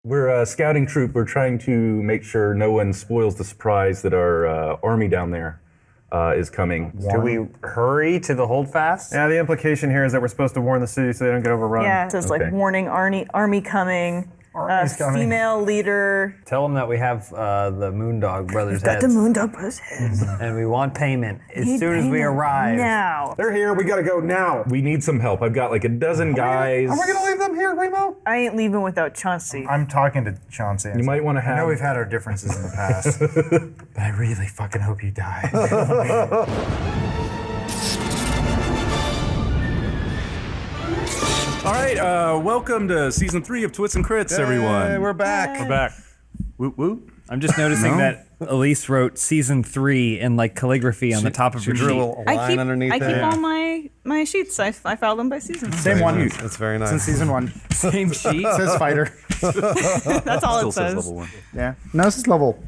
We're a scouting troop. We're trying to make sure no one spoils the surprise that our army down there is coming. Do we hurry to the holdfast? Yeah, the implication here is that we're supposed to warn the city so they don't get overrun. Yeah, it says like warning army coming. Female leader. Tell them that we have the Moondog Brothers Got heads. the Moondog Brothers heads. And we want payment as soon as we arrive. Now. They're here. We gotta go now. We need some help. I've got like a dozen guys. Are we gonna leave them here, Remo? I ain't leaving without Chauncey. I'm talking to Chauncey. You might want to I know have. we've had our differences in the past, but I really fucking hope you die. All right, welcome to season 3 of Twits and Crits, everyone. Hey, we're back. We're back. Woot woot. I'm just noticing that Elise wrote season 3 in like calligraphy on the top of her Drew a sheet. little line underneath I keep there. all my sheets. I file them by season. Same one. That's very nice. Since season 1. Same sheet. It says fighter. That's all Still it says says. level 1. Yeah. No, this is level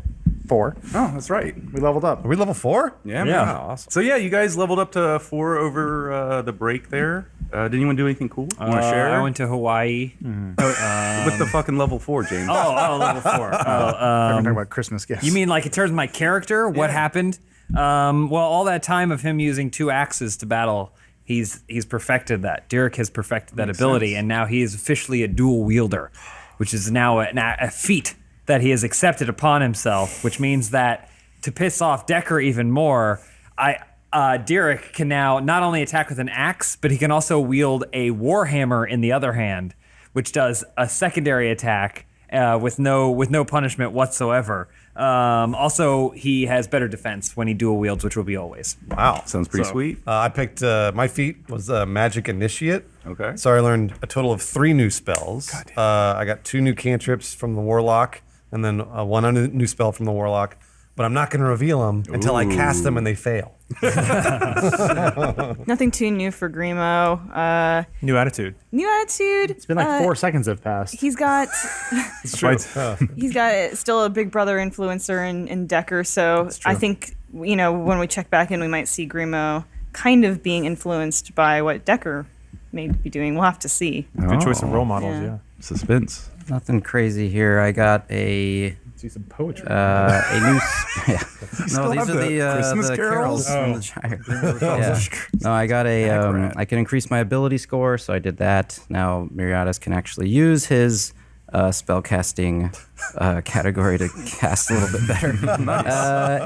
4. Oh, that's right. We leveled up. Are we level 4? Yeah. Yeah. Wow, awesome. So yeah, you guys leveled up to 4 over the break there. Did anyone do anything cool? You want to share? I went to Hawaii. With the fucking level 4, James. Level 4. We're talking about Christmas gifts. You mean like in terms of my character? What happened? Well, all that time of him using 2 axes to battle, he's perfected that. Derek has perfected that ability, and now he is officially a dual wielder, which is now a feat that he has accepted upon himself, which means that to piss off Decker even more, Derek can now not only attack with an axe, but he can also wield a warhammer in the other hand, which does a secondary attack with no punishment whatsoever. Also, he has better defense when he dual wields, which will be always. Wow. Sounds pretty sweet. I picked, my feat was Magic Initiate. Okay. So I learned a total of 3 new spells. I got 2 new cantrips from the Warlock, and then 1 new spell from the Warlock. But I'm not going to reveal them until I cast them and they fail. Nothing too new for Grimo. New attitude. New attitude. It's been like 4 seconds have passed. He's got It's true. he's got still a Big Brother influencer in Decker, so I think when we check back in, we might see Grimo kind of being influenced by what Decker may be doing. We'll have to see. Good choice of role models, Yeah. yeah. Suspense. Nothing crazy here. I got a See some poetry. new. Yeah. No, these have are the Christmas the carols? from the Shire. Yeah. No, I got a. I can increase my ability score, so I did that. Now Miriadas can actually use his spell casting category to cast a little bit better.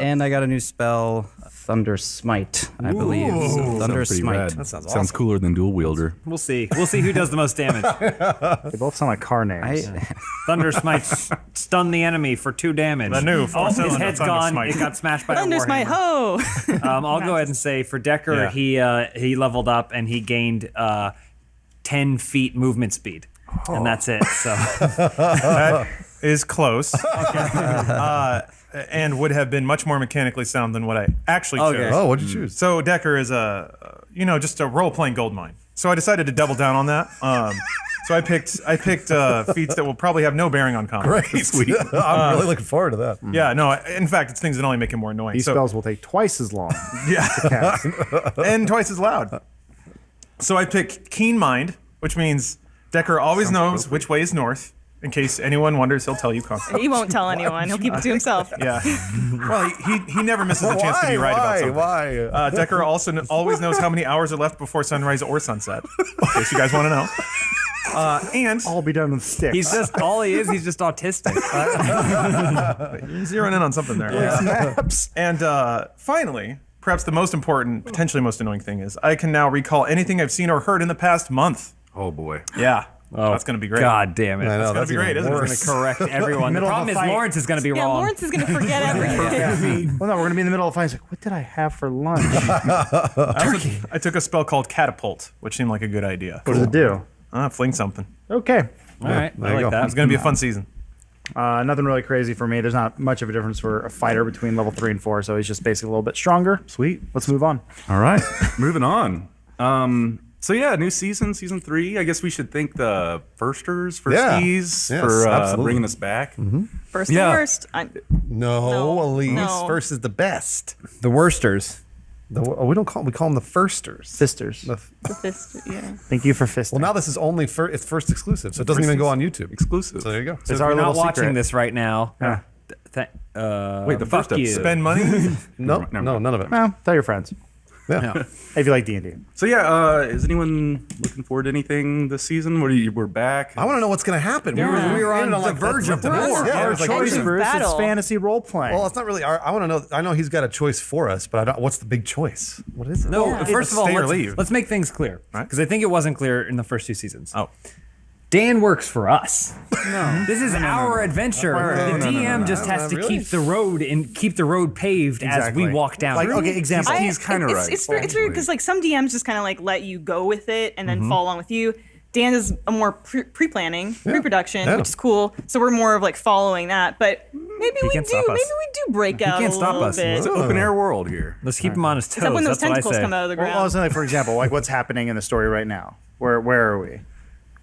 And I got a new spell, Thunder Smite, I believe. So Thunder Pretty Smite. rad. That sounds Sounds awesome. cooler than dual wielder. We'll see. We'll see who does the most damage. They both sound like car names. Thunder Smite stun the enemy for 2 damage. The new Oh, his four-cylinder head's Thunder gone. Smite. It got smashed by a Thunder's my warhammer. hoe. I'll go ahead and say for Decker, he leveled up and he gained 10 feet movement speed, and that's it. So That is close. And would have been much more mechanically sound than what I actually chose. Okay. Oh, what'd you choose? So Decker is just a role-playing gold mine. So I decided to double down on that. So I picked feats that will probably have no bearing on combat. Great. Sweet. I'm really looking forward to that. Yeah, no. In fact, it's things that only make him more annoying. These So- spells will take twice as long. Yeah, and twice as loud. So I picked Keen Mind, which means Decker always knows which way is north. In case anyone wonders, he'll tell you constantly. He won't tell anyone. He'll keep it to himself. Yeah. Well, he never misses a chance to be right about something. Why? Decker also always knows how many hours are left before sunrise or sunset. In case you guys want to know. And All be done with sticks. he's just he's just autistic. you're zeroing in on something there. maps. And finally, perhaps the most important, potentially most annoying thing is I can now recall anything I've seen or heard in the past month. Oh boy. Yeah. That's going to be great. God damn it! I know, That's gonna be great, isn't it? We're gonna correct everyone. The Middle of problem a is fight. Lawrence is gonna be Yeah, wrong. Lawrence is going to forget everything. Well, no, we're going to be in the middle of a fight. He's like, what did I have for lunch? I took a spell called Catapult, which seemed like a good idea. What does it do? Fling something. Okay. All right, there I you like go. that. It's going to be a fun season. Nothing really crazy for me. There's not much of a difference for a fighter between level 3 and 4, so he's just basically a little bit stronger. Sweet. Let's move on. All right. Moving on. So yeah, new season 3. I guess we should thank the firsties Yes, for absolutely. bringing us back. First Yeah. and worst. No, No, Elise. no. First is the best. The Worsters. We don't call them. We call them the firsters. Fisters. The fist, yeah. Thank you for fisting. Well, now this is only it's first exclusive, so it doesn't even go on YouTube. Exclusive. So there you go. it's If our you're not little watching secret. this right now, Yeah. Wait, the first fuck you. episode. Spend money. No, Never none of it. Well, tell your friends Yeah. if you like D&D. So yeah, is anyone looking forward to anything this season? We're back. I want to know what's going to happen. Yeah. We were on the verge of war. Yeah, Our it's like, choice, Edge of Bruce. It's battle. fantasy role playing. well, it's not really. I want to know. I know he's got a choice for us, but I don't. What's the big choice? What is it? No, Yeah. first of all, Stay or leave. let's make things clear because I think it wasn't clear in the first 2 seasons. Oh. Dan works for us. No, this is our adventure. The DM just has to really? keep the road paved as we walk down. Like, okay, example. He's kinda right, It's weird because like some DMs just kind of like let you go with it and then follow along with you. Dan is a more pre-planning, pre-production, Yeah. which is cool. So we're more of like following that. But maybe we can't stop us. break out can't a stop little us. bit. It's an open air world here. Let's keep him on his toes. Except when those That's what I tentacles say. come out of the Well, ground. I was saying, like, for example, like what's happening in the story right now? Where are we?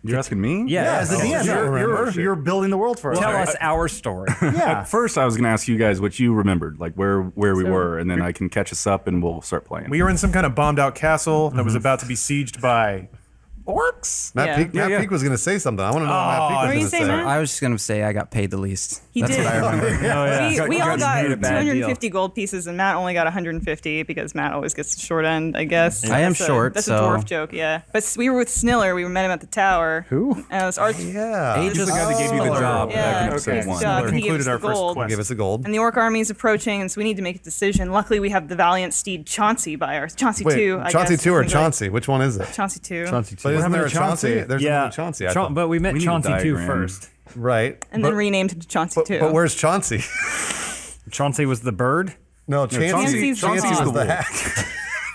You're asking me? Yeah, As the DM, you're building the world for us. tell right? us our story. Yeah. First, I was going to ask you guys what you remembered, like where we were, and then I can catch us up and we'll start playing. We were in some kind of bombed out castle that was about to be sieged by orcs. Matt Yeah. Peak. Matt Peak was going to say something. I want to know what Matt Peak What were was you going to saying, say. Matt? I was just gonna say I got paid the least. He That's did. what I remember. We all got made a bad 250 gold pieces, and Matt only got 150 because Matt always gets the short end, I guess. I am That's short, That's so- a dwarf joke, yeah. But we were with Sniller. We met him at the tower. Who? And it was Arch. Yeah. Ages He's the guy that gave you the job Yeah. back in episode Okay. one. Job. He gave Concluded us our the first gold. quest. Give us a gold. And the orc army is approaching, and so we need to make a decision. Luckily, we have the valiant steed Chauncey by our Chauncey Wait, 2. I Chauncey guess, 2 or I think, like- Chauncey? Which one is it? Chauncey 2. But isn't there a Chauncey? There's Yeah, another Chauncey. I Cha- thought. but we met We need a Chauncey 2 diagram. first. Right. And then renamed him to Chauncey 2. But where's Chauncey? Chauncey was the bird. No, Chancey's the Chancey's hawk. was the hack.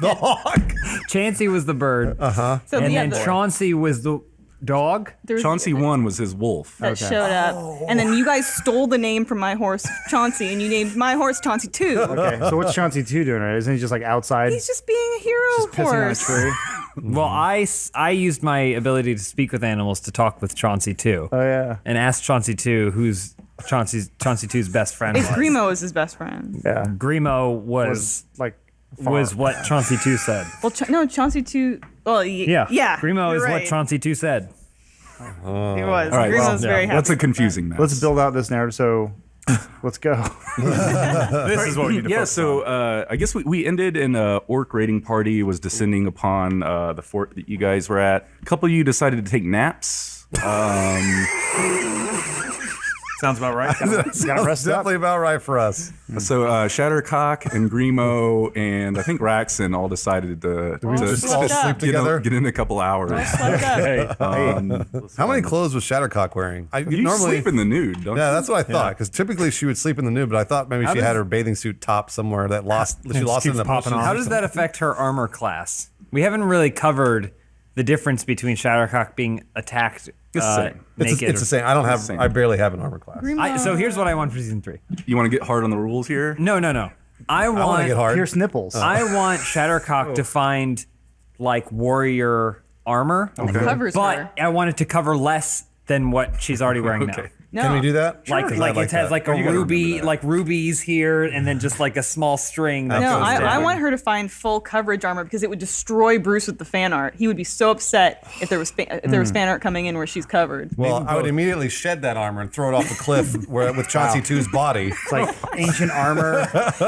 The hawk. Chancey was the bird. So And yeah, then the- Chauncey was the dog. there was- Chauncey 1 was his wolf. that showed up. And then you guys stole the name from my horse, Chauncey, and you named my horse Chauncey 2. Okay, so what's Chauncey 2 doing? Right? Isn't he just like outside He's just being a hero pissing on a horse. tree? Well, I used my ability to speak with animals to talk with Chauncey 2. Oh, yeah. And asked Chauncey 2 who's Chauncey 2's best friend It's was. Grimo is his best friend. Yeah. Grimo was Was like was what Chauncey 2 said. Well, no, Chauncey 2. Well, Yeah. yeah. Grimo you're is right. what Chauncey 2 said. He was. All right, Grimo's well, very happy. what's a confusing mess? Let's build out this narrative. So let's go. This is what we need to Yeah, focus so on. I guess we ended in a orc raiding party was descending upon the fort that you guys were at. A couple of you decided to take naps. Sounds about right. Gotta rest up. Definitely about right for us. So Shattercock and Grimo and I think Raxon all decided to Just all Slept up. sleep together. get in a couple hours. Slept up. How many clothes was Shattercock wearing? You sleep in the nude, don't Yeah, you? that's what I thought. Because typically she would sleep in the nude, but I thought maybe she had her bathing suit top somewhere that lost. She lost it in keeps the popping bushes. off. How does that affect her armor class? We haven't really covered the difference between Shattercock being attacked the same. naked. It's the same. I don't have. same. I barely have an armor class. So here's what I want for season 3. You want to get hard on the rules here? No. I I want to get hard. Pierce nipples. I want Shattercock to find like warrior armor, Covers but her. I want it to cover less than what she's already wearing Okay. No. Can we do that? now. Like I it has that. like a You gotta ruby, remember that. like rubies here, and then just like a small string. That No, goes I down. want her to find full coverage armor because it would destroy Bruce with the fan art. He would be so upset if there was fan art coming in where she's covered. Well, I would immediately shed that armor and throw it off the cliff where, with Chauncey 2's body. It's like ancient armor.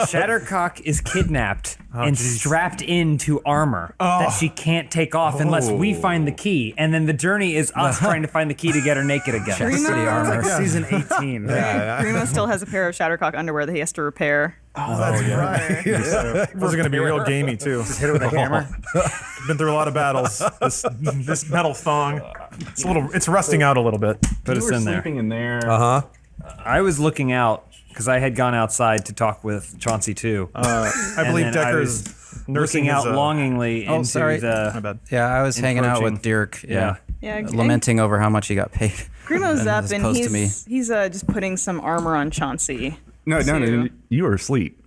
Shattercock is kidnapped and strapped into armor that she can't take off unless we find the key. And then the journey is us trying to find the key to get her naked again. City armor. Season 18. Grimo still has a pair of Shattercock underwear that he has to repair. Right. Those are going to be real gamey too. Hit it with a hammer. Been through a lot of battles. This metal thong, it's rusting out a little bit. Put us in there. Sleeping in there. I was looking out because I had gone outside to talk with Chauncey too. I believe then I Decker's was nursing looking out his, longingly into sorry. the. My bad. Yeah, I was hanging out with Encroaching. Dirk. Yeah. Yeah, Lamenting over how much he got paid. Grimo's up as and opposed to me. he's just putting some armor on Chauncey. No, So- you were asleep.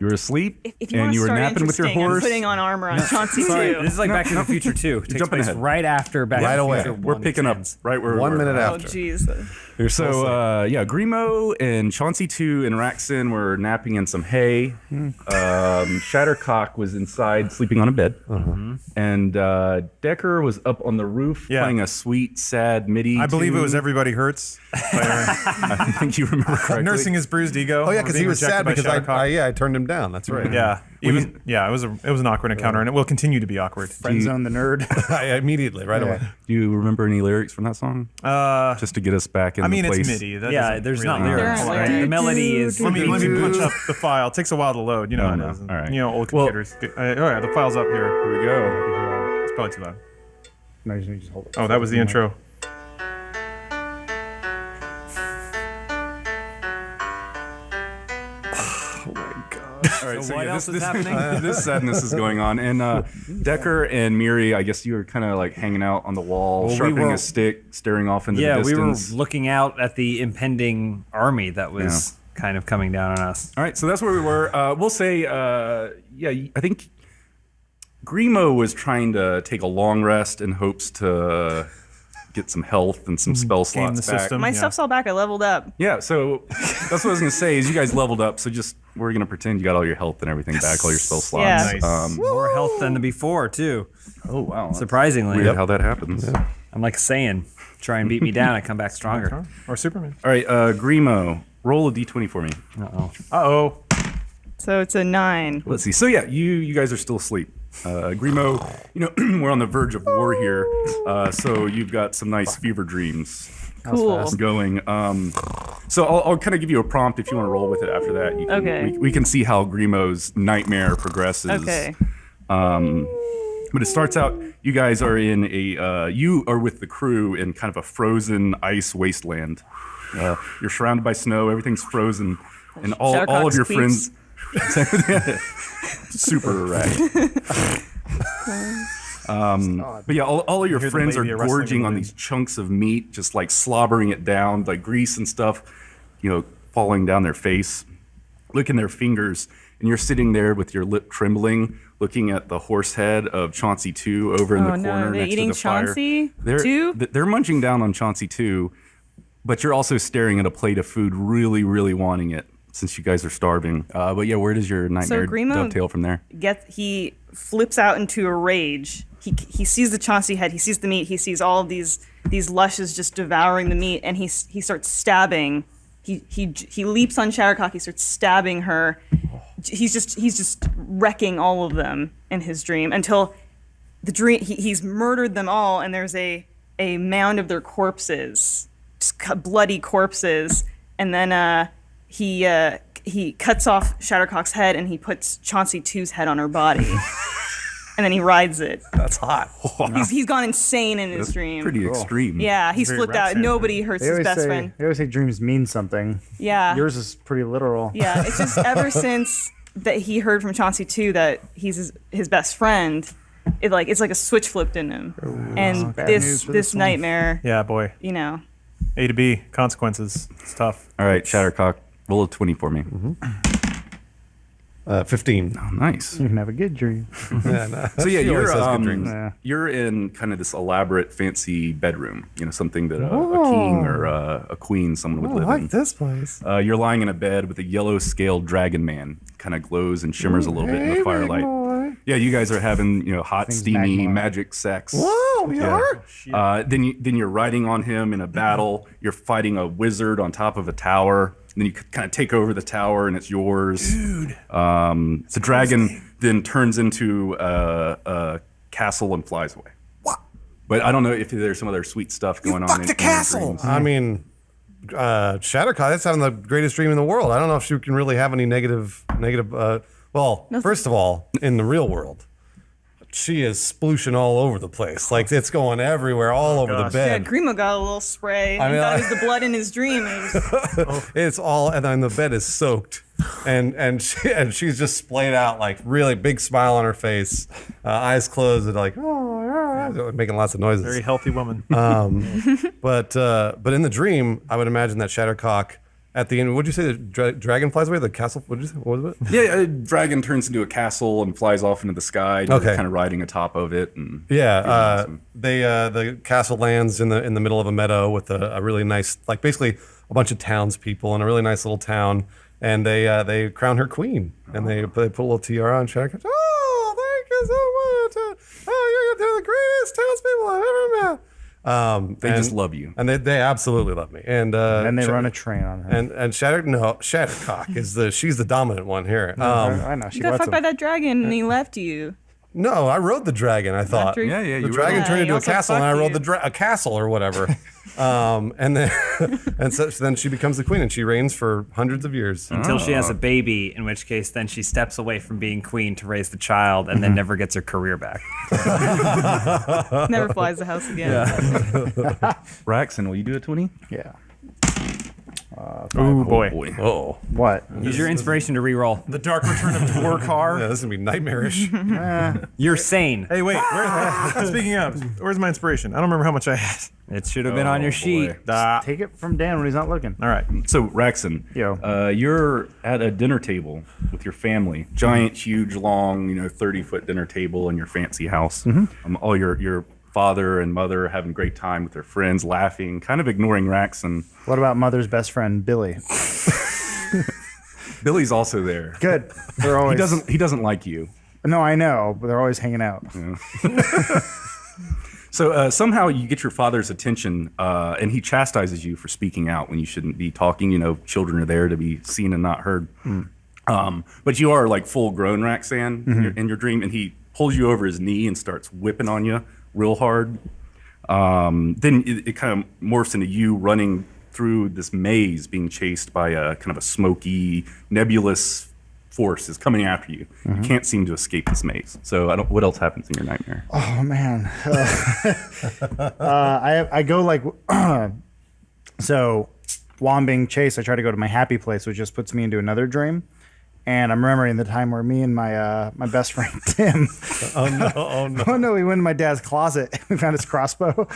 You were asleep, If you want and to you were start napping with your interesting, I'm horse. putting on armor on Chauncey Sorry, too. this is like Back to the Future 2. It takes jumping place ahead. right after Back Right to the away. Future We're 1 picking up ends. right where we 1 were. minute Oh after. jeez. So yeah, Grimo and Chauncey 2 and Raxin were napping in some hay. Shattercock was inside sleeping on a bed. And Decker was up on the roof playing a sweet, sad MIDI I believe it tune. was Everybody Hurts. I think you remember correctly. Nursing his bruised ego. Oh yeah, because he being was rejected sad by because Shattercock. I turned him down. That's right. Yeah, it was an awkward encounter, and it will continue to be awkward. Friend zone the nerd. I immediately right away. Do you remember any lyrics from that song? Just to get us back in I mean, the place. it's MIDI. That Yeah, doesn't there's really not lyrics. There aren't Right? lyrics. The melody is. Let me punch up the file. It takes a while to load. You know how it no. is. All right. You know, old Well- computers. Oh yeah, the file's up here. Here we go. It's probably too loud. No, you just hold it. Oh, that was the intro. All right, So what else is this, happening? this sadness is going on, and Decker and Miri, I guess you were kind of like hanging out on the wall, Well, we sharpening were- a stick, staring off into Yeah, the we were distance. looking out at the impending army that was kind of coming down on us. All right, so that's where we were. We'll say, yeah, I think Grimo was trying to take a long rest in hopes to get some health and some spell Game slots the back. system. My Yeah. stuff's all back. I leveled up. Yeah, so that's what I was gonna say. Is you guys leveled up, so just we're gonna pretend you got all your health and everything back, all your spell slots. Yeah. Nice. More health than the before too. Oh wow, that's Surprisingly, weird how that happens. I'm like saying, try and beat me down, I come back stronger. Or Superman. All right, Grimo, roll a d20 for me. Uh-oh. So it's a 9. Let's see. So yeah, you guys are still asleep. Grimo, you know we're on the verge of war here, so you've got some nice fever dreams Cool. going. So I'll kind of give you a prompt if you want to roll with it after that. You can, Okay. we can see how Grimo's nightmare progresses. Okay. But it starts out, you guys are in a, you are with the crew in kind of a frozen ice wasteland. You're surrounded by snow, everything's frozen, and all of Shadowcock's your queefs. friends. Super erratic. But yeah, all of your hear the friends are labia rustling in gorging the on wind. these chunks of meat, just like slobbering it down, like grease and stuff, you know, falling down their face, licking their fingers, and you're sitting there with your lip trembling, looking at the horse head of Chauncey 2 over in Oh the no, corner are they next eating to the fire. Chauncey They're, 2? they're munching down on Chauncey 2, but you're also staring at a plate of food, really, really wanting it, since you guys are starving. But yeah, where does your nightmare Grimo- dovetail from there? He flips out into a rage. He sees the Chauncey head. He sees the meat. He sees all of these lushes just devouring the meat, and he starts stabbing. He leaps on Shattercock. He starts stabbing her. He's just wrecking all of them in his dream until the dream. He's murdered them all, and there's a mound of their corpses, just bloody corpses, and then he cuts off Shattercock's head and he puts Chauncey 2's head on her body. And then he rides it. That's hot. He's gone insane in his dream. Pretty extreme. Yeah, he's Very flipped out. Raxan. Nobody hurts his best friend. They always say dreams mean something. Yeah. Yours is pretty literal. Yeah, it's just ever since that he heard from Chauncey 2 that he's his best friend, it's like a switch flipped in him. And bad news for this this one. nightmare, Yeah, boy. you know. A to B, consequences. It's tough. All right, Shattercock, roll a 20 for me. 15. Oh, nice. You can have a good dream. Yeah, no, So yeah, she always you're has good dreams. Yeah. you're in kind of this elaborate, fancy bedroom. You know, something that a king or a queen, someone would live in. this place. You're lying in a bed with a yellow-scaled dragon man. Kind of glows and shimmers a little bit in the firelight. Yeah, you guys are having hot, steamy magma. magic sex. Whoa, we are? Then you're riding on him in a battle. You're fighting a wizard on top of a tower. Then you kind of take over the tower and it's yours. Dude. The dragon then turns into a castle and flies away. What? But I don't know if there's some other sweet stuff going on in your dreams. I mean, Shattercock, that's having the greatest dream in the world. I don't know if she can really have any negative. Well, first of all, in the real world, she is splooshing all over the place. Like it's going everywhere, all over the gosh. Yeah, bed. Grimo got a little spray. I He mean, thought it was the blood in his dream. It was- It's all, and then the bed is soaked, and she's just splayed out, like really big smile on her face, eyes closed, and like making lots of noises. Very healthy woman. But in the dream, I would imagine that Shattercock at the end, what'd you say? The dragon flies away. The castle. What'd you say? What was it? Yeah, a dragon turns into a castle and flies off into the sky. And Okay. you're kind of riding atop of it. And Yeah, it's awesome. the castle lands in the middle of a meadow with a really nice, like basically a bunch of townspeople in a really nice little town, and they crown her queen, and they put a little tiara on. Shadow goes, "Oh, thank you so much! Oh, you're the greatest townspeople I've ever met." They just love you. and they absolutely love me. And they run a train on her. and Shattercock she's the dominant one here. I know. She You got lets fucked by him. that dragon and he left you. No, I rode the dragon. I thought. After- Yeah, yeah. The You dragon Yeah, turned he into a also castle, and I fucked rode you. a castle or whatever. And then so then she becomes the queen, and she reigns for hundreds of years. Until she has a baby, in which case then she steps away from being queen to raise the child and then never gets her career back. Never flies the house again. Raxon, will you do a 20? Yeah. Ooh, boy. Oh, What? Use your inspiration to re-roll. The Dark Return of Dwarkar. yeah, this is gonna be nightmarish. You're sane. Hey, wait. Speaking of, where's my inspiration? I don't remember how much I had. It should have been on your sheet. Take it from Dan when he's not looking. All right. So, Raxon, Yo. you're at a dinner table with your family. Giant, huge, long, 30-foot dinner table in your fancy house. All your father and mother having a great time with their friends, laughing, kind of ignoring Raxon. What about mother's best friend, Billy? Billy's also there. Good. They're always. He doesn't like you. No, I know, but they're always hanging out. So somehow you get your father's attention, and he chastises you for speaking out when you shouldn't be talking. Children are there to be seen and not heard. But you are like full grown Raxan in your dream, and he pulls you over his knee and starts whipping on you real hard. Then it kind of morphs into you running through this maze, being chased by a kind of a smoky, nebulous force is coming after you. You can't seem to escape this maze. So what else happens in your nightmare? Oh man. I go like so while I'm being chased, I try to go to my happy place, which just puts me into another dream. And I'm remembering the time where me and my my best friend Tim. Oh no! We went in my dad's closet. We found his crossbow,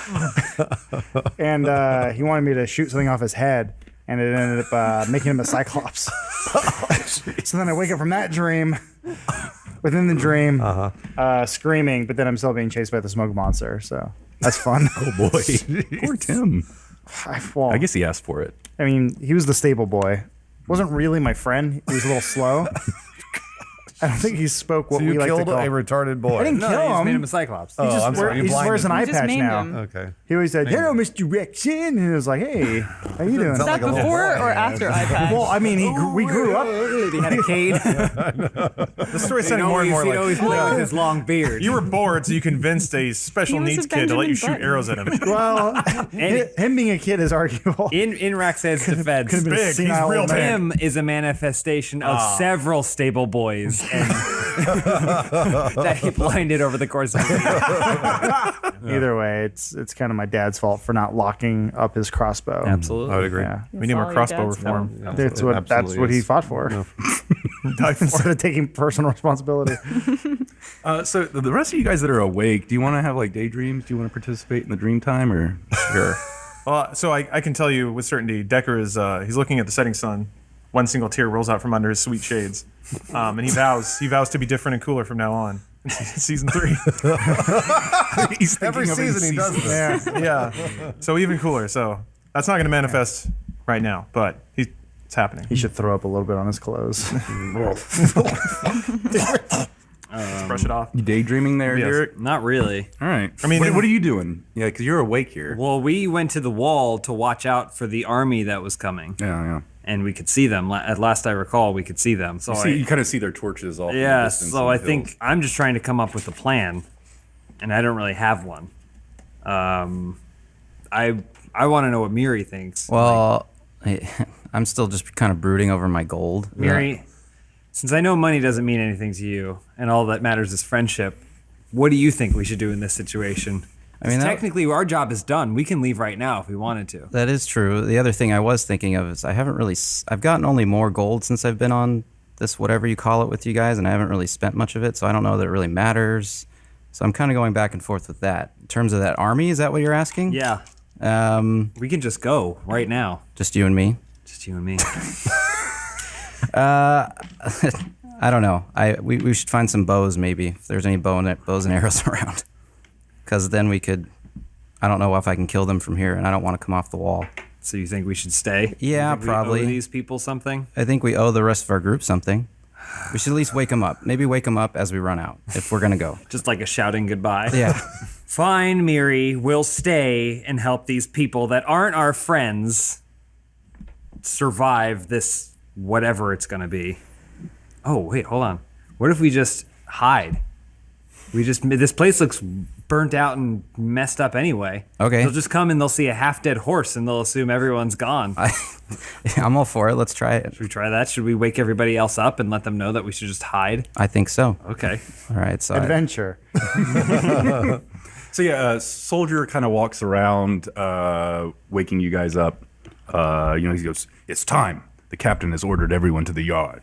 and he wanted me to shoot something off his head, and it ended up making him a cyclops. So then I wake up from that dream, within the dream, screaming, but then I'm still being chased by the smoke monster. So that's fun. Oh boy, poor Tim. Well, I guess he asked for it. I mean, he was the stable boy. Wasn't really my friend. He was a little slow. I don't think he spoke what So you we like to killed call. a retarded boy. I didn't No, kill you just him. made him a cyclops. Oh, I'm sorry. He You just wears an eye blinded You just patch named now. him. Okay. He always said, "Hello, Mr. Rection," and he was like, "Hey, how you doing?" Is that like a little before boy. or after iPad? Well, I mean, we grew up. He had a cane. The story's sounding more and more he'd like always play with his long beard. you were bored, so you convinced a special He was needs a kid to let you Benjamin shoot arrows at him. Well, And- him being a kid is arguable. in Raxan's defense, could've been a Big, he's senile real old big. man. Tim is a manifestation of several stable boys and that he blinded over the course of the year. Either way, it's kind of my dad's fault for not locking up his crossbow. Absolutely. I would agree. Yeah, We need more crossbow reform. that's what he fought for. Instead of taking personal responsibility. So the rest of you guys that are awake, do you want to have like daydreams? Do you want to participate in the dream time or? Sure. Well, so I can tell you with certainty, Decker is he's looking at the setting sun. One single tear rolls out from under his sweet shades, and he vows to be different and cooler from now on. In season 3. He's Every thinking of season he does this. Yeah. So even cooler. So that's not going to manifest right now, but it's happening. He should throw up a little bit on his clothes. Let's brush it off. You daydreaming there, Yes. Derek? Not really. All right. I mean, what are you doing? Yeah, because you're awake here. Well, we went to the wall to watch out for the army that was coming, Yeah. and we could see them. At last I recall, we could see them. So You kind of see their torches off. in the yeah, distance so on I the think hills. I'm just trying to come up with a plan, and I don't really have one. I want to know what Miri thinks. Well, I'm still just kind of brooding over my gold. Miri, since I know money doesn't mean anything to you, and all that matters is friendship, what do you think we should do in this situation? I mean, that- technically, our job is done. We can leave right now if we wanted to. That is true. The other thing I was thinking of is I've gotten only more gold since I've been on this whatever you call it with you guys, and I haven't really spent much of it, so I don't know that it really matters. So I'm kind of going back and forth with that. In terms of that army, is that what you're asking? Yeah, Um, we can just go right now. just you and me. Just you and me. I don't know. We should find some bows maybe if there's any bows and arrows around, because then we could. I don't know if I can kill them from here, and I don't want to come off the wall. So you think we should stay? Yeah, You think probably. We owe these people something? I think we owe the rest of our group something. We should at least wake them up. Maybe wake them up as we run out if we're gonna go. Just like a shouting goodbye. Yeah. Fine, Miri. We'll stay and help these people that aren't our friends survive this whatever it's gonna be. Oh wait, hold on. What if we just hide? This place looks burnt out and messed up anyway. Okay. They'll just come and they'll see a half-dead horse and they'll assume everyone's gone. I'm all for it. Let's try it. Should we try that? Should we wake everybody else up and let them know that we should just hide? I think so. Okay. All right. So Adventure. So yeah, soldier kind of walks around, waking you guys up. He goes, "It's time. The captain has ordered everyone to the yard."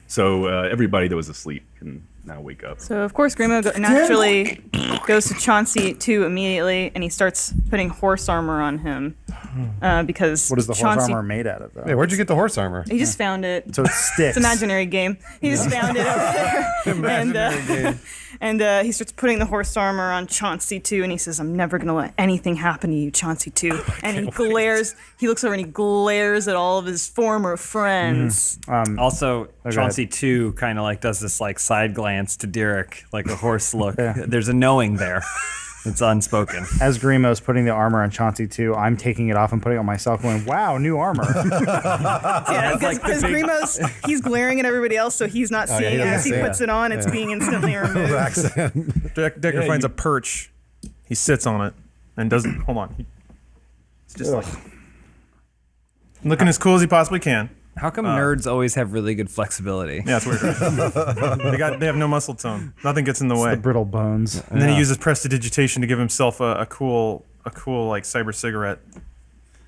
So everybody that was asleep can now wake up. So of course Grimo naturally goes to Chauncey too immediately, and he starts putting horse armor on him because What is the horse Chauncey, armor made out of, though? Hey, where'd you get the horse armor? He just found it. So it sticks. It's an imaginary game. He just found it over there. And he starts putting the horse armor on Chauncey too, and he says, "I'm never gonna let anything happen to you, Chauncey too." And he glares. He looks over and he glares at all of his former friends. Also, ahead. Chauncey too kind of like does this like side glance to Derek, like a horse look. There's a knowing there. It's unspoken. As Grimo's putting the armor on Chauncey too, I'm taking it off and putting it on myself, going, "Wow, new armor." Yeah, because Grimo's he's glaring at everybody else, so he's not seeing it. As he puts it on, it's being instantly removed. Decker finds a perch. He sits on it and doesn't. Hold on. It's just like looking as cool as he possibly can. How come nerds always have really good flexibility? Yeah, it's weird. They have no muscle tone. Nothing gets in the way. The brittle bones. And then he uses prestidigitation to give himself a cool like cyber cigarette.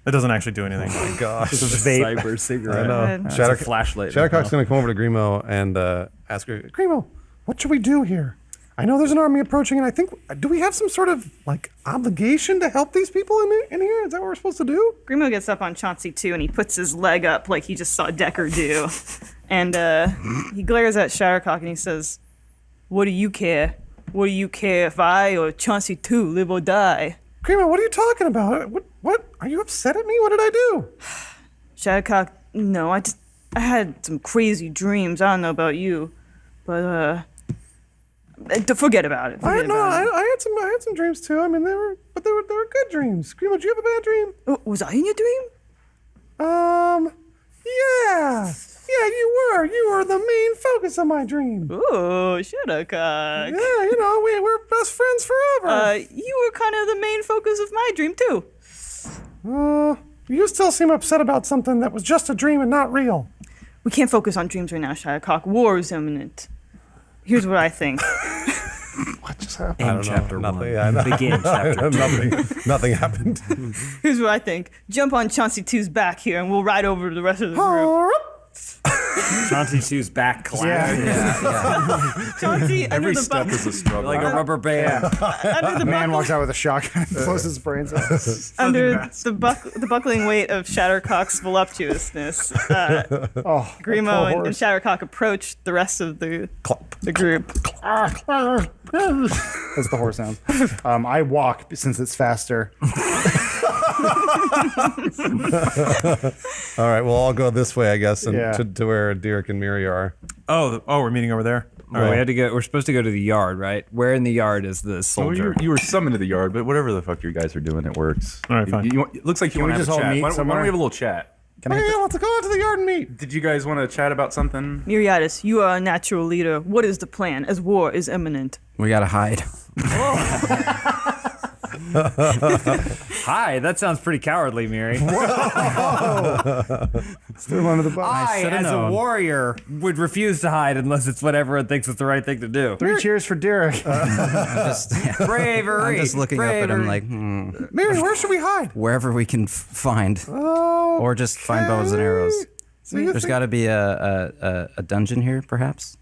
That doesn't actually do anything. Oh my gosh. It's a vape. Cyber cigarette. I know. It's a flashlight. Shattercock's going to come over to Grimo and ask her, Grimo, what should we do here? I know there's an army approaching, and I think, do we have some sort of, like, obligation to help these people in here? Is that what we're supposed to do? Grimo gets up on Chauncey too, and he puts his leg up like he just saw Decker do. And he glares at Shattercock and he says, "What do you care? What do you care if I or Chauncey too live or die?" Grimo, what are you talking about? What? Are you upset at me? What did I do? Shattercock, no, I had some crazy dreams. I don't know about you, but forget about it. I Forget about it. had some dreams too. I mean, they were good dreams. Grimo, did you have a bad dream? Oh, was I in your dream? Yeah, you were the main focus of my dream. Oh, Shattercock. Yeah, we're best friends forever. You were kind of the main focus of my dream too. You still seem upset about something that was just a dream and not real. We can't focus on dreams right now, Shattercock. War is imminent. Here's what I think. What just happened? End chapter Nothing, one. yeah, I know. Begin chapter two. Nothing happened. Here's what I think. Jump on Chauncey 2's back here, and we'll ride over to the rest of the group. Chauncey 2's back collapsed. Chauncey, Every under the step is a struggle. Like a rubber band. under the Man walks out with a shotgun and blows his brains out. under the buckling weight of Shattercock's voluptuousness, Grimo and Shattercock approach the rest of the group. That's the horse sound. I walk since it's faster. All right, we'll all go this way, I guess, and Yeah. to where Derek and Miri are. Oh, we're meeting over there. Oh, we had to go. We're supposed to go to the yard, right? Where in the yard is the Well, soldier? you were summoned to the yard, but whatever the fuck you guys are doing, it works. All right, fine. It looks like you Can we want to just have a all chat. meet Why don't somewhere? we have a little chat? Can I hit let's go out to the yard and meet. Did you guys want to chat about something? Myriadis, you are a natural leader. What is the plan, as war is imminent? we gotta hide. Hi, that sounds pretty cowardly, Miri. Threw him under the bus. I, should've as a known. warrior, would refuse to hide unless it's what everyone thinks is the right thing to do. 3 cheers for Derek. Bravery. I'm just looking up at him bravery. like, Miri, where should we hide? wherever we can find, or just find bows and arrows. There's got to be a dungeon here, perhaps.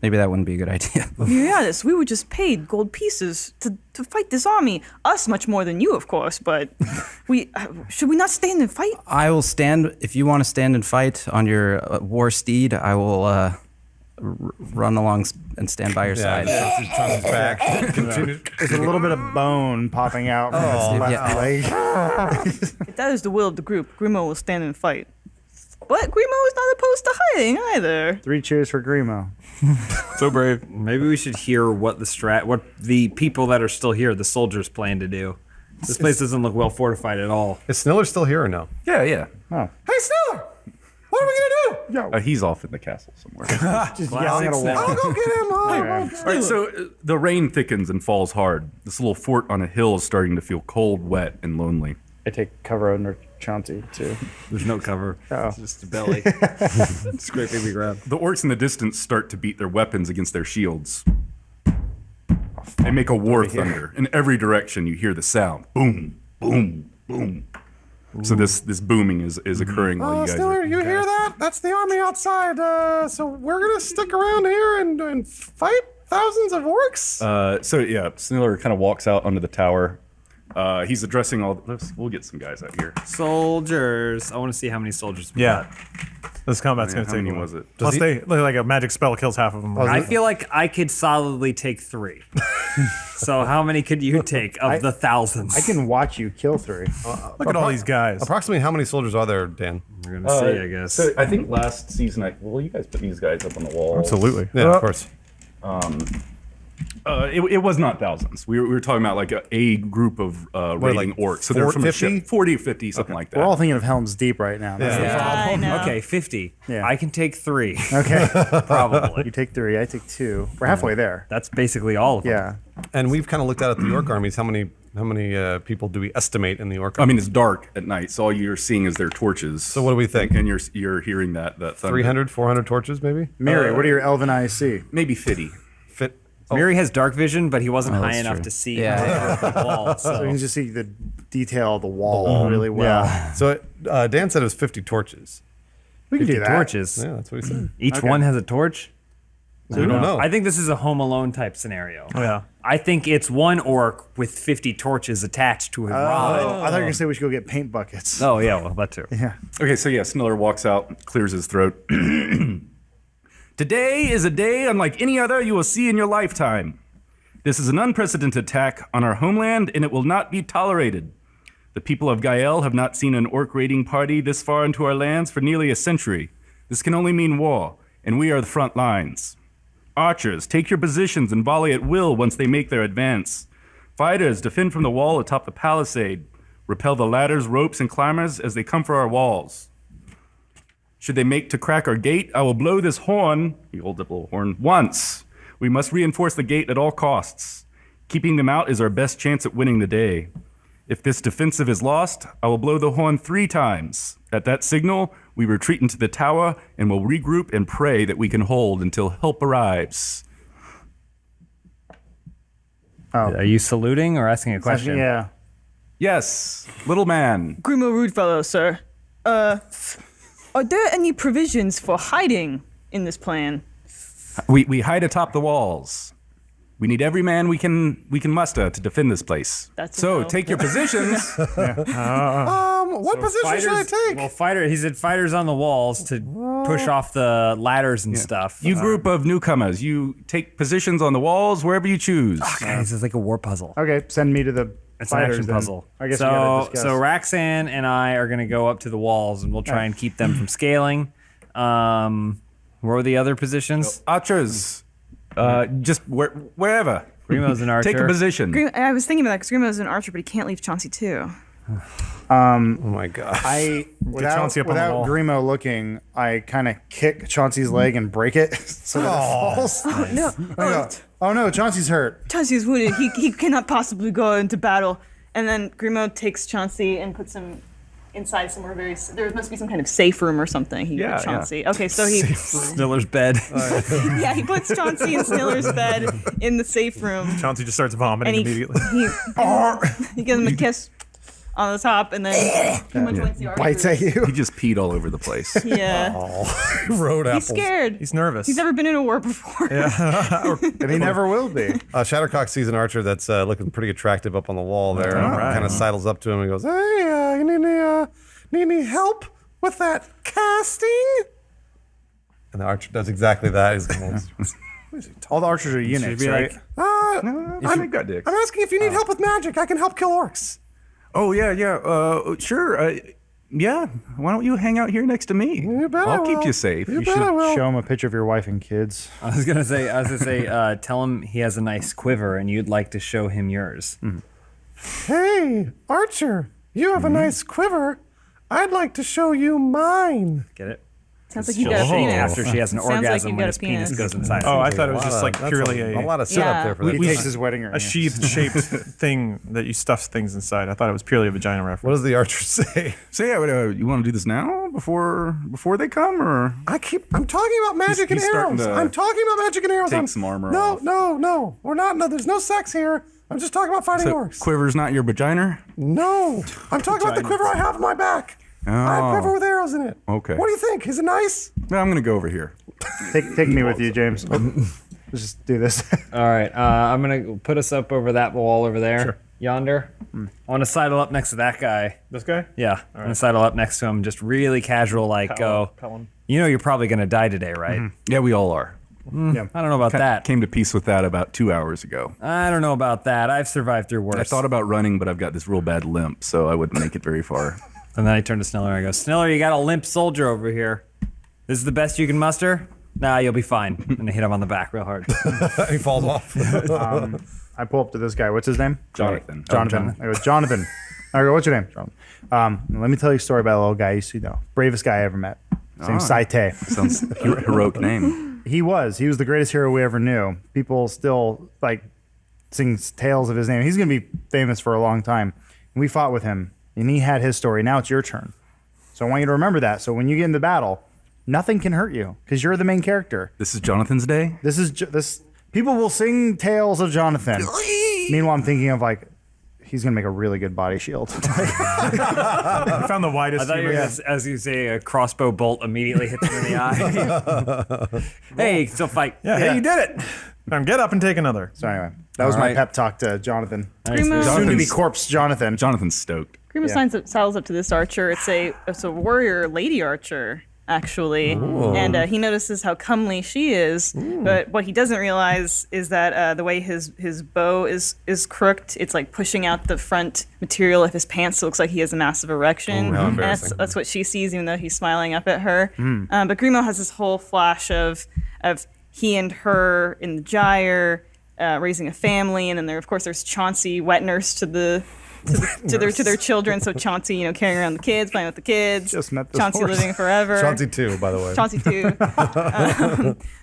maybe that wouldn't be a good idea. Miriadis, we were just paid gold pieces to fight this army. Us much more than you, of course, but we should we not stand and fight? I will stand, if you want to stand and fight on your war steed, I will run along and stand by your side. Chauncey's back. Continue. There's a little bit of bone popping out from his left leg. If that is the will of the group, Grimo will stand and fight. But Grimo is not opposed to hiding either. 3 cheers for Grimo. So brave. Maybe we should hear what the people that are still here, the soldiers, plan to do. This place doesn't look well fortified at all. Is Sniller still here or no? Yeah. Oh. Hey, Sniller! What are we gonna do? He's off in the castle somewhere. Just yelling at a wall. I'll go get him. All right, so the rain thickens and falls hard. This little fort on a hill is starting to feel cold, wet, and lonely. I take cover under Chauncey, too. There's no cover. Oh. It's just a belly. Scraping the ground. The orcs in the distance start to beat their weapons against their shields. They make a war thunder. In every direction, you hear the sound. Boom, boom, boom. So this booming is occurring while you guys Sniller, are... you hear that? That's the army outside. So we're gonna stick around here and fight thousands of orcs? Sniller kind of walks out onto the tower. He's addressing we'll get some guys out here. Soldiers. I want to see how many soldiers we Yeah. got. This combat's going to How take many a was it? Plus, they look like a magic spell kills half of them. I feel like I could solidly take 3. So how many could you take of the thousands? I can watch you kill 3. Look at all these guys. Approximately how many soldiers are there, Dan? We're gonna see, I guess. So I think last season, you guys put these guys up on the wall. Absolutely. Yeah, of course. It was not thousands. We were talking about like a group of raiding like orcs. So they're from 50? a ship, 40 or 50, something like that. We're all thinking of Helm's Deep right now. That's the problem. I know. Okay, 50. Yeah. I can take 3, Okay. probably. You take 3, I take 2. We're halfway there. That's basically all of them. Yeah. And we've kind of looked at the orc armies. How many people do we estimate in the orc I army? mean, it's dark at night, so all you're seeing is their torches. So what do we think? And you're hearing that thunder. 300, 400 torches, maybe? Mary, what do your elven eyes see? Maybe 50. Fit. Miri has dark vision, but he wasn't high that's enough true. to see Yeah. the wall. So you So can just see the detail of the wall really well. Yeah. So Dan said it was 50 torches. We can do 50 that. torches. Yeah, that's what he said. Each one has a torch. We don't know. I think this is a Home Alone type scenario. Yeah. I think it's one orc with 50 torches attached to a rod. I thought you were going to say we should go get paint buckets. Oh, yeah, well, that too. Yeah. Okay, so Sniller walks out, clears his throat. Today is a day unlike any other you will see in your lifetime. This is an unprecedented attack on our homeland, and it will not be tolerated. The people of Gael have not seen an orc raiding party this far into our lands for nearly a century. This can only mean war, and we are the front lines. Archers, take your positions and volley at will once they make their advance. Fighters, defend from the wall atop the palisade. Repel the ladders, ropes, and climbers as they come for our walls. Should they make to crack our gate, I will blow this horn, he holds up a little horn, once. We must reinforce the gate at all costs. Keeping them out is our best chance at winning the day. If this defensive is lost, I will blow the horn 3 times. At that signal, we retreat into the tower and will regroup and pray that we can hold until help arrives. Are you saluting or asking a question? Yeah. Yes, little man. Grimo Rudefellow, sir. Are there any provisions for hiding in this plan? We hide atop the walls. We need every man we can muster to defend this place. That's a so no. take your positions. What position should I take? Well, he said fighters on the walls to push off the ladders and stuff. You group of newcomers, you take positions on the walls wherever you choose. Guys, it's like a war puzzle. Okay, send me to the It's an fighters action then. puzzle. I guess we gotta so discuss. Raxan and I are gonna go up to the walls and we'll try and keep them from scaling. Where were the other positions? Archers, just wherever. Grimo's an archer. Take a position. I was thinking about that because Grimo's an archer, but he can't leave Chauncey too. Oh my god. Without Chauncey up on the wall. Grimo looking, I kind of kick Chauncey's leg and break it so that it falls. No, Oh no, Chauncey's hurt. Chauncey is wounded. He cannot possibly go into battle. And then Grimo takes Chauncey and puts him inside somewhere there must be some kind of safe room or something. He Yeah, put Chauncey. Okay, so he Sniller's bed. he puts Chauncey in Sniller's bed in the safe room. Chauncey just starts vomiting And immediately. he gives him a kiss. on the top, and then pretty much once the archer Bites at you. He just peed all over the place. Yeah. Road He's apples. scared. He's nervous. He's never been in a war before. And he never will be. Shattercock sees an archer that's looking pretty attractive up on the wall there. All right. Kind of sidles up to him and goes, "Hey, you need any help with that casting?" And the archer does exactly that. He's going, All the archers are eunuchs, right? I'm got dicks. I'm asking if you need help with magic. I can help kill orcs. Oh yeah. Sure. Yeah. Why don't you hang out here next to me? You bet I I'll keep will. you safe. You You bet I should will. show him a picture of your wife and kids. I was gonna say, tell him he has a nice quiver, and you'd like to show him yours. Hey, Archer, you have a nice quiver. I'd like to show you mine. Get it? Sounds like you got a penis. After she has an Sounds like orgasm you when got a his penis penis. goes inside. Oh, I her. thought it was just like That's purely a a lot of setup Yeah. there for He that. takes his wedding ring. a sheath-shaped thing that you stuff things inside. I thought it was purely a vagina reference. What does the archer say? So yeah, you want to do this now before they come, or I'm talking about magic he's and starting arrows. to I'm talking about magic and arrows. take some armor No, off. no. We're not. No, there's no sex here. I'm just talking about fighting so orcs. quiver's not your vagina? No, I'm talking about the quiver I have on my back. I have a quiver with arrows in it. Okay. What do you think? Is it nice? No, I'm gonna go over here. Take me with you, James. Let's just do this. All right, I'm gonna put us up over that wall over there, yonder. I want to sidle up next to that guy. This guy? Yeah, I'm gonna sidle up next to him, just really casual, like go. Pelham. You know, you're probably gonna die today, right? Yeah, we all are. Yeah. I don't know about that. Came to peace with that about 2 hours ago. I don't know about that. I've survived through worse. I thought about running, but I've got this real bad limp, so I wouldn't make it very far. And then I turn to Sniller and I go, Sniller, you got a limp soldier over here. This is the best you can muster? Nah, you'll be fine. And I hit him on the back real hard. He falls off. I pull up to this guy. What's his name? Jonathan. Jonathan. I go, Jonathan. I go, what's your name? Jonathan. Let me tell you a story about a little guy you see now. Bravest guy I ever met. His name's Saite. Sounds heroic name. He was the greatest hero we ever knew. People still sing tales of his name. He's gonna be famous for a long time. And we fought with him, and he had his story. Now it's your turn. So I want you to remember that. So when you get into battle, nothing can hurt you because you're the main character. This is Jonathan's day. This is this. People will sing tales of Jonathan. Meanwhile, I'm thinking of he's gonna make a really good body shield. I found the widest. I thought you were human- gonna, as you say, a crossbow bolt immediately hits him in the eye. Hey, you can still fight. Yeah, hey, you did it. Now get up and take another. So anyway, that was All my right. pep talk to Jonathan. Grimo, Soon to be corpse Jonathan. Jonathan's stoked. Grimo saddles up to this archer. It's a warrior lady archer, actually. And he notices how comely she is. But what he doesn't realize is that the way his bow is crooked, it's like pushing out the front material of his pants. So it looks like he has a massive erection. how And embarrassing. that's what she sees, even though he's smiling up at her. But Grimo has this whole flash of he and her in the gyre, raising a family, and then there's Chauncey, wet nurse to their children. So Chauncey, carrying around the kids, playing with the kids. Just met this Chauncey horse. living forever. Chauncey too, by the way. Chauncey too.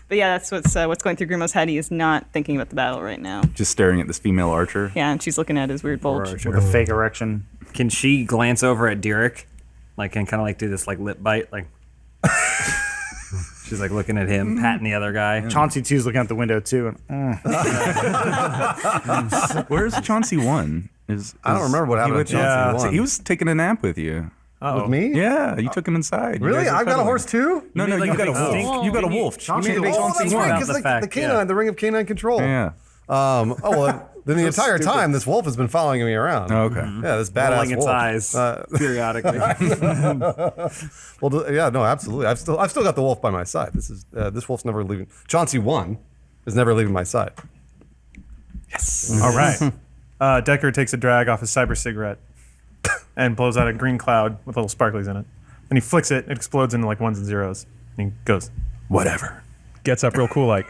But yeah, that's what's going through Grimo's head. He is not thinking about the battle right now. Just staring at this female archer. Yeah, and she's looking at his weird bulge. With a fake erection. Can she glance over at Derek, and kind of do this lip bite, She's looking at him, patting the other guy. Chauncey 2's looking out the window too. And, Where's Chauncey 1? I don't remember what happened to Chauncey So 1. he was taking a nap with you. With me? Yeah, you took him inside. You Really? guys were I've got a cuddling. horse too? No, You you mean got a big wolf. stink? You got a wolf. Chauncey You made a the big wolf. Chauncey That's right, one. because the fact, the canine, the ring of canine control. Yeah. Then the entire time, this wolf has been following me around. Oh, okay. Yeah, this Rolling badass its wolf. eyes periodically. Well, yeah, no, absolutely. I've still got the wolf by my side. This wolf's never leaving. Chauncey 1 is never leaving my side. All right. Decker takes a drag off his cyber cigarette and blows out a green cloud with little sparklies in it. Then he flicks it. It explodes into ones and zeros. And he goes, whatever. Gets up real cool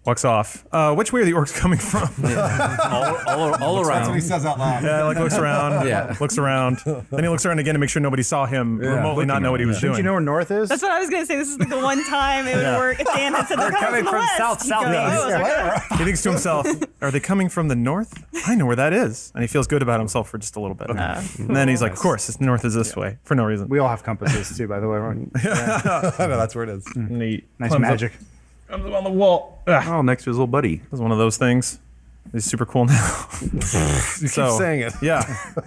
walks off. Which way are the orcs coming from? all around. That's what he says out loud. Yeah, looks around. Yeah. Looks around. Then he looks around again to make sure nobody saw him remotely not know what he was doing. do you know where north is? That's what I was gonna say. This is the one time it would work. If Dan had said they're coming from the from west. south, He'd go, southeast. "Oh, He thinks to himself, are they coming from the north? I know where that is. And he feels good about himself for just a little bit. And then he's like, of course, the north is this way, for no reason. We all have compasses too, by the way. I know, that's where it is. Neat. Nice magic. Comes up on the wall. Ugh. Oh, next to his little buddy. It was one of those things. He's super cool now. You keep saying it. Yeah,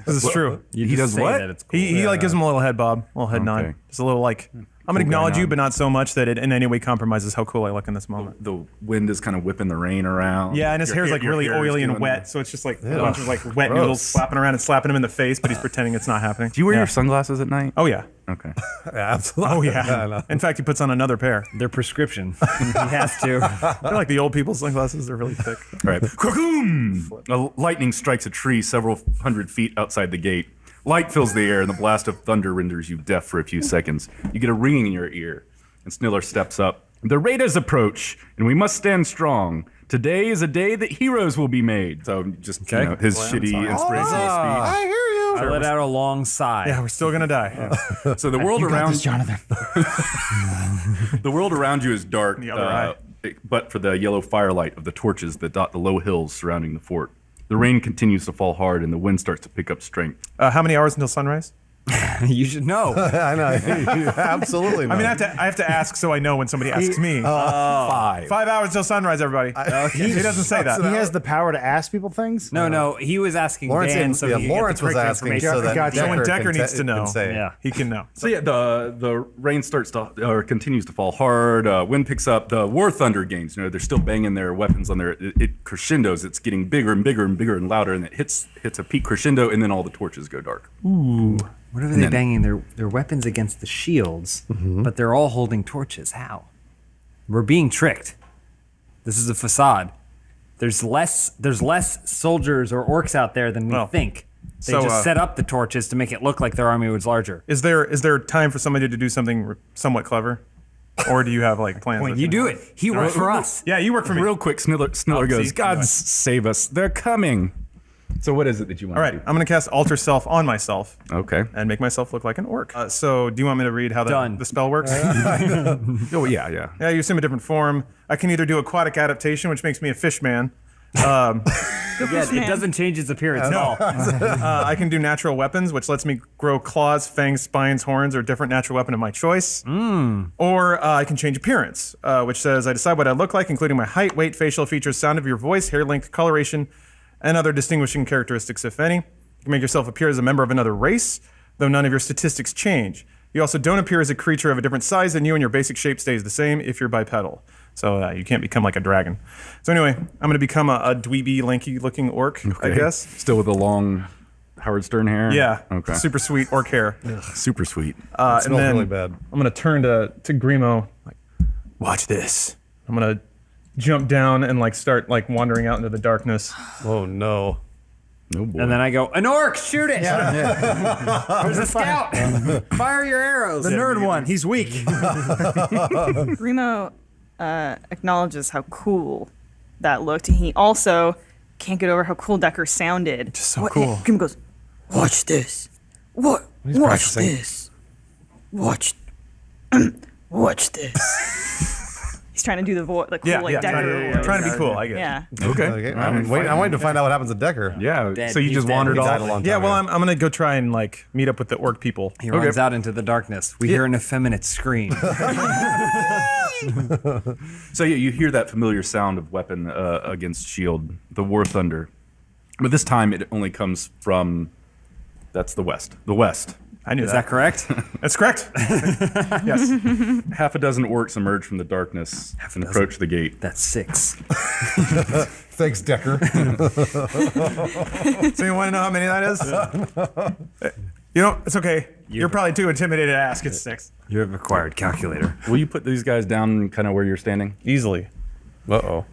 this is true. He does say what? that it's cool. He like gives him a little head bob, a little head nod. Just a little like, I'm going to acknowledge you, but not so much that it in any way compromises how cool I look in this moment. The wind is kind of whipping the rain around. Yeah, and his hair's like really oily and wet, so it's just like a bunch of like wet noodles slapping around and slapping him in the face, but he's pretending it's not happening. Do you wear your sunglasses at night? Oh yeah. Okay. Absolutely. Oh yeah. In fact, he puts on another pair. Their prescription. He has to. They're like the old people's sunglasses. They're really thick. All right. Krakoom! A lightning strikes a tree several hundred feet outside the gate. Light fills the air, and the blast of thunder renders you deaf for a few seconds. You get a ringing in your ear, and Sniller steps up. The raiders approach, and we must stand strong. Today is a day that heroes will be made. So just you know, his shitty inspirational speech. I hear you. I let out a long sigh. Yeah, we're still gonna die. Yeah. So the world You got around this, Jonathan. the world around you is dark, The other eye. but for the yellow firelight of the torches that dot the low hills surrounding the fort. The rain continues to fall hard, and the wind starts to pick up strength. How many hours until sunrise? You should know. I know. Absolutely. I mean, I have to ask so I know when somebody asks me. 5. 5 hours till sunrise, everybody. He doesn't say that. He has the power to ask people things. No. He was asking Lawrence, Dan, so he Lawrence could was get the correct asking information. so that Gotcha. So when Decker can needs to know, can say it. Yeah. he can know. So yeah, the rain starts to or continues to fall hard. Wind picks up. The war thunder gains. You know, they're still banging their weapons on there. It crescendos. It's getting bigger and bigger and bigger and louder, and it hits a peak crescendo, and then all the torches go dark. What are they banging their weapons against the shields, but they're all holding torches? How? We're being tricked. This is a facade. There's less soldiers or orcs out there than we Well, think. They so, just set up the torches to make it look like their army was larger. Is there time for somebody to do something somewhat clever, or do you have like plans? You do it. He works for us. Yeah, you work for me. Real quick, Sniller Oh, goes, see? God Anyway. save us. They're coming. So what is it that you want All right, to do? I'm gonna cast Alter Self on myself Okay. and make myself look like an orc. So do you want me to read how Done. the spell works? Oh, yeah. Yeah, you assume a different form. I can either do aquatic adaptation, which makes me a fish man. It doesn't change its appearance at all. I can do natural weapons, which lets me grow claws, fangs, spines, horns, or a different natural weapon of my choice. Or I can change appearance, which says I decide what I look like, including my height, weight, facial features, sound of your voice, hair length, coloration, and other distinguishing characteristics, if any. You can make yourself appear as a member of another race, though none of your statistics change. You also don't appear as a creature of a different size than you, and your basic shape stays the same if you're bipedal. So you can't become like a dragon. So anyway, I'm going to become a dweeby, lanky-looking orc, I guess. Still with the long Howard Stern hair? Yeah. Okay. Super sweet orc hair. Super sweet. And smells then really bad. I'm gonna turn to Grimo, like, watch this. I'm gonna jump down and like start like wandering out into the darkness. Oh no. No boy. And then I go, an orc, shoot it! There's a scout! Fire your arrows! The nerd one. He's weak. Grimo acknowledges how cool that looked. He also can't get over how cool Decker sounded. Just so cool. Grimo goes, watch this. Watch practicing. this. Watch this. He's trying to do the voice, like cool, Yeah, like yeah. Decker. Trying to be cool, I guess. Yeah. Okay. I'm waiting to find out what happens to Decker. Yeah. Dead. So you He's just dead. wandered He died off. a long time Yeah, well, ago. I'm gonna go try and like meet up with the orc people. He runs out into the darkness. We hear an effeminate scream. So yeah, you hear that familiar sound of weapon against shield, the war thunder, but this time it only comes from. That's the west. The west. I knew Is that correct? That's correct. Yes. Half a dozen orcs emerge from the darkness and approach the gate. That's 6. Thanks, Decker. So you want to know how many that is? You know, it's okay. You're probably too intimidated to ask. It's 6. You have acquired calculator. Will you put these guys down kind of where you're standing? Easily. Uh-oh.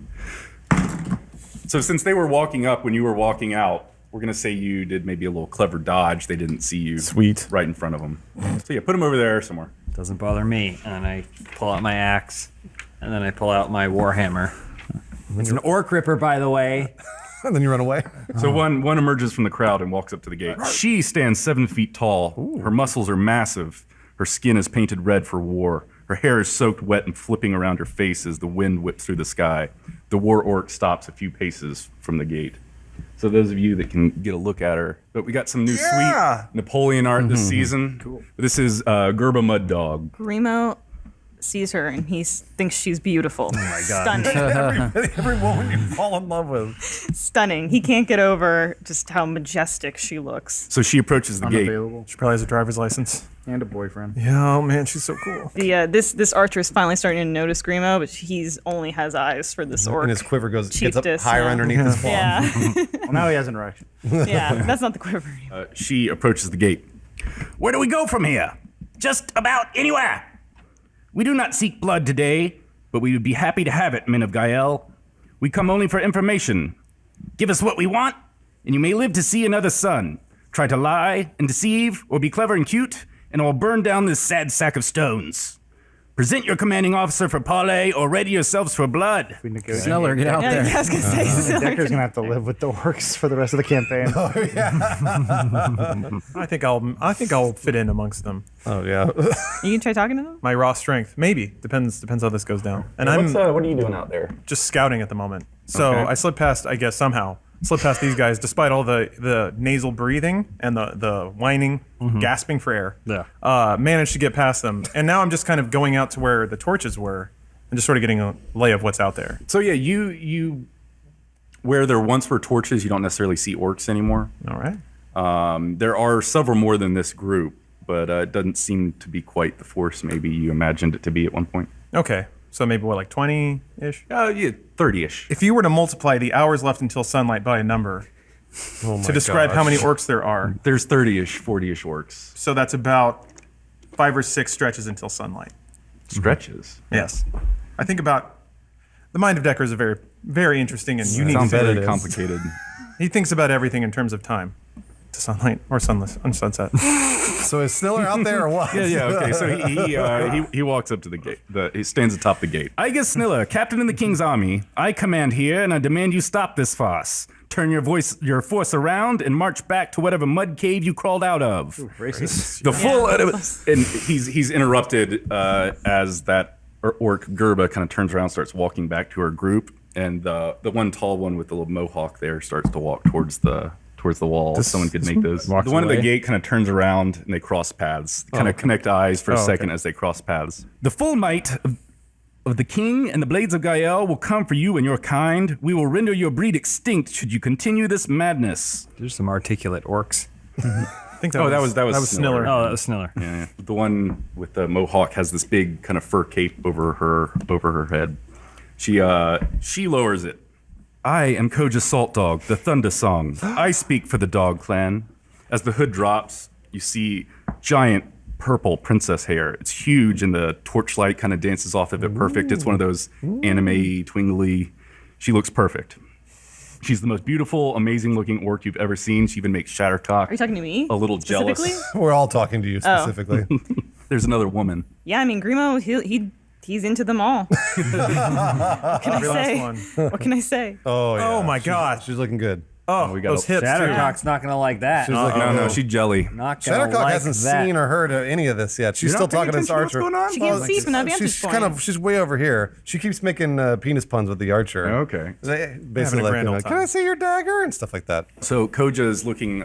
So since they were walking up when you were walking out, we're going to say you did maybe a little clever dodge. They didn't see you. Sweet. Right in front of them. So yeah, put them over there somewhere. Doesn't bother me. And I pull out my axe, and then I pull out my warhammer. It's an orc ripper, by the way. And then you run away. So one emerges from the crowd and walks up to the gate. She stands 7 feet tall. Her muscles are massive. Her skin is painted red for war. Her hair is soaked wet and flipping around her face as the wind whips through the sky. The war orc stops a few paces from the gate. So those of you that can get a look at her. But we got some new sweet Napoleon art this season. Cool. This is Gerba Mud Dog. Grimo sees her and he thinks she's beautiful. Oh my God. Stunning. Every woman you fall in love with. Stunning. He can't get over just how majestic she looks. So she approaches the gate. Unavailable. She probably has a driver's license. And a boyfriend. Yeah, oh man, she's so cool. The this archer is finally starting to notice Grimo, but he's only has eyes for this orc. And his quiver gets up Chiefess, higher yeah. underneath his palm. Yeah, Well, now he has an erection. yeah. That's not the quiver. She approaches the gate. Where do we go from here? Just about anywhere. We do not seek blood today, but we would be happy to have it, men of Gael. We come only for information. Give us what we want, and you may live to see another sun. Try to lie and deceive, or be clever and cute, and I'll burn down this sad sack of stones. Present your commanding officer for parley, or ready yourselves for blood. We negotiate. Sneller, get out Yeah, there. I was gonna say. Decker's gonna have to live with the orcs for the rest of the campaign. I think I'll fit in amongst them. Oh yeah. You can try talking to them. My raw strength, maybe depends how this goes down. And what are you doing out there? just scouting at the moment. So Okay. I slid past, I guess somehow slid past these guys, despite all the nasal breathing and the whining, gasping for air. Yeah. Managed to get past them, and now I'm just kind of going out to where the torches were, and just sort of getting a lay of what's out there. So yeah, you where there once were torches, you don't necessarily see orcs anymore. All right. There are several more than this group, but it doesn't seem to be quite the force maybe you imagined it to be at one point. Okay. So maybe what, like 20-ish? Yeah, 30-ish. If you were to multiply the hours left until sunlight by a number Oh my to describe how many gosh. orcs there are, There's 30-ish, 40-ish orcs. so that's about 5 or 6 stretches until sunlight. Stretches. Yes. I think about the mind of Decker is a very, very interesting and unique Sounds thing. very it is. complicated. He thinks about everything in terms of time. To sunlight or sunless on sunset. So is Sniller out there or what? Yeah, okay. So he walks up to the gate. He stands atop the gate. I guess Sniller, captain in the king's army. I command here, and I demand you stop this farce. Turn your force around and march back to whatever mud cave you crawled out of. Racist. The full and he's interrupted as that orc Gerba kind of turns around, starts walking back to her group, and the one tall one with the little mohawk there starts to walk towards the wall. Someone could make those. The walks one at the away. gate kind of turns around and they cross paths. Kind of connect eyes for a second as they cross paths. The full might of the king and the blades of Gael will come for you and your kind. We will render your breed extinct should you continue this madness. There's some articulate orcs. I think that was Sniller. Sniller. Oh, that was Sniller. Yeah. The one with the mohawk has this big kind of fur cape over her head. She lowers it. I am Koja Salt Dog, the Thunder Song. I speak for the Dog Clan. As the hood drops, you see giant purple princess hair. It's huge, and the torchlight kind of dances off of it perfect. It's one of those anime twingly. She looks perfect. She's the most beautiful, amazing-looking orc you've ever seen. She even makes Shattercock Are you talking to me? a little jealous. Specifically? We're all talking to you specifically. There's another woman. Yeah, I mean Grimo, he's into them all. What can I Every last say? one. What can I say? Oh yeah. Oh my She's- gosh. She's looking good. Oh, we got those a- hips too. Shattercock's not gonna like that. She's looking No, she's jelly. Not gonna Shattercock like hasn't that. seen or heard of any of this yet. She's You're still not paying talking to this attention to what's archer. going on? She can't see from an vantage She's point. she's way over here. She keeps making penis puns with the archer. Okay. Basically, like, grand old can I time. see your dagger and stuff like that. So Koja is looking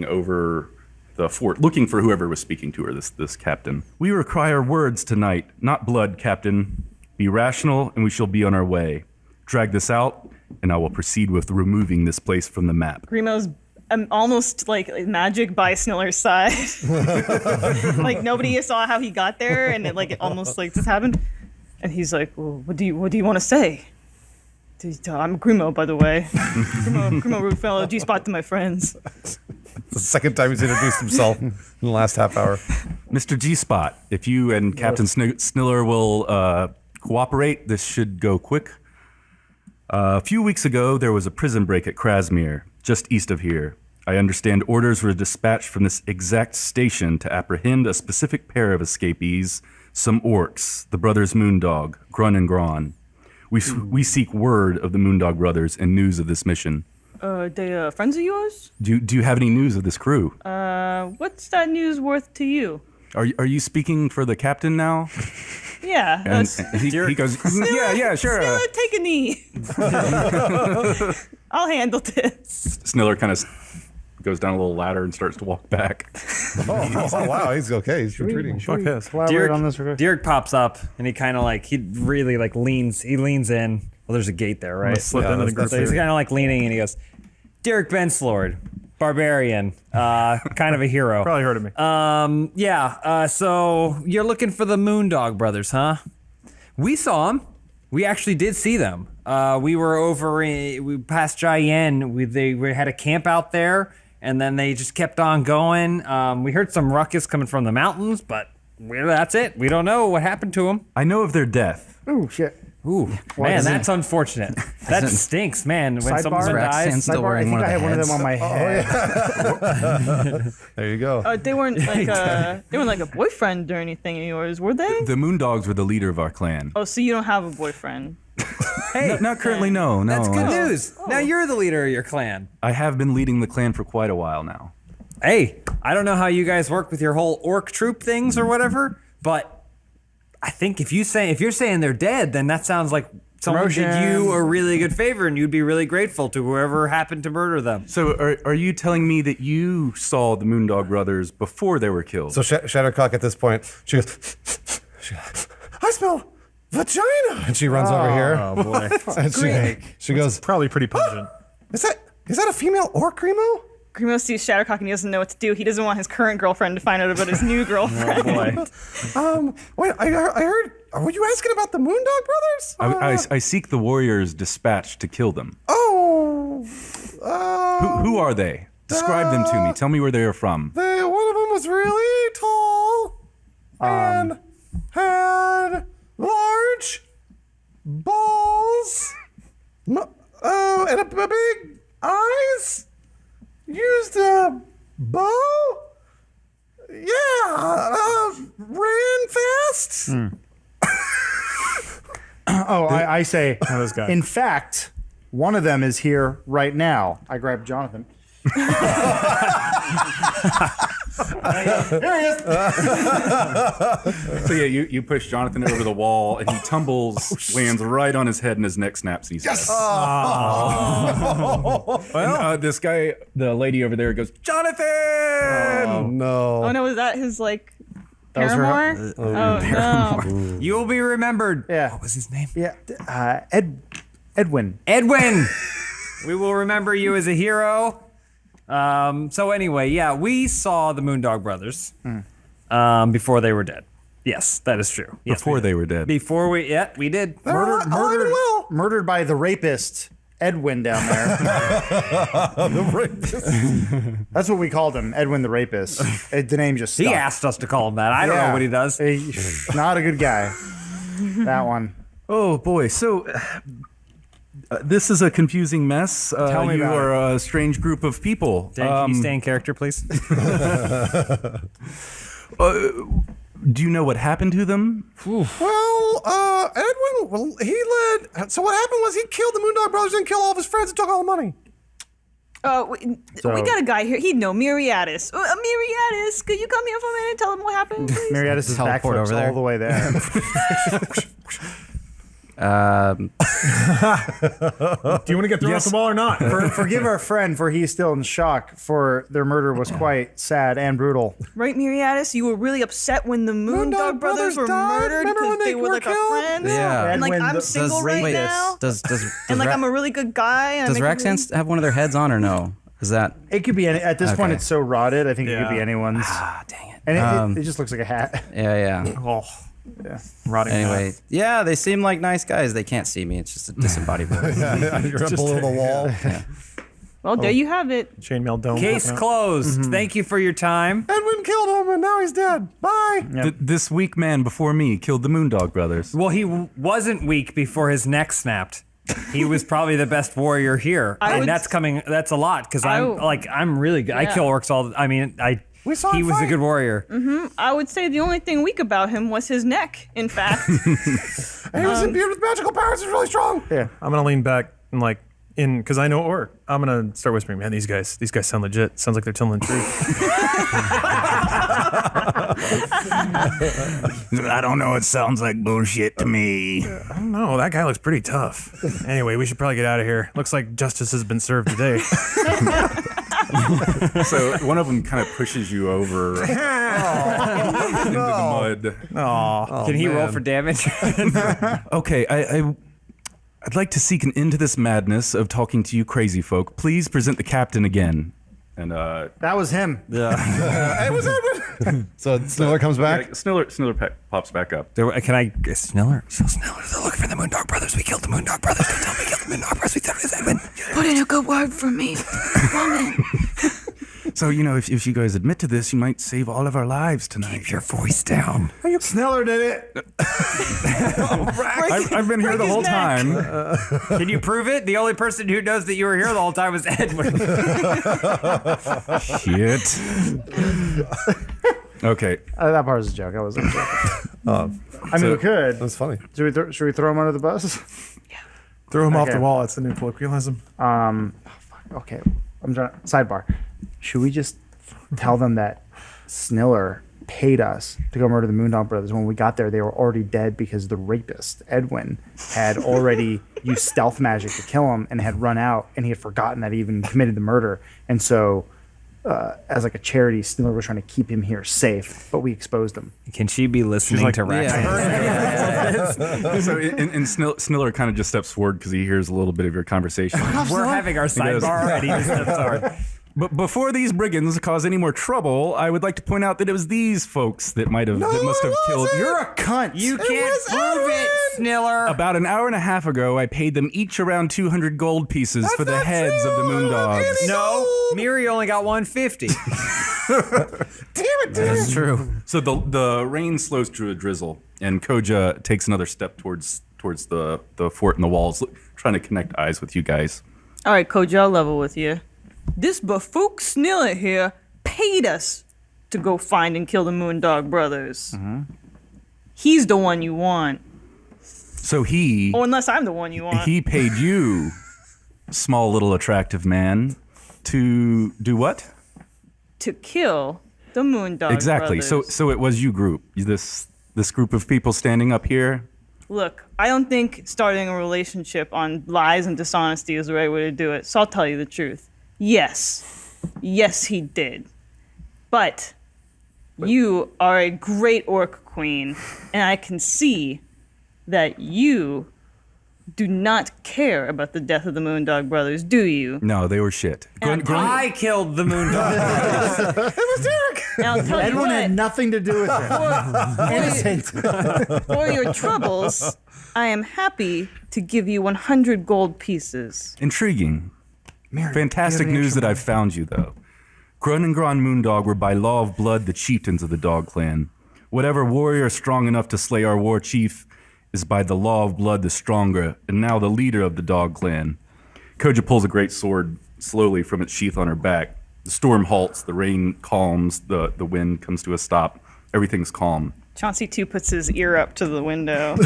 over the fort, looking for whoever was speaking to her, this captain. We require words tonight, not blood, Captain. Be rational, and we shall be on our way. Drag this out, and I will proceed with removing this place from the map. Grimo's almost like magic by Sniller's side. Like nobody saw how he got there, and it almost like this happened. And he's like, well, "What do you want to say?" I'm Grimo, by the way. Grimo Rootfellow, G-Spot to my friends. It's the second time he's introduced himself in the last half hour. Mr. G-Spot, if you and Captain Sniller will cooperate, this should go quick. A few weeks ago, there was a prison break at Krasmir, just east of here. I understand orders were dispatched from this exact station to apprehend a specific pair of escapees, some orcs, the brothers Moondog, Grun and Gron. We seek word of the Moondog brothers and news of this mission. They friends of yours? Do you have any news of this crew? What's that news worth to you? Are you speaking for the captain now? Yeah. And he goes, yeah, sure. Sniller, take a knee. I'll handle this. Sniller kind of goes down a little ladder and starts to walk back. Oh, wow, he's okay. He's retreating. Fuck yes. Collaborate on this. real quick? Dirk pops up and he kind of like he really like leans in. Well, there's a gate there, right? Slip into the group So he's here. kind of like leaning and he goes, Dirk Benslord, barbarian, kind of a hero. Probably heard of me. So you're looking for the Moondog brothers, huh? We saw them. We actually did see them. We were we passed Cheyenne. We had a camp out there, and then they just kept on going. We heard some ruckus coming from the mountains, but that's it. We don't know what happened to them. I know of their death. Ooh, shit. Ooh, man, that's unfortunate. That stinks, man. When someone Sidebar? dies. Still I wearing think one I of had the one of heads. them on my head. There you go. They weren't like a boyfriend or anything of yours, were they? The Moondogs were the leader of our clan. Oh, so you don't have a boyfriend? Hey, Not currently, no. that's good news. Now you're the leader of your clan. I have been leading the clan for quite a while now. Hey, I don't know how you guys work with your whole orc troop things or whatever, but I think if you're saying they're dead, then that sounds like someone did you a really good favor, and you'd be really grateful to whoever happened to murder them. So are you telling me that you saw the Moondog brothers before they were killed? So Shattercock at this point, she goes, I smell vagina. And she runs over here. Oh boy. And she goes, Probably pretty pungent. is that a female orc, Grimo? Grimo sees Shattercock and he doesn't know what to do. He doesn't want his current girlfriend to find out about his new girlfriend. Boy. Wait, I heard, were you asking about the Moondog brothers? I seek the warriors dispatched to kill them. Oh, Who are they? Describe them to me. Tell me where they are from. one of them was really tall and had large balls, and a big eyes. Used a bow. Yeah, ran fast. I say, this guy. in fact, one of them is here right now. I grab Jonathan. There he is. So yeah, you push Jonathan over the wall, and he tumbles, lands right on his head, and his neck snaps. And he's dead. And, this guy, the lady over there, goes, Jonathan! Oh no! Oh no, was that his like was her- paramour? Oh no. You will be remembered. Yeah. What was his name? Yeah, Edwin. Edwin. We will remember you as a hero. So anyway, yeah, we saw the Moondog brothers before they were dead. Yes, that is true. Yes, Before they were dead. Before we did. Murdered by the rapist Edwin down there. That's what we called him, Edwin the rapist. The name just stuck. He asked us to call him that. I don't know what he does. Not a good guy. That one. Oh boy, so this is a confusing mess. Tell me you about are a strange group of people. Dan, can you stay in character, please? Do you know what happened to them? Well, Edwin, he led. So what happened was he killed the Moondog brothers and killed all of his friends and took all the money. We got a guy here. He'd know Miriadis. Miriadis, could you come here for a minute and tell him what happened, please? Miriadis is Teleport backflips over there. all the way there. Do you want to get thrown off the wall or not? Forgive our friend, for he is still in shock, for their murder was quite sad and brutal. Right, Miriadis? You were really upset when the Moondog brothers were died? murdered Remember because when they they were were like our killed? friends? Yeah. And like Edwin, I'm single right wait, now. Does And like I'm a really good guy. And does I make a really- Raxans have one of their heads on or no? Is that It could be any, at this point. Okay. It's so rotted. I think it could be Yeah. anyone's. dang it? And it just looks like a hat. Yeah. Oh, rotting. Anyway, yeah, they seem like nice guys. They can't see me. It's just a disembodied voice. You're up below the wall. Well, there you have it. Chainmail dome. Case poking out. closed. Thank you for your time. Edwin killed him, and now he's dead. Bye. This weak man before me killed the Moondog brothers. Well, he wasn't weak before his neck snapped. He was probably the best warrior here, I and would- that's a lot because I'm really good. I Yeah. kill orcs all. We saw he him was a fight. good warrior. I would say the only thing weak about him was his neck, in fact. And he was imbued with magical powers. He's really strong. Yeah. I'm gonna lean back and because I know orc. I'm gonna start whispering. Man, these guys sound legit. Sounds like they're telling the truth. I don't know. It sounds like bullshit to me. I don't know. That guy looks pretty tough. Anyway, we should probably get out of here. Looks like justice has been served today. So one of them kind of pushes you over into the mud. Can he roll for damage? Okay, I'd like to seek an end to this madness of talking to you crazy folk. Please present the captain again. And That was him. Hey, what's happening? So Sniller comes back. Sniller pops back up. Can I Sniller? So Sniller, they're looking for the Moondog Brothers. We killed the Moondog Brothers. Don't tell me we killed the Moondog Brothers. We thought it was Edwin. Put in a good word for me, woman. So, if you guys admit to this, you might save all of our lives tonight. Keep your voice down. Sniller did it. I've been here the whole time. Can you prove it? The only person who knows that you were here the whole time was Edwin. Shit. Okay. That part was a joke. I wasn't joking. I mean, we could. That's funny. Should we throw him under the bus? Throw him off Okay. the wall. It's the new colloquialism. Okay. I'm trying. Sidebar. Should we just tell them that Sniller paid us to go murder the Moondog Brothers? When we got there, they were already dead because the rapist, Edwin, had already used stealth magic to kill him and had run out, and he had forgotten that he even committed the murder. And so, as like a charity, Sniller was trying to keep him here safe, but we exposed him. Can she be listening like, to Rax? So and Sniller kind of just steps forward because he hears a little bit of your conversation. We're having our sidebar already. Just steps forward. But before these brigands cause any more trouble, I would like to point out that it was these folks that must have killed. You're a cunt. You can't prove it, Sniller. About an hour and a half ago, I paid them each around 200 gold pieces for the heads of the Moondogs. No, Miri only got 150. That's true. So the rain slows to a drizzle, and Koja takes another step towards the fort and the walls, trying to connect eyes with you guys. All right, Coach, I'll level with you. This Bafook Sniller here paid us to go find and kill the Moondog Brothers. He's the one you want. So he Or unless I'm the one you want. he paid you, small little attractive man, to do what? To kill the Moondog Exactly. Brothers. So it was you group. This group of people standing up here. Look, I don't think starting a relationship on lies and dishonesty is the right way to do it. So I'll tell you the truth. Yes, he did. But you are a great orc queen, and I can see that you do not care about the death of the Moondog Brothers, do you? No, they were shit. I killed the Moondog. And I'll tell you Edwin had what, nothing to do with it. Innocent. for your troubles, I am happy to give you 100 gold pieces. Intriguing. Fantastic news that I've found you, though. Grun and Gron Moondog were by law of blood the chieftains of the Dog Clan. Whatever warrior strong enough to slay our war chief is by the law of blood the stronger, and now the leader of the Dog Clan. Koja pulls a great sword slowly from its sheath on her back. The storm halts, the rain calms, the wind comes to a stop. Everything's calm. Chauncey 2 puts his ear up to the window.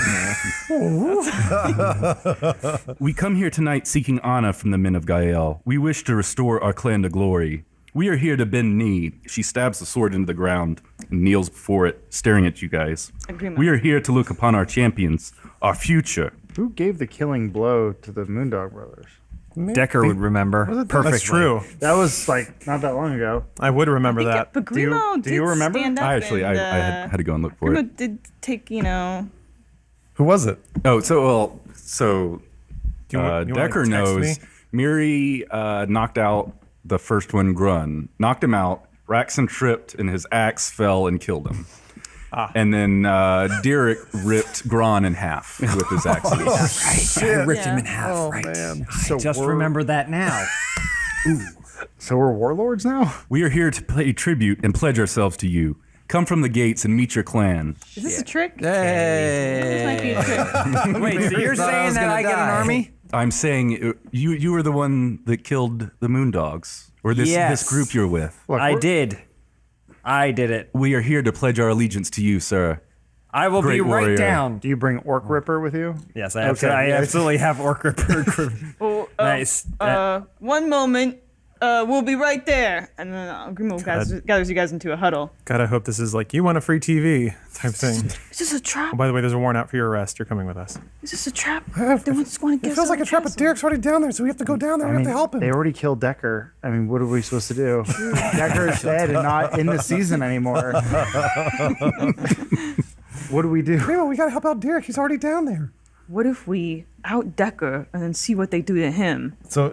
We come here tonight seeking honor from the men of Gael. We wish to restore our clan to glory. We are here to bend knee. She stabs the sword into the ground and kneels before it, staring at you guys. Agreement. We are here to look upon our champions, our future. Who gave the killing blow to the Moondog Brothers? Decker would remember perfectly. That's true. That was like not that long ago. I would remember that. But Grimo Do you did remember? stand up I actually and, I had to go and look for Grimo it. did take, Who was it? Oh, You want- Decker text knows. me? Miri knocked out the first one, Grun. Knocked him out. Raxon tripped, and his axe fell and killed him. And then Derek ripped Gron in half with his axe. I ripped him in half. Oh, right. man. So Just we're- remember that now. So we're warlords now? We are here to pay tribute and pledge ourselves to you. Come from the gates and meet your clan. Is this a trick? Hey. This might be a trick. Wait, so you're Thought I saying was that gonna I get an die. army? I'm saying you were the one that killed the Moondogs, or this Yes. group you're with. Look, I we're- did. I did it. We are here to pledge our allegiance to you, sir. I will Great be right warrior. down. Do you bring Orc Ripper with you? Yes, I Okay. absolutely have Orc Ripper. Oh, Nice. 1 moment. We'll be right there. And then Grimo gathers you guys into a huddle. God, I hope this is like, you want a free TV type thing. Is this a trap? Oh, by the way, there's a warrant out for your arrest. You're coming with us. Is this a trap? They just want to It feels like a trap, but Derek's already down there, so we have to go down there. We have to help him. They already killed Decker. I mean, what are we supposed to do? Decker's dead and not in the season anymore. What do we do? Grimo, we gotta help out Derek. He's already down there. What if we out Decker and then see what they do to him? So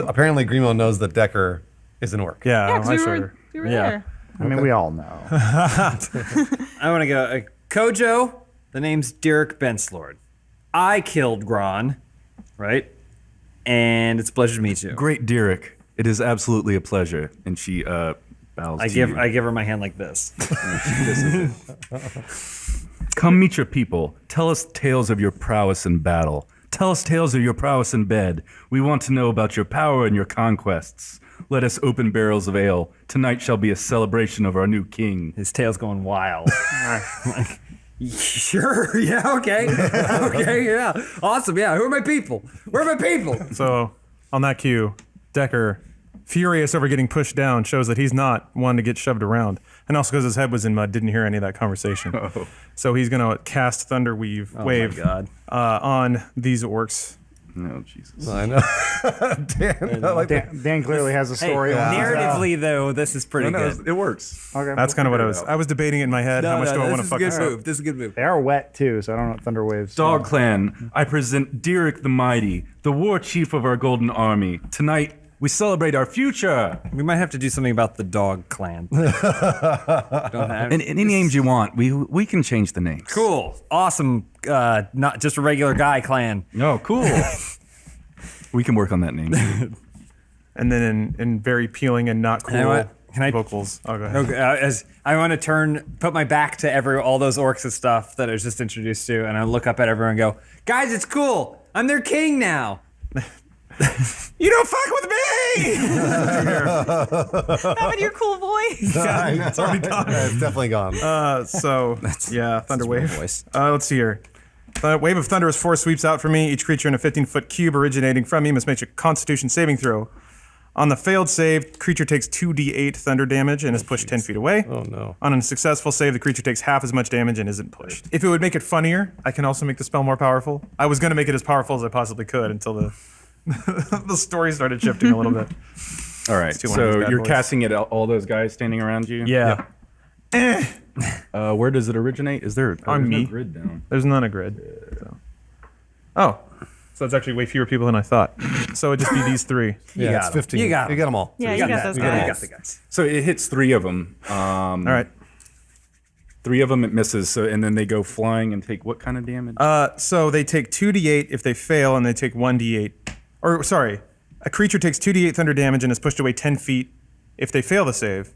apparently Grimo knows that Decker is an orc. Yeah, Yeah, 'cause I we showed were, her. we were Yeah. there. I mean, we all know. I want to go. Kojo, the name's Derek Benslord. I killed Gron, right? And it's a pleasure to meet you. Great, Derek. It is absolutely a pleasure. And she bows I to give you. I give her my hand like this. Come meet your people. Tell us tales of your prowess in battle. Tell us tales of your prowess in bed. We want to know about your power and your conquests. Let us open barrels of ale. Tonight shall be a celebration of our new king. His tail's going wild. Like, sure, yeah, okay. Okay, yeah. Awesome, yeah. Who are my people? Where are my people? So, on that cue, Decker, furious over getting pushed down, shows that he's not one to get shoved around. And also because his head was in mud, didn't hear any of that conversation. Oh. So he's going to cast Thunder Wave my God. On these orcs. Oh, Jesus. I know. Dan, I like that. Dan clearly has a Hey, story. on narratively, though, this is pretty good. It works. Okay. That's kind of what I was. figure it out. I was debating in my head. How much do I want to this is fuck a this good up? move. This is a good move. They are wet too, so I don't know what thunder waves. Dog Clan, I present Derek the Mighty, the war chief of our Golden Army. Tonight, we celebrate our future. We might have to do something about the dog clan. Don't have- And any names you want, we can change the names. Cool. Awesome. Not just a regular guy clan. Oh, cool. We can work on that name. And then in very peeling and not cool Can I- vocals. Oh, go ahead. Okay, as I want to put my back to all those orcs and stuff that I was just introduced to, and I look up at everyone and go, guys, it's cool. I'm their king now. You don't fuck with me! Not with your cool voice. It's already gone. It's definitely gone. Thunder Wave. voice. Let's see here. The wave of thunderous force sweeps out from me. Each creature in a 15-foot cube originating from me must make a Constitution saving throw. On the failed save, creature takes 2d8 thunder damage and is pushed 10 feet away. Oh, no. On a successful save, the creature takes half as much damage and isn't pushed. If it would make it funnier, I can also make the spell more powerful. I was going to make it as powerful as I possibly could until the the story started shifting a little bit. All right, do one of these so bad you're boys. casting it at all those guys standing around you? Yeah. Where does it originate? Is there On there's no me. grid down? There's none a grid. So. Oh. So that's actually way fewer people than I thought. So it'd just be these three. Yeah, it's got 'em. 15. You got 'em. You got them all. Yeah, you got those guys. You got the guys. So it hits 3 of them. All right. 3 of them it misses. So and then they go flying and take what kind of damage? So they take 2d8 if they fail, and they take 1d8. Or, sorry, a creature takes 2d8 thunder damage and is pushed away 10 feet if they fail the save.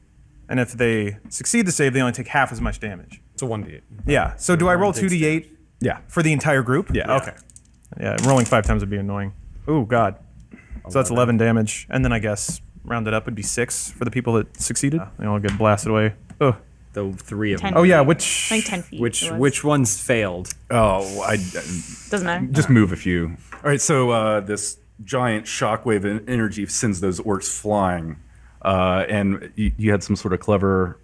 And if they succeed the save, they only take half as much damage. It's a 1d8. Yeah. So do I roll 2d8 yeah. for the entire group? Yeah. Okay. Yeah, rolling 5 times would be annoying. Ooh, God. So that's 11 damage. And then I guess rounded up would be 6 for the people that succeeded. They all get blasted away. Oh. The 3 of them. 10 Oh, yeah, feet. which... I think 10 feet. Which it was. which ones failed? Oh, I Doesn't matter. just move a few. All right, so this giant shockwave energy sends those orcs flying. And you had some sort of clever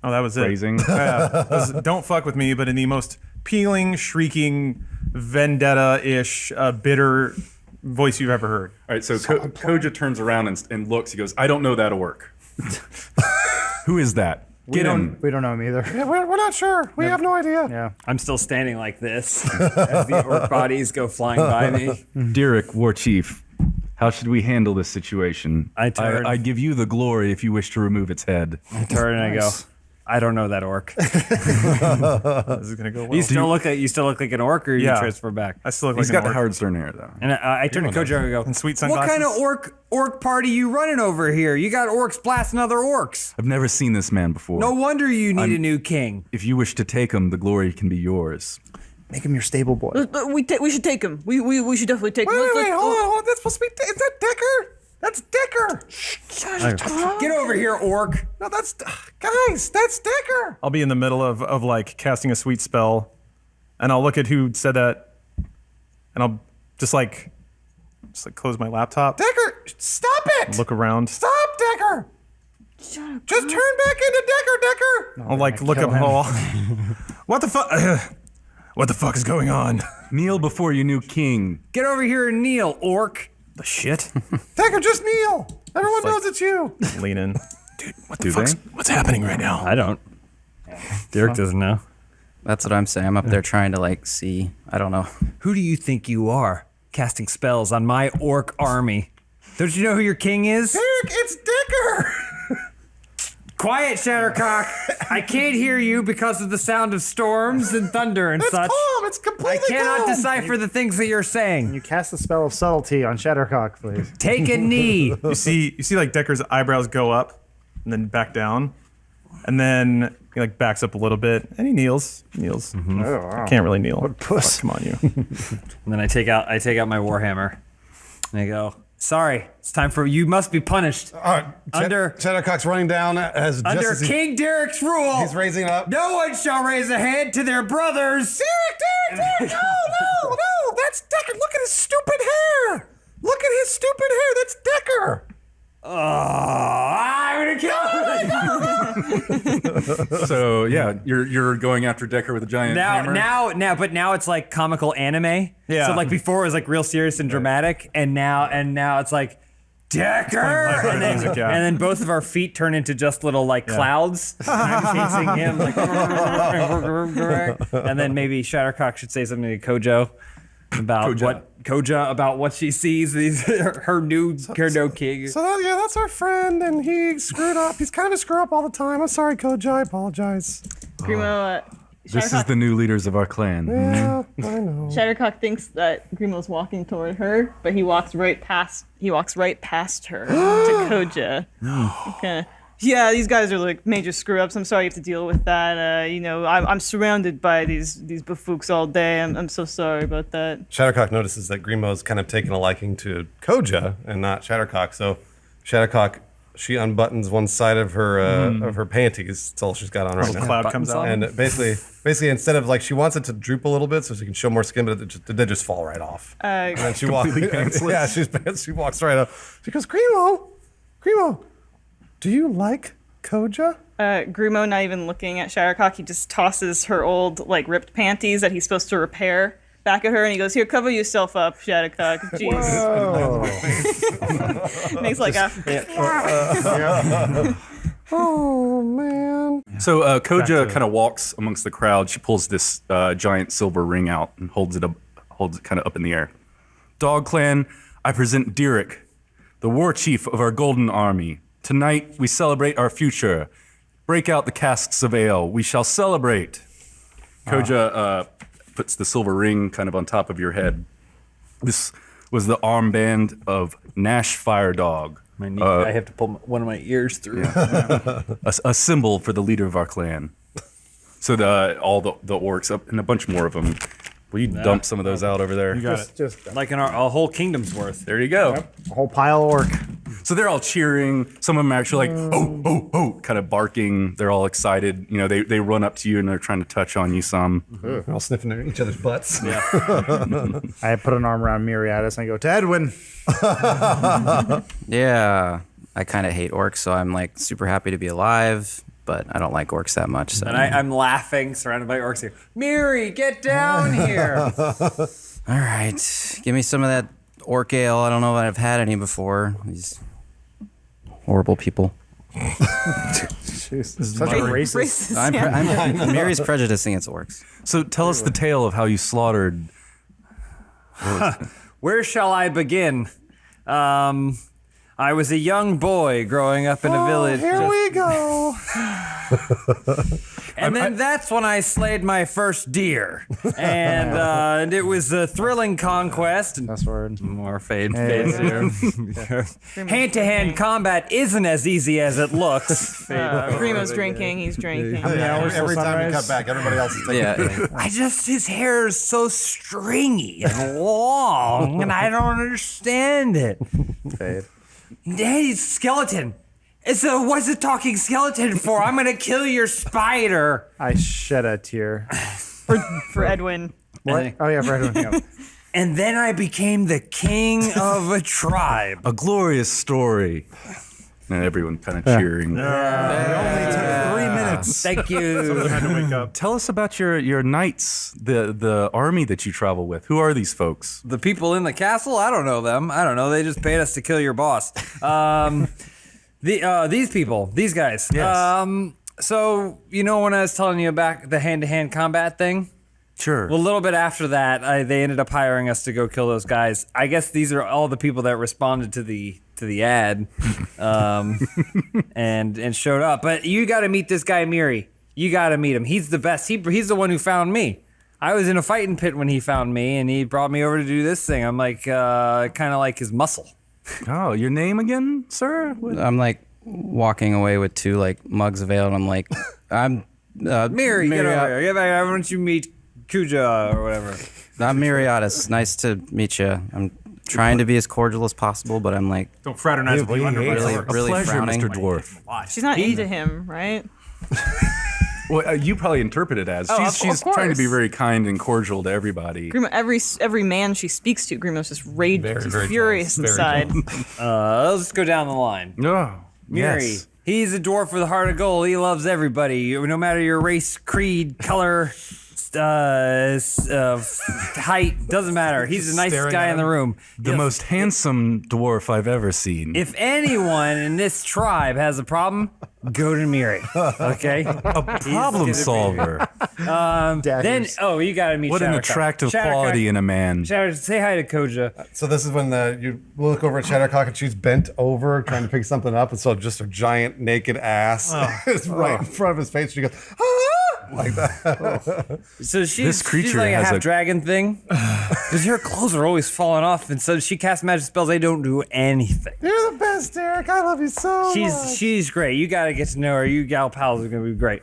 Oh, that was it. phrasing. Yeah, it was, don't fuck with me, but in the most peeling, shrieking, vendetta-ish, bitter voice you've ever heard. All right, so Koja turns around and looks. He goes, I don't know that orc. Who is that? Get him. We don't know him either. Yeah, we're not sure. We have no idea. Yeah. I'm still standing like this as the orc bodies go flying by me. Derek, War Chief, how should we handle this situation? I turn- I give you the glory if you wish to remove its head. I turn and I go, I don't know that orc. This is gonna go well. You still look like an orc, or you Yeah. transfer back? I still look He's like got an the orc. Howard Stern hair, though. And I turn to Kojo and I go, And sweet what kind of sunglasses. orc party you running over here? You got orcs blasting other orcs. I've never seen this man before. No wonder you need a new king. If you wish to take him, the glory can be yours. Make him your stable boy. We should take him. We should definitely take him. Wait, hold on. That's supposed to be. Is that Decker? That's Decker. Get over here, orc. No, that's. Guys, that's Decker. I'll be in the middle of like casting a sweet spell, and I'll look at who said that, and I'll just like just like close my laptop, Decker, stop it! look around. Stop, Decker! Just turn back into Decker. I'll like look up all. What the fuck? What the fuck is going on? Kneel before your new king. Get over here and kneel, orc. The shit? Decker, just kneel. Everyone knows it's you. Lean in. What's happening right now? I don't. Derek doesn't know. That's what I'm saying. I'm up there trying to like see. I don't know. Who do you think you are, casting spells on my orc army? Don't you know who your king is? Derek, it's Decker. Quiet, Shattercock. I can't hear you because of the sound of storms and thunder and It's such. calm. It's I completely cannot calm. decipher the things that you're saying. You cast the spell of subtlety on Shattercock, please. Take a knee. You see like Decker's eyebrows go up and then back down, and then he like backs up a little bit and he kneels. Oh, wow. Can't really kneel. What puss. Fuck, come on, you. And then I take out my warhammer, and I go, "Sorry, it's time for you. Must be punished under Shattercock's running down as just under as King Derek's rule. he's raising up. No one shall raise a hand to their brothers." Derek, no, that's Decker. Look at his stupid hair. Look at his stupid hair. That's Decker. I'm gonna kill him. So yeah, you're going after Decker with a giant hammer. Now it's like comical anime. Yeah. So like before it was like real serious and dramatic, and now it's like Decker, lighthearted music, yeah. and then both of our feet turn into just little like clouds. And I'm chasing him like, and then maybe Shattercock should say something to Kojo about what she sees. Her new king. So that's our friend, and he screwed up. He's kind of a screw up all the time. I'm sorry, Koji. I apologize. Grimo, This is the new leaders of our clan. Yeah, I know. Shattercock thinks that Grimo's walking toward her, but he walks right past her to Koja. Okay. Yeah, these guys are like major screw ups. I'm sorry you have to deal with that. I'm surrounded by these buffooks all day. I'm so sorry about that. Shattercock notices that Grimo's kind of taken a liking to Koja and not Shattercock. So Shattercock, she unbuttons one side of her panties. That's all she's got on right now. Cloud comes out. And basically, instead of like, she wants it to droop a little bit so she can show more skin, but they just fall right off. And then she walks. Yeah, she walks right up. She goes, Grimo, do you like Koja? Grimo, not even looking at Shattercock, he just tosses her old like ripped panties that he's supposed to repair back at her, and he goes, "Here, cover yourself up, Shattercock." Jeez. Makes like a. Oh man. So Koja kind of walks amongst the crowd. She pulls this giant silver ring out and holds it kind of up in the air. Dog Clan, I present Derek, the war chief of our golden army. Tonight we celebrate our future. Break out the casks of ale. We shall celebrate. Koja puts the silver ring kind of on top of your head. This was the armband of Nash Firedog. I have to pull one of my ears through. A symbol for the leader of our clan. So all the orcs up and a bunch more of them. Will you dump some of those out over there? You got it. Just Like a whole kingdom's worth. There you go. a whole pile of orc. So they're all cheering. Some of them are actually like, oh, kind of barking. They're all excited. You know, they run up to you and they're trying to touch on you some. They're all sniffing at each other's butts. Yeah. I put an arm around Miriadis and I go, to Edwin. Yeah, I kind of hate orcs, so I'm like super happy to be alive, but I don't like orcs that much. So. And I'm laughing, surrounded by orcs here. Miri, get down here! All right, give me some of that orc ale. I don't know if I've had any before. These horrible people. Jeez, such a racist. I'm Mary's prejudicing against orcs. So tell us the tale of how you slaughtered. Where shall I begin? I was a young boy growing up in a village. Here we go. And then that's when I slayed my first deer. And it was a thrilling conquest. That's word. More fades here. Hand-to-hand combat isn't as easy as it looks. Grimo's drinking, he's drinking. Every time we cut back, everybody else is taking Yeah. His hair is so stringy and long, and I don't understand it. Fade. Hey, skeleton. What's a talking skeleton for? I'm gonna kill your spider. I shed a tear. For Edwin. What? Oh yeah, for Edwin. Yeah. And then I became the king of a tribe. A glorious story. And everyone kind of cheering. It only took 3 minutes. Thank you. I had to wake up. Tell us about your knights, the army that you travel with. Who are these folks? The people in the castle, I don't know them. I don't know. They just paid us to kill your boss. These people, these guys. Yes. So, you know when I was telling you about the hand-to-hand combat thing? Sure. Well, a little bit after that, they ended up hiring us to go kill those guys. I guess these are all the people that responded to the ad, and showed up. But you got to meet this guy Miri. You got to meet him. He's the best. He's the one who found me. I was in a fighting pit when he found me, and he brought me over to do this thing. I'm like, kind of like his muscle. Oh, your name again, sir? What? I'm like walking away with 2 like mugs of ale, and I'm like, I'm Miri, get over here. Get back here. Why don't you meet Kuja or whatever? I'm Myriatis. Nice to meet you. I'm trying to be as cordial as possible, but I'm like Don't fraternize with you under my really, door. really Pleasure, frowning. Mr. Dwarf. She's not into him, right? Well, you probably interpret it as of she's trying to be course. very kind and cordial to everybody. Grimo, every man she speaks to, Grimo's just rage, Very, he's very furious jealous. Very inside. Let's go down the line. Oh, Miri. yes. He's a dwarf with a heart of gold. He loves everybody, no matter your race, creed, color, height. Doesn't matter. He's the nicest Staring guy at in the him. room. The most handsome dwarf I've ever seen. If anyone in this tribe has a problem, go to Miri. Okay. A problem solver. Then, Daggers. you gotta meet. What an Shattercock. attractive Shattercock- quality in a man. Shatter, say hi to Koja. So this is when you look over at Shattercock and she's bent over trying to pick something up, and so just her giant naked ass is right in front of his face. She goes, like that. So This she's creature like a has half a- dragon thing. Because her clothes are always falling off, and so she casts magic spells. They don't do anything. You're the best, Derek. I love you so much. She's great. You got to get to know her. You gal pals are gonna be great.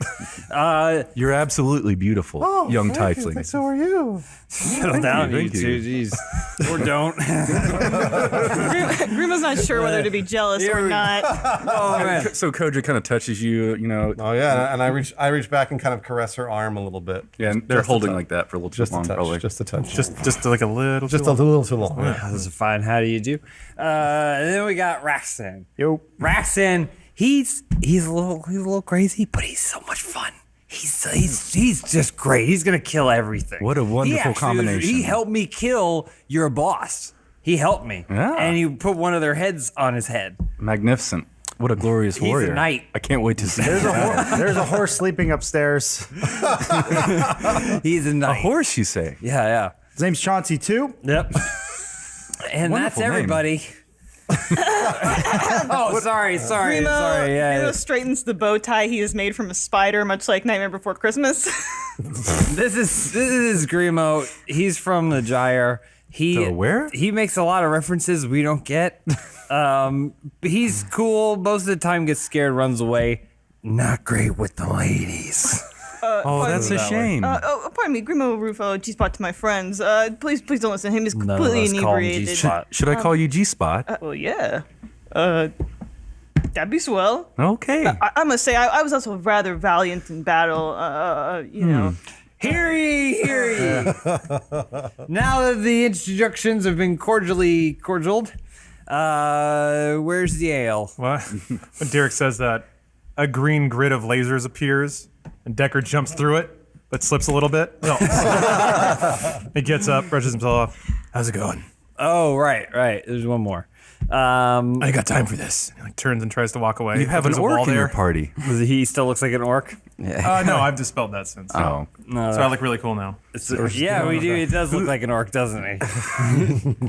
You're absolutely beautiful, young thank you. tiefling. So are you. Settle down, you thank two. you. Jeez, or don't. Grimo's not sure whether to be jealous or not. Oh man. So Koja kind of touches you, Oh yeah, and I reach back and kind of caress her arm a little bit. Yeah, and they're Just a holding touch. like that for a little too Just a long, touch. probably. Just a touch. Just like a little. Just a little too long. This is fine. How do you do? And then we got Raxan. Yo. Raxan, he's a little crazy, but he's so much fun. He's just great. He's gonna kill everything. What a wonderful combination. He helped me kill your boss. He helped me, Yeah. and he put one of their heads on his head. Magnificent. What a glorious He's a warrior. knight. I can't wait to see There's that. there's a horse sleeping upstairs. He's a A knight. horse, you say? Yeah. His name's Chauncey too. Yep. And that's Wonderful name. everybody. Oh, sorry. Yeah. Grimo straightens the bow tie he has made from a spider, much like Nightmare Before Christmas. This is Grimo. He's from the Gyre. The where? He makes a lot of references we don't get. He's cool. Most of the time gets scared, runs away. Not great with the ladies. Oh, that's a shame. Pardon me, Grimo Rufo, G-Spot to my friends. Please don't listen to him. He's None of completely us call him inebriated. G-Spot. Should I call you G-Spot? Well, yeah. That'd be swell. Okay. I must say, I was also rather valiant in battle. You know. Hear ye, hear ye. Now that the introductions have been cordialed, where's the ale? What? When Derek says that, a green grid of lasers appears, and Decker jumps through it, but slips a little bit. No. He gets up, brushes himself off. How's it going? Oh, right. There's one more. I ain't got time for this. He like, turns and tries to walk away. You have There's an a wall orc in your there. party. He still looks like an orc. No, I've dispelled that since. Oh. No, So I look really cool now. yeah, we do. It does look like an orc, doesn't he?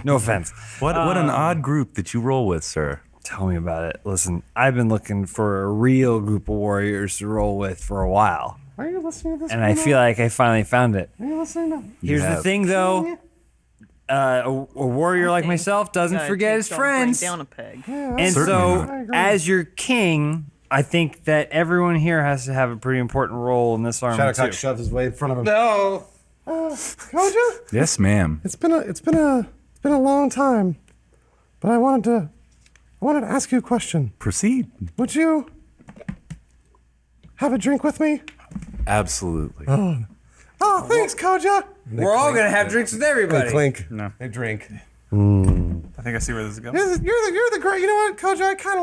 No offense. What an odd group that you roll with, sir. Tell me about it. Listen, I've been looking for a real group of warriors to roll with for a while, Are you listening to this? and I feel like I finally found it. Are you listening to? Here's the have. thing, though. A warrior like myself doesn't Gotta forget take his John Frank friends. down a peg. And Certainly so, as your king, I think that everyone here has to have a pretty important role in this army Shattercock too. shoves his way in front of him. No. Koja, Yes, ma'am. it's been a long time, but I wanted to ask you a question. Proceed. Would you have a drink with me? Absolutely. I Oh, thanks, Koja. We're all gonna have drinks with everybody. They clink. No. They drink. I think I see where this is going. You're the great. You know what, Koja? I kind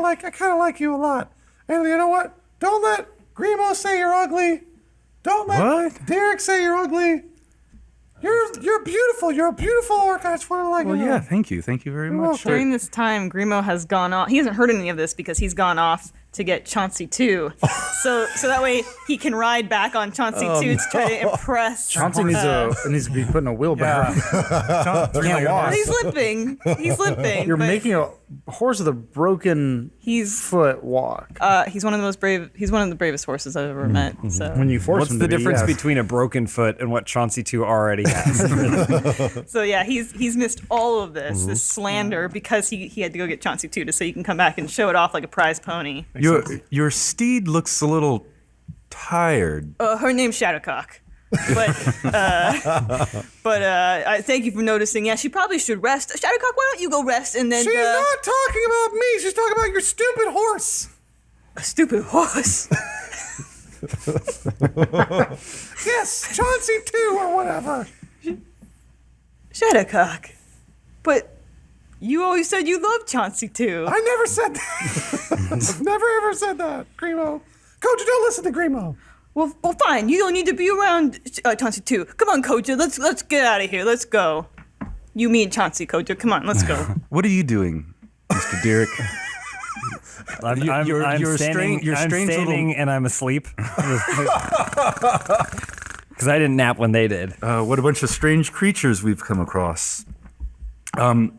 of like you a lot. And you know what? Don't let Grimo say you're ugly. Don't let What? Derek say you're ugly. You're beautiful. You're a beautiful orc. I just want to like Well, you. yeah, thank you very much. During this time, Grimo has gone off. He hasn't heard any of this because he's gone off to get Chauncey 2. so that way he can ride back on Chauncey 2 to try to impress. Chauncey needs to be put in a wheelbarrow. Can't walk. He's limping. He's limping. You're but making a horse with a broken He's foot walk. he's one of the most brave. He's one of the bravest horses I've ever met. So When you force What's him the to be, difference yes. between a broken foot and what Chauncey 2 already has? So yeah, he's missed all of this slander because he had to go get Chauncey 2 so he can come back and show it off like a prize pony. Your steed looks a little tired. Her name's Shadowcock. But I thank you for noticing. Yeah, she probably should rest. Shadowcock, why don't you go rest and then She's not talking about me. She's talking about your stupid horse. a stupid horse. Yes, Chauncey 2 or whatever. Shadowcock. But you always said you loved Chauncey 2. I never said that. I've never ever said that, Grimo. Coach, don't listen to Grimo. Well, fine. You don't need to be around Chauncey 2. Come on, Koja. Let's get out of here. Let's go. You, me, and Chauncey, Koja. Come on, let's go. What are you doing, Mr. Derek? I'm you're standing, you're I'm strange standing little- and I'm asleep. Because I didn't nap when they did. What a bunch of strange creatures we've come across. Well,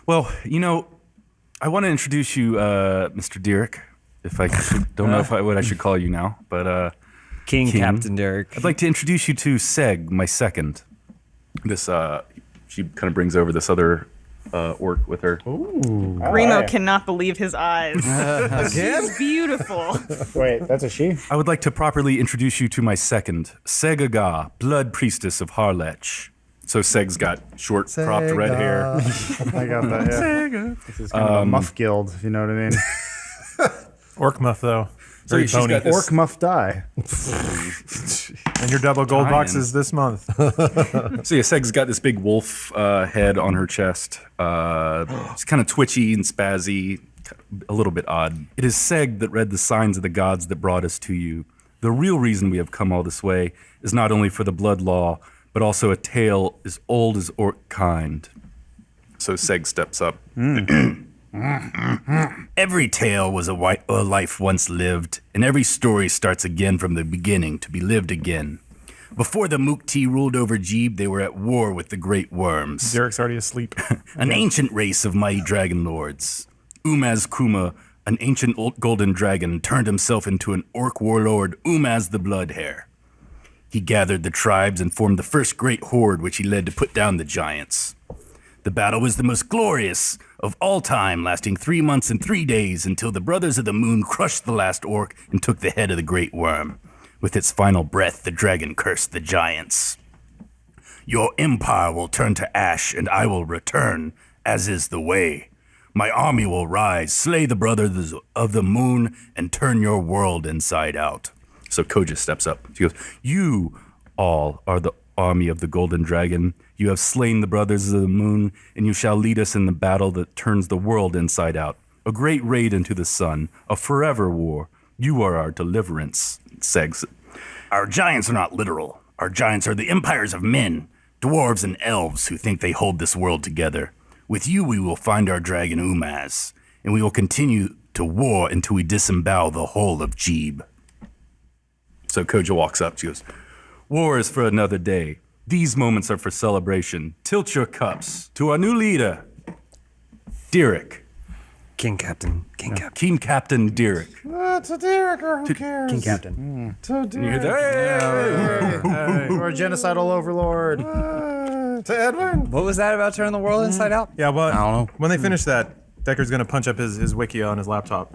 I want to introduce you, Mr. Derek. If I don't know what I should call you now, but King Captain Derek. I'd like to introduce you to Seg, my second. This she kind of brings over this other orc with her. Grimo cannot believe his eyes. Again? She's beautiful. Wait, that's a she? I would like to properly introduce you to my second, Segaga, Blood Priestess of Harlech. So Seg's got short, cropped red hair. I got that, yeah. This is kind of a muff guild, if you know what I mean. Orc muff, though. So Very she's bony. got this- Orc muff die. And your double gold Dying. boxes this month. So yeah, Seg's got this big wolf head on her chest. It's kind of twitchy and spazzy, a little bit odd. It is Seg that read the signs of the gods that brought us to you. The real reason we have come all this way is not only for the blood law, but also a tale as old as orc kind. So Seg steps up. Every tale was a life once lived, and every story starts again from the beginning to be lived again. Before the Mukti ruled over Jeeb, they were at war with the Great Worms, Derek's already asleep. an ancient race of mighty dragon lords. Umaz Kuma, an ancient golden dragon, turned himself into an orc warlord, Umaz the Bloodhair. He gathered the tribes and formed the first great horde which he led to put down the giants. The battle was the most glorious of all time, lasting 3 months and 3 days until the Brothers of the Moon crushed the last orc and took the head of the great worm. With its final breath, the dragon cursed the giants. Your empire will turn to ash, and I will return, as is the way. My army will rise, slay the Brothers of the Moon, and turn your world inside out. So Koja steps up. She goes, you all are the army of the Golden Dragon. You have slain the Brothers of the Moon, and you shall lead us in the battle that turns the world inside out. A great raid into the sun, a forever war. You are our deliverance, Segs. Our giants are not literal. Our giants are the empires of men, dwarves and elves who think they hold this world together. With you we will find our dragon Umaz, and we will continue to war until we disembowel the whole of Jeeb. So Koja walks up. She goes, war is for another day. These moments are for celebration. Tilt your cups to our new leader, Derek. King Captain. King Captain. King Captain Derek. To Derek or who cares? King Captain. To You hear Derek. that? We're a genocidal overlord. To Edwin. What was that about turning the world inside out? Yeah, but I don't know. when they finish that, Decker's going to punch up his wiki on his laptop.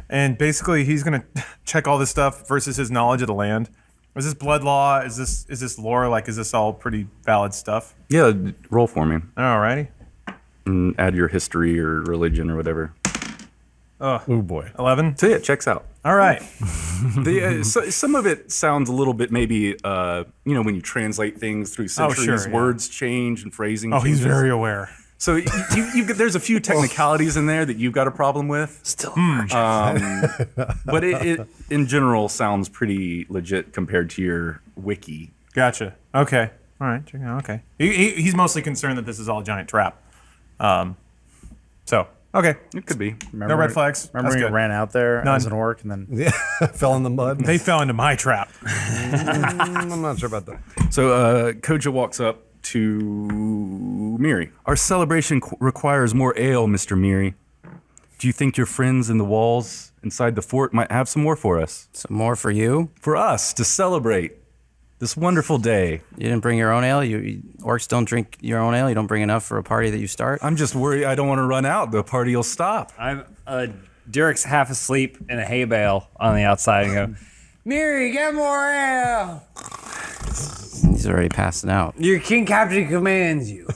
And basically, he's going to check all this stuff versus his knowledge of the land. Is this blood law? Is this lore? Like, is this all pretty valid stuff? Yeah, roll for me. Alrighty. And add your history or religion or whatever. Oh boy. 11. So yeah, it checks out. All right. Some of it sounds a little bit maybe, when you translate things through centuries, yeah. words change and phrasing Oh, he's changes. very aware. So there's a few technicalities in there that you've got a problem with. Still But it in general sounds pretty legit compared to your wiki. Gotcha. Okay. All right. Check it out. Okay. He's mostly concerned that this is all a giant trap. Okay. It could be. No red flags. Remember That's when you good. ran out there None. as an orc and then Yeah, fell in the mud. They fell into my trap. I'm not sure about that. So Koja walks up to Miri. Our celebration requires more ale, Mr. Miri. Do you think your friends in the walls inside the fort might have some more for us? Some more for you. For us to celebrate this wonderful day. You didn't bring your own ale. Orcs don't drink your own ale. You don't bring enough for a party that you start. I'm just worried I don't want to run out. The party will stop. I'm Derek's half asleep in a hay bale on the outside and go, Miri, get more ale. He's already passing out. Your king captain commands you.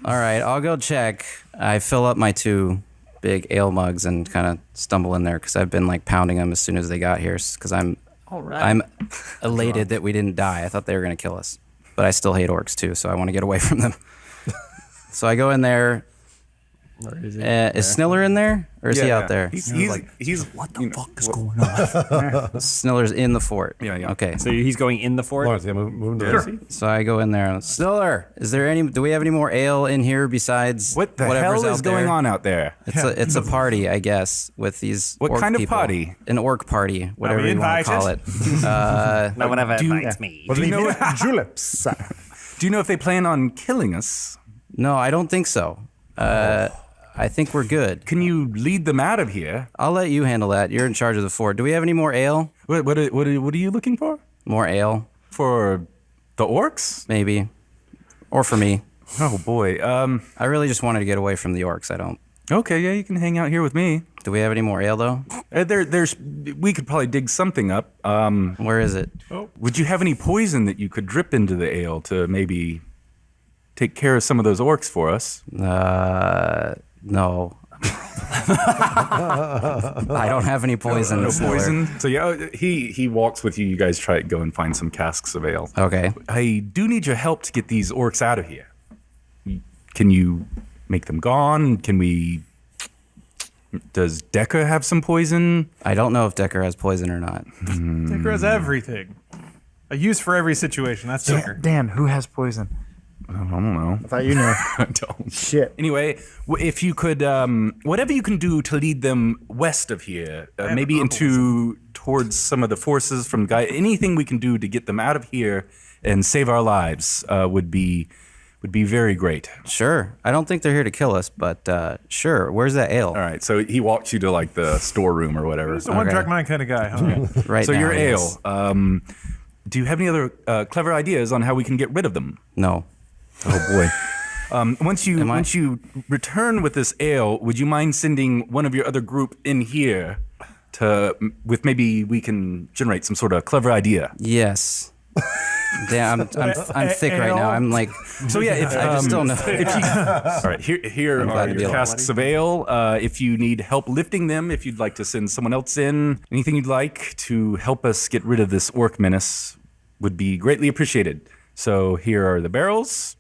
All right, I'll go check. I fill up my 2 big ale mugs and kind of stumble in there because I've been like pounding them as soon as they got here because I'm elated that we didn't die. I thought they were going to kill us. But I still hate orcs too, so I want to get away from them. So I go in there. Where is he? Is Sniller in there? Or is he out there? He's What the fuck is going on? Sniller's in the fort. Yeah. Okay. So he's going in the fort? Lawrence, yeah, move to So I go in there and Sniller, do we have any more ale in here besides What the whatever's hell is out going there? on out there? It's a party, I guess, with these What orc kind of people. party? An orc party, whatever we you want to invited? call it. No one ever Do- invites me. what do you know? Juleps. Do you know if they plan on killing us? No, I don't think so. I think we're good. Can you lead them out of here? I'll let you handle that. You're in charge of the fort. Do we have any more ale? What are you looking for? More ale, For the orcs? maybe. Or for me. Oh boy. I really just wanted to get away from the orcs. I don't. Okay, yeah, you can hang out here with me. Do we have any more ale, though? We could probably dig something up. Where is it? Would you have any poison that you could drip into the ale to maybe take care of some of those orcs for us? No. I don't have any poison. No Sniller. poison. So yeah, he walks with you. You guys try to go and find some casks of ale. Okay. I do need your help to get these orcs out of here. Can you make them gone? Does Decker have some poison? I don't know if Decker has poison or not. Decker has everything. A use for every situation. That's Decker. Dan, who has poison? I don't know. I thought you knew. I don't. Shit. Anyway, if you could, whatever you can do to lead them west of here, maybe towards some of the forces from Guy, anything we can do to get them out of here and save our lives would be very great. Sure. I don't think they're here to kill us, but sure. Where's that ale? All right, so he walks you to like the storeroom or whatever. He's a one-track mind kind of guy, huh? Right So now, your yes. ale. Do you have any other clever ideas on how we can get rid of them? No. Oh boy. Once you return with this ale, would you mind sending one of your other group in here with maybe we can generate some sort of clever idea? Yes. Damn, I'm thick right now. I'm like, So yeah, if, I just don't know. all right, here glad are to be your alive. casks of ale. If you need help lifting them, if you'd like to send someone else in, anything you'd like to help us get rid of this orc menace would be greatly appreciated. So here are the barrels.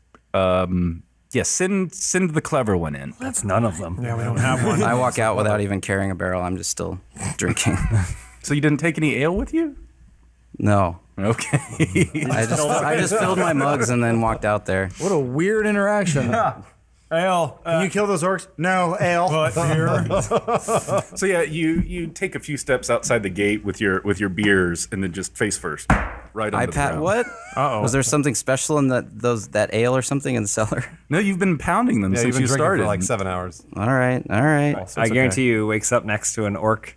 Yes, send the clever one in. That's none of them. Yeah, we don't have one. I walk out without even carrying a barrel. I'm just still drinking. So you didn't take any ale with you? No. Okay. I just filled my mugs and then walked out there. What a weird interaction. Ale. Can you kill those orcs? No, ale. But here. So yeah, you take a few steps outside the gate with your beers and then just face first, right on the ground. What? Uh-oh. Was there something special in that ale or something in the cellar? No, you've been pounding them Yeah, since you've been you drinking started. for like 7 hours. All right. I guarantee you wakes up next to an orc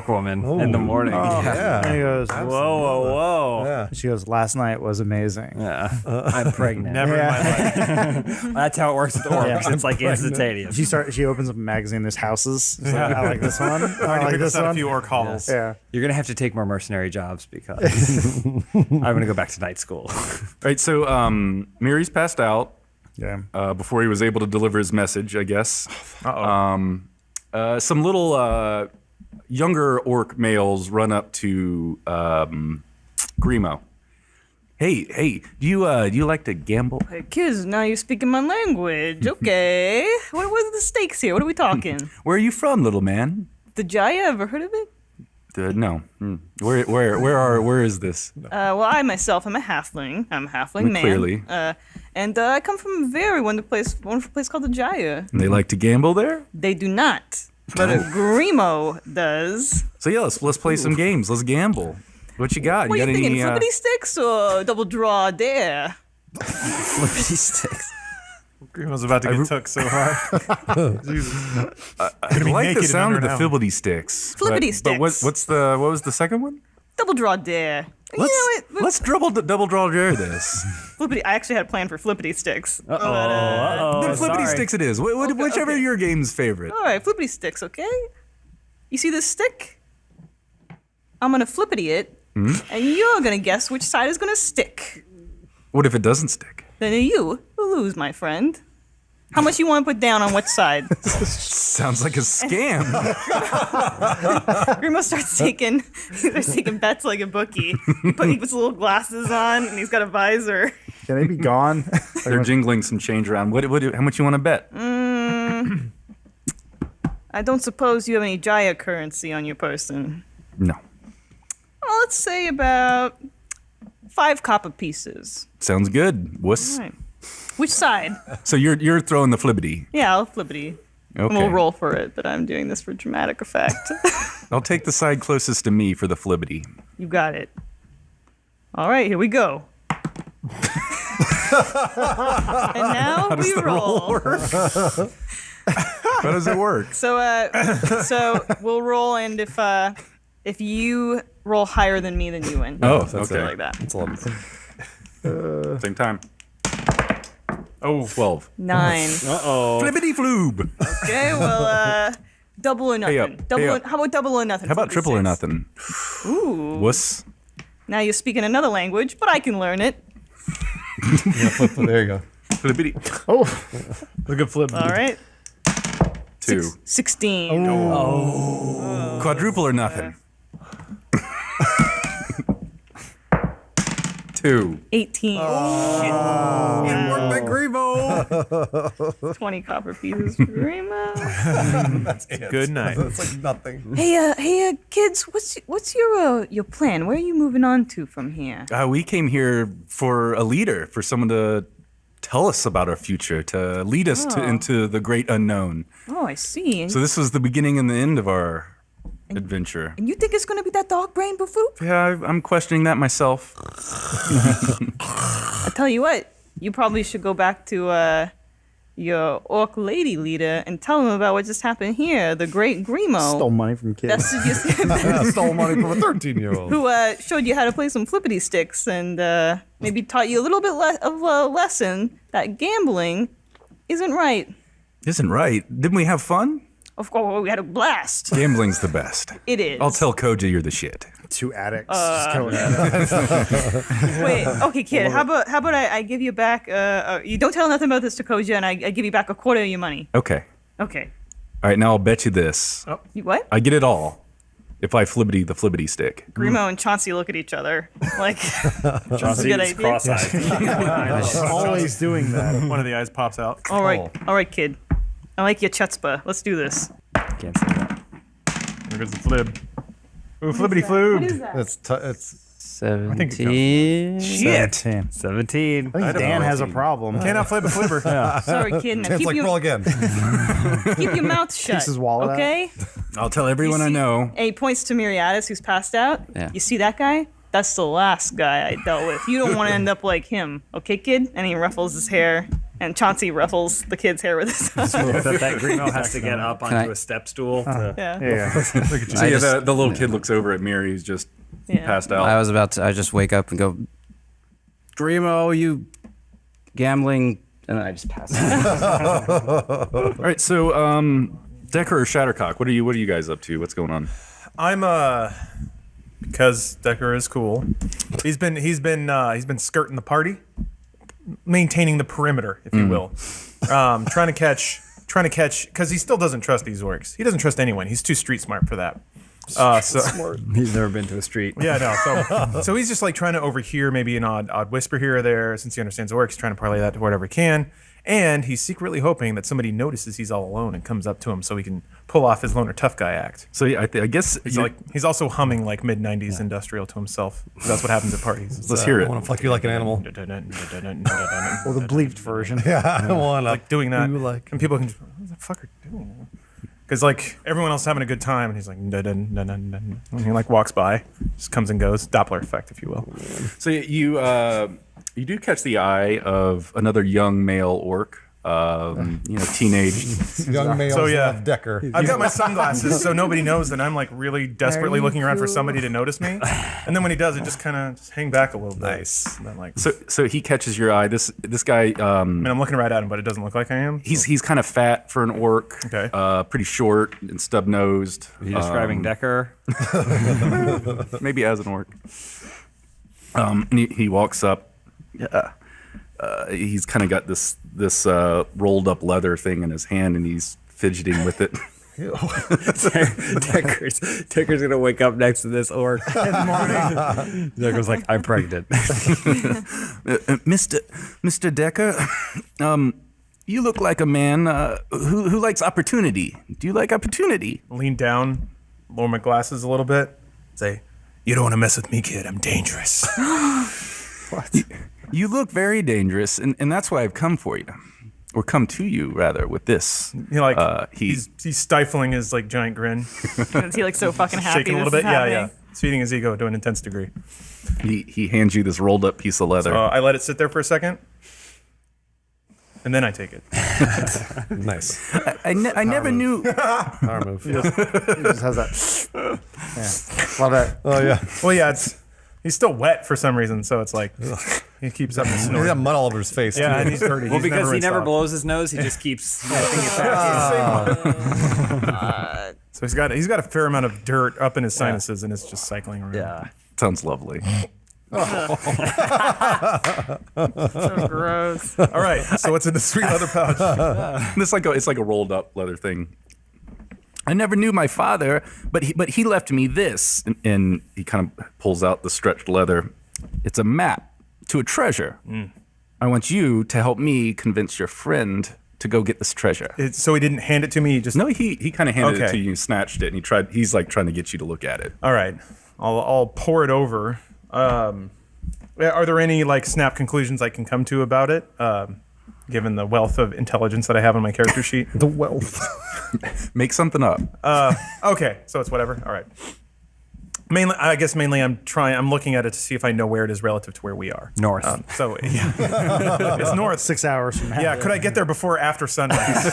woman in the morning. And he goes, Whoa, whoa, whoa. Yeah. she goes, last night was amazing. Yeah. I'm pregnant. Never in my life. That's how it works with orcs. It's like instantaneous. She opens up a magazine. There's houses. She's like, I like this one. I I like picked this up a one. few orc hovels. Yeah. You're going to have to take more mercenary jobs because I'm going to go back to night school. Right, so Miri's passed out. before he was able to deliver his message, I guess. Some little younger orc males run up to Grimo. Hey, do you like to gamble? Hey, kids, now you're speaking my language. Okay. What are the stakes here? What are we talking? Where are you from, little man? The Jaya, ever heard of it? No. Where is this? Well, I myself am a halfling. I'm a halfling man. Clearly. And I come from a very wonderful place called the Jaya. They like to gamble there? They do not, but Grimo does. So yeah, let's play some games. Let's gamble. What you got? What you are got you thinking, any? flippity sticks or double draw dare? Flippity sticks. Grimo's about to get took so hard. Jesus. I be like the naked in sound under of the an hour. flippity sticks. Flippity But what sticks. was the second one? Double draw dare. Let's double draw dare this. Flippity. I actually had a plan for flippity sticks. Then flippity sorry. sticks it is. Whichever okay. your game's favorite. All right, flippity sticks, okay? You see this stick? I'm gonna flippity it, and you're gonna guess which side is gonna stick. What if it doesn't stick? Then you lose, my friend. How much you want to put down on which side? Sounds like a scam. Grimo starts taking bets like a bookie. He puts little glasses on, and he's got a visor. Can they be gone? They're jingling some change around. How much you want to bet? I don't suppose you have any Jaya currency on your person. No. Well, let's say about 5 copper pieces. Sounds good. Wuss. All right. Which side? So you're throwing the flippity. Yeah, I'll flippity. Okay. We'll roll for it, but I'm doing this for dramatic effect. I'll take the side closest to me for the flippity. You got it. All right, here we go. And now we roll. How does it work? So we'll roll, and if you roll higher than me, then you win. Oh, Something okay. like that. It's a lot. Same time. Oh, 12. 9. Flippity floob. Okay, well, double or nothing. Hey up. How about double or nothing? How about Flippity triple or sticks? nothing? Ooh. Wuss. Now you're speaking another language, but I can learn it. There you go. Flippity. look at flip. All right. 2. 16. Quadruple or nothing. 2. 18. Work by Grimo. 20 copper pieces for Grima. Good night. That's like nothing. Hey, kids, what's your plan? Where are you moving on to from here? We came here for a leader, for someone to tell us about our future, to lead us into the great unknown. Oh, I see. So this was the beginning and the end of our adventure. And you think it's gonna be that dog brain buffoop? Yeah, I'm questioning that myself. I tell you what, you probably should go back to your orc lady leader and tell him about what just happened here. The great Grimo. Stole money from kids. That's just I stole money from a 13-year-old. who showed you how to play some flippity sticks and maybe taught you a little bit of a lesson that gambling isn't right. Isn't right. Didn't we have fun? Of course, we had a blast. Gambling's the best. It is. I'll tell Koji you're the shit. 2 addicts just going at it. Wait, okay, kid. How about I give you back? You don't tell nothing about this to Koja, and I give you back a quarter of your money. Okay. Okay. All right, now I'll bet you this. You what? I get it all if I flippity the flippity stick. Grimo and Chauncey look at each other like this is a Chauncey good is idea. cross-eyed. Always doing that. One of the eyes pops out. All right, kid. I like your chutzpah. Let's do this. Can't say that. There goes the flib. Ooh, flippity floob. It's 17. Shit. 17. 17. I think Dan has a problem. Cannot flip a flipper. Sorry, kid. Now it's like roll again. keep your mouth shut. his wallet out. Okay. I'll tell everyone I know. Hey, he points to Miriadis, who's passed out. Yeah. You see that guy? That's the last guy I dealt with. You don't want to end up like him, okay, kid? And he ruffles his hair, and Chauncey ruffles the kid's hair with his that Grimo has to get up onto I- a step stool. Yeah. Yeah. So I yeah, just- the little kid looks over at Miri, who's just Yeah. passed out. I just wake up and go, Dreamo, you gambling, and then I just pass out. All right, so Decker or Shattercock, what are you guys up to? What's going on? I'm because Decker is cool. He's been skirting the party, maintaining the perimeter, if you will, trying to catch, because he still doesn't trust these orcs. He doesn't trust anyone. He's too street smart for that. He's never been to a street. Yeah, no. So he's just like trying to overhear maybe an odd whisper here or there. Since he understands orcs, he's trying to parlay that to whatever he can. And he's secretly hoping that somebody notices he's all alone and comes up to him so he can pull off his loner tough guy act. So yeah, I guess He's also humming like mid '90s industrial to himself. That's what happens at parties. let's hear I it. want to fuck you like an animal. Or the bleeped version. Yeah, I want to. Like doing that, You like. and people can just, what the fuck are you doing? Because like everyone else is having a good time, and he's like, dun, dun, dun, dun, dun. And he like walks by, just comes and goes, Doppler effect, if you will. So you do catch the eye of another young male orc, teenage. Young males So, yeah. love Decker. I've got my sunglasses, so nobody knows that I'm like really desperately looking around for somebody to notice me. And then when he does, it just kind of just hang back a little bit. Nice. And then like, So he catches your eye. This guy. I mean, I'm looking right at him, but it doesn't look like I am. He's kind of fat for an orc. Okay. Pretty short and stub nosed. Are you describing Decker? Maybe as an orc. And he walks up. Yeah. He's kind of got this rolled up leather thing in his hand, and he's fidgeting with it. Decker's gonna wake up next to this orc in the morning. Decker's like, I'm pregnant. Mr. Decker, you look like a man who likes opportunity. Do you like opportunity? Lean down, lower my glasses a little bit, say, "You don't want to mess with me, kid. I'm dangerous." You look very dangerous, and that's why I've come for you. Or come to you, rather, with this. You know, like he's stifling his like giant grin, Is he like so fucking happy? shaking a little this bit. is Yeah, yeah. happening? It's feeding his ego to an intense degree. He hands you this rolled up piece of leather. I let it sit there for a second, and then I take it. Nice. I never knew. Power move. He just has that. Yeah. Love that. Oh, yeah. Well, yeah, he's still wet for some reason, so it's like he keeps up the He's snort. got mud all over his face, Yeah, too. and he's dirty. Well, He's because he rinsed never off. blows his nose, he just keeps wiping it back. So he's got a fair amount of dirt up in his sinuses, and it's just cycling around. Yeah. Sounds lovely. So gross. All right. So what's in the sweet leather pouch? It's like a rolled up leather thing. I never knew my father, but he left me this, and he kind of pulls out the stretched leather. It's a map to a treasure. I want you to help me convince your friend to go get this treasure. So he didn't hand it to me. He just No, he kind of handed it Okay. to you, snatched it, and he's like trying to get you to look at it. All right. I'll pour it over. Are there any like snap conclusions I can come to about it? Given the wealth of intelligence that I have on my character sheet. The wealth. Make something up. Okay, so it's whatever. All right. Mainly I'm looking at it to see if I know where it is relative to where we are. North. So yeah, it's north. 6 hours from now. Yeah, could I get there before or after sunrise?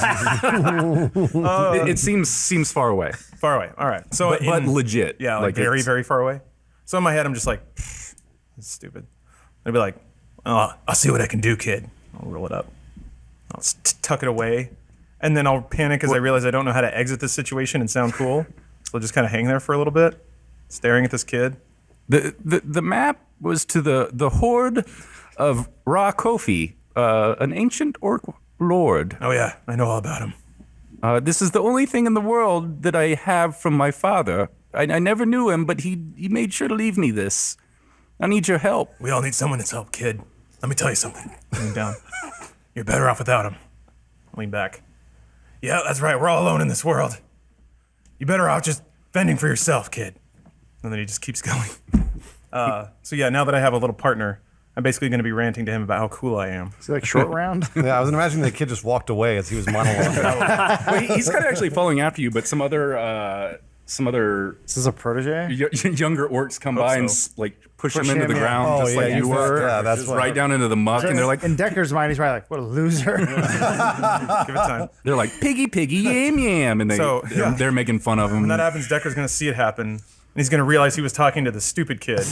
It seems far away, Far away. All right. So but legit. Yeah, like very, it's- very far away. So in my head, I'm just like, "Pfft, that's stupid. I'd be like, oh, I'll see what I can do, kid. I'll roll it up. I'll tuck it away. And then I'll panic as I realize I don't know how to exit this situation and sound cool. So I'll just kind of hang there for a little bit, staring at this kid. The map was to the horde of Ra Kofi, an ancient orc lord. Oh, yeah, I know all about him. This is the only thing in the world that I have from my father. I never knew him, but he made sure to leave me this. I need your help. We all need someone that's help, kid. Let me tell you something. Lean down. You're better off without him. Lean back. Yeah, that's right. We're all alone in this world. You better off just fending for yourself, kid. And then he just keeps going. So yeah, now that I have a little partner, I'm basically going to be ranting to him about how cool I am. Is it like short round? Yeah, I was imagining the kid just walked away as he was monologuing. Well, he's kind of actually following after you, but some other Is this a protege? younger orcs come by and so. like push him Push into the him, yeah. ground, Oh, just yeah, like you were. yeah, that's just what- right down into the muck, and they're like, in Decker's mind, he's probably like, what a loser. Give it time. piggy, yam, yam, and So, yeah. they're making fun of him. When that happens, Decker's going to see it happen, he's going to realize he was talking to the stupid kid.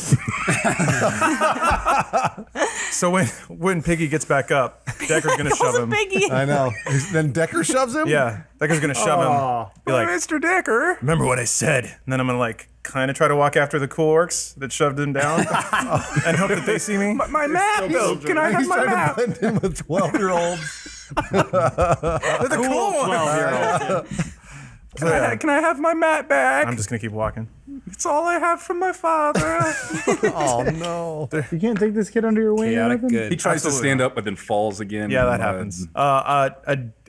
So when Piggy gets back up, Decker's going to shove him. Piggy. I know. Then Decker shoves him? Yeah, Decker's going to shove him. Be like, Mr. Decker. remember what I said? And then I'm going to like kind of try to walk after the cool orcs that shoved him down and hope that they see me. My map. Can I have He's my trying map? to blend in with 12-year-olds. They're the cool ones. Can I have my mat back? I'm just going to keep walking. It's all I have from my father. Oh, no. You can't take this kid under your wing. or Chaotic nothing? good. He tries to stand up, but then falls again. Yeah, that happens.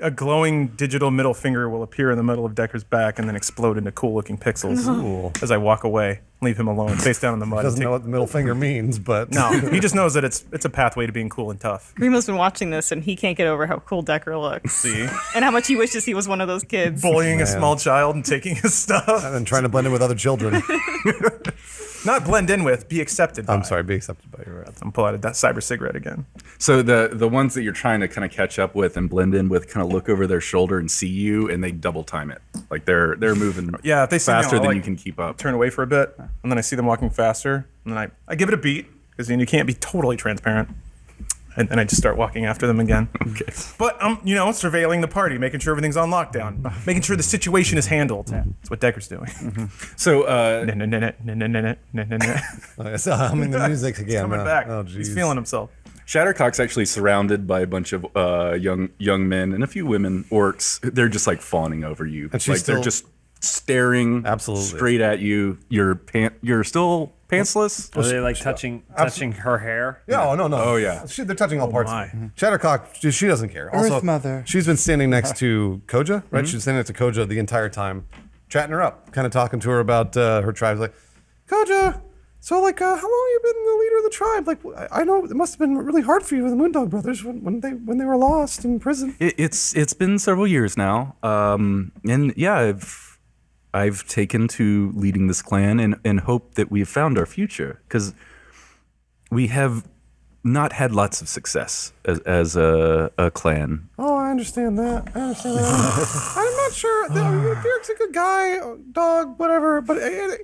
A glowing digital middle finger will appear in the middle of Decker's back and then explode into cool-looking pixels as I walk away, leave him alone, face down in the mud. Doesn't know what the middle finger means, but No, he just knows that it's a pathway to being cool and tough. Grimo's been watching this, and he can't get over how cool Decker looks. See, And how much he wishes he was one of those kids. bullying a Man. small child and taking his stuff. and then trying to blend in with other children. Not blend in with, be accepted by. I'm sorry, be accepted by your I'm pull out that cyber cigarette again. So the ones that you're trying to kind of catch up with and blend in with kind of look over their shoulder and see you, and they double time it. Like they're moving Yeah, if they see me, faster I'll, than like, you can keep up. Turn away for a bit, and then I see them walking faster, and then I give it a beat because you can't be totally transparent. And then I just start walking after them again. Okay. But I'm, surveilling the party, making sure everything's on lockdown, making sure the situation is handled. That's what Decker's doing. So So I'm in the music again. Coming huh? back. Oh, He's geez. feeling himself. Shattercock's actually surrounded by a bunch of young men and a few women orcs. They're just like fawning over you. And she's like they're still- just staring Absolutely. straight at you. You're still pantsless. Are they like touching her hair? Yeah, no. Oh, yeah. They're touching all parts. my. Of me. Shattercock, she doesn't care. Also, Mother. she's been standing next to Koja, right? She's standing next to Koja the entire time, chatting her up, kind of talking to her about her tribe. Like, Koja, so like, how long have you been the leader of the tribe? Like, I know it must have been really hard for you with the Moondog brothers when they were lost in prison. It's been several years now, and yeah, I've taken to leading this clan and hope that we've found our future, because we have not had lots of success as a clan. Oh, I understand that. I'm not sure. Derek's a good guy, dog, whatever. But I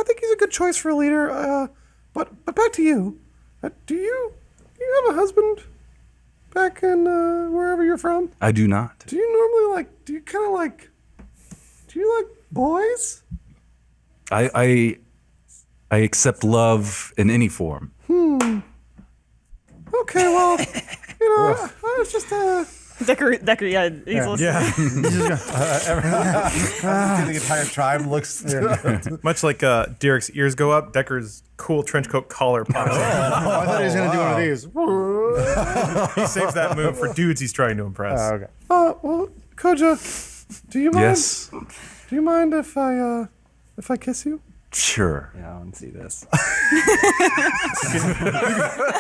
think he's a good choice for a leader. But back to you. Do you have a husband back in wherever you're from? I do not. Do you normally do you like boys? I accept love in any form. Okay, well, I was just Decker, yeah, he's listening. the entire tribe looks. Much like Derek's ears go up, Decker's cool trench coat collar pops up. Oh, I thought he was gonna do one of these. He saves that move for dudes he's trying to impress. Oh, okay. Well, Koja, do you mind? Yes, Do you mind if I kiss you? sure. Yeah, I want to see this.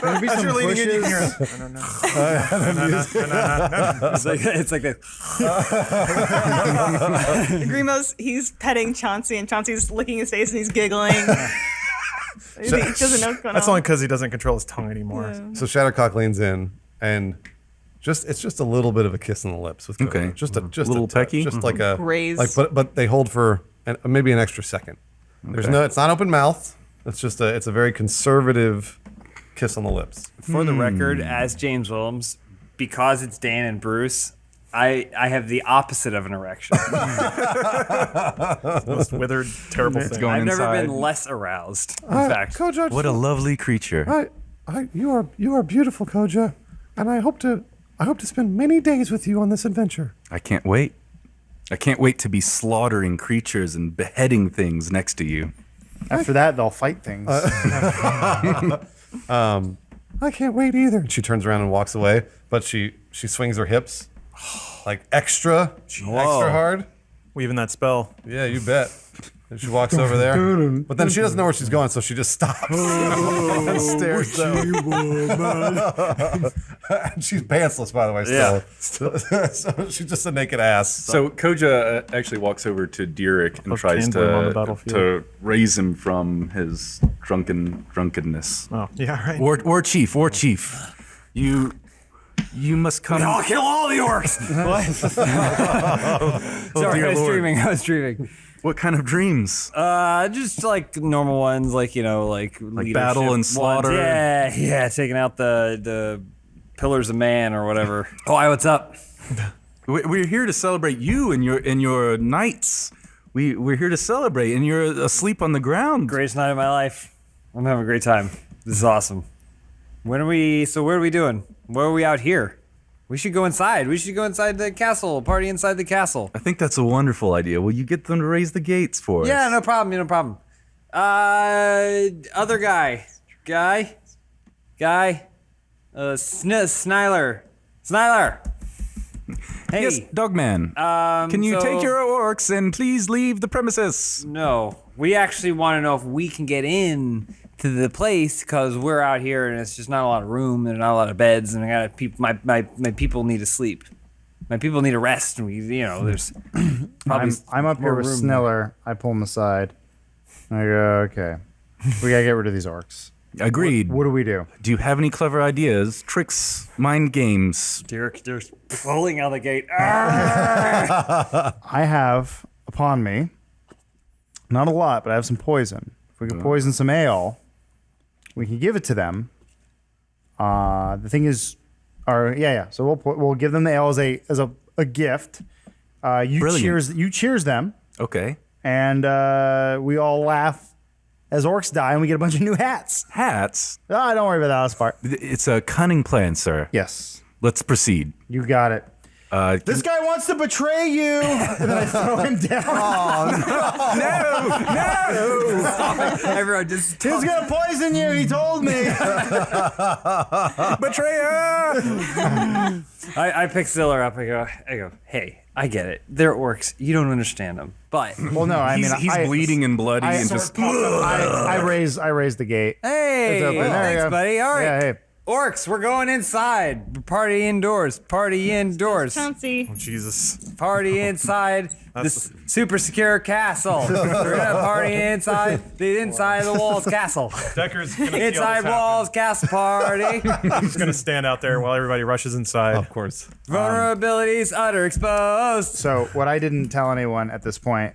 Maybe some You're leaning in, you bushes. can hear It's like this. Grimo's, he's petting Chauncey, and Chauncey's licking his face and he's giggling. He doesn't know what's going That's on. only because he doesn't control his tongue anymore. Yeah. So Shattercock leans in and it's just a little bit of a kiss on the lips with Koja. Okay. Just a Little touch, pecky? just like a Graze. but they hold for maybe an extra second. There's it's not open mouth. It's a very conservative kiss on the lips. For the record, as James Williams, because it's Dan and Bruce, I have the opposite of an erection. Most withered, terrible thing. going I've never inside. been less aroused. In fact, Koja, What a lovely creature. you are beautiful, Koja, and I hope to spend many days with you on this adventure. I can't wait. I can't wait to be slaughtering creatures and beheading things next to you. After that, they'll fight things. I can't wait either. And she turns around and walks away, but she swings her hips like extra hard. Weaving that spell. Yeah, you bet. And she walks over there, but then she doesn't know where she's going, so she just stops and stares down. And she's pantsless, by the way, still. So she's just a naked ass. So Koja actually walks over to Derek and tries canned him on the to battlefield. raise him from his drunkenness. Oh, yeah, right. War chief, you You must come. I'll kill all the orcs. Sorry, dear I was Lord. dreaming. I was dreaming. What kind of dreams? Just like normal ones, like like battle leadership and slaughter? ones. Yeah, taking out the pillars of man or whatever. Why? What's up? We're here to celebrate you and your knights. We're here to celebrate, and you're asleep on the ground. Greatest night of my life. I'm having a great time. This is awesome. When are we? So what are we doing? Where are we out here? We should go inside. We should go inside the castle. Party inside the castle. I think that's a wonderful idea. Will you get them to raise the gates for us? Yeah, no problem. No problem. Other guy. Snyler. Hey. Yes, Dogman. Can you take your orcs and please leave the premises? No, we actually want to know if we can get in to the place because we're out here and it's just not a lot of room and not a lot of beds and I got my people need to sleep. My people need to rest and there's probably I'm up here more with room. Sniller. I pull him aside. I go, okay. We gotta get rid of these orcs. Agreed. What do we do? Do you have any clever ideas, tricks, mind games? Derek pulling out the gate. I have upon me, not a lot, but I have some poison. If we can poison some ale, we can give it to them. The thing is, So we'll give them the ale as a gift. You cheers them, Okay. and we all laugh as orcs die, and we get a bunch of new hats. Hats? Ah, don't worry about that last part. It's a cunning plan, sir. Yes, Let's proceed. you got it. This guy wants to betray you, and then I throw him down. Everyone just He's gonna poison you. He told me. Betrayer! I pick Ziller up. I go, hey, I get it. They're orcs. You don't understand them. But Well, no, I mean He's bleeding and bloody and just. I raise the gate. hey, It's open. There you thanks, go. buddy. All right. Yeah, hey. Orcs, we're going inside. Party indoors. Party indoors. Chauncey. Jesus. Party inside this super secure castle. We're gonna party inside of the walls castle. Decker's gonna see all Inside this walls castle party. happen. He's gonna stand out there while everybody rushes inside. Of course. Vulnerabilities utter exposed. So what I didn't tell anyone at this point,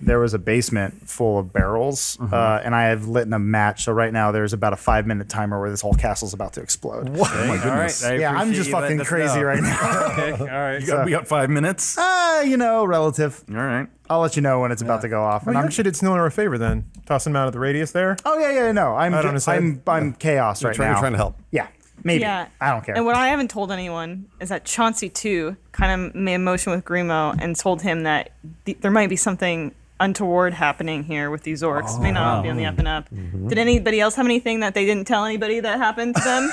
there was a basement full of barrels, and I have lit a match. So right now there's about a 5-minute timer where this whole castle's about to explode. Oh my goodness. All right, Yeah, I'm just fucking crazy right now. Okay, all right. We got 5 minutes. Relative. All right. I'll let you know when it's about to go off. Well, And you actually did Sniller a favor then. Tossing him out of the radius there. no, Out on his head? I'm chaos right You're now. trying to help. Yeah, maybe. Yeah. I don't care. And what I haven't told anyone is that Chauncey too kind of made a motion with Grimo and told him that there might be something untoward happening here with these orcs. May not all be on the up and up. Did anybody else have anything that they didn't tell anybody that happened to them?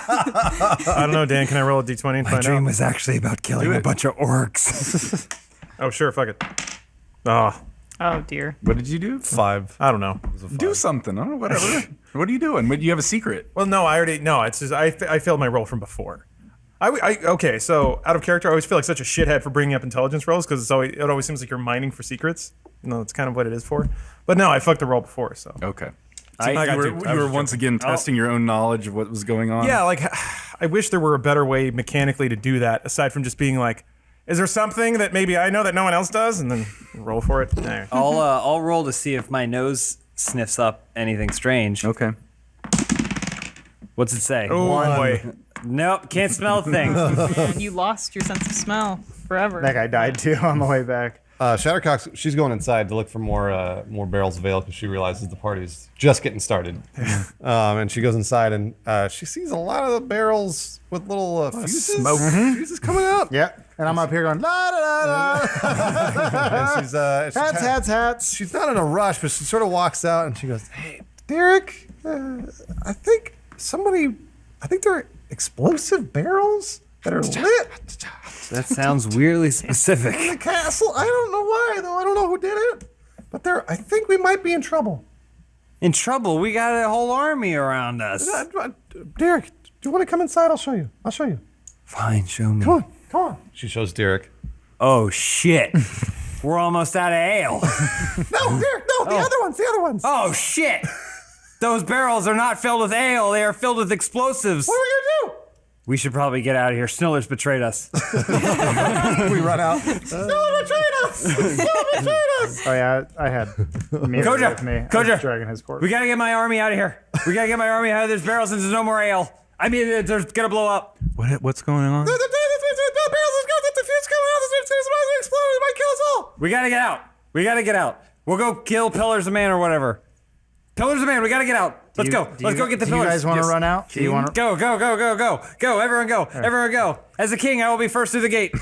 I don't know, Dan. Can I roll a d20 and find out? was actually about killing a bunch of orcs. Oh, sure. Fuck it. Oh, Oh dear. What did you do? 5. I don't know. Do something. I don't know, whatever. What are you doing? But you have a secret. Well, no, it's just I failed my roll from before. Okay, so out of character, I always feel like such a shithead for bringing up intelligence rolls because it always seems like you're mining for secrets. That's kind of what it is for. But no, I fucked the roll before, so. Okay. I got You duped. I were was once again testing your own knowledge of what was going on. Yeah, like I wish there were a better way mechanically to do that aside from just being like, is there something that maybe I know that no one else does, and then roll for it. There. I'll roll to see if my nose sniffs up anything strange. Okay. What's it say? Oh boy. Nope, can't smell a thing. Man, you lost your sense of smell forever. that guy died too on the way back. Shattercock, she's going inside to look for more barrels of ale because she realizes the party's just getting started. And she goes inside and she sees a lot of the barrels with little fuses. smoke. Fuses coming out. Yeah, and I'm up here going la da da da. And she's Hats. she's not in a rush, but she sort of walks out and she goes, "Hey, Derek, I think there are explosive barrels that are lit That sounds weirdly specific. in the castle. I don't know why, though. I don't know who did it, but I think we might be in trouble. In trouble? We got a whole army around us. Derek, do you want to come inside? I'll show you. Fine, show me. Come on. She shows Derek. Oh shit. We're almost out of ale. No, Derek, no, the other ones. Oh shit. Those barrels are not filled with ale. They are filled with explosives. What are we gonna do? We should probably get out of here. Sniller's betrayed us. We run out. Oh yeah, I had Miri Koja, with me. I was Koja. dragging his corpse. We gotta get my army out of here. We gotta get my army out of this barrel since there's no more ale. I mean, there's gonna blow up. What's going on? We gotta get out. We gotta get out. We'll go kill Pillars of Man or whatever. Pillars of Man, we gotta get out. Let's go. Let's go get the Do you pillars. guys want to run out? Do you want to? Go, go, go, go, go. Go, everyone go. Everyone go. As a king, I will be first through the gate.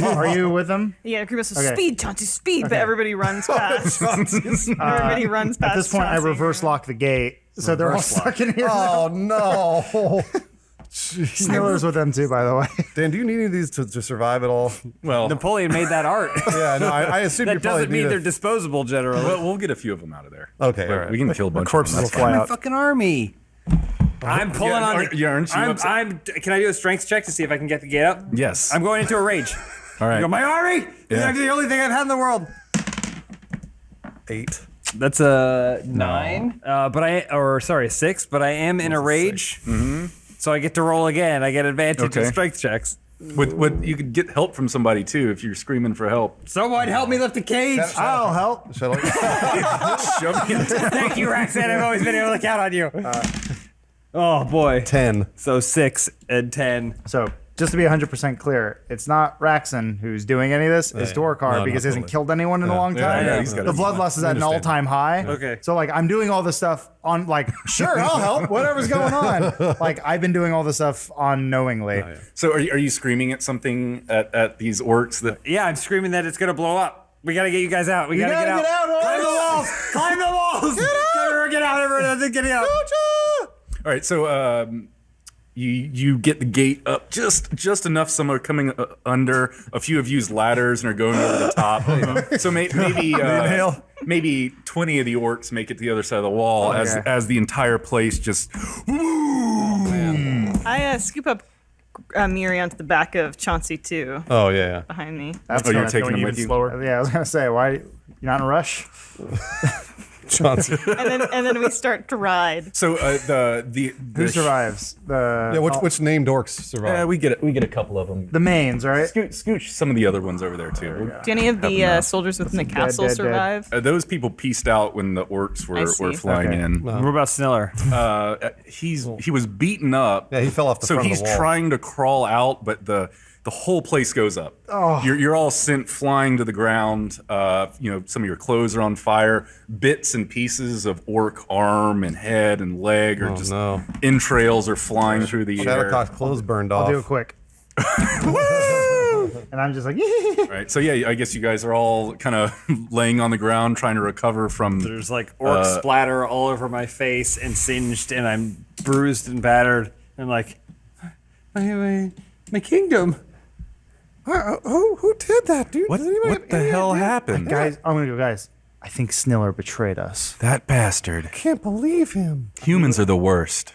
Are you with them? Yeah, Grimo says, Okay. speed, Chauncey, speed, but everybody runs past. Everybody runs past. At this point, I Chauncey. reverse lock the gate, so they're all stuck in here. Oh no. Sniller's with them too, by the way. Dan, do you need any of these to survive at all? Well, Napoleon made that art. Yeah, no, I assume you That probably doesn't mean need they're a... disposable generally. we'll get a few of them out of there. Okay, We- all right. We can kill a bunch corpses of will them. fly My out. fucking army. I'm pulling Yeah, on. aren't you upset? Can I do a strength check to see if I can get the gate up? Yes. I'm going into a rage. All right. I go, my army Yeah. is the only thing I've had in the world. 8. That's a 9. A 6. But I am in a rage. Mm-hmm. So I get to roll again. I get advantage in Okay. strength checks. You could get help from somebody too if you're screaming for help. Someone help me lift the cage. I'll help. Shall I? Shove me into Thank you, Roxanne. I've always been able to count on you. Oh boy. 10. So 6 and 10. So, just to be 100% clear, it's not Raxon who's doing any of this. It's Dorkar No, because he hasn't totally. killed anyone in a long time. yeah, he's got The his- bloodlust is at an understand. all-time high. Okay. So, like, I'm doing all this stuff on, like, sure, I'll help. Whatever's going on. Like, I've been doing all this stuff unknowingly. So are you screaming at something at these orcs that? Yeah, I'm screaming that it's gonna blow up. We gotta get you guys out. We gotta gotta get get out. out, Climb the Horace. walls. Climb the walls. Get out, everyone. Get out. All right, so you get the gate up just enough. Some are coming under. A few have used ladders and are going over the top. So maybe 20 of the orcs make it to the other side of the wall as the entire place just. I scoop up Miri onto the back of Chauncey too, Oh, yeah. behind me. That's you're gonna- taking going them even with you. slower. Yeah, I was going to say, why? You're not in a rush? Johnson. And then we start to ride. So Who survives? Yeah, which named orcs survive? we get a couple of them. The mains, right? Scooch some of the other ones over there too. Do any of the soldiers within the castle dead. survive? Those people pieced out when the orcs I see. were flying Okay. in. What about Sniller? He was beaten up. Yeah, he fell off the So front he's of the wall. trying to crawl out, but the whole place goes up. Oh. You're all sent flying to the ground. Some of your clothes are on fire. Bits and pieces of orc arm and head and leg are just no. entrails are flying through the air. Shattercock's clothes burned I'll off. do it quick. And I'm just like, Right. So yeah, I guess you guys are all kind of laying on the ground trying to recover from. There's like orc splatter all over my face and singed, and I'm bruised and battered, and like, my kingdom. Who did that, dude? What the hell happened? guys, I'm going to go, guys. I think Sniller betrayed us. That bastard. Can't believe him. Humans are the worst.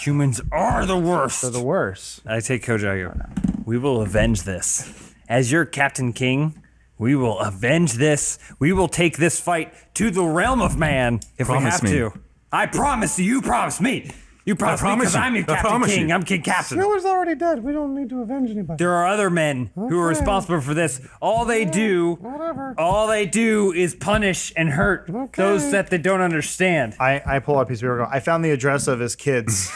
Humans are the worst. They're the worst. I take Kojago. We will avenge this. As your Captain King, we will avenge this. We will take this fight to the realm of man if Promise we me. have to. I promise you. You promise me. You promise me promise because you. I'm your I Captain promise King. you. I'm King Captain. Sniller's already dead. We don't need to avenge anybody. There are other men who are responsible for this. All they do is punish and hurt those that they don't understand. I pull out a piece of paper and go, I found the address of his kids.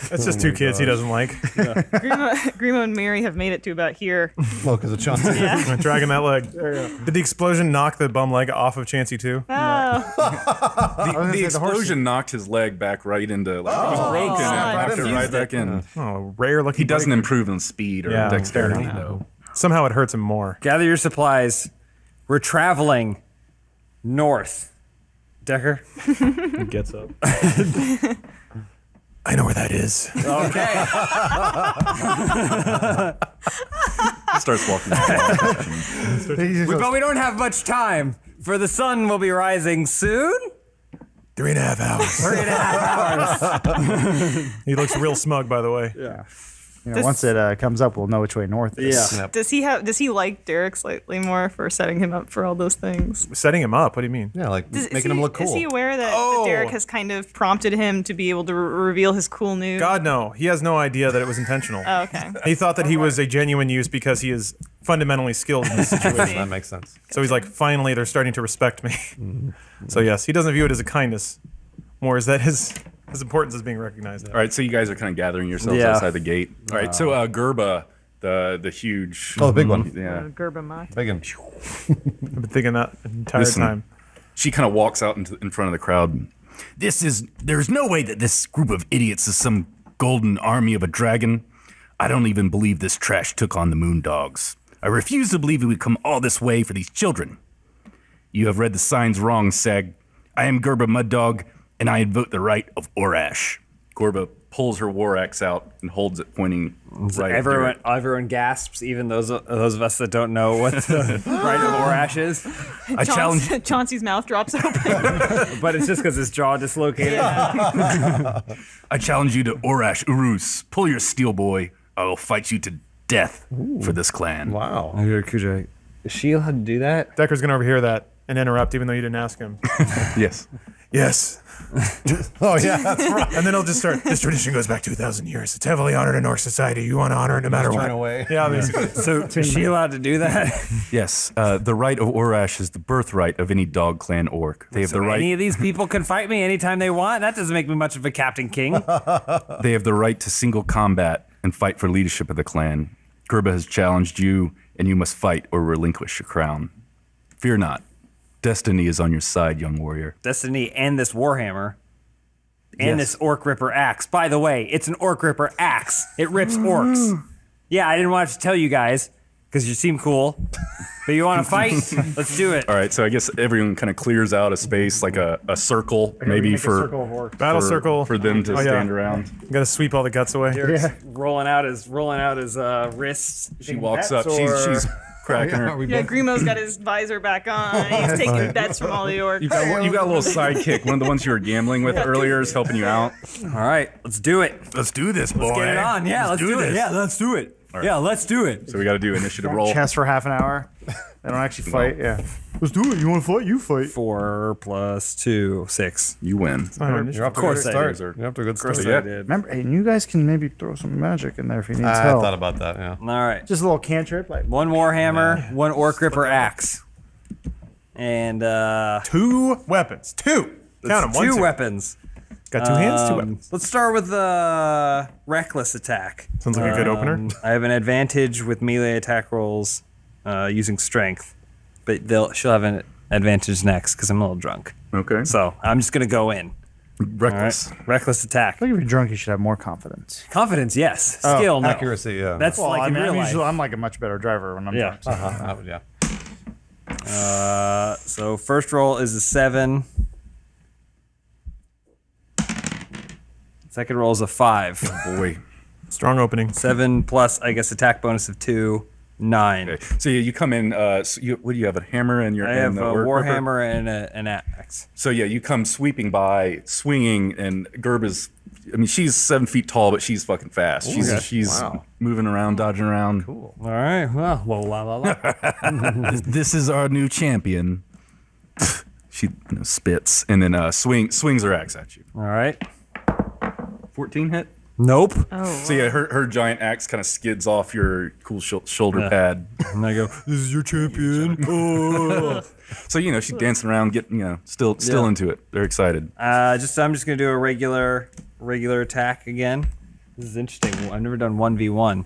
That's just two kids he doesn't like. Grimo and Miri have made it to about here. Oh, because of Chauncey. I'm dragging that leg. Did the explosion knock the bum leg off of Chansey too? Oh, The explosion knocked his leg back right into like it was broken and God. knocked it right back in. Oh, rare looking. He doesn't improve in speed or Yeah, dexterity fair though. Somehow it hurts him more. Gather your supplies. We're traveling north. Decker? He gets up. I know where that is. Okay. He starts walking. But we don't have much time, for the sun will be rising soon. 3.5 hours. 3.5 hours. He looks real smug, by the way. Yeah. Once it comes up, we'll know which way north is. Yeah. Does he like Derek slightly more for setting him up for all those things? Setting him up. What do you mean? Yeah, like Is making he, him look cool. Is he aware that Oh. Derek has kind of prompted him to be able to reveal his cool news? God, no. He has no idea that it was intentional. Oh, okay. He thought that he was a genuine use because he is fundamentally skilled in this situation. That makes sense. So he's like, finally, they're starting to respect me. So yes, he doesn't view it as a kindness, more as that his importance is being recognized. All right, so you guys are kind of gathering yourselves Yeah. outside the gate. All right, so Gerba, the huge. Oh, the big one. Yeah. Gerba Big and I've been thinking that the entire Listen. time. She kind of walks out in front of the crowd. There's no way that this group of idiots is some golden army of a dragon. I don't even believe this trash took on the Moondogs. I refuse to believe we would come all this way for these children. You have read the signs wrong, Seg. I am Gerba Muddog, and I invoke the right of Orash. Gerba pulls her war axe out and holds it pointing right at Derek. Everyone gasps, even those of us that don't know what the right of Orash is. I challenge. Chauncey's mouth drops open. But it's just because his jaw dislocated. I challenge you to Orash Urus. Pull your steel, boy. I will fight you to death for this clan. wow. Kuja, is she allowed to do that? Decker's going to overhear that and interrupt, even though you didn't ask him. Yes. Yes. Oh yeah, that's right. And then he'll just start. This tradition goes back 2,000 years. It's heavily honored in Orc society. You want to honor it no matter Turn what. away. Yeah, basically. So is she allowed to do that? Yes. The right of Orash is the birthright of any dog clan orc. They have the right. Any of these people can fight me anytime they want? That doesn't make me much of a Captain King. They have the right to single combat and fight for leadership of the clan. Gerba has challenged you, and you must fight or relinquish your crown. Fear not. Destiny is on your side, young warrior. Destiny and this Warhammer. And Yes. this Orc Ripper axe. By the way, it's an Orc Ripper axe. It rips orcs. Yeah, I didn't want to tell you guys because you seem cool. But you want to fight? Let's do it. All right, so I guess everyone kind of clears out a space, like a circle, maybe for Battle circle. for them to Oh, yeah. stand around. Got to sweep all the guts away. Rolling out his wrists. She walks up. bets She's cracking her. Yeah, Grimo's got his visor back on. He's taking bets from all the orcs. You got a little sidekick. One of the ones you were gambling with earlier is helping you out. All right, let's do it. Let's do this, boy. Let's get it on. Yeah, let's do it. this. Yeah, let's do it. Yeah, let's do it. So we got to do initiative roll. Chess for half an hour. They don't actually fight. Yeah. Let's do it. You want to fight? You fight. 4 + 2, 6. You win. You're off to a course good I start. You're off to a good start. So, yeah. Remember, and you guys can maybe throw some magic in there if you need I help. thought about that. Yeah. All right. Just a little cantrip, like One Warhammer, one Orc Ripper axe. And 2 weapons. 2. Count them. 1, 2 2. weapons. Got 2 hands, 2 weapons. Let's start with reckless attack. Sounds like a good opener. I have an advantage with melee attack rolls using strength, but she'll have an advantage next because I'm a little drunk. Okay. So I'm just gonna go in. All Reckless. right. Reckless attack. I think if you're drunk, you should have more confidence. Confidence, yes. Skill, no. Accuracy. Yeah. That's Well, like I in mean, real life. I'm like a much better driver when I'm Yeah. drunk. Yeah. So first roll is a 7. Second roll is a 5. Boy. Strong opening. 7 plus, I guess, attack bonus of 2, 9. Okay. So you come in. What do you have? A hammer and your I have and a the Orc Ripper? warhammer and an axe. So yeah, you come sweeping by, swinging, and Gerba's. I mean, she's 7 feet tall, but she's fucking fast. She's moving around, dodging around. Cool. All right. Well, la la la. This is our new champion. She spits and then swings her axe at you. All right. 14 hit. Nope. So yeah, her giant axe kind of skids off your cool shoulder pad. And I go, This is your champion. Oh. So she's dancing around, getting still into it. They're excited. I'm just gonna do a regular attack again. This is interesting. I've never done 1v1.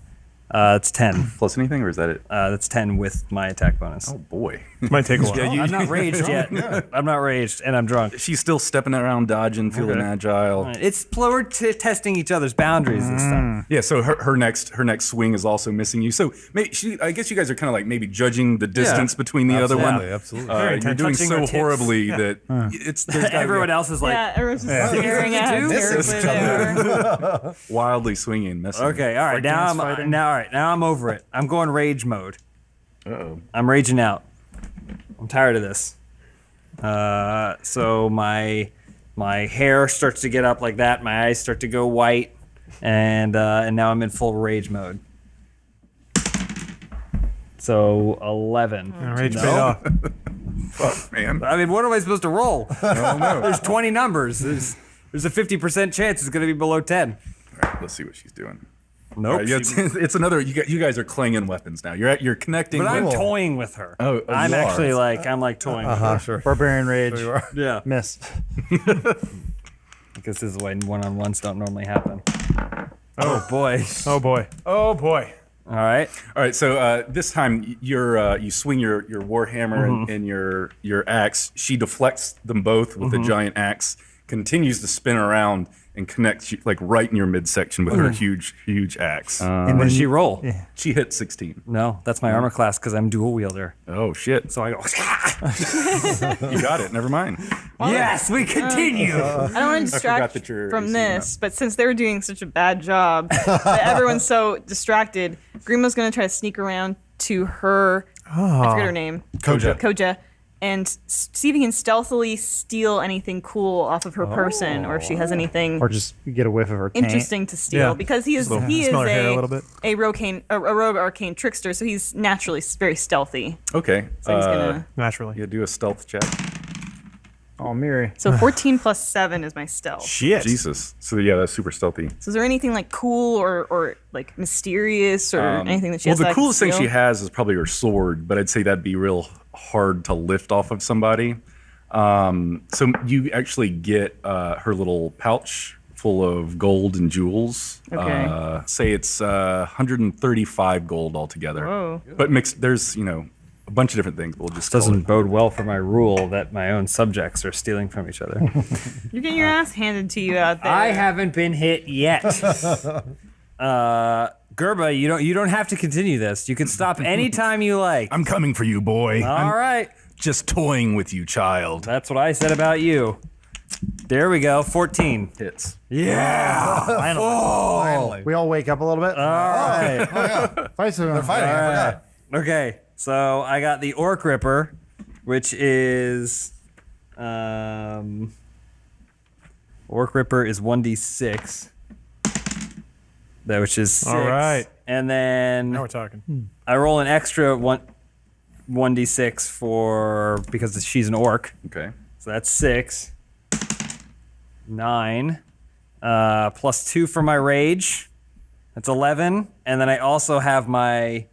It's 10. Plus anything, or is that it? That's 10 with my attack bonus. Oh boy. Might take a while. I'm not raged yet. I'm not raged, and I'm drunk. She's still stepping around, dodging, feeling agile. It's we're testing each other's boundaries this time. Yeah, so her next swing is also missing you. So I guess you guys are kind of like maybe judging the distance between the other one. Absolutely. You're doing Touching so her tits. horribly that there's gotta be Everyone else is like, Yeah, everyone's just staring at how terribly they are. wildly swinging, messing. okay, all right, now I'm over it. I'm going rage mode. Uh-oh. I'm raging out. I'm tired of this. So my hair starts to get up like that. My eyes start to go white. and now I'm in full rage mode. So 11. Rage No. paid off. Fuck, man. I mean, what am I supposed to roll? I don't know. There's 20 numbers. There's a 50% chance it's going to be below 10. All right, let's see what she's doing. Nope. All right, yeah, it's another. You guys are clanging weapons now. You're connecting. But I'm with- toying with her. Oh, I'm you are. actually I'm toying with her. Sure. Barbarian Rage. Yeah. Miss. Because this is why one-on-ones don't normally happen. Oh boy. Oh boy. Oh boy. All right. All right, so this time you swing your warhammer and your axe. She deflects them both with the giant axe, continues to spin around and connects you, like right in your midsection with her huge axe. What did she roll? She hit 16. No, that's my armor class because I'm dual wielder. Oh shit! So I go. You got it. Never mind. Yes, we continue. I don't want to distract that you're from AC this, but since they were doing such a bad job that everyone's so distracted, Grimo's going to try to sneak around to her. I forget her name. Koja. And see if he can stealthily steal anything cool off of her person, or if she has anything Or just get a whiff of her taint. interesting to steal. Yeah. Because he is Smell her hair a little bit. a rogue arcane trickster, so he's naturally very stealthy. Okay. So he's gonna. Naturally. Yeah, do a stealth check. Oh, Miri. So 14 plus 7 is my stealth. Shit. Jesus. So yeah, that's super stealthy. So is there anything like cool or like mysterious or anything that she has? Well, that I the can coolest thing steal? she has is probably her sword, but I'd say that'd be real hard to lift off of somebody. So you actually get her little pouch full of gold and jewels. Okay. Say it's 135 gold altogether. Whoa. But mixed, there's a bunch of different things. But we'll just Doesn't bode well for my rule that my own subjects are stealing from each other. You're getting your ass handed to you out there. I haven't been hit yet. Gerba, you don't have to continue this. You can stop anytime you like. I'm coming for you, boy. All right. Just toying with you, child. That's what I said about you. There we go. 14. hits. Yeah. Finally. We all wake up a little bit. All right. Fight some. They're fighting. I forgot. Okay. So I got the Orc Ripper, which is Orc Ripper is 1d6. That which is 6. All right. And then Now we're talking. I roll an extra 1d6 because she's an orc. Okay. So that's 6. 9. Plus 2 for my rage. That's 11. And then I also have my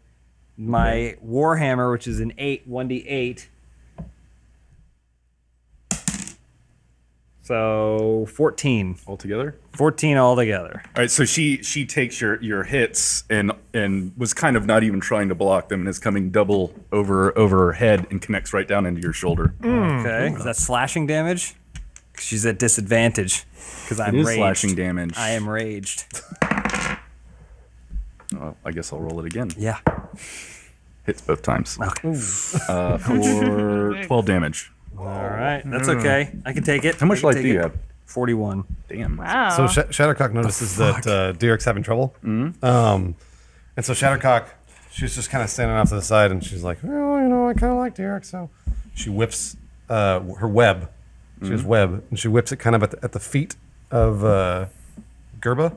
Warhammer, which is an 8, 1d8. So 14. Altogether. 14 altogether. All right, so she takes your hits and was kind of not even trying to block them and is coming double over her head and connects right down into your shoulder. Okay. Is that slashing damage? 'Cause she's at disadvantage because I'm It is raged. slashing damage. I am raged. Well, I guess I'll roll it again. Yeah. Hits both times. Okay. For 12 damage. All right. That's okay. I can take it. How much I can life take do you it. have? 41. Damn. Wow. So Shattercock notices that Derek's having trouble. And so Shattercock, she's just kind of standing off to the side and she's like, well, I kind of like Derek. So she whips her web. She has web and she whips it kind of at the feet of Gerba.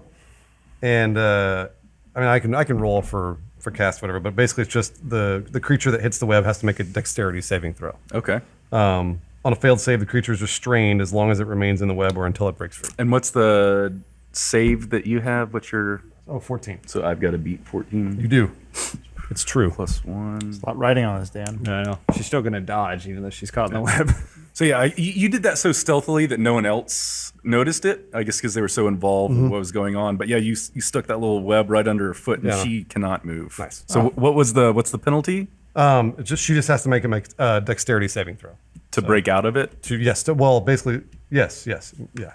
And I can roll for cast, whatever, but basically it's just the creature that hits the web has to make a dexterity saving throw. Okay. On a failed save, the creature is restrained as long as it remains in the web or until it breaks free. And what's the save that you have? What's your... Oh, 14. So I've got to beat 14 You do. It's true. plus 1. A lot writing on this, Dan. I know. She's still going to dodge even though she's caught in the web. So yeah, you did that so stealthily that no one else noticed it. I guess because they were so involved with what was going on. But yeah, you stuck that little web right under her foot, and Yeah. she cannot move. Nice. So what's the penalty She just has to make a dexterity saving throw. to break out of it? Basically, yes, yeah,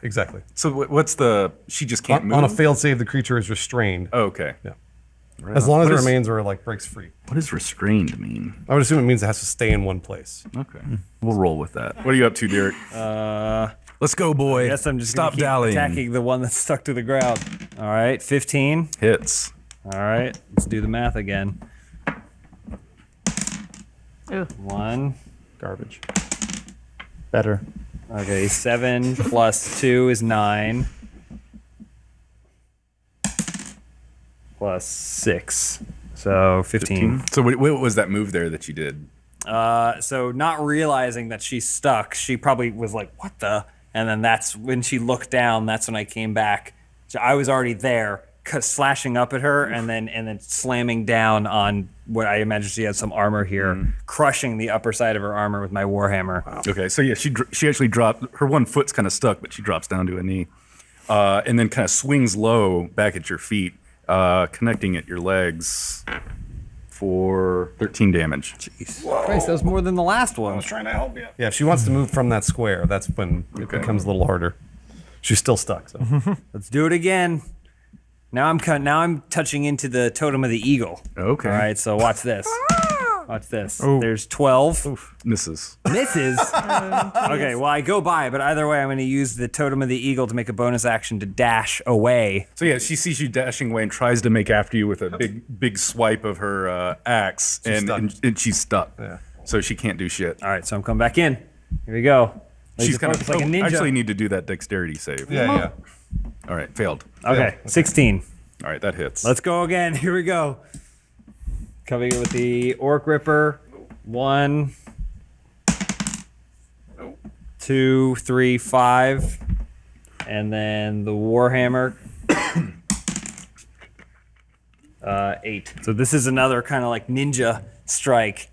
exactly. So what's the? She just can't move. On a failed save, the creature is restrained. Oh, okay. Yeah. Right As on. long as What it is- remains or breaks free. What does restrained mean? I would assume it means it has to stay in one place. Okay, we'll roll with that. What are you up to, Derek? Let's go, boy. I guess I'm just gonna Stop keep dallying. attacking the one that's stuck to the ground. All right, 15. Hits. All right, let's do the math again. Ooh. 1. Garbage. Better. Okay, 7 plus 2 is 9. plus 6. So 15. So what was that move there that you did? So not realizing that she's stuck, she probably was like, what the? And then that's when she looked down, that's when I came back. So I was already there, slashing up at her and then slamming down on what I imagine she had some armor here, crushing the upper side of her armor with my warhammer. Wow. Okay, so yeah, she actually dropped, her one foot's kind of stuck, but she drops down to a knee. And then kind of swings low back at your feet, connecting at your legs for 13 damage. Jeez. Christ, that was more than the last one. I was Trying to help you. Yeah, if she wants to move from that square, that's when it becomes a little harder. She's still stuck. So Let's do it again. Now I'm touching into the totem of the eagle. Okay. All right, so watch this. Watch this. There's 12. Oof, misses. Misses. Okay, well I go by, but either way I'm going to use the totem of the eagle to make a bonus action to dash away. So yeah, she sees you dashing away and tries to make after you with a big swipe of her axe, and she's stuck. Yeah. So she can't do shit. All right, so I'm coming back in. Here we go. She's gonna like a ninja. actually need to do that dexterity save. yeah. All right, failed. Okay, 16. All right, that hits. Let's go again. Here we go. Coming in with the Orc Ripper. 1, 2, 3, 5. And then the Warhammer. 8. So this is another kind of like ninja strike.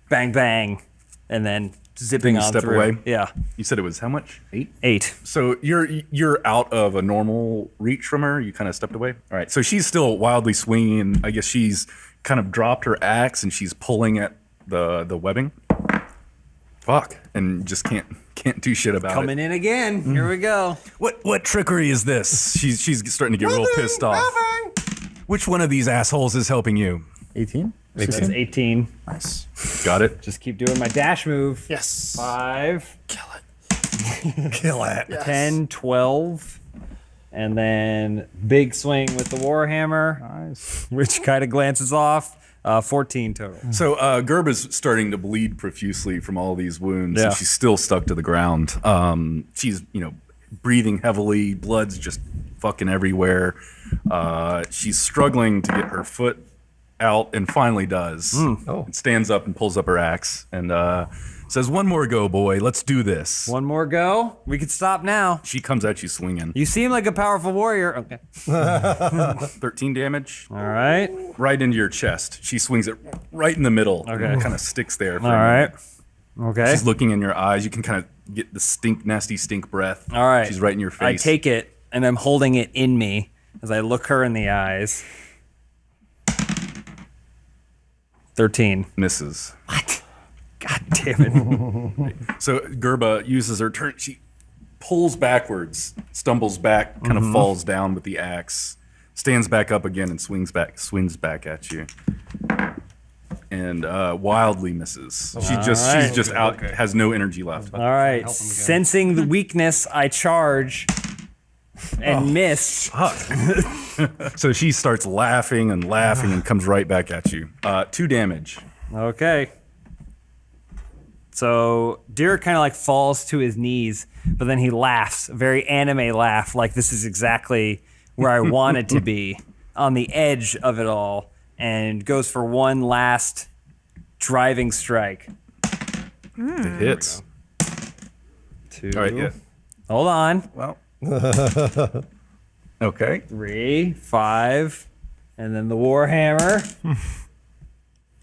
Bang, bang. And then zipping you on step through. away? Yeah. You said it was how much? 8? 8. So you're out of a normal reach from her. You kind of stepped away. All right. So she's still wildly swinging. I guess she's kind of dropped her axe and she's pulling at the webbing. Fuck. And just can't do shit about Coming it. in again. Here we go. What trickery is this? She's starting to get real pissed off. Which one of these assholes is helping you? 18? That's 18. Nice. Got it. Just keep doing my dash move. Yes. 5, Kill it. 10, 12. And then big swing with the Warhammer, Nice. which kind of glances off. 14 total. So Gerba's starting to bleed profusely from all these wounds, Yeah. and she's still stuck to the ground. She's breathing heavily, blood's just fucking everywhere. She's struggling to get her foot out, and finally does. And stands up and pulls up her axe and says, "One more go, boy. Let's do this." One more go. We could stop now. She comes at you swinging. You seem like a powerful warrior. Okay. 13 damage, All right. right into your chest. She swings it right in the middle. Okay. And it kind of sticks there. For All a right. minute. Okay. She's looking in your eyes. You can kind of get the nasty stink breath. All right. She's right in your I face. take it and I'm holding it in me as I look her in the eyes. 13. Misses. God damn it. So Gerba uses her turn. She pulls backwards, stumbles back, kind of falls down with the axe, stands back up again, and swings back at you, and wildly misses. She's just out, has no energy left. All right. Sensing the weakness, I charge and miss. So she starts laughing and comes right back at you. 2 damage. Okay. So Derek kind of like falls to his knees, but then he laughs, a very anime laugh, like this is exactly where I wanted to be, on the edge of it all, and goes for one last driving strike. It hits. 2. All right, yeah. Hold on. Well. Okay. 3, 5, and then the Warhammer.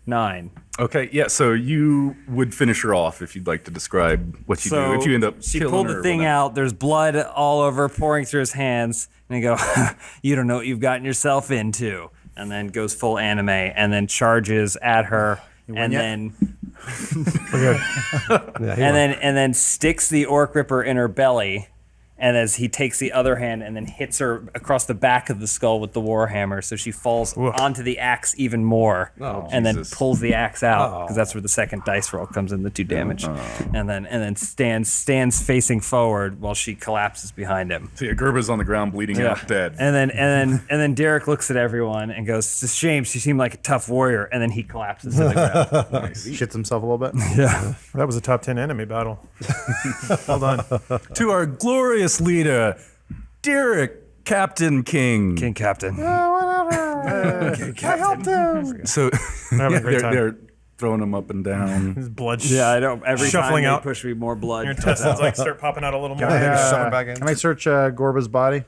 9. Okay, yeah, so you would finish her off if you'd like to describe what you do. If you end up she killing pulled her the or thing whatnot. out. There's blood all over, pouring through his hands, and I go, "You don't know what you've gotten yourself into." And then goes full anime, and then charges at her, and then and then sticks the Orc Ripper in her belly. And as he takes the other hand and then hits her across the back of the skull with the Warhammer, so she falls onto the axe even more, and then Jesus. pulls the axe out because that's where the second dice roll comes in, the 2 damage, and then stands facing forward while she collapses behind him. So yeah, Gerba's on the ground bleeding out, dead. And then Derek looks at everyone and goes, "It's a shame. She seemed like a tough warrior." And then he collapses to the ground. Shits himself a little bit. That was a top 10 enemy battle. Well done. To our glorious leader, Derek Captain King. King Captain. Whatever. I helped him. So having a great time. they're throwing him up and down. His blood Yeah, I don't. Every Shuffling time out. they push me, more blood. Your intestines like start popping out a little more. Shove it back in. Can I search Gorba's body?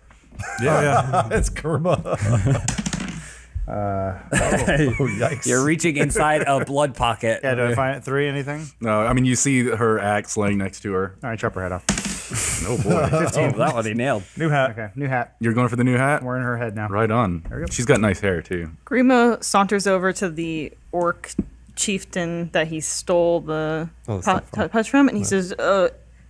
Yeah. It's Kerma. Oh, yikes. You're reaching inside a blood pocket. Yeah, did I find it? 3, anything? No, I mean you see her axe laying next to her. All right, chop her head off. Oh boy, Oh, that one he nailed. New hat. Okay, new hat. you're going for the new hat. I'm wearing her head now. Right on. She's got nice hair too. Grimo saunters over to the orc chieftain that he stole the Oh, that's not pouch from, and he says,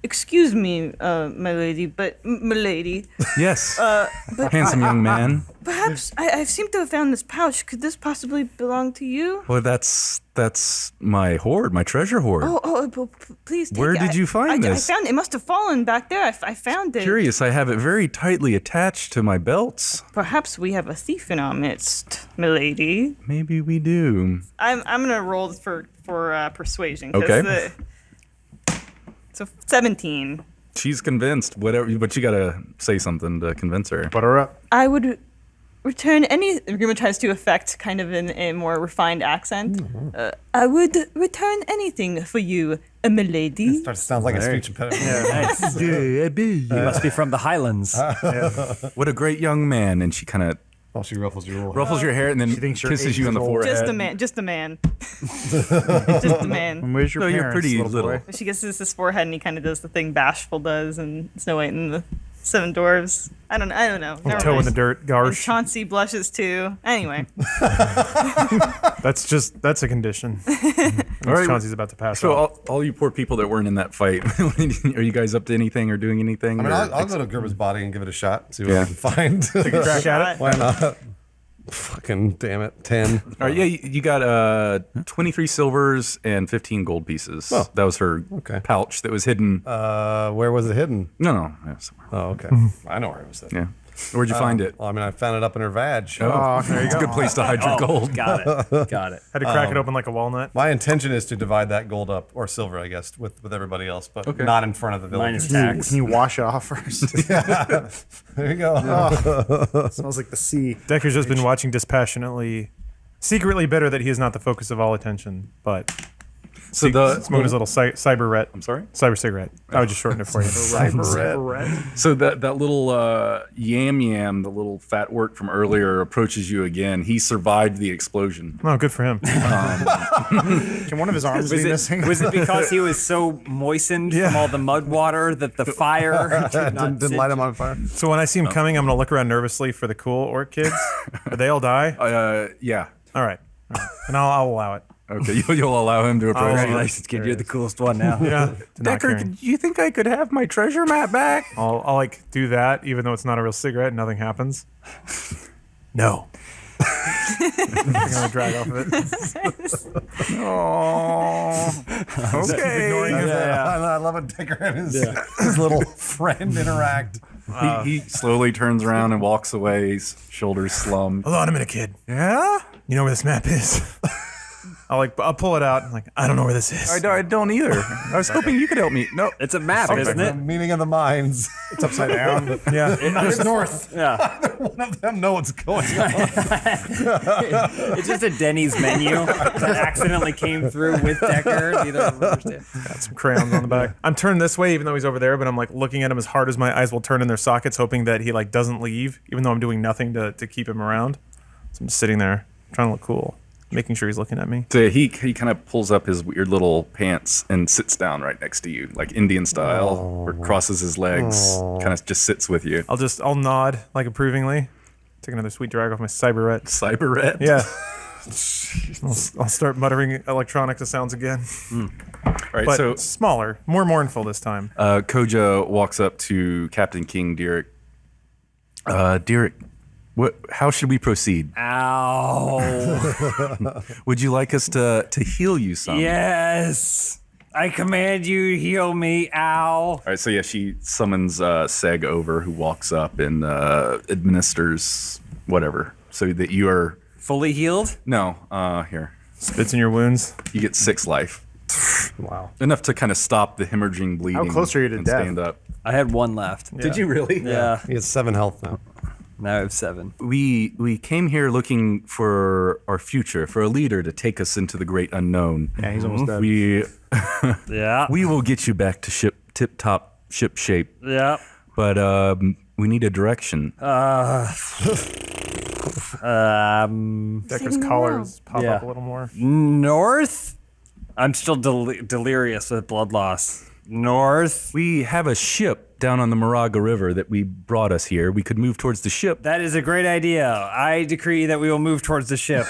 "Excuse me, my lady, milady, Yes, handsome young man. perhaps I seem to have found this pouch. Could this possibly belong to you?" Well, that's my hoard, my treasure hoard. Please take Where it. did you find I this? found it. It must have fallen back there. I found it. Curious, I have it very tightly attached to my belts. Perhaps we have a thief in our midst, milady. Maybe we do. I'm gonna roll for persuasion. Okay. So 17. She's convinced. Whatever, but you gotta say something to convince her. Put her up. I would return any. Grima tries to affect kind of in a more refined accent. I would return anything for you, milady. Starts to sound like a speech impediment. Nice. You must be from the Highlands. What a great young man! And she kind of Oh, she ruffles your wool. ruffles your hair and then thinks you're kisses 8 you on the years old. forehead. Just a man. Just a man. Just a man. Where's your No, parents, you're pretty little little. boy? She kisses his forehead and he kind of does the thing Bashful does in Snow White and the Seven Dwarfs. I don't know. Never Toe in mind. the dirt. And Garsh. Chauncey blushes too. Anyway, That's a condition. All right. Chauncey's about to pass So out. all you poor people that weren't in that fight, are you guys up to anything or doing anything? I mean, or- I'll go to Gerba's body and give it a shot. See what Yeah. I can find. Crack at it. Why not? Fucking damn it. 10. All right, yeah, you got 23 silvers and 15 gold pieces. Oh. That was her Okay. pouch that was hidden. Where was it hidden? No, yeah, somewhere. Oh, okay. I know where it was hidden. Yeah. Where'd you find it? Well, I mean, I found it up in her vag. Oh, there you it's a go. good place to hide your gold. Got it. Had to crack it open like a walnut. My intention is to divide that gold up, or silver, I guess, with everybody else, but Okay. not in front of the Minus villagers. tax. Can you wash it off first? There you go. Smells like the sea. Decker's just been watching dispassionately, secretly bitter that he is not the focus of all attention, but So the smoking his little cyber I'm sorry. cyber cigarette. I would just shorten it for you. So that little yam, the little fat orc from earlier, approaches you again. He survived the explosion. Oh, good for him. Can one of his arms be missing? Was it because he was so moistened from all the mud water that the fire did not Didn't light him on fire. So when I see him coming, I'm gonna look around nervously for the cool orc kids. Did they all die? Yeah. All right. And I'll allow it. Okay, you'll allow him to approach you. Congratulations, kid. You're the coolest one now. Yeah. to not Decker, caring. do you think I could have my treasure map back? I'll like do that, even though it's not a real cigarette. Nothing happens. No. I'm gonna drag off of it. Okay. Ignoring him. I love it. Decker and his little friend interact. He slowly turns around and walks away, his shoulders slumped. Hold on a minute, kid. Yeah? You know where this map is? I'll pull it out. I'm like, I don't know where this is. I don't either. I was hoping you could help me. No. It's a map, isn't The it? meaning of the mines. It's upside down. Yeah. There's north. Yeah. None of them know what's going on. It's just a Denny's menu that accidentally came through with Decker. Neither of them understand. Got some crayons on the back. I'm turned this way, even though he's over there, but I'm like looking at him as hard as my eyes will turn in their sockets, hoping that he like doesn't leave, even though I'm doing nothing to keep him around. So I'm just sitting there trying to look cool, making sure he's looking at me. So he kind of pulls up his weird little pants and sits down right next to you, like Indian style, or crosses his legs, kind of just sits with you. I'll nod like approvingly. Take another sweet drag off my cyberette. Cyberette? Yeah. I'll start muttering electronic sounds again, All right, but so smaller, more mournful this time. Koja walks up to Captain King Derek. Derek, how should we proceed? Ow. Would you like us to heal you some? Yes. I command you, heal me. Ow. All right, so yeah, she summons Seg over, who walks up and administers whatever, so that you are Fully healed? no here. Spits in your wounds. You get 6 life, Wow. enough to kind of stop the hemorrhaging bleeding. close are you to and death? Stand up. I had one left. Did you really? Yeah. He has 7 health now. Now I have 7. We came here looking for our future, for a leader to take us into the great unknown. Yeah, he's almost dead. We Yeah. we will get you back to tip-top ship shape, Yeah. but we need a direction. Decker's collars pop Yeah. up a little more. North? I'm still delirious with blood loss. North? We have a ship down on the Moraga River that we brought us here. We could move towards the ship. That is a great idea. I decree that we will move towards the ship.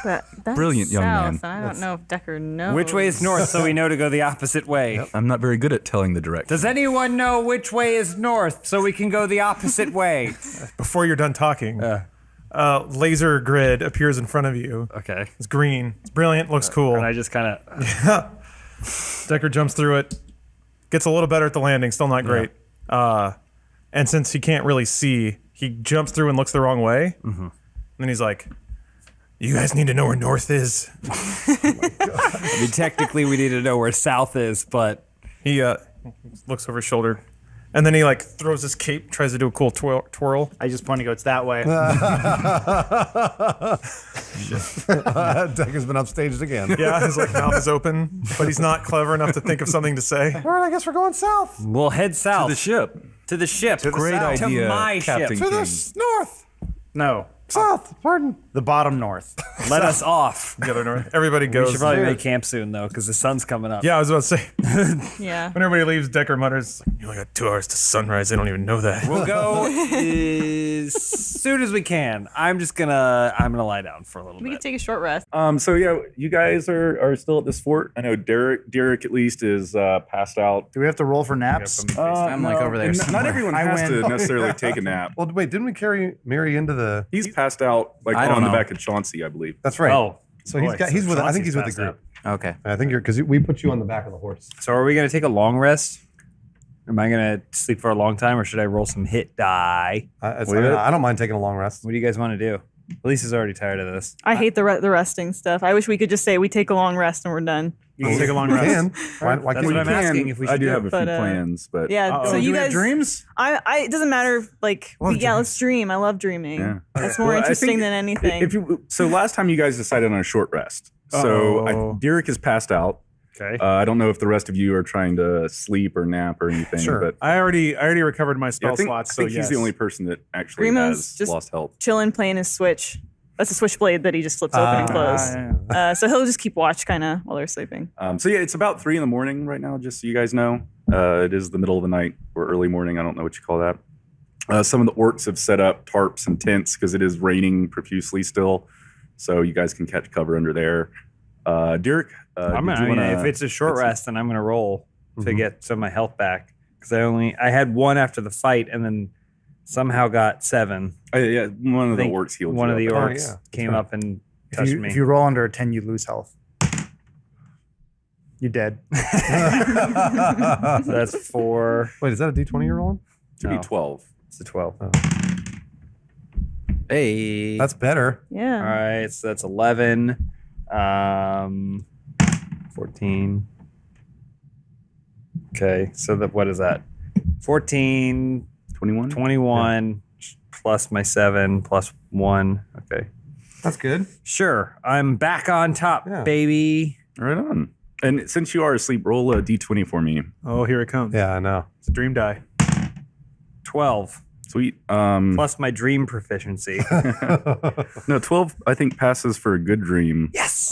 But that's Brilliant, young man. south, and I don't know if Decker knows. Which way is north so we know to go the opposite way? I'm not very good at telling the direction. Does anyone know which way is north so we can go the opposite way? Before you're done talking, laser grid appears in front of you. Okay. It's green. It's brilliant. Looks cool. And I just kind of... Decker jumps through it. Gets a little better at the landing. Still not great. And since he can't really see, he jumps through and looks the wrong way. And then he's like, "You guys need to know where north is." I mean, technically we need to know where south is, but... He looks over his shoulder. And then he like throws his cape, tries to do a cool twirl. I just point to go, it's that way. Decker's been upstaged again. Yeah, his like mouth is open, but he's not clever enough to think of something to say. All right, I guess we're going south. We'll head south. The ship. To the ship. Great idea, To my Captain ship. To King. the north. No, South. Pardon. the bottom north. Let us off. The other north. Everybody We goes. should probably make camp soon, though, because the sun's coming up. Yeah, I was about to say. Yeah. When everybody leaves, Decker mutters, "You only got 2 hours to sunrise. They don't even know that." We'll go as soon as we can. I'm gonna lie down for a little We bit. could take a short rest. So yeah, you guys are still at this fort. I know Derek at least is passed out. Do we have to roll for naps? I'm like over there And not somewhere. everyone I has win. to necessarily take a nap. Well, wait, didn't we carry Mary into the? He's passed out like I don't on the know. back of Chauncey, I believe. That's right. Oh, so he's with. I think he's with the Chauncey's group. Okay. I think you're because we put you on the back of the horse. so are we gonna take a long rest? Am I gonna sleep for a long time, or should I roll some hit die? I don't mind taking a long rest. What do you guys want to do? Elisa's already tired of this. I hate the resting stuff. I wish we could just say we take a long rest and we're done. You can take a long We rest. can. Why That's can't what we? I'm asking if we I should do do have a it. few But, plans, but Yeah. So Do you we have guys, dreams? it doesn't matter. Like, let's dream. I love dreaming. Yeah. That's more Well, I interesting think than anything. So last time you guys decided on a short rest. So Uh-oh. Derek is passed out. Okay. I don't know if the rest of you are trying to sleep or nap or anything. Sure. But I already recovered my yeah, spell I think, slots, I so think yes. he's the only person that actually Grimo's has just- lost health. Chilling, playing his switch. That's a switchblade that he just flips open and close. So he'll just keep watch kind of while they're sleeping. So yeah, it's about 3 a.m. right now, just so you guys know. It is the middle of the night or early morning. I don't know what you call that. Some of the orcs have set up tarps and tents because it is raining profusely still. So you guys can catch cover under there. Derek, If it's a short rest, then I'm gonna roll to get some of my health back because I had 1 after the fight and then somehow got 7. yeah, one of the think orcs healed One you of the up. orcs came up and touched me. If you roll under a 10, you lose health. You're dead. So that's 4. Wait, is that a D20 you're rolling? To be No. 12. It's a 12. Hey. That's better. Yeah. All right, so that's 11, 14. Okay, so what is that? 14, 21? 21 plus my 7 plus 1. Okay. That's good. Sure, I'm back on top, Yeah. baby. Right on. And since you are asleep, roll a d20 for me. Oh, here it comes. Yeah, I know. It's a dream die. 12 Sweet. plus my dream proficiency. No, 12 I think passes for a good dream. Yes.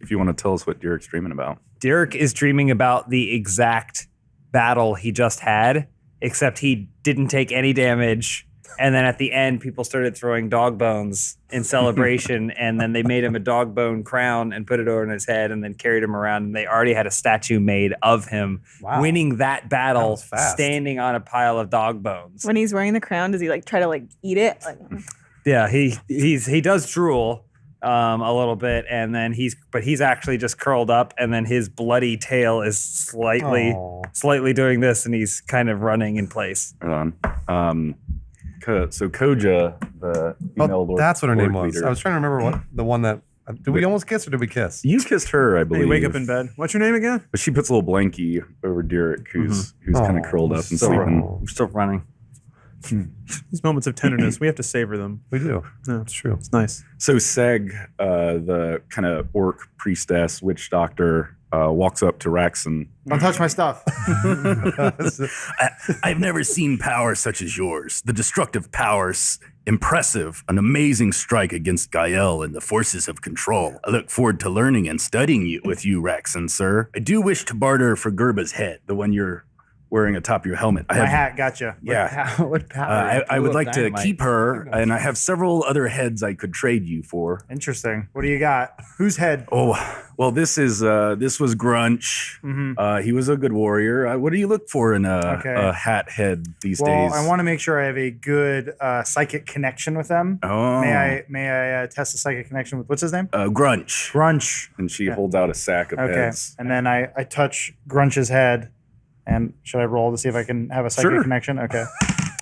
If you want to tell us what Derek's dreaming about. Derek is dreaming about the exact battle he just had, except he didn't take any damage. And then at the end, people started throwing dog bones in celebration. And then they made him a dog bone crown and put it over his head and then carried him around. And they already had a statue made of him winning that battle, was fast. standing on a pile of dog bones. When he's wearing the crown, does he like try to like eat it? Like, Yeah, he does drool a little bit, and then he's actually just curled up, and then his bloody tail is slightly doing this, and he's kind of running in place. Right on. So Koja, the female Oh, that's what her name orc was. leader. I was trying to remember what the one that. Did we almost kiss or did we kiss? You kissed her, I Hey, believe. you wake up in bed. What's your name again? But she puts a little blankie over Derek, who's kind of curled up and Still, sleeping. I'm still running. These moments of tenderness, we have to savor them. We do. Yeah, It's true. it's nice. So Seg, the kind of orc priestess, witch doctor, walks up to Rex and Don't touch my stuff. I've never seen power such as yours. The destructive powers, impressive, an amazing strike against Gael and the forces of control. I look forward to learning and studying with you, Rex and sir. I do wish to barter for Gerba's head, the one you're wearing atop your helmet. My hat, gotcha. Yeah. What power? I would like to Dynamite. keep her, and I have several other heads I could trade you for. Interesting. What do you got? Whose head? Oh, well, this was Grunch. He was a good warrior. What do you look for in a hat head these Well, days? I want to make sure I have a good psychic connection with them. Oh. May I test a psychic connection with what's his name? Grunch. Grunch. And she holds out a sack of Okay. heads. And then I touch Grunch's head. And should I roll to see if I can have a psychic Sure. connection? Okay.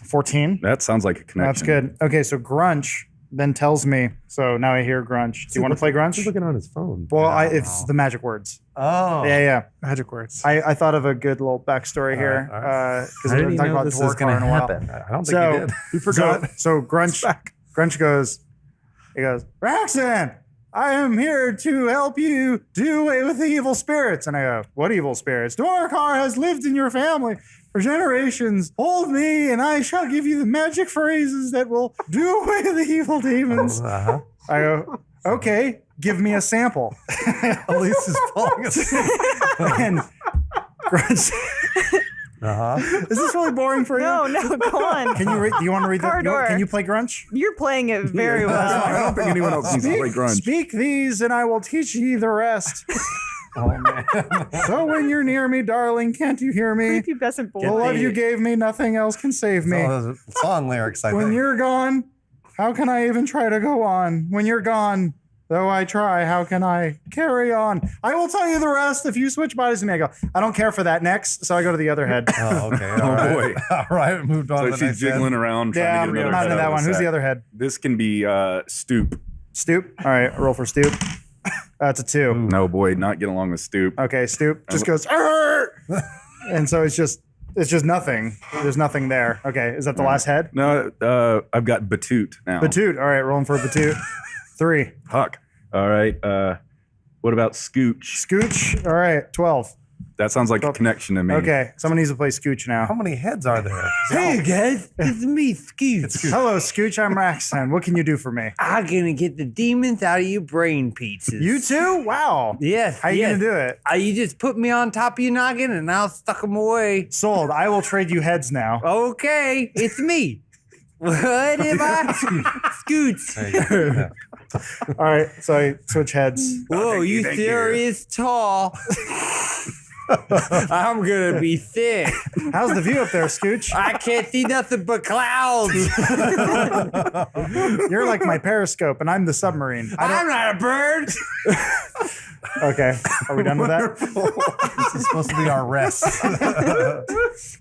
14. That sounds like a connection. That's good. Okay, so Grunch then tells me. So now I hear Grunch. Do you want to play Grunch? He's looking on his phone. Well, it's the magic words. Oh. Yeah. Magic words. I thought of a good little backstory here all right. because How we did were you talking know about this was Dwarkar going in to a while. happen? I don't think So he did. you forgot. So Grunch goes. He goes, Raxon, I am here to help you do away with the evil spirits. And I go, what evil spirits? Dwarkar has lived in your family for generations. Hold me, and I shall give you the magic phrases that will do away the evil demons. Uh-huh. I go, okay, give me a sample. Elise is falling asleep. And Grunch, Uh-huh. is this really boring for you? No, go on. Can you read? Do you want to read the? Corridor. Can you play Grunch? You're playing it very I well. don't think anyone else needs to play Grunch. Speak these, and I will teach ye the rest. Oh, man. So when you're near me, darling, can't you hear me? Creepy peasant boy. The love you gave me, nothing else can save me. Oh, those are song lyrics, I When think. you're gone, how can I even try to go on? When you're gone, though I try, how can I carry on? I will tell you the rest if you switch bodies to me. I go, I don't care for that next, so I go to the other head. Oh, okay. All right. boy. All right. Moved on So to the she's next jiggling head. around trying Yeah, to I'm get another not head into out that of one. Who's sack. the other head? This can be Stoop. Stoop? All right, roll for Stoop. That's a 2. No, boy, not get along with Stoop. Okay, Stoop just goes, "Arr!" And so it's just nothing. There's nothing there. Okay, is that the last head? No, I've got Batoot now. Batoot. All right, rolling for Batoot. 3. Huck. All right. What about Scooch? Scooch. All right, 12. That sounds like a connection to me. Okay, someone needs to play Scooch now. How many heads are there? Hey guys, it's me, Scooch. Hello, Scooch. I'm Raxon. What can you do for me? I'm gonna get the demons out of your brain pizzas. You too? Wow. Yes. How you gonna do it? You just put me on top of your noggin and I'll stuck them away. Sold. I will trade you heads now. Okay, it's me. What am I? Scoots. There you go. Yeah. All right, so I switch heads. Whoa, you thank you. serious tall? I'm gonna be thick. How's the view up there, Scooch? I can't see nothing but clouds. You're like my periscope, and I'm the submarine. I'm not a bird. Okay, are we done with that? This is supposed to be our rest.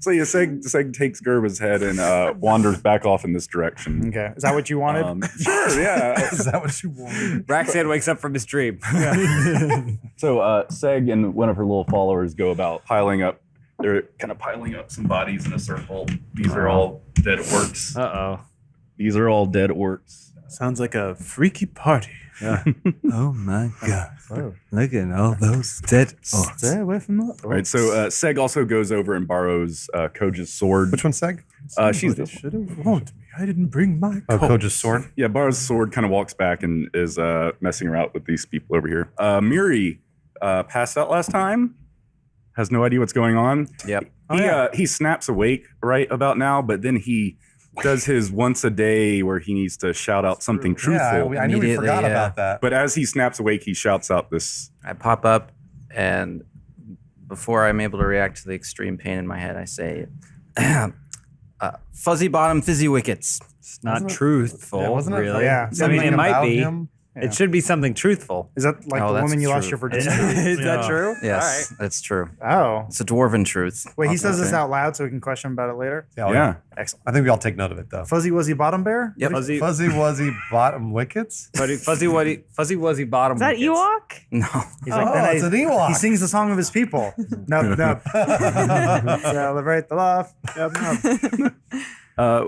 So yeah, Seg takes Gerba's head and wanders back off in this direction. Okay, is that what you wanted? Sure, yeah. Is that what you wanted? Raxhead wakes up from his dream. So Seg and one of her little followers go about piling up. They're kind of piling up some bodies in a circle. These are all dead orcs. Uh-oh. These are all dead orcs. Sounds like a freaky party. Oh my god! Look at all those dead. Stay away from that. All right, so Seg also goes over and borrows Koja's sword. Which one's Seg? She's Somebody should have warned me. I didn't bring my Oh, coat. Koja's sword. Yeah, borrows the sword, kind of walks back and is messing around with these people over here. Miri passed out last time. Has no idea what's going on. Yep. He snaps awake right about now, but then he does his once a day where he needs to shout out something truthful. Yeah, I knew we Immediately, forgot yeah. about that. But as he snaps awake, he shouts out this. I pop up, and before I'm able to react to the extreme pain in my head, I say, "Fuzzy bottom, fizzy wickets." It's not truthful, Yeah, wasn't it? really. Yeah. I mean, Something it might about be. him? It should be something truthful. Is that like Oh, the that's woman you lost true. your virginity? Is that true? Yes, that's true. Oh. It's a dwarven truth. Wait, he I'll says this say. out loud so we can question him about it later? Yeah. Excellent. I think we all take note of it, though. Fuzzy Wuzzy Bottom Bear? Yep. Fuzzy, Fuzzy Wuzzy Bottom Wickets? fuzzy wuzzy bottom. Is that wickets. Ewok? No. He's like, Oh, then it's an Ewok. He sings the song of his people. No. Celebrate the love. Yep,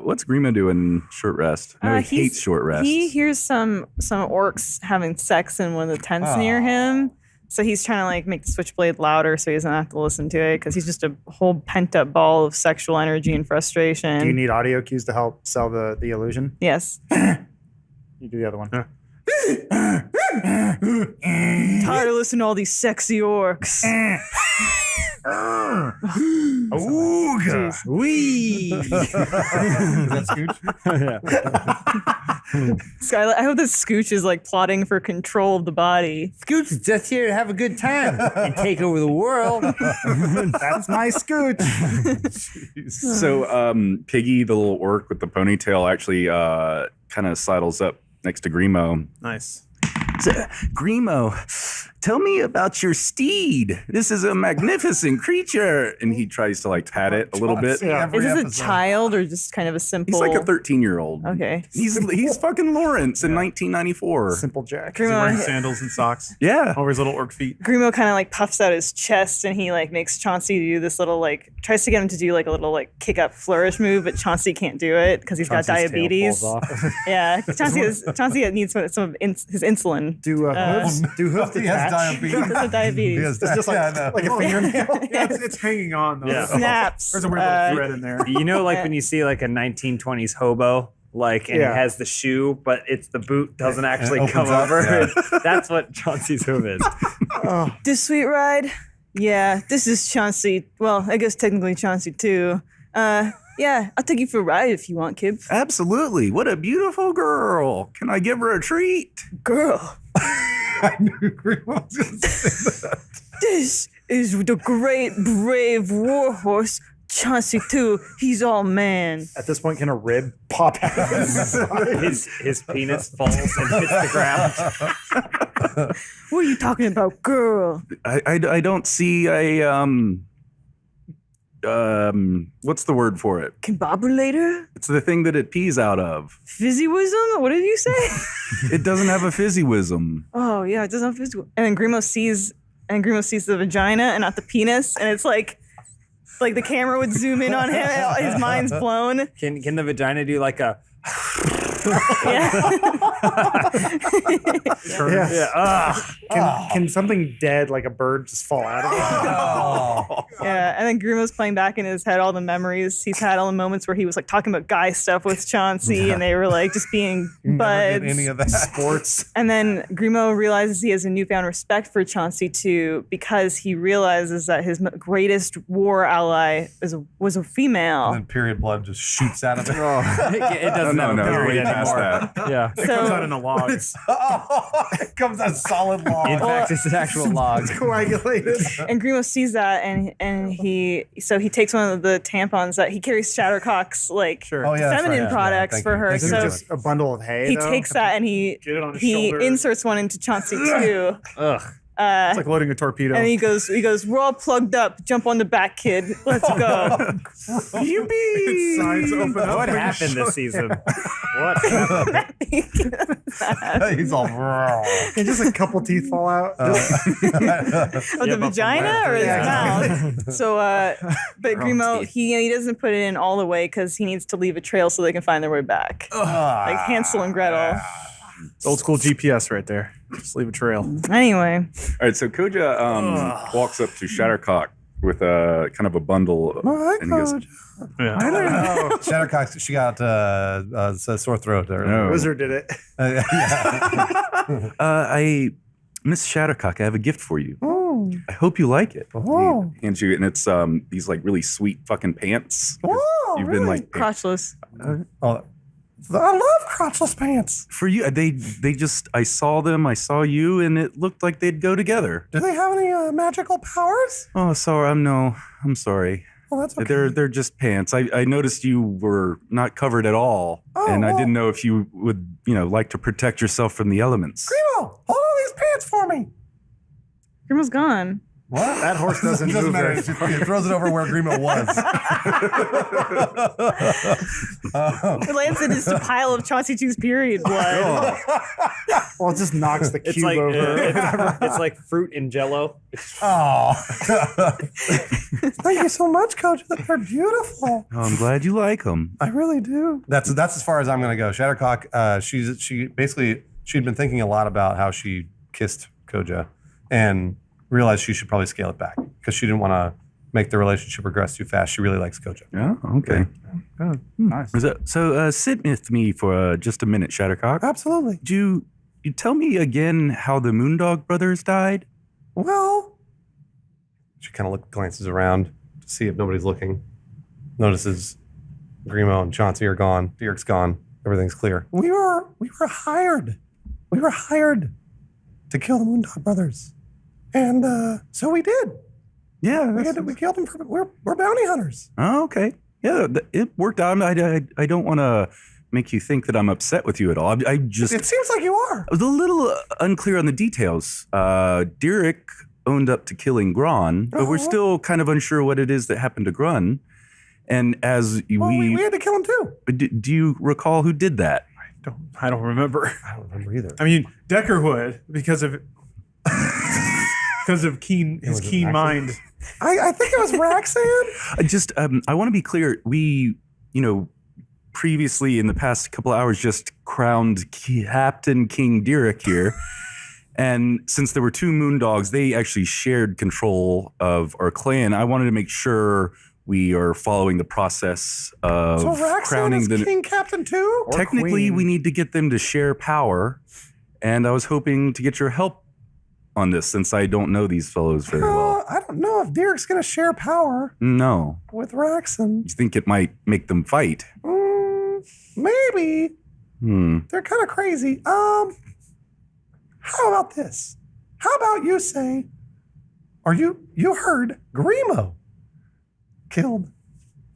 What's Grima doing short rest? No, he hates short rest. He hears some orcs having sex in one of the tents near him. So he's trying to like make the switchblade louder so he doesn't have to listen to it because he's just a whole pent up ball of sexual energy and frustration. Do you need audio cues to help sell the illusion? Yes. You do the other one. Tired of listening to all these sexy orcs. Ooga. Wee. Is that Scooch? Skylar, I hope that Scooch is like plotting for control of the body. Scooch is just here to have a good time and take over the world. That's my Scooch. So Piggy, the little orc with the ponytail, actually kind of sidles up next to Grimo. Nice. Grimo, tell me about your steed. This is a magnificent creature. And he tries to like pat it a little bit. Yeah. Is this a child or just kind of a simple? He's like a 13-year-old. Okay. He's fucking Lawrence in 1994. Simple Jack. He's wearing Grimo, sandals and socks Yeah. over his little orc feet. Grimo kind of like puffs out his chest and he like makes Chauncey do this little like tries to get him to do like a little like kick up flourish move, but Chauncey can't do it because he's got diabetes. Yeah, Chauncey needs some of his insulin. Do hooves He has detach? diabetes. Because of diabetes. He has It's just like a fingernail. Yeah, it's hanging on though. Yeah. Snaps. There's a weird little thread in there. You know, like when you see like a 1920s hobo, like, and Yeah. it has the shoe, but it's the boot doesn't actually opens come up, over. yeah. That's what Chauncey's hoof is. This sweet ride? Yeah, this is Chauncey. Well, I guess technically Chauncey too. Yeah, I'll take you for a ride if you want, kid. Absolutely. What a beautiful girl. Can I give her a treat? Girl, I knew Grimo was going to say that. this is the great brave warhorse, Chauncey too. He's all man. At this point, can a rib pop out of his side? His penis falls and hits the ground. What are you talking about, girl? I don't see a what's the word for it? Combobulator? It's the thing that it pees out of. Fizzywism? What did you say? It doesn't have a fizzywism. Oh yeah, it doesn't have physical. And then Grimo sees the vagina and not the penis, and it's like the camera would zoom in on him, and his mind's blown. Can the vagina do like a? Can something dead like a bird just fall out of it? Yeah, and then Grimo's playing back in his head all the memories he's had, all the moments where he was like talking about guy stuff with Chauncey, and they were like just being Never buds. did any of that. Sports. And then Grimo realizes he has a newfound respect for Chauncey too, because he realizes that his greatest war ally was a female. And then period blood just shoots out of it. It doesn't No, have a no, period way past anymore. that. Yeah. It comes out in a log. It comes out solid log. In fact, it's an actual log. Coagulated. And Grimo sees that, and he takes one of the tampons that he carries Shattercock's like Oh, yeah, that's feminine right. products Thank for you. her. Thank you Is it very So just a bundle of hay? he though? takes that and he Get it on his he shoulder. inserts one into Chauncey too. Ugh. It's like loading a torpedo. And he goes, we're all plugged up. Jump on the back, kid. Let's go. Its sides open up. What when you happened show- this season? What happened? He's all. And just a couple teeth fall out. Of the vagina or his mouth. So, but Grimo, he doesn't put it in all the way because he needs to leave a trail so they can find their way back. Like Hansel and Gretel. It's old school GPS right there. Just leave a trail. Anyway, All right, so Koja walks up to Shattercock with a kind of a bundle, and he goes, Yeah. Shattercock, she got a sore throat. No. Wizard did it. Miss Shattercock, I have a gift for you. I hope you like it. He hands you, and it's these like really sweet fucking pants. You've been like crotchless. Oh, I love crotchless pants. for you. They just I saw them. I saw you, and it looked like they'd go together. Do they have any magical powers? Oh, sorry. I'm sorry. Oh, that's okay. They're just pants. I noticed you were not covered at all, and I well- didn't know if you would like to protect yourself from the elements. Grimo, hold on these pants for me. Grimo's gone. What? That horse doesn't It doesn't move matter. very It throws it over where Grimo was. It lands in just a pile of Chauncey 2's period blood. Well, it just knocks the It's cube like over. it's like fruit in Jello. Oh. Thank you so much, Coach. They're beautiful. Oh, I'm glad you like them. I really do. That's as far as I'm going to go. Shattercock. She'd been thinking a lot about how she kissed Koja, and realized she should probably scale it back because she didn't want to make the relationship progress too fast. She really likes Koja. Yeah, okay. Nice. So sit with me for just a minute, Shattercock. Absolutely. Could you tell me again how the Moondog brothers died? Well, she kind of glances around to see if nobody's looking. Notices Grimo and Chauncey are gone. Derek's gone. Everything's clear. We were hired. We were hired to kill the Moondog brothers, and so we did. Yeah, We killed them. We're bounty hunters. Oh, okay. Yeah, it worked out. I don't want to make you think that I'm upset with you at all. I just It seems like you are. I was a little unclear on the details. Derek owned up to killing Gron, but we're still kind of unsure what it is that happened to Grun. And as We had to kill him too. do you recall who did that? I don't remember. I don't remember either. I mean, Decker would because of his keen mind. I think it was Roxanne. I just I want to be clear. We, previously in the past couple of hours just crowned Captain King Derek here. And since there were two Moondogs, they actually shared control of our clan. I wanted to make sure we are following the process of So Roxanne crowning is the King Captain too? Technically, queen. we need to get them to share power, and I was hoping to get your help on this since I don't know these fellows very well. I don't know if Derek's going to share power No. with Roxanne. You think it might make them fight? Maybe. Hmm. They're kind of crazy. How about this? How about you say, you heard Grimo killed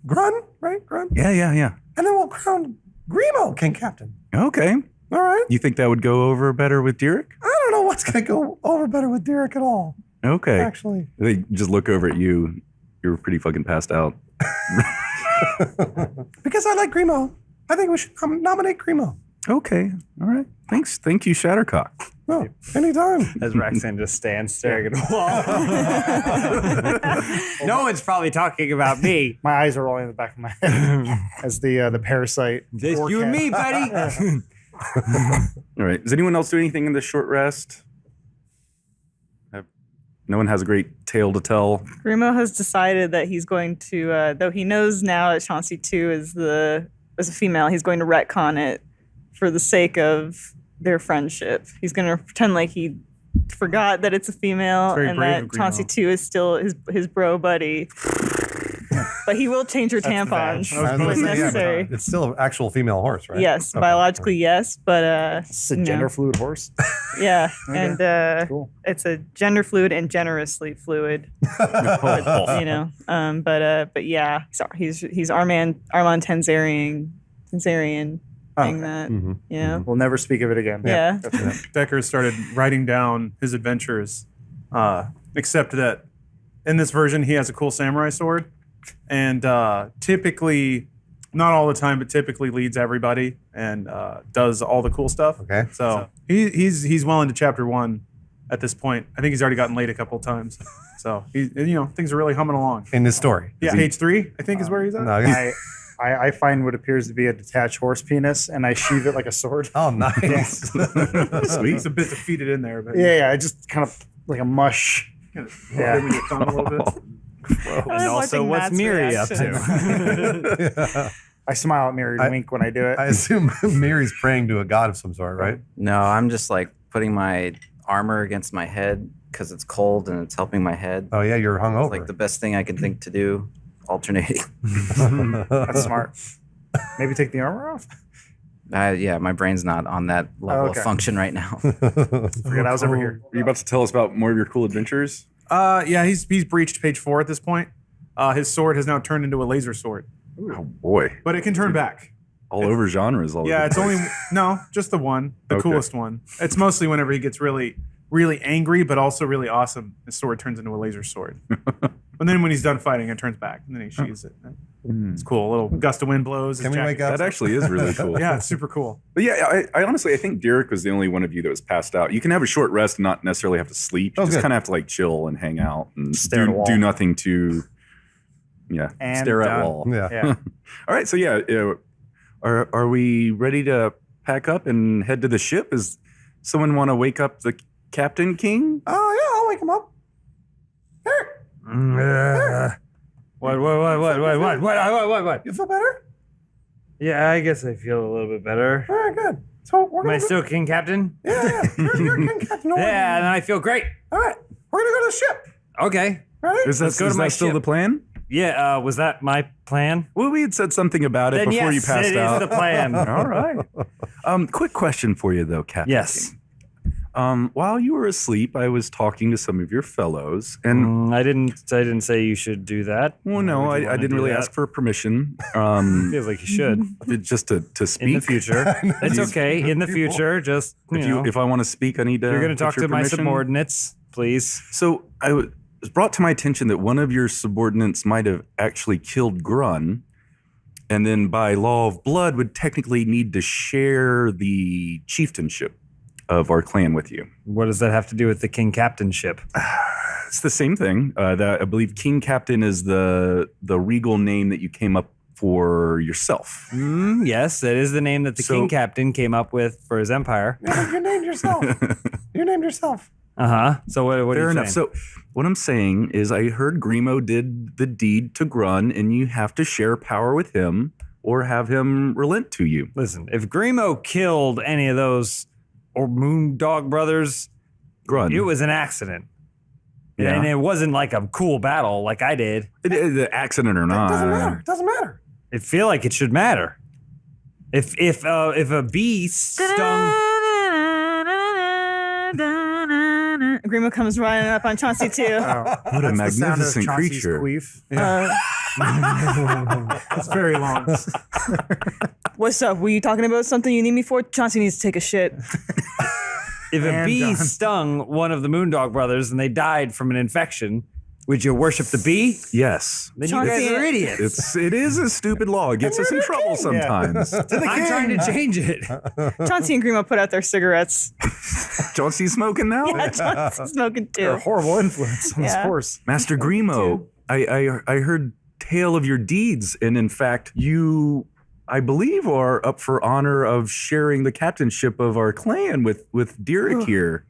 Grun, right? Grun? Yeah. And then we'll crown Grimo King Captain. Okay. All right? You think that would go over better with Derek? I don't know what's going to go over better with Derek at all, Okay. actually. They just look over at you. You're pretty fucking passed out. Because I like Grimo. I think we should nominate Grimo. Okay. All right. Thanks. Thank you, Shattercock. No, anytime. As Roxanne just stands staring at the wall. No one's probably talking about me. My eyes are rolling in the back of my head as the parasite. Just you and me, buddy. All right. Does anyone else do anything in this short rest? No one has a great tale to tell. Grimo has decided that he's going to, though he knows now that Chauncey 2 is a female, he's going to retcon it for the sake of their friendship. He's going to pretend like he forgot that it's a female Very and brave that of Grimo. Chauncey 2 is still his bro buddy. But he will change her tampons when necessary. It's still an actual female horse, right? Yes, Okay. biologically yes, but It's a gender fluid horse. yeah, Okay, and cool. it's a gender fluid and generously fluid. But yeah, sorry, he's Armand Tanzarian thing that Mhm. We'll never speak of it again. yeah. Decker started writing down his adventures, except that in this version he has a cool samurai sword, and typically, not all the time, but typically leads everybody and does all the cool stuff. Okay. So he's well into chapter 1 at this point. I think he's already gotten late a couple of times. So things are really humming along. In this story. Yeah, page 3 I think is where he's at. No, I find what appears to be a detached horse penis and I sheathe it like a sword. oh, nice. He's a bit defeated in there, but Yeah, I just kind of like a mush. yeah, with your thumb a little bit. And also, what's Miri up to? I smile at Mary and wink when I do it. I assume Mary's praying to a god of some sort, right? No, I'm just like putting my armor against my head because it's cold and it's helping my head. Oh, yeah, you're hungover. It's like the best thing I can think to do, alternating. That's smart. Maybe take the armor off. Yeah, my brain's not on that level Okay. of function right now. Forget I was over here. Are you about to tell us about more of your cool adventures? Yeah, he's breached page 4 at this point. His sword has now turned into a laser sword, Oh boy, but it can turn back. all over genres. All Yeah, over it's the place. only just the one, the Okay. coolest one. It's mostly whenever he gets really really angry, but also really awesome. His sword turns into a laser sword. And then when he's done fighting, it turns back, and then he sheathes it. It's cool. A little gust of wind blows. Can we make out? That actually is really cool. Yeah, it's super cool. But yeah, I honestly, I think Derek was the only one of you that was passed out. You can have a short rest and not necessarily have to sleep. You just good. kind of have to like chill and hang out and Stare at a wall. do nothing to, And stare at done. wall. Yeah. Yeah. All right, so are we ready to pack up and head to the ship? Is someone want to wake up the Captain King? Oh yeah, I'll wake him up. What? You feel better? Yeah, I guess I feel a little bit better. All right, good. So we're Am gonna I still King Captain? Yeah. You're King Captain. Yeah, and I feel great. All right, we're gonna go to the ship. Okay. Ready? Is that, Let's go to is my that still ship. the plan? Yeah, was that my plan? Well, we had said something about it Then before yes, you passed it out. is the plan. All right. Quick question for you though, Captain. Yes. King. While you were asleep, I was talking to some of your fellows, and I didn't say you should do that. well, no, Why would you I wanna didn't do really that? ask for permission. Feels like you should. Just to speak In the future. It's okay. In the future, just, If I want to speak, I need to. you're going to get talk your to my permission. subordinates, please. So it was brought to my attention that one of your subordinates might have actually killed Grun, and then by law of blood would technically need to share the chieftainship of our clan with you. What does that have to do with the King Captainship? It's the same thing. That I believe King Captain is the regal name that you came up for yourself. Yes, that is the name that the So- King Captain came up with for his empire. Yeah, you named yourself. You named yourself. So what are Fair you enough. saying? So what I'm saying is I heard Grimo did the deed to Grun, and you have to share power with him or have him relent to you. Listen, if Grimo killed any of those or Moondog brothers, Grun. it was an accident. Yeah. And it wasn't like a cool battle like I did. The accident or not. Doesn't matter. Doesn't matter. It feel like it should matter. If a bee stung, Grimo comes running up on Chauncey too. What a That's the sound of magnificent Chauncey's creature. queef. It's very long. What's up? Were you talking about something you need me for? Chauncey needs to take a shit. if a And bee done. stung one of the Moondog brothers and they died from an infection, would you worship the bee? Yes. Then Chauncey- you guys are idiots. It is a stupid law. It gets us in trouble sometimes. I'm trying to change it. Chauncey and Grimo put out their cigarettes. Chauncey smoking now? Yeah, Chauncey's smoking You're a too. horrible influence on this Yeah. horse. Master Grimo, I heard tale of your deeds, and in fact, you, I believe, are up for honor of sharing the captainship of our clan with Derek here.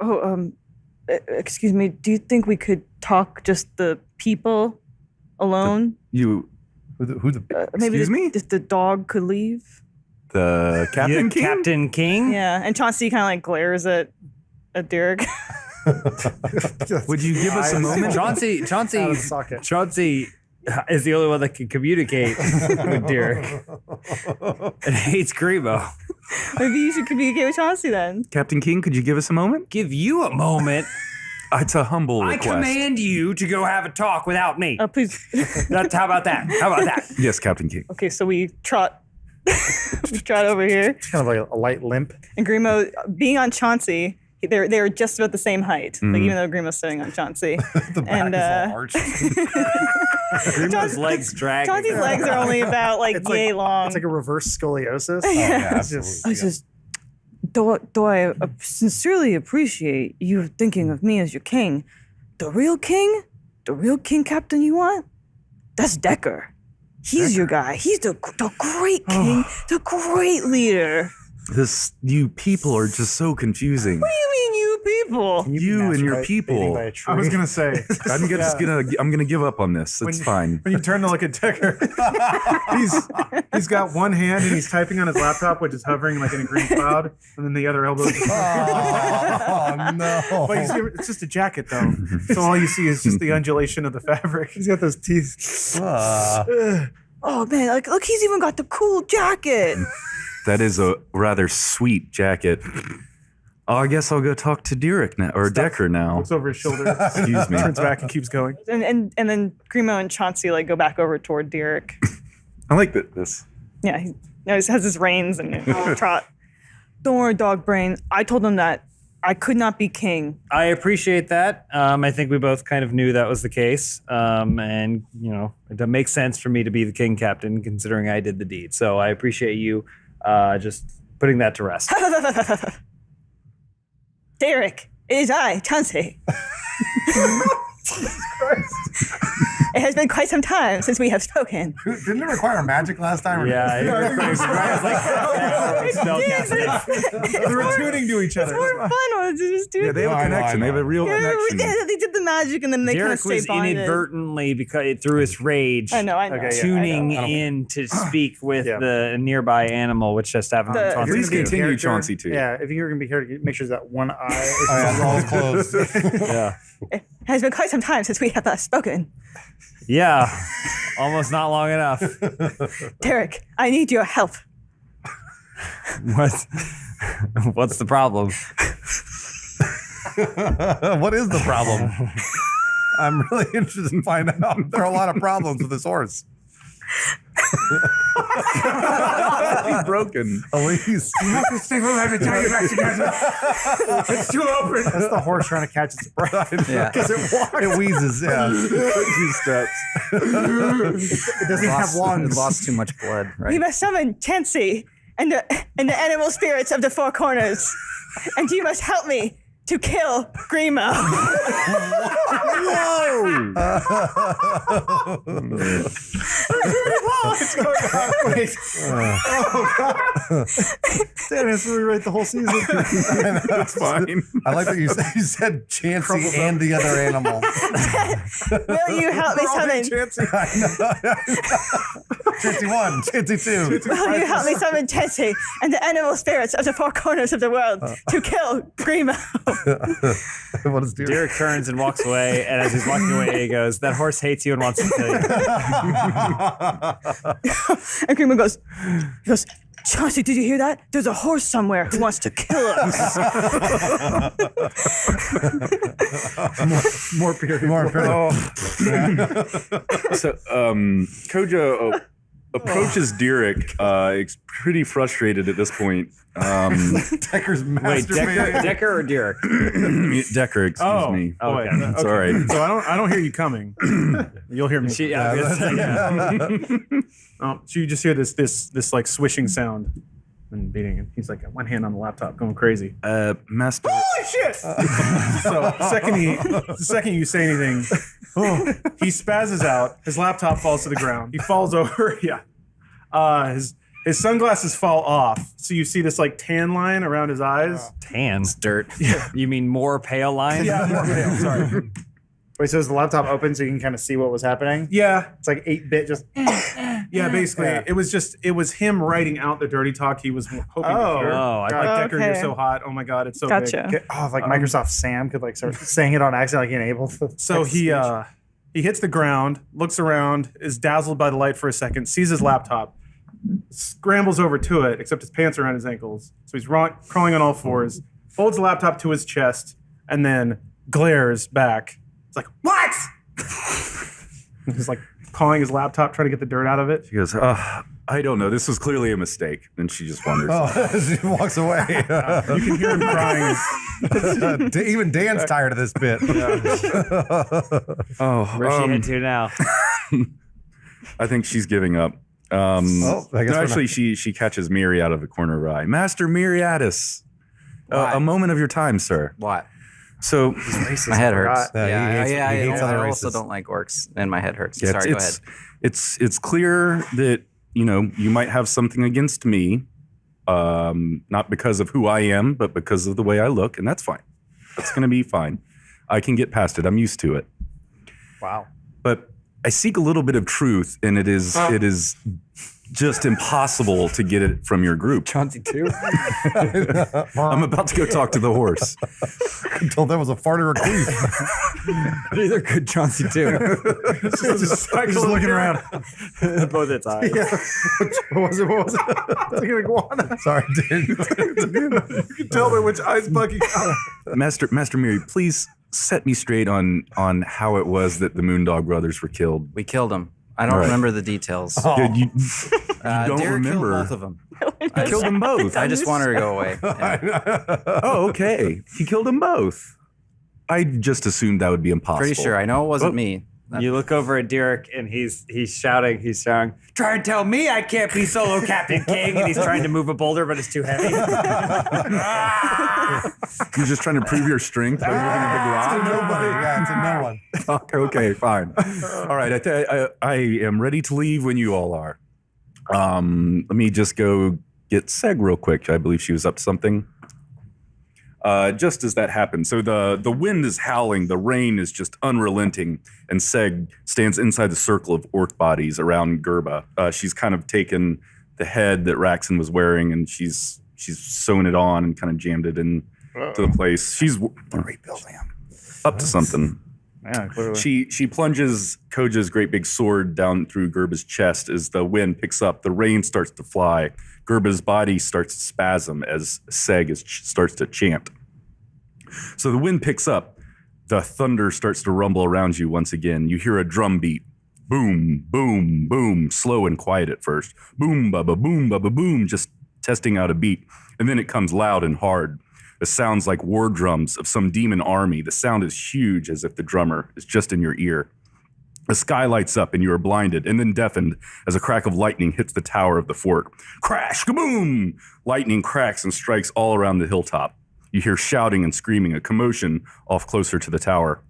Excuse me. Do you think we could talk just the people alone? You, Who the Maybe excuse me? just the dog could leave. the Captain You King? Captain King? Yeah, and Chauncey kind of like glares at Derek. Would you give us a moment? Chauncey Out of socket. is the only one that can communicate with Derek and hates Grimo. Maybe you should communicate with Chauncey then. Captain King, could you give us a moment? Give you a moment. It's a humble I request. command you to go have a talk without me. Please. How about that? How about that? Yes, Captain King. Okay, so we trot. We trot over here, Kind of like a light limp. and Grimo, being on Chauncey, they're just about the same height. Like even though Grimo's sitting on Chauncey, the back and is all arched. Grimo's legs dragging. Chauncey's legs are only about like It's yay long. It's like a reverse scoliosis. Yeah. It's just I just, though I sincerely appreciate you thinking of me as your king, the real king captain you want, that's Decker. He's your guy. He's the great king, the great leader. You people are just so confusing. What do you mean, you people? Can be You and your masturbating people. by a tree? I was gonna say I'm gonna give up on this. It's fine. when you turn to look at Decker, he's got one hand and he's typing on his laptop, which is hovering like in a green cloud, and then the other elbow. Oh no! But you see, it's just a jacket though, so all you see is just the undulation of the fabric. He's got those teeth. Oh man, like look, he's even got the cool jacket. That is a rather sweet jacket. Oh, I guess I'll go talk to Derek now, or Decker now. Looks over his shoulder, Excuse me. turns back and keeps going. And then Grimo and Chauncey like go back over toward Derek. I like this. Yeah, he has his reins and trot. Don't worry, dog brain. I told him that I could not be king. I appreciate that. I think we both kind of knew that was the case. And, it makes sense for me to be the king captain considering I did the deed. So I appreciate you just putting that to rest. Derek, it is I, Chauncey. It has been quite some time since we have spoken. Didn't it require magic last time? Yeah, They were tuning to each other. It's more fun to just do They have a connection. They have a real connection. They did the magic and then they kind of Derek stayed was bonded. inadvertently, because through his rage, I know. tuning in to speak with the nearby animal, which just happened to Chauncey. Please continue, Chauncey, too. Yeah, if you're going to be here, make sure that one eye It's all closed. Yeah. It has been quite some time since we have spoken. Yeah. Almost not long enough. Derek, I need your help. What's the problem? What is the problem? I'm really interested in finding out. There are a lot of problems with this horse. He's broken. Elise. It's too open. That's the horse trying to catch its breath. Yeah. Because it walks. It wheezes, yeah. 2 steps. It doesn't have It lungs. lost too much blood, We right? must summon Chansey and the animal spirits of the four corners. And you must help me to kill Grimo. Damn, it's rewrite the whole season. That's fine. I like that you said Chansey and the other animal. Will you help me summon? Chansey 1, Chansey 2. Will you help me summon Chansey and the animal spirits of the four corners of the world to kill Grimo? What is Derek? Derek turns and walks away, and as he's walking away, he goes, "That horse hates you and wants to kill you." And Grimo goes, Chauncey, did you hear that? There's a horse somewhere who wants to kill us. More period. So, Kojo approaches Derek. He's pretty frustrated at this point. Decker's Wait, masturbating. Decker or Derek? Decker, excuse me. Boy. Okay. Sorry. So I don't hear you coming. You'll hear me. So you just hear this like swishing sound and beating. And he's like one hand on the laptop, going crazy. Master. Holy shit! So the second you say anything, he spazzes out. His laptop falls to the ground. He falls over. Yeah. His sunglasses fall off, so you see this like tan line around his eyes. Tan. Dirt. You mean more pale line? Yeah, more pale. Sorry. Wait, so is the laptop open so you can kind of see what was happening? Yeah, It's like 8-bit just. yeah. Basically, Yeah. it was him writing out the dirty talk he was hoping to hear. Oh, I Like, Decker, you're so hot. Oh my God, it's so Gotcha. big. Oh, like Microsoft Sam could like start saying it on accident, like enabled. So he hits the ground, looks around, is dazzled by the light for a second, sees his laptop, scrambles over to it, except his pants are around his ankles. So he's crawling on all fours, folds the laptop to his chest, and then glares back. It's like, what? He's like pawing his laptop, trying to get the dirt out of it. She goes, I don't know. This was clearly a mistake. And she just wonders. She walks away. You can hear him crying. Even Dan's tired of this bit. Where's she head to now? I think she's giving up. I guess No, we're actually, she catches Miri out of the corner of her eye. Master Miriadis, a moment of your time, sir. What? So My head hurts. Yeah, he hates other I races. also don't like orcs, and my head hurts. yeah, Sorry, go ahead. it's clear that you might have something against me, not because of who I am, but because of the way I look, and that's fine. That's going to be fine. I can get past it. I'm used to it. Wow. But I seek a little bit of truth, and it is just impossible to get it from your group. Chauncey too. I'm about to go talk to the horse. Until there was a fart or a queef. Neither could Chauncey too. Just looking around. Both its eyes. What was it? It's like an iguana. Sorry, Dan. You can tell by which eyes Bucky got. Master Miri, please set me straight on how it was that the Moondog brothers were killed. We killed him. I don't Right. remember the details. You don't Derek remember? killed both of them. I killed them both. I just want her to go away. Yeah. Oh, okay. He killed them both. I just assumed that would be impossible. Pretty sure. I know it wasn't me. You look over at Derek, and he's shouting. He's shouting, "Try and tell me I can't be solo Captain King!" And he's trying to move a boulder, but it's too heavy. You're just trying to prove your strength by moving a big rock? Nobody. Yeah, it's a no one. Okay, fine. All right, I am ready to leave when you all are. Let me just go get Seg real quick. I believe she was up to something. Just as that happens, so the wind is howling, the rain is just unrelenting, and Seg stands inside the circle of orc bodies around Gerba. She's kind of taken the head that Raxon was wearing, and she's sewn it on and kind of jammed it in to the place. She's up to something. Yeah, clearly. She plunges Koja's great big sword down through Gerba's chest as the wind picks up. The rain starts to fly. Gerba's body starts to spasm as Seg starts to chant. So the wind picks up. The thunder starts to rumble around you once again. You hear a drum beat. Boom, boom, boom. Slow and quiet at first. Boom, boom, boom. Just testing out a beat. And then it comes loud and hard. It sounds like war drums of some demon army. The sound is huge, as if the drummer is just in your ear. The sky lights up and you are blinded and then deafened as a crack of lightning hits the tower of the fort. Crash, kaboom! Lightning cracks and strikes all around the hilltop. You hear shouting and screaming, a commotion off closer to the tower.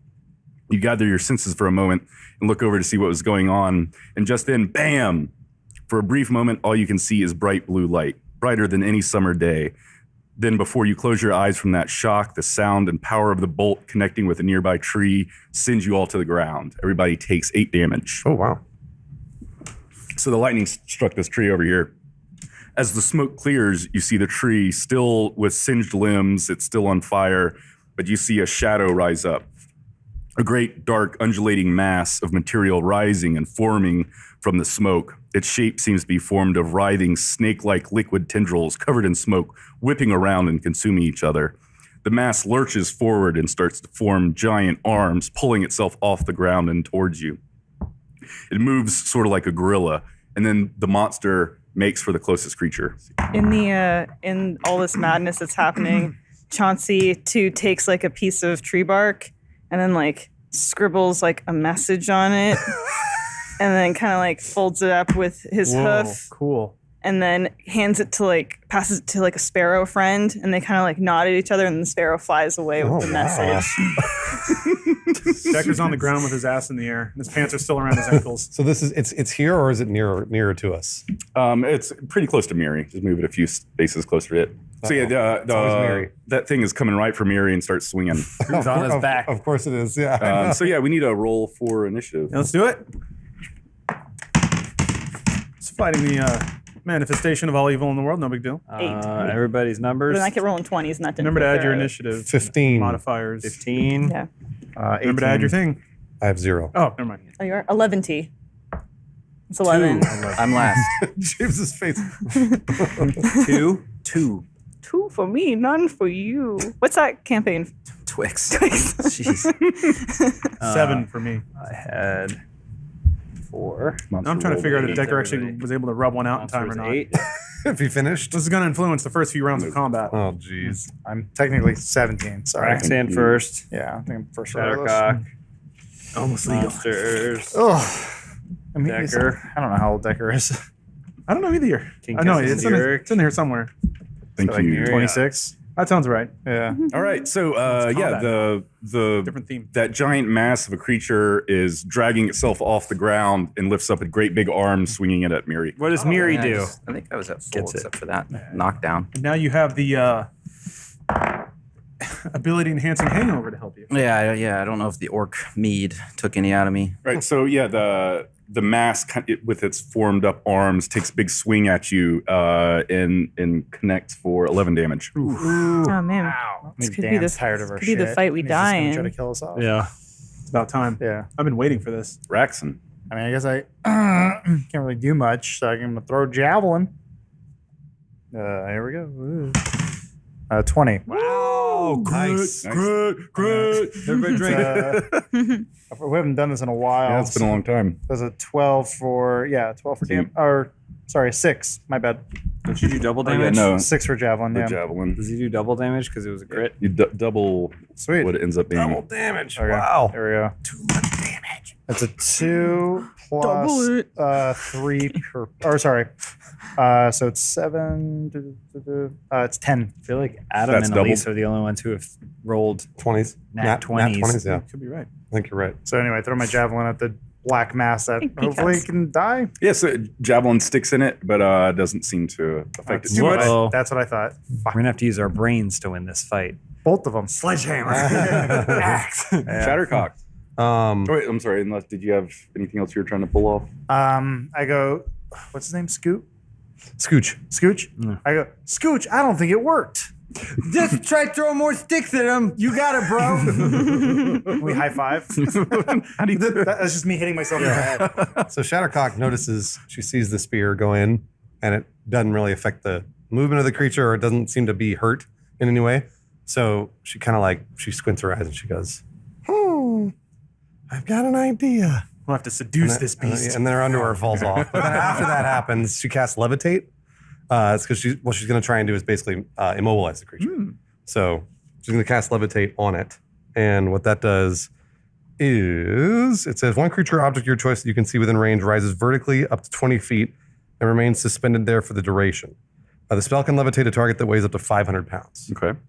You gather your senses for a moment and look over to see what was going on. And just then, bam! For a brief moment, all you can see is bright blue light, brighter than any summer day. Then before you close your eyes from that shock, the sound and power of the bolt connecting with a nearby tree sends you all to the ground. Everybody takes 8 damage. Oh, wow. So the lightning struck this tree over here. As the smoke clears, you see the tree still with singed limbs. It's still on fire, but you see a shadow rise up. A great, dark, undulating mass of material rising and forming from the smoke. Its shape seems to be formed of writhing, snake-like liquid tendrils covered in smoke, whipping around and consuming each other. The mass lurches forward and starts to form giant arms, pulling itself off the ground and towards you. It moves sort of like a gorilla, and then the monster makes for the closest creature. In all this madness that's happening, Chauncey too takes like a piece of tree bark and then like scribbles like a message on it and then kind of like folds it up with his hoof Cool. and then passes it to like a sparrow friend, and they kind of like nod at each other, and the sparrow flies away with the message. Decker's on the ground with his ass in the air, and his pants are still around his ankles. So this is it's here, or is it nearer to us? It's pretty close to Miri. Just move it a few spaces closer to it. So yeah, always Miri. that thing is coming right for Miri and starts swinging. Who's on his back? Of course it is. Yeah. So yeah, we need a roll for initiative. Yeah, let's do it. It's fighting the manifestation of all evil in the world. No big deal. 8. Everybody's numbers. But then I kept rolling 20s, and that didn't Remember to add your figure out. initiative 15. modifiers. 15. Yeah. Remember to add your thing. I have 0. Oh, never mind. Oh, you are 11T. It's 11. I'm last. James's face. 2. 2 for me, none for you. What's that campaign? Twix. Jeez. 7 for me. I had 4. Now I'm trying to figure out if Decker actually was able to rub one out in time or not. 8. Have you finished? This is going to influence the first few rounds of combat. Oh, jeez. I'm technically 17. Sorry. Roxanne first. Yeah, I think I'm first row of this. Shattercock. Almost legal. Monsters. Oh, I mean, Decker. I don't know how old Decker is. I don't know either. King I know Cousin it's in here somewhere. Thank Like you. 26. That sounds right. Yeah. All right, so yeah, combat the Different theme. that giant mass of a creature is dragging itself off the ground and lifts up a great big arm, swinging it at Miri. What does Miri Yeah, do? I think I was at full Gets it. except for that knockdown. And now you have the ability enhancing hangover to help you. Yeah, I don't know if the orc mead took any out of me. Right, so yeah, the mass with its formed up arms takes a big swing at you and connects for 11 damage. Oh man, this could be Dan's the tired of our could be the shit, fight we and he's just die gonna in. Try to kill us off. Yeah. It's about time. Yeah. I've been waiting for this. Raxon. I mean, I guess I can't really do much, so I'm gonna throw javelin. Here we go. Ooh. 20. Wow. Nice. Great. Everybody drink. We haven't done this in a while. Yeah, it's been a long time. There's a 12 for 12 for damage, or Sorry, 6. My bad. Don't you do double Oh, yeah, damage? no. 6 for javelin. The Yeah. javelin. Does he do double damage because it was a crit? You double Sweet. what it ends up being. Double damage. Okay, Wow. There we go. Too much damage. That's a 2 Double plus 3 per. Or sorry. So it's 7. It's 10. I feel like Adam That's and double. Elise are the only ones who have rolled 20s. Nat 20s. 20s, yeah. Could be right. I think you're right. So anyway, throw my javelin at the black mass that Because- hopefully can die. Yeah, so javelin sticks in it, but doesn't seem to affect it That's too what much. Uh-oh. That's what I thought. We're gonna have to use our brains to win this fight. Both of them. Sledgehammer. Axe. Shattercock. Oh, wait, I'm sorry. Unless did you have anything else you were trying to pull off? I go, what's his name? Scooch? Scooch. I go, Scooch, I don't think it worked. Just try throwing more sticks at him. You got it, bro. We high five. How do you do that? That's just me hitting myself in the head. So Shattercock notices, she sees the spear go in, and it doesn't really affect the movement of the creature, or it doesn't seem to be hurt in any way. So she kind of she squints her eyes and she goes, I've got an idea. We'll have to seduce this beast. And then her underwear falls off. But then after that happens, she casts Levitate. It's because what she's going to try and do is basically immobilize the creature. So she's going to cast Levitate on it. And what that does is it says one creature or object of your choice that you can see within range rises vertically up to 20 feet and remains suspended there for the duration. The spell can levitate a target that weighs up to 500 pounds. Okay.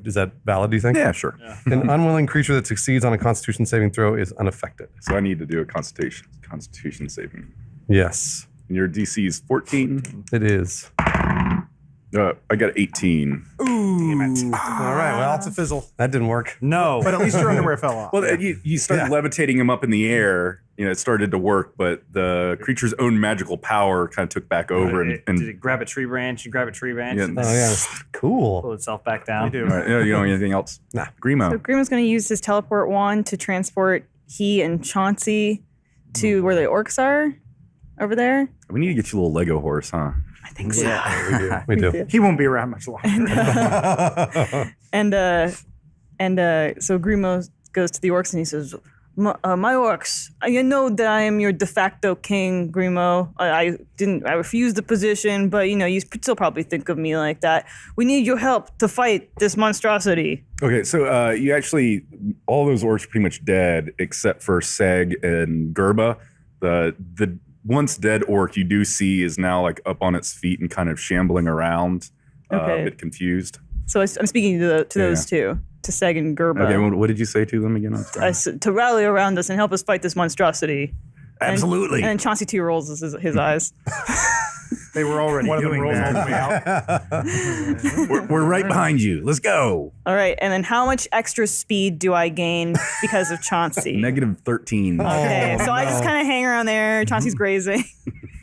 Is that valid, do you think? Yeah, sure. An unwilling creature that succeeds on a Constitution saving throw is unaffected. So I need to do a Constitution saving. Yes, And your DC is 14. it is. I got 18. All right, well, It's a fizzle. that didn't work. No. But at least your underwear fell off. Well, you started levitating him up in the air. It started to work, but the creature's own magical power kind of took back over. Did it grab a tree branch? You grab a tree branch Yeah. and Oh, yeah. pull Cool. itself back down. We do. All right, you know anything else? Nah. Grimo. So Grimo's going to use his teleport wand to transport he and Chauncey to where the orcs are over there. We need to get you a little Lego horse, huh? I think so. We do. He won't be around much longer. And so Grimo goes to the orcs and he says, my orcs, you know that I am your de facto king, Grimo. I refused the position, but you still probably think of me like that. We need your help to fight this monstrosity. Okay, so you actually, all those orcs are pretty much dead except for Seg and Gerba. The once dead orc you do see is now up on its feet and kind of shambling around, Okay. a bit confused. So I'm speaking to those two, to Seg and Gerba. Okay, what did you say to them again? I'm sorry. I said, to rally around us and help us fight this monstrosity. Absolutely. And Chauncey T rolls his eyes. They were already One of them doing rolls all that. the way out. We're right behind you. Let's go. All right, and then how much extra speed do I gain because of Chauncey? Negative 13. Okay, so I just kind of hang around there. Chauncey's grazing.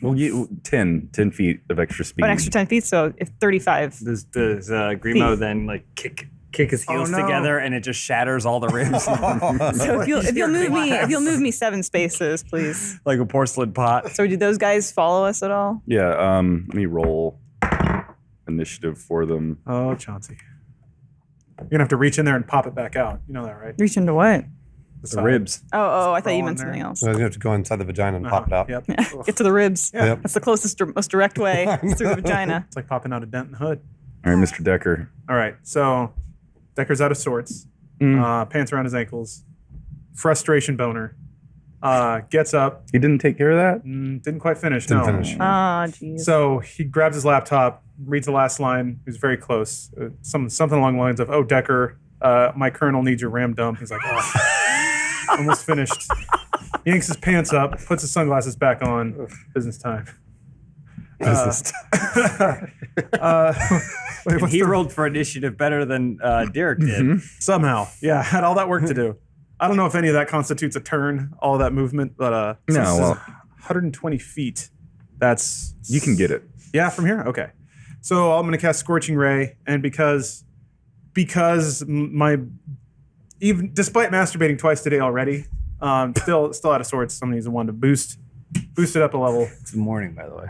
We'll get 10 feet of extra speed. An extra 10 feet, so if 35. Does Grimo then kick his heels no. together and it just shatters all the ribs So if you'll move me 7 spaces, please. like a porcelain pot? So do those guys follow us at all? Yeah, let me roll initiative for them. Oh, Chauncey. You're going to have to reach in there and pop it back out. You know that, right? Reach into what? The The ribs. Oh, I thought Crawl you in meant there. something else. So you have to go inside the vagina and pop it out. Yep. Get to the ribs. Yeah. Yep. That's the closest, most direct way. It's through the vagina. It's like popping out a dent in the hood. All right, Mr. Decker. All right, so Decker's out of sorts, pants around his ankles, frustration boner, gets up, He didn't take care of that? didn't quite finish. Didn't no. finish. Ah, jeez. So he grabs his laptop, reads the last line. He was very close. Something along the lines of, "Oh, Decker, my colonel needs your ram dump." He's like, "Oh, almost finished." He yanks his pants up, puts his sunglasses back on. Business time. And he rolled for initiative better than Derek did. Somehow, yeah, had all that work to do. I don't know if any of that constitutes a turn, all that movement, but since No, this is well- 120 feet. That's You can get it. yeah from here. Okay, so I'm going to cast Scorching Ray, and because my even despite masturbating twice today already, still out of sorts. Someone needs one to boost it up a level. It's the morning, by the way.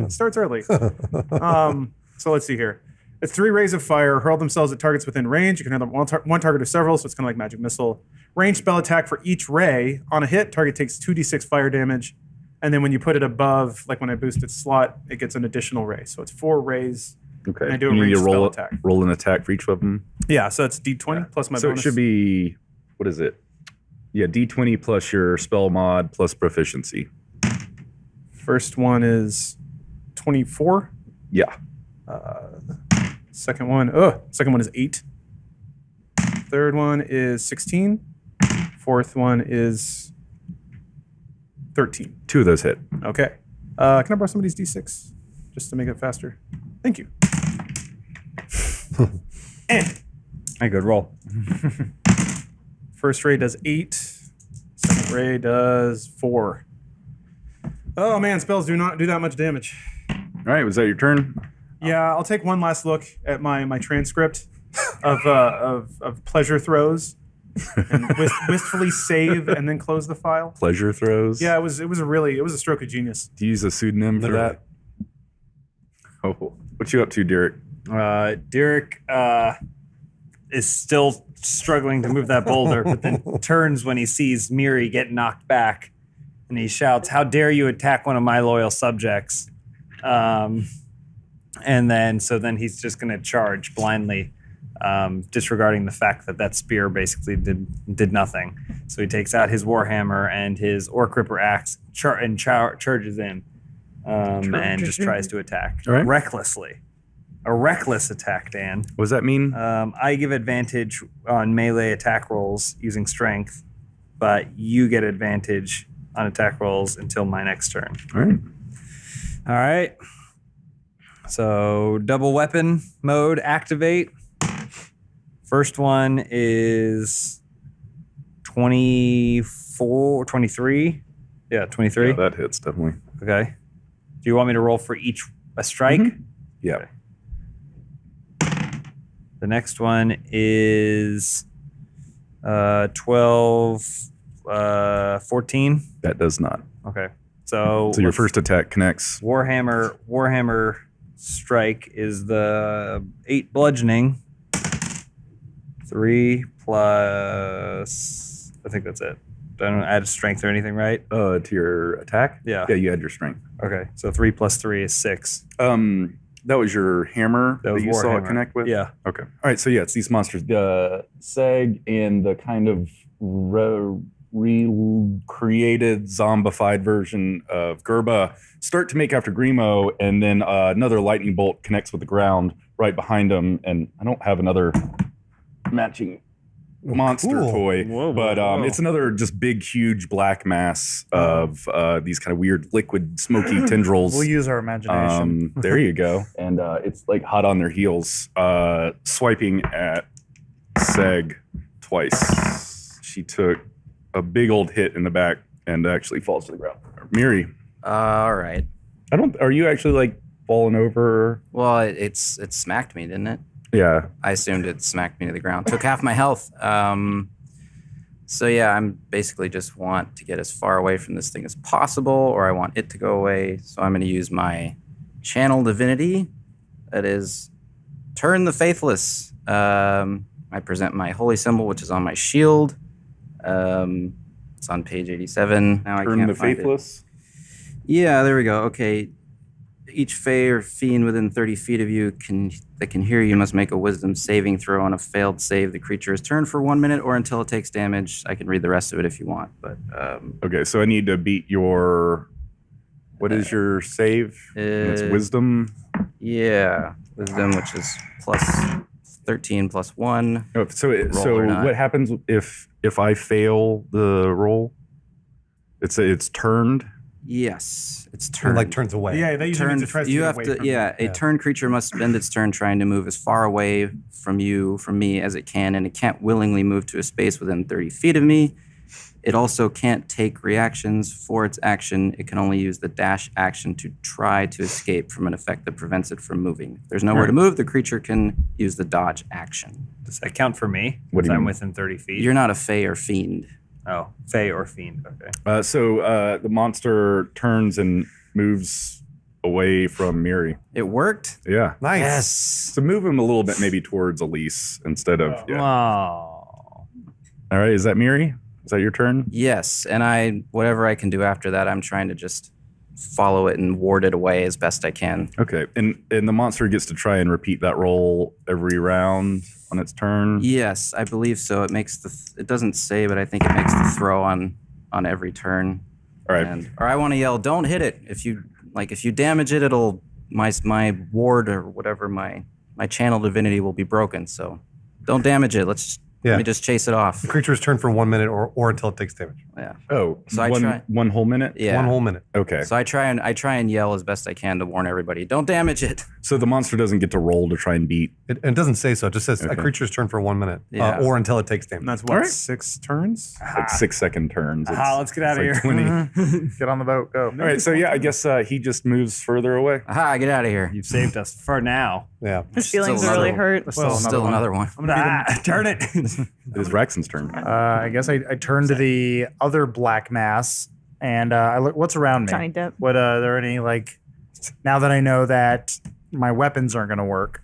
It starts early. So let's see here. It's 3 rays of fire hurl themselves at targets within range. You can hit one target or several, so it's kind of like magic missile. Range spell attack for each ray. On a hit, target takes 2d6 fire damage. And then when you put it above, like when I boost its slot, it gets an additional ray. So it's 4 rays. Okay. And I do a you need ranged to spell attack. roll an attack for each of them. Yeah, so it's D20 plus my So bonus. it should be, what is it? Yeah, D20 plus your spell mod plus proficiency. First one is 24. Yeah. Second one is 8. Third one is 16. Fourth one is 13. 2 of those hit. Okay. Can I borrow somebody's D6 just to make it faster? Thank you. A good roll. First ray does 8. Second ray does 4. Oh man, spells do not do that much damage. All right, was that your turn? Yeah, I'll take one last look at my transcript of pleasure throws and wistfully save and then close the file. Pleasure throws? Yeah, it was a stroke of genius. Do you use a pseudonym for that? Oh, what you up to, Derek? Derek is still struggling to move that boulder, but then turns when he sees Miri get knocked back, and he shouts, "How dare you attack one of my loyal subjects!" And then he's just going to charge blindly, disregarding the fact that spear basically did nothing. So he takes out his warhammer and his orc ripper axe charges in, and just tries to attack recklessly. A reckless attack, Dan. What does that mean? I give advantage on melee attack rolls using strength, but you get advantage on attack rolls until my next turn. All right. So double weapon mode activate. First one is 23. Yeah, 23. Yeah, that hits, definitely. Okay. Do you want me to roll for each a strike? Mm-hmm. Yeah. Okay. The next one is 12, 14. That does not. Okay. So your first attack connects. Warhammer strike is the 8 bludgeoning. 3 plus, I think that's it. I don't add strength or anything, right? To your attack? Yeah. Yeah, you add your strength. Okay. So 3 plus 3 is 6. That was your hammer that was you saw it Warhammer. connect with? Yeah. Okay. All right, so yeah, it's these monsters. Seg and the kind of recreated, zombified version of Gerba start to make after Grimo, and then another lightning bolt connects with the ground right behind them, and I don't have another matching monster toy, but it's another just big, huge black mass of these kind of weird liquid, smoky tendrils. We'll use our imagination. There you go. And it's like hot on their heels, swiping at Seg twice. She took a big old hit in the back and actually falls to the ground. Miri. All right. Are you actually like falling over? Well, it smacked me, didn't it? Yeah. I assumed it smacked me to the ground. Took half my health. So yeah, I'm basically just want to get as far away from this thing as possible, or I want it to go away. So I'm going to use my channel divinity. That is, turn the faithless. I present my holy symbol, which is on my shield. It's on page 87. Now I Turn can't the find faithless. it. Yeah, there we go. Okay. Each Fey or Fiend within 30 feet of you that can hear you must make a wisdom saving throw. On a failed save, the creature is turned for 1 minute or until it takes damage. I can read the rest of it if you want. But okay, so I need to beat your... What is your save? It's wisdom? Yeah, wisdom, which is plus 13 plus 1. Oh, so what happens if I fail the roll? It's turned? Yes, it's It turned. like turns away. Yeah, that usually means it tries to you get have away to. from Yeah, you. a turned creature must spend its turn trying to move as far away from me as it can, and it can't willingly move to a space within 30 feet of me. It also can't take reactions for its action. It can only use the dash action to try to escape from an effect that prevents it from moving. If there's nowhere to move, the creature can use the dodge action. Does that count for me? What do you I'm mean? within 30 feet. You're not a Fey or Fiend. Oh, Fey or Fiend. Okay. So the monster turns and moves away from Miri. It worked? Yeah. Nice. Yes. So move him a little bit maybe towards Elise instead of... Yeah. Oh. All right, is that Miri? Is that your turn? Yes, and whatever I can do after that, I'm trying to just follow it and ward it away as best I can. Okay, and the monster gets to try and repeat that roll every round on its turn. Yes, I believe so. It makes it doesn't say, but I think it makes the throw on every turn. All right. Or I want to yell, "Don't hit it!" If you damage it, it'll my ward or whatever my channel divinity will be broken. So don't damage it. Let me just chase it off. The creature's turn for 1 minute or until it takes damage. Yeah. Oh, So I one, try- one whole minute? Yeah. 1 whole minute. Okay. So I try and yell as best I can to warn everybody, don't damage it. So the monster doesn't get to roll to try and beat. It doesn't say so. It just says a Okay. creature's turn for 1 minute Yeah. or until it takes damage. And that's what, Alright. 6 turns? Like 6-second turns. It's- let's get out of it's here. like 20. Get on the boat. Go. All right, so yeah, I guess he just moves further away. Aha, get out of here. You've saved us for now. Yeah. His feelings Still are really another- hurt. Still another one. Turn it. It is Raxon's turn. I guess I turn to the other black mass and I look. What's around me? Johnny Depp. What are there any like? Now that I know that my weapons aren't going to work,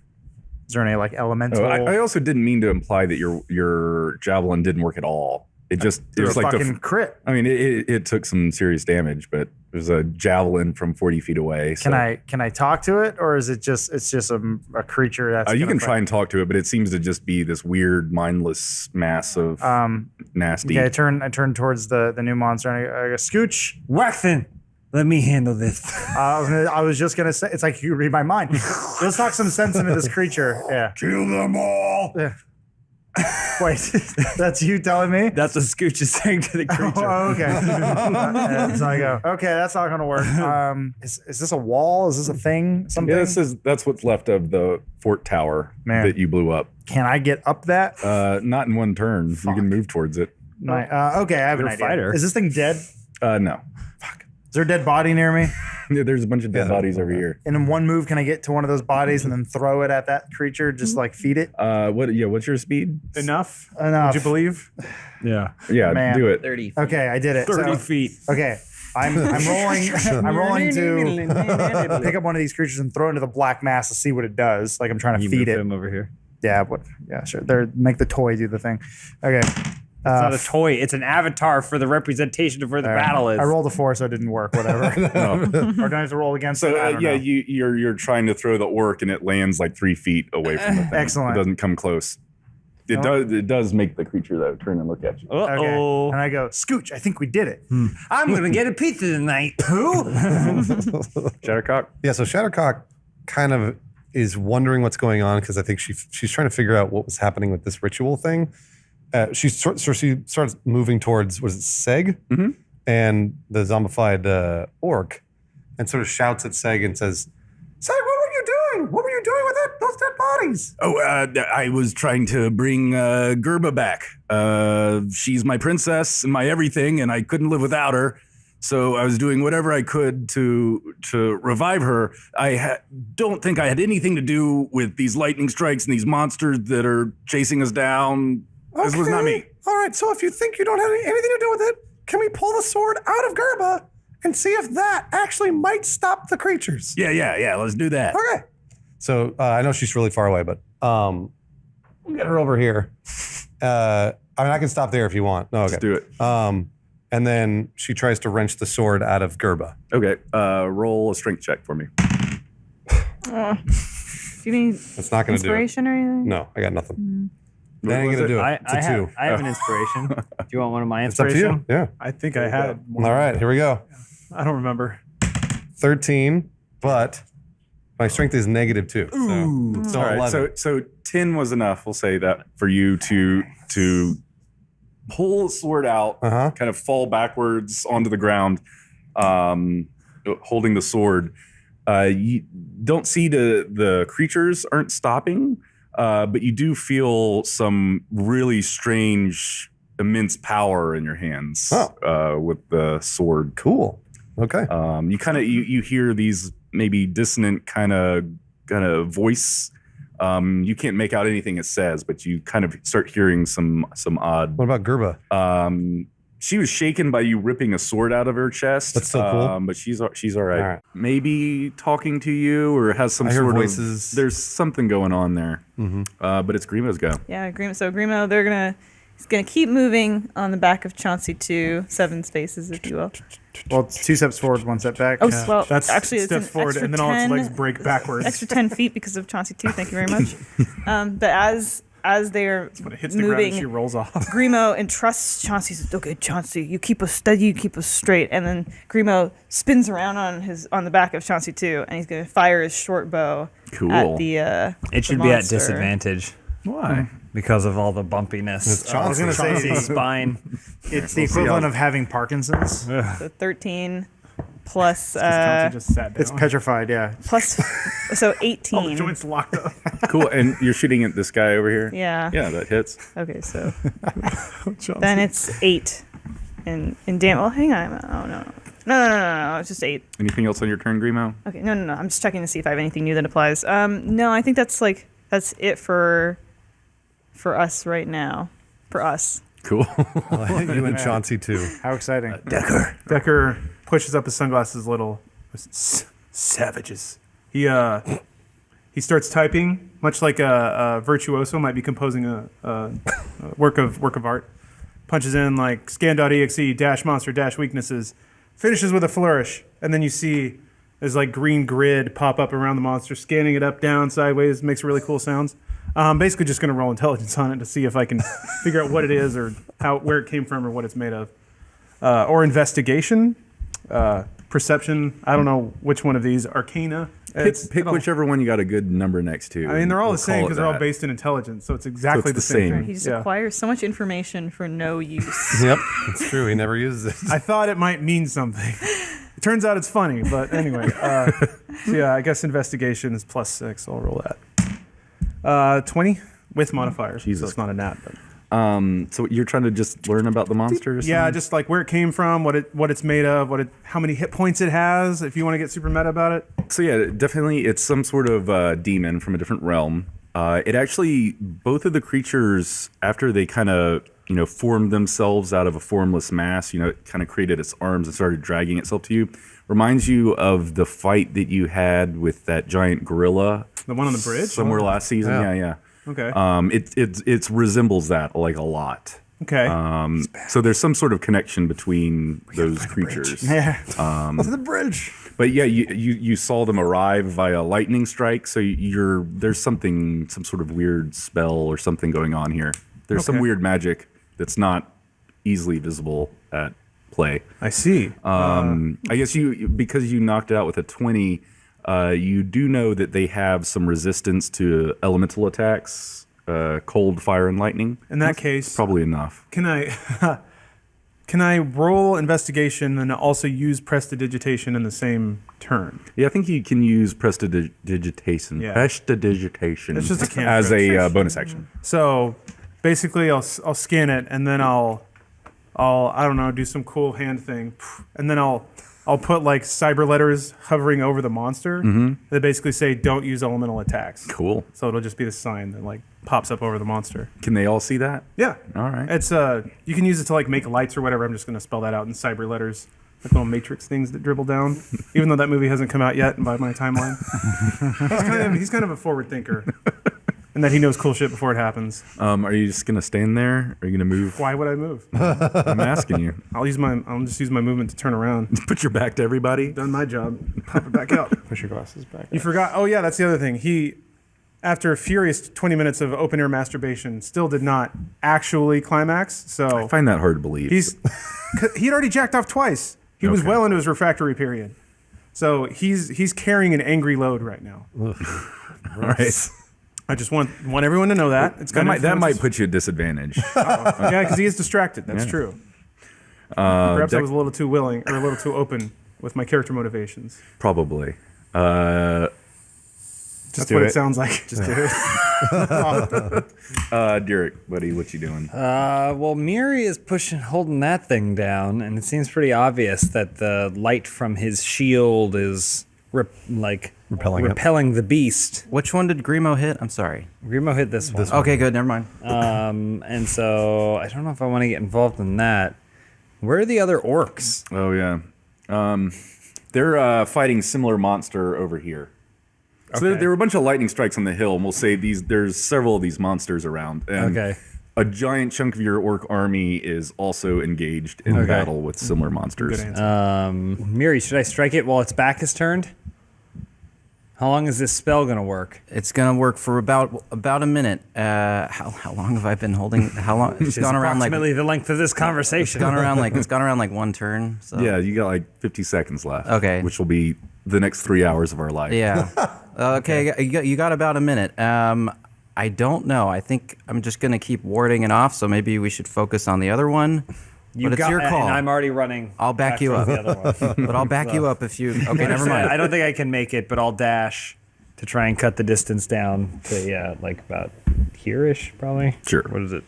is there any like elemental? Oh, I also didn't mean to imply that your javelin didn't work at all. It just it You're was a like fucking crit. I mean, it took some serious damage, but it was a javelin from 40 feet away. So. Can I talk to it, or is it just a creature that's? You gonna can fight? try and talk to it, but it seems to just be this weird, mindless mass of nasty. Okay, I turn towards the new monster and I go, Scooch. Waxen, let me handle this. I was just gonna say, it's like you read my mind. Let's talk some sense into this creature. Yeah. Kill them all. Yeah. Wait, that's you telling me? That's what Scooch is saying to the creature. Oh, okay. So I go, okay, that's not gonna work. Is this a wall? Is this a thing? Something? Yeah, that's what's left of the fort tower Man. that you blew up. Can I get up that? Not in one turn. You can move towards it. Okay, I have an You're a idea. fighter. Is this thing dead? No. Is there a dead body near me? Yeah, there's a bunch of dead bodies over here. And in one move, can I get to one of those bodies and then throw it at that creature? Just like feed it? What's your speed? Enough? Enough. Would you believe? Yeah. Yeah, Man. do it. 30. Okay, I did it. 30 So- feet. Okay, I'm rolling. I'm rolling to pick up one of these creatures and throw it into the black mass to see what it does. Like I'm trying to You feed move it. him over here. Yeah, what? Yeah, sure. Make the toy do the thing. Okay. It's not a toy. It's an avatar for the representation of where the battle is. I rolled a 4, so it didn't work. Whatever. Or do I have to roll against it? So I don't yeah, know. you're trying to throw the orc and it lands like 3 feet away from the thing. Excellent. It doesn't come close. It does make the creature though turn and look at you. Okay. Uh-oh. And I go, Scooch, I think we did it. I'm going to get a pizza tonight. Who? Shattercock. Yeah, so Shattercock kind of is wondering what's going on because I think she's trying to figure out what was happening with this ritual thing. She starts moving towards, what is it, Seg? Mm-hmm. And the zombified orc, and sort of shouts at Seg and says, Seg, what were you doing? What were you doing with those dead bodies? Oh, I was trying to bring Gerba back. She's my princess and my everything, and I couldn't live without her. So I was doing whatever I could to revive her. I don't think I had anything to do with these lightning strikes and these monsters that are chasing us down. This was not me. All right, so if you think you don't have anything to do with it, can we pull the sword out of Gerba and see if that actually might stop the creatures? Yeah, let's do that. Okay. So I know she's really far away, but we'll get her over here. I mean, I can stop there if you want. No, okay. Let's do it. And then she tries to wrench the sword out of Gerba. Okay. Roll a strength check for me. Do you need That's not going to do it. inspiration or anything? No, I got nothing. What That ain't was going to it? do it. It's a 2. I have an inspiration. Do you want one of my It's up to inspiration? you. Yeah. I think I had one. All right, here we go. I don't remember. 13, but my strength is -2. So it's All right. 11. So 10 was enough. We'll say that for you to pull the sword out, kind of fall backwards onto the ground, holding the sword. You don't see the creatures aren't stopping, but you do feel some really strange, immense power in your hands with the sword. Cool. Okay. You kind of you hear these maybe dissonant kind of voice. You can't make out anything it says, but you kind of start hearing some odd. What about Gerba? She was shaken by you ripping a sword out of her chest. That's still cool. But she's all right. All right. Maybe talking to you or has some I hear sort voices. of. There's something going on there. But it's Grimo's go. Yeah, Grimo. So Grimo, they're gonna He's going to keep moving on the back of Chauncey 2, 7 spaces, if you will. Well, it's 2 steps forward, 1 step back. Oh, well, That's actually, it's steps an forward, extra and then all 10, its legs break backwards. extra 10 feet because of Chauncey 2. Thank you very much. But as they're When it hits the ground, and she moving, rolls off. Grimo entrusts Chauncey. Says, "Okay, Chauncey, you keep us steady, you keep us straight." And then Grimo spins around on the back of Chauncey 2, and he's going to fire his short bow Cool. at the. It should be at monster. disadvantage Why? because of all the bumpiness. I was going to say Chauncey's spine. it's the equivalent of having Parkinson's. So 13 plus Chauncey just sat down. It's petrified, yeah. plus so All the 18. joints locked up. Cool. And you're shooting at this guy over here? Yeah. Yeah, that hits. Okay, so then it's 8 in damage. Well, hang on. Oh no. It's just 8. Anything else on your turn, Grimo? Okay, no. I'm just checking to see if I have anything new that applies. No, I think that's it for us right now. For us. Cool. You and Chauncey too. How exciting. Decker pushes up his sunglasses a little. Savages. He starts typing, much like a virtuoso might be composing a work of art. Punches in like scan.exe dash monster dash weaknesses, finishes with a flourish, and then you see there's like green grid pop up around the monster, scanning it up, down, sideways, makes really cool sounds. Basically just going to roll intelligence on it to see if I can figure out what it is or where it came from or what it's made of. Or perception. I don't know which one of these. Arcana. Pick whichever one you got a good number next to. I mean, they're all We'll the same call it because they're all that. based in intelligence, so it's exactly it's the the same same. thing. He just Yeah. acquires so much information for no use. Yep, it's true. He never uses it. I thought it might mean something. It turns out it's funny, but anyway. So yeah, I guess investigation is +6. I'll roll that. 20 with modifiers. Jesus. So it's not a nat. But. So you're trying to just learn about the monster or something? Yeah, just like where it came from, what it's made of, how many hit points it has. If you want to get super meta about it. So yeah, definitely it's some sort of demon from a different realm. It actually, both of the creatures, after they kind of, formed themselves out of a formless mass, it kind of created its arms and started dragging itself to you, reminds you of the fight that you had with that giant gorilla. The one on the bridge? Somewhere last season, yeah. Okay. It resembles that like a lot. Okay. So there's some sort of connection between those creatures. Yeah. To the bridge. But yeah, you saw them arrive via lightning strike. So there's some sort of weird spell or something going on here. There's some Okay. weird magic that's not easily visible at play. I see. I guess because you knocked it out with a 20, you do know that they have some resistance to elemental attacks, cold, fire, and lightning. In that case, Probably enough. can I roll investigation and also use prestidigitation in the same turn? Yeah, I think you can use prestidigitation. Yeah. Prestidigitation. It's just a cantrip. as a bonus action. So basically, I'll scan it and then I'll I don't know, do some cool hand thing, and then I'll put like cyber letters hovering over the monster that basically say don't use elemental attacks. Cool. So it'll just be the sign that like pops up over the monster. Can they all see that? Yeah. All right. It's you can use it to like make lights or whatever. I'm just gonna spell that out in cyber letters, like little matrix things that dribble down. Even though that movie hasn't come out yet by my timeline. he's kind of a forward thinker. And that he knows cool shit before it happens. Are you just gonna stand there? Are you gonna move? Why would I move? I'm asking you. I'll just use my movement to turn around. Put your back to everybody. Done my job. Pop it back out. Push your glasses back. You forgot. Oh yeah, that's the other thing. He, after a furious 20 minutes of open air masturbation, still did not actually climax. I So find that hard to believe. he'd already jacked off twice. He was Okay. well into his refractory period. So he's carrying an angry load right now. all right. I just want everyone to know that. It's That gonna might influence put you at disadvantage. yeah, because he is distracted. That's Yeah. true. Perhaps I Deck- was a little too willing or a little too open with my character motivations. Probably. That's what it sounds like. Just do it. Derek, buddy, what you doing? Well, Miri is holding that thing down, and it seems pretty obvious that the light from his shield is repelling the beast. Which one did Grimo hit? I'm sorry. Grimo hit this one. Okay, good. Never mind. And so I don't know if I want to get involved in that. Where are the other orcs? Oh yeah. They're fighting similar monster over here. So there were a bunch of lightning strikes on the hill, and we'll say there's several of these monsters around. And, Okay. a giant chunk of your orc army is also engaged in battle with similar monsters. Good answer. Miri, should I strike it while its back is turned? How long is this spell gonna work? It's gonna work for about a minute. How long have I been holding? How long? It's gone around like Approximately the length of this conversation. it's gone around like one turn. So. Yeah, you got like 50 seconds left. Okay. Which will be the next 3 hours of our life. Yeah. Okay. You got about a minute. I don't know. I think I'm just gonna keep warding it off. So maybe we should focus on the other one. But it's your call. And I'm already running. I'll back you up. The other one. But I'll back you up if you. Okay, never mind. I don't think I can make it, but I'll dash to try and cut the distance down to like about here-ish, probably. Sure. What is it?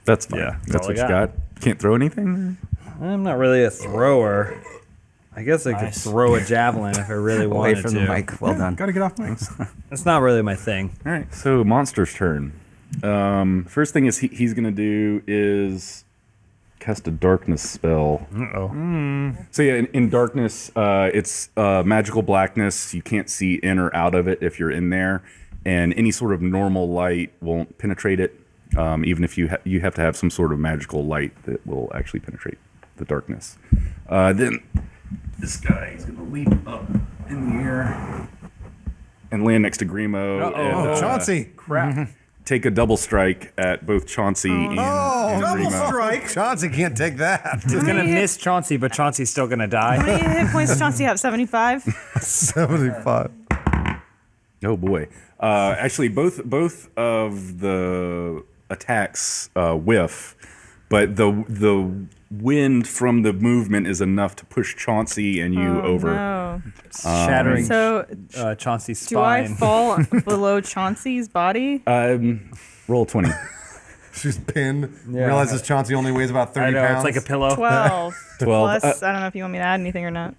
That's fine. Yeah, That's all what I you got. Can't throw anything? I'm not really a thrower. I guess I could throw a javelin if I really Away wanted from to. the mic. Well done. Gotta get off mics. That's not really my thing. All right, so monster's turn. First thing is he's gonna do is cast a darkness spell. So yeah, in darkness, it's magical blackness. You can't see in or out of it if you're in there, and any sort of normal light won't penetrate it. Even if you have to have some sort of magical light that will actually penetrate the darkness. Then this guy is gonna leap up in the air and land next to Grimo. And, Chauncey. crap. Take a double strike at both Chauncey and Grimo. Strike. Chauncey can't take that. He's gonna miss Chauncey, but Chauncey's still gonna die. How many hit points does Chauncey have? 75? 75. Oh boy! Actually, both of the attacks whiff, but the wind from the movement is enough to push Chauncey and you over. No. Shattering So, Chauncey's do I spine. fall below Chauncey's body? Roll 20. She's pinned. Realizes Chauncey only weighs about 30 I know, pounds. it's like a pillow. 12. 12. Plus, I don't know if you want me to add anything or not.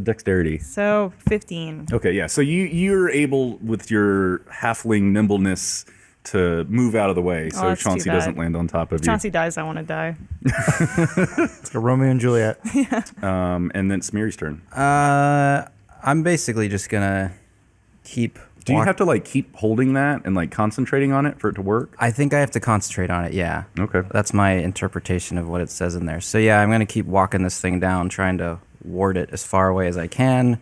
Dexterity. So, 15. Okay, yeah. So you're able with your halfling nimbleness to move out of the way, so that's too Chauncey bad. doesn't land on top of If Chauncey dies, I want to die. It's like Romeo and Juliet. you. And then it's Miri's turn. I'm basically just gonna keep. Do you have to like keep holding that and like concentrating on it for it to work? I think I have to concentrate on it. Yeah. Okay. That's my interpretation of what it says in there. So yeah, I'm gonna keep walking this thing down, trying to ward it as far away as I can,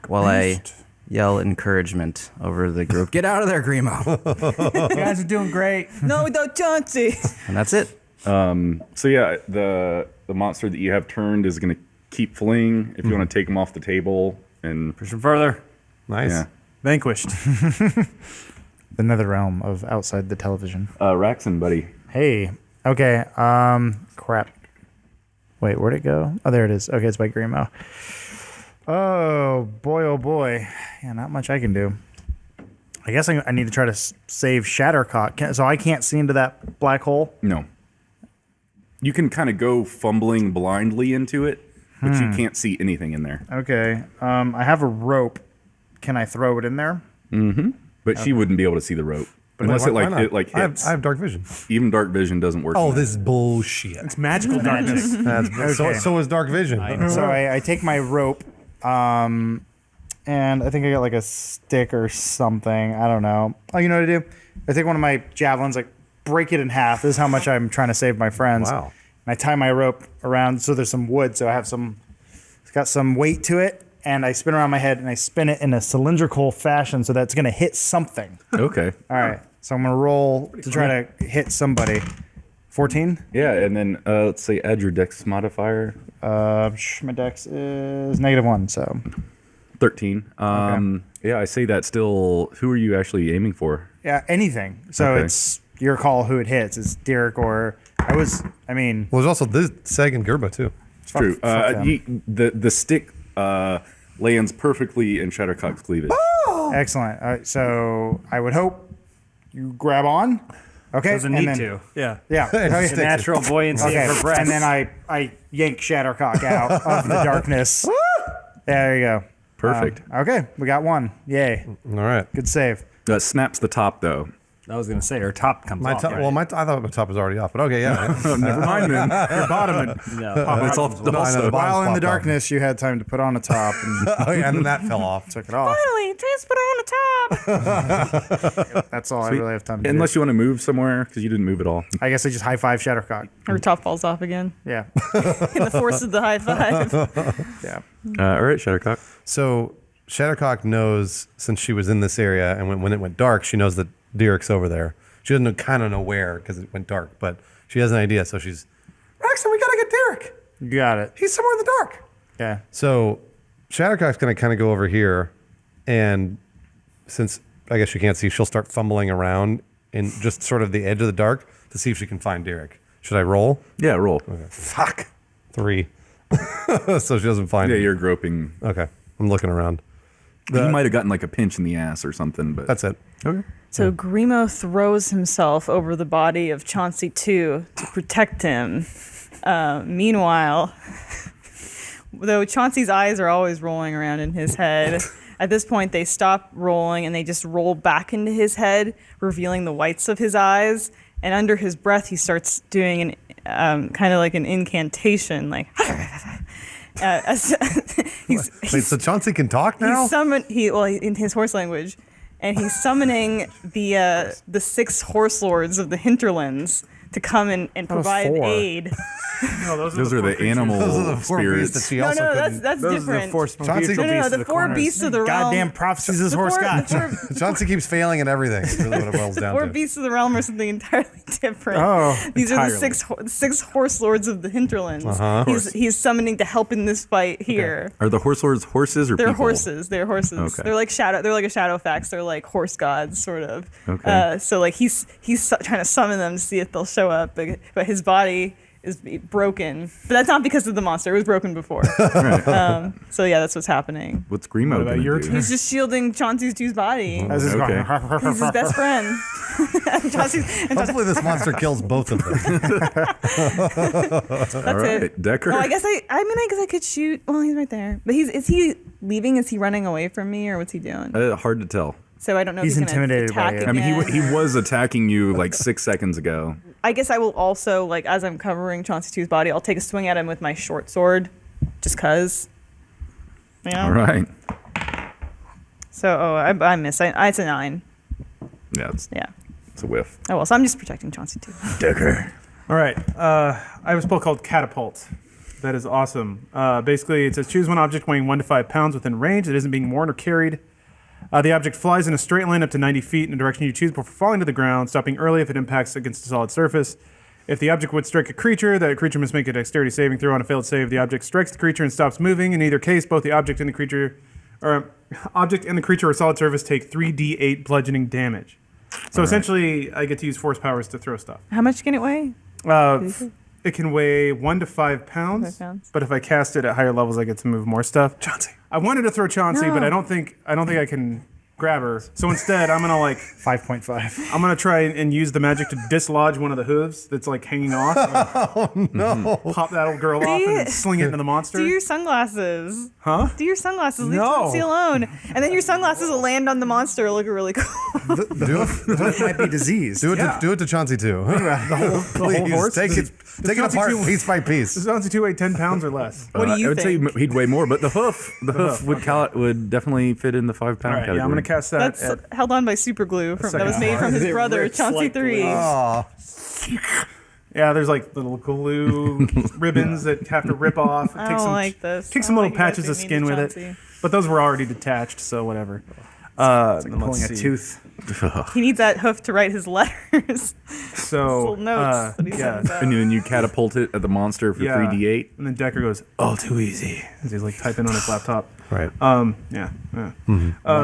while I yell encouragement over the group. Get out of there, Grimo! You guys are doing great. No, without Chauncey. And that's it. So yeah, the monster that you have turned is going to keep fleeing. If you want to take him off the table and Push him further. Nice. yeah, Vanquished. The nether realm of outside the television. Raxon, buddy. Hey. Okay. Crap. Wait, where'd it go? Oh, there it is. Okay, it's by Grimo. Oh boy. Yeah, not much I can do. I guess I need to try to save Shattercock. So I can't see into that black hole. No, you can kind of go fumbling blindly into it, but you can't see anything in there. Okay. I have a rope. Can I throw it in there? But she wouldn't be able to see the rope unless Why not? it like I hits. have dark vision. Even dark vision doesn't work. Oh, in that. this is bullshit. It's magical darkness. So is dark vision. So I take my rope, and I think I got like a stick or something. I don't know. Oh, you know what I do? I take one of my javelins, like break it in half. This is how much I'm trying to save my friends. Wow. And I tie my rope around so there's some wood, so I have it's got some weight to it, and I spin around my head and I spin it in a cylindrical fashion so that's gonna hit something. Okay. All right. So I'm gonna roll to try to hit somebody. 14. Yeah, and then let's say add your dex modifier. My dex is -1, so 13. Yeah, I say that still. Who are you actually aiming for? yeah, anything. So Okay. it's your call who it hits. It's Derek or Well, there's also this Seg and Gerba too. It's true. fuck them. The stick lands perfectly in Shattercock's cleavage. excellent. All right, so I would hope you grab on. Okay. Doesn't and need then- to. Yeah. Yeah. It's a natural buoyancy Okay. for breath. And then I yank Shattercock out of the darkness. There you go. Perfect. Okay, we got one. Yay. All right. Good save. Snaps the top though. I was gonna say her top comes My off. top. right? Well, I thought my top was already off, but okay, yeah. Never mind then. Your bottom. No. It's off No, I know, also. the bottom's While in the popped off. darkness, you had time to put on a top and Oh, yeah, and then that fell off. took it off. Finally, just put on the top. That's all I really have time to do. Unless you want to move somewhere, because you didn't move at all. I guess I just high five Shattercock. Her top falls off again. Yeah. In the force of the high five. Yeah. All right, Shattercock. So Shattercock knows, since she was in this area, and when it went dark, she knows that Derek's over there. She doesn't kind of know where because it went dark, but she has an idea. So she's, Rexon, we gotta get Derek. You got it. He's somewhere in the dark. Yeah. So Shattercock's gonna kind of go over here, and since I guess she can't see, she'll start fumbling around in just sort of the edge of the dark to see if she can find Derek. Should I roll? Yeah, roll. Fuck. 3. So she doesn't find Yeah, him. you're groping. Okay. I'm looking around. He might have gotten like a pinch in the ass or something, but That's it. okay. So Grimo throws himself over the body of Chauncey II to protect him. Meanwhile, though Chauncey's eyes are always rolling around in his head, at this point they stop rolling and they just roll back into his head, revealing the whites of his eyes. And under his breath, he starts doing an kind of like an incantation, like. Wait, so Chauncey can talk now? In his horse language, and he's summoning the 6 horse lords of the hinterlands to come and provide 4. aid. No, Those are the animal Those are the 4 beasts that spirits. she No, also no, couldn't. that's Those different. are the four Chauncey- beautiful No, beasts the of the 4 corners. beasts of the realm. Goddamn prophecies of this horse god. Chauncey keeps failing at everything. Is really what it boils down Four to. beasts of the realm are something entirely different. Oh, These are the entirely. six horse lords of the hinterlands. Uh-huh. He's summoning to help in this fight here. Are the horse lords horses or They're people? horses. They're horses. Okay. They're like a shadow fax. They're like horse gods, sort of. Okay. So like he's trying to summon them to see if they'll show up, but his body is broken. But that's not because of the monster. It was broken before. So yeah, that's what's happening. What's Grimo What about gonna your do? turn? He's just shielding Chauncey's Two's body. As it's Okay. going. He's his best friend. Chauncey's, and Hopefully this monster kills both of them. that's All right, it. Decker. Oh, I guess I could shoot. Well, he's right there. But is he leaving? Is he running away from me, or what's he doing? Hard to tell. So I don't know. He's if he's gonna intimidated by attack you. I mean, again. he was attacking you like 6 seconds ago. I guess I will also, like, as I'm covering Chauncey 2's body, I'll take a swing at him with my short sword, just cause. You know? All right. So, I miss. It's a 9. Yeah, Yeah. it's a whiff. Oh well, so I'm just protecting Chauncey 2. Decker. All right. I have a spell called Catapult. That is awesome. Basically, it says choose one object weighing 1 to 5 pounds within range that isn't being worn or carried. The object flies in a straight line up to 90 feet in a direction you choose before falling to the ground, stopping early if it impacts against a solid surface. If the object would strike a creature, that creature must make a dexterity saving throw. On a failed save, the object strikes the creature and stops moving. In either case, both the object and the creature or solid surface take 3d8 bludgeoning damage. So essentially, I get to use force powers to throw stuff. How much can it weigh? It can weigh 1 to 5 pounds, 5 pounds. but if I cast it at higher levels, I get to move more stuff. Chauncey. I wanted to throw Chauncey, No. but I don't think I can grab her. So instead, I'm gonna 5.5. I'm gonna try and use the magic to dislodge one of the hooves that's like hanging off. No. Pop that old girl off and then sling it into the monster. Do your sunglasses. Huh? Do your sunglasses. Leave No. Chauncey alone. And then your sunglasses will land on the monster. It'll look really cool. Do it. It might be diseased. Do it. Yeah. Do it to Chauncey too. The whole horse. Take it. Take it Chauncey apart too- piece by piece. Does Chauncey 2 weigh 10 pounds or less? What do you I would think? say he'd weigh more, but the hoof would definitely fit in the 5 pound All right, category. yeah, I'm gonna cast that. That's at, held on by super glue that was second made from his brother, Chauncey 3. Oh, yeah, there's like little glue ribbons that have to rip off. I don't like this. Take I some don't little like patches you of guys skin being with mean to it, but those were already detached, so whatever. Pulling a tooth. He needs that hoof to write his letters. So Little notes that he yeah, sends out. and then you catapult it at the monster for yeah. 3d8. And then Decker goes, "All too easy," as he's like typing on his laptop. right. Yeah.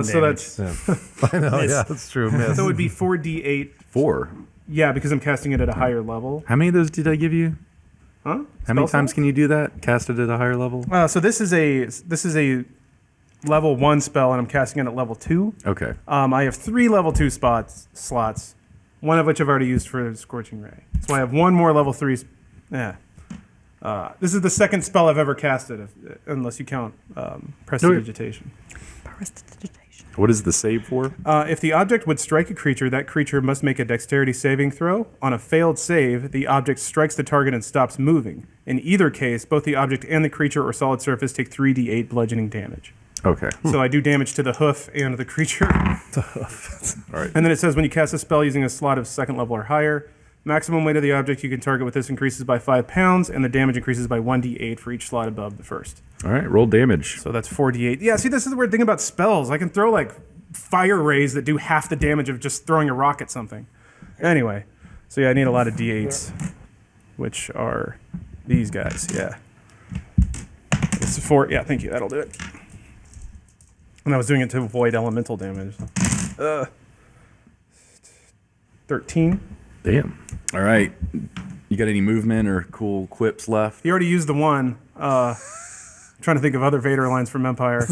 So that's I know. Yeah, that's true. Miss. so it would be 4d8. 4. Yeah, because I'm casting it at a higher level. How many of those did I give you? Huh? How many Spell times slot? can you do that? Cast it at a higher level? So this is a level 1 spell, and I'm casting it at level 2. Okay. I have 3 level 2 slots, one of which I've already used for Scorching Ray. So I have one more level 3. This is the second spell I've ever casted, unless you count Prestidigitation. What is the save for? If the object would strike a creature, that creature must make a dexterity saving throw. On a failed save, the object strikes the target and stops moving. In either case, both the object and the creature or solid surface take 3d8 bludgeoning damage. Okay. So I do damage to the hoof and the creature. All right. And then it says when you cast a spell using a slot of second level or higher, maximum weight of the object you can target with this increases by 5 pounds, and the damage increases by 1d8 for each slot above the first. All right. Roll damage. So that's 4d8. Yeah, see, this is the weird thing about spells. I can throw like fire rays that do half the damage of just throwing a rock at something. Anyway, so yeah, I need a lot of d8s, which are these guys. Yeah. This is 4. Yeah, thank you. That'll do it. And I was doing it to avoid elemental damage. 13. Damn. All right. You got any movement or cool quips left? He already used the one. Trying to think of other Vader lines from Empire.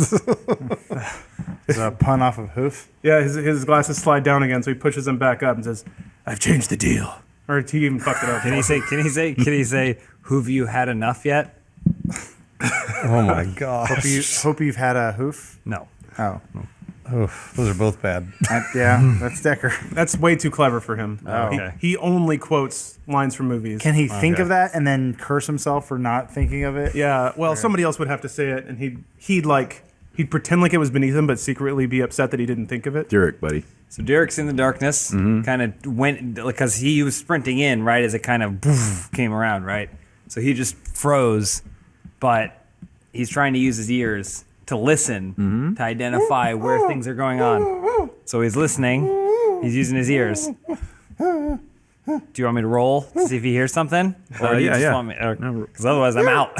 Is a pun off of hoof? Yeah, his glasses slide down again, so he pushes them back up and says, "I've changed the deal." Or he even fucked it up. Can he say, "Who've you had enough yet?" Oh my god. Hope you've had a hoof. No. Oh, Oof, those are both bad. yeah, that's Decker. That's way too clever for him. okay. He only quotes lines from movies. Can he think of that and then curse himself for not thinking of it? Yeah, well, somebody else would have to say it, and he'd pretend like it was beneath him, but secretly be upset that he didn't think of it. Derek, buddy. So Derek's in the darkness, kind of went, because he was sprinting in right as it kind of came around, right? So he just froze, but he's trying to use his ears to listen, to identify where things are going on. So he's listening. He's using his ears. Do you want me to roll to see if he hears something? Or do you just want me? Because otherwise I'm out.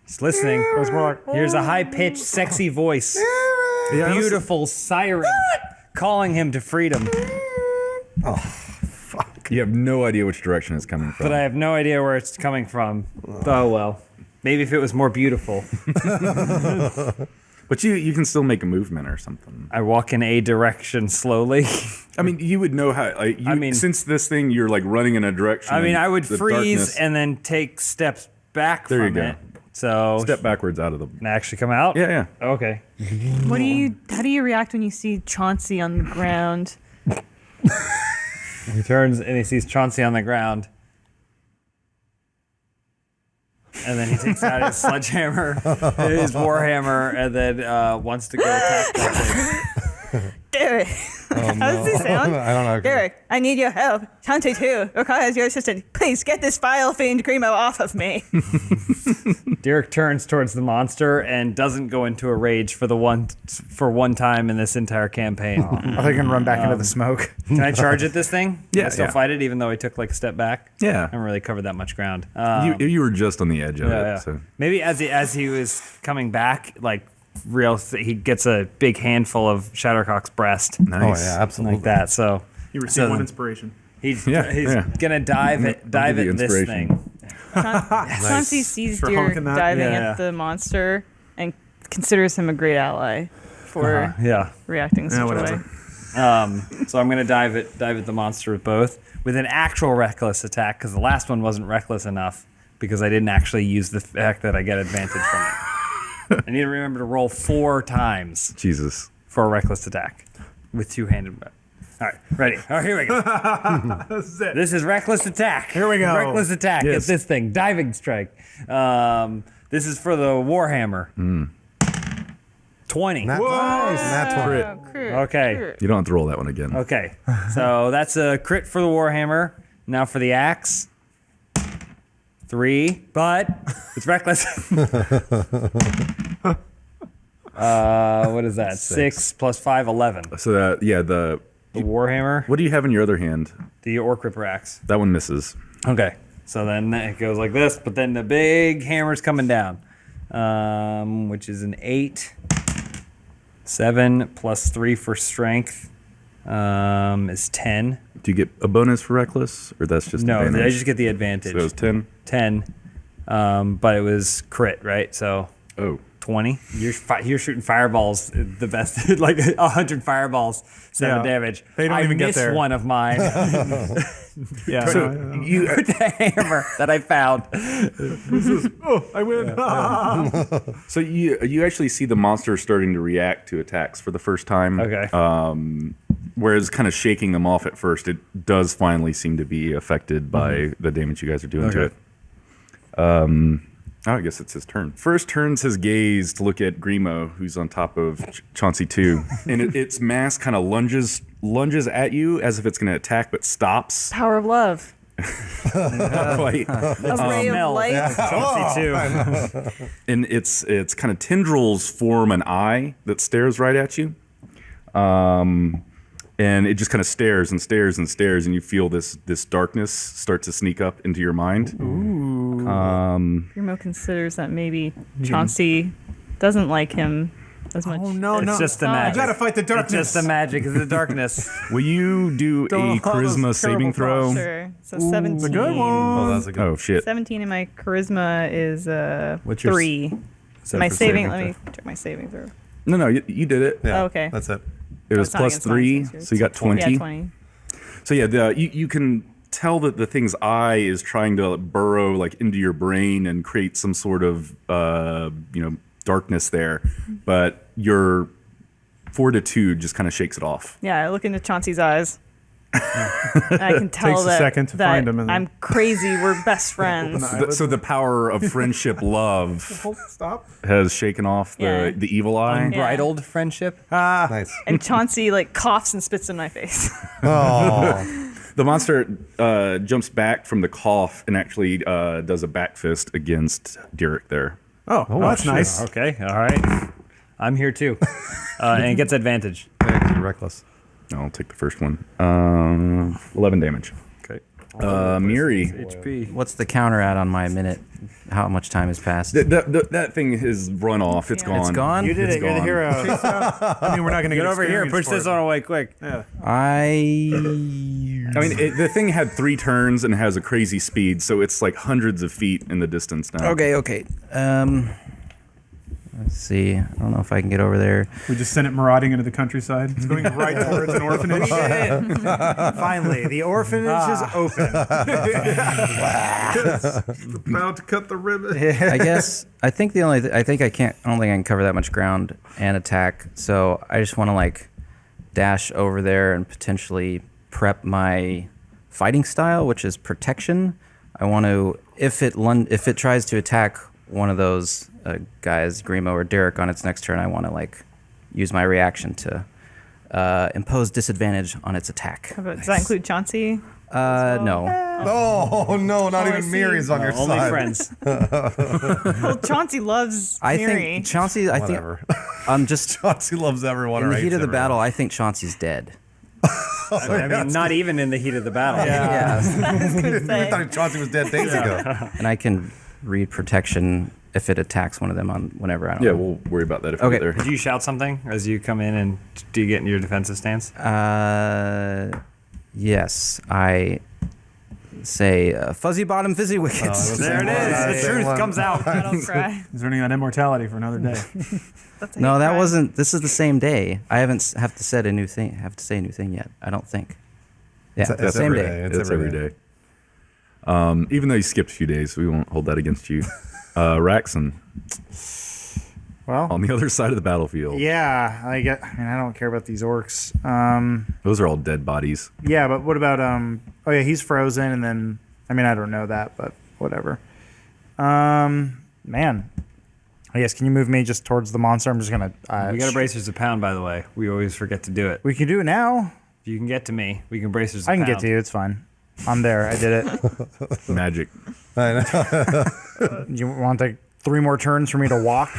He's listening. Here's a high-pitched, sexy voice. Beautiful siren calling him to freedom. You have no idea which direction it's coming from. But I have no idea where it's coming from. Oh, well. Maybe if it was more beautiful. But you can still make a movement or something. I walk in a direction slowly. I mean, you would know how. Since this thing, you're like running in a direction. I mean, I would the freeze darkness. and then take steps back There you from go. it. So Step backwards out of the. and actually come out? Yeah, yeah. Okay. How do you react when you see Chauncey on the ground? He turns and he sees Chauncey on the ground. And then he takes out his sledgehammer, his warhammer, and then wants to go attack that thing. Derek, how does this sound? I don't know. Derek, I need your help. Chauncey too requires your assistance. Please get this vile fiend Grimo off of me. Derek turns towards the monster and doesn't go into a rage for one time in this entire campaign. I think I can run back into the smoke. Can I charge at this thing? Yeah, Can I still yeah. fight it, even though I took like a step back? Yeah. I haven't really covered that much ground. You were just on the edge of it. Yeah. So. Maybe as he was coming back, like he gets a big handful of Shattercock's breast, Nice. Oh yeah, absolutely. like that. So You received So- one inspiration. he's Yeah. gonna dive I'll at give you this inspiration. thing. Chauncey sees For Derek honking that? diving Yeah. at the monster and considers him a great ally for Yeah. reacting in such a whatever. way. So I'm gonna dive at the monster with both with an actual reckless attack, because the last one wasn't reckless enough because I didn't actually use the fact that I get advantage from it. I need to remember to roll 4 times Jesus. for a reckless attack with two-handed weapon. All right, ready. All right, here we go. This is reckless attack. Here we go. Reckless attack Yes. at this thing. Diving strike. This is for the Warhammer. 20. Nice. That's Crit. Okay. You don't have to roll that one again. Okay. So that's a crit for the Warhammer. Now for the axe. 3, but it's reckless. What is that? 6 plus 5, 11. So that the The Warhammer, what do you have in your other hand? the Orc Ripper axe. That one misses. Okay. So then it goes like this, but then the big hammer's coming down, which is an 8. 7 plus 3 for strength is 10. Do you get a bonus for reckless, or that's just No, advantage? I just get the advantage. So it was 10. 10, but it was crit, right? So Oh, 20. You're shooting fireballs the best, like 100 fireballs, 7 Yeah. damage. They don't I even get missed there. one of mine Yeah. with the hammer that I found. I win. So you actually see the monster starting to react to attacks for the first time. Okay. Whereas kind of shaking them off at first, it does finally seem to be affected by the damage you guys are doing to it. I guess it's his turn. First turns his gaze to look at Grimo, who's on top of Chauncey 2. And its mass kind of lunges at you as if it's going to attack, but stops. Power of love. Not quite. A ray of light. Chauncey too. And its kind of tendrils form an eye that stares right at you. And it just kind of stares and stares and stares, and you feel this darkness start to sneak up into your mind. Grimo considers that maybe Chauncey doesn't like him as much. Oh, no, It's just the magic. You gotta fight the darkness. It's just the magic of the darkness. Will you do Don't a allow those charisma saving terrible throw? Sure. So 17. It's a good one. Oh, that's a good. Oh shit! 17 and my charisma is What's your 3. Set My for saving, let me check my saving throw. No, you did it. Yeah, Oh, okay. That's it. It was it's not plus against mine, 3, so it's so you got 20. Yeah, 20. So yeah, you can tell that the thing's eye is trying to burrow like into your brain and create some sort of darkness there, but your fortitude just kind of shakes it off. Yeah, I look into Chauncey's eyes. I can tell Takes a that, second to that find him and then- I'm crazy. We're best friends. So the power of friendship, love, Stop. has shaken off Yeah. the evil eye. Unbridled friendship. Nice. And Chauncey like coughs and spits in my face. Oh, The monster jumps back from the cough and actually does a back fist against Derek there. Oh, that's nice. Okay, all right. I'm here too. And it gets advantage. thanks, you're reckless. I'll take the first one. 11 damage. Okay. Miri, HP. What's the counter at on my minute? How much time has passed? that thing has run off. It's Yeah. gone. It's gone? You did It's it. You're the gone. hero. I mean, we're not going to Get over here. Push this on away quick. I The thing had 3 turns and has a crazy speed, so it's like hundreds of feet in the distance now. Okay. Let's see. I don't know if I can get over there. We just sent it marauding into the countryside. It's going right towards an orphanage. Finally, the orphanage is open. About to cut the ribbon. I guess I think I don't think I can cover that much ground and attack. So I just want to like dash over there and potentially prep my fighting style, which is protection. I want to if it tries to attack one of those guys, Grimo or Derek, on its next turn, I want to like use my reaction to impose disadvantage on its attack. Does that include Chauncey? No. Oh no, not I even see. Miri's on your Only side. friends. Well, Chauncey loves I Miri. think Chauncey. I think Whatever. I'm just Chauncey loves everyone. in or the heat hates of the everyone. battle. I think Chauncey's dead. I mean, not even in the heat of the battle. Yeah. I thought Chauncey was dead days ago. And I can read protection if it attacks one of them on whenever I don't Yeah, know. we'll worry about that if Okay. we get Did there. you shout something as you come in, and do you get into your defensive stance? Yes, I say fuzzy bottom fizzy wickets. There it is. The truth comes out. Battle cry. He's running on immortality for another day. That's a No, hate that crime. wasn't. This is the same day. I haven't have to say a new thing. Yet. I don't think. Yeah, It's same every day. day. It's every day. Even though you skipped a few days, we won't hold that against you. Raxon, Well, on the other side of the battlefield. yeah, I don't care about these orcs. Those are all dead bodies. Yeah, but what about Oh yeah, he's frozen, and then I don't know that, but whatever. Man, I guess can you move me just towards the monster? I'm just gonna. We got a bracers a pound, by the way. We always forget to do it. We can do it now. If you can get to me, we can bracers a I can pound. get to you. It's fine. I'm there. I did it. Magic. I know. You want to take 3 more turns for me to walk?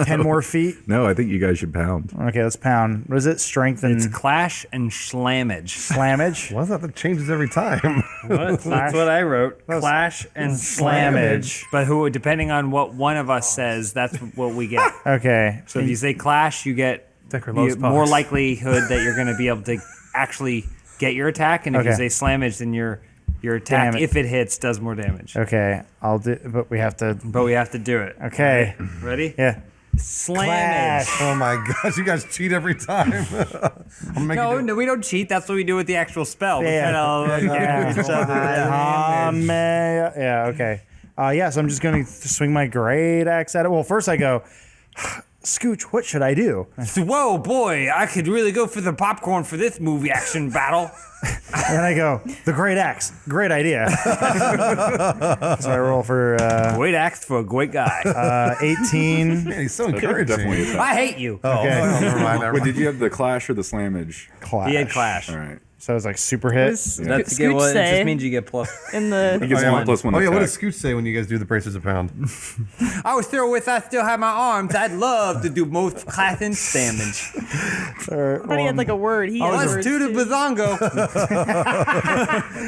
10 more feet? No, I think you guys should pound. Okay, let's pound. What is it? Strength and It's clash and slammage. slammage? Why is that changes every time? That's what I wrote. Clash and slammage. But depending on what one of us says, that's what we get. Okay. So if you say clash, you get Decker loves more pucks. likelihood that you're going to be able to actually get your attack. And if you Okay. say slammage, then your attack, Damn it. if it hits, does more damage. Okay, I'll do, but we have to. But we have to do it. Okay. Ready? Yeah. Slamage. Oh my gosh, you guys cheat every time. I'm making No, it- no, we don't cheat. That's what we do with the actual spell. We Yeah. kind of each other. Yeah, okay. So I'm just going to swing my great axe at it. Well, first I go, Scooch, what should I do? Whoa, boy! I could really go for the popcorn for this movie action battle. And then I go, the great axe. Great idea. So I roll for Great axe for a great guy. 18. Man, he's so encouraging. Definitely attack. I hate you. Oh, Okay. never mind. Never Wait, mind. did you have the clash or the slammage? Clash. He had clash. All right. So it's like super hit. That's Scooch get what it say just means you get plus. in the He gets yeah. one plus one Oh yeah, what attack. does Scooch say when you guys do the braces a pound? I was still with. I still have my arms. I'd love to do most class and damage. Or, I thought he had like a word. He has Let's words do the too. bazongo.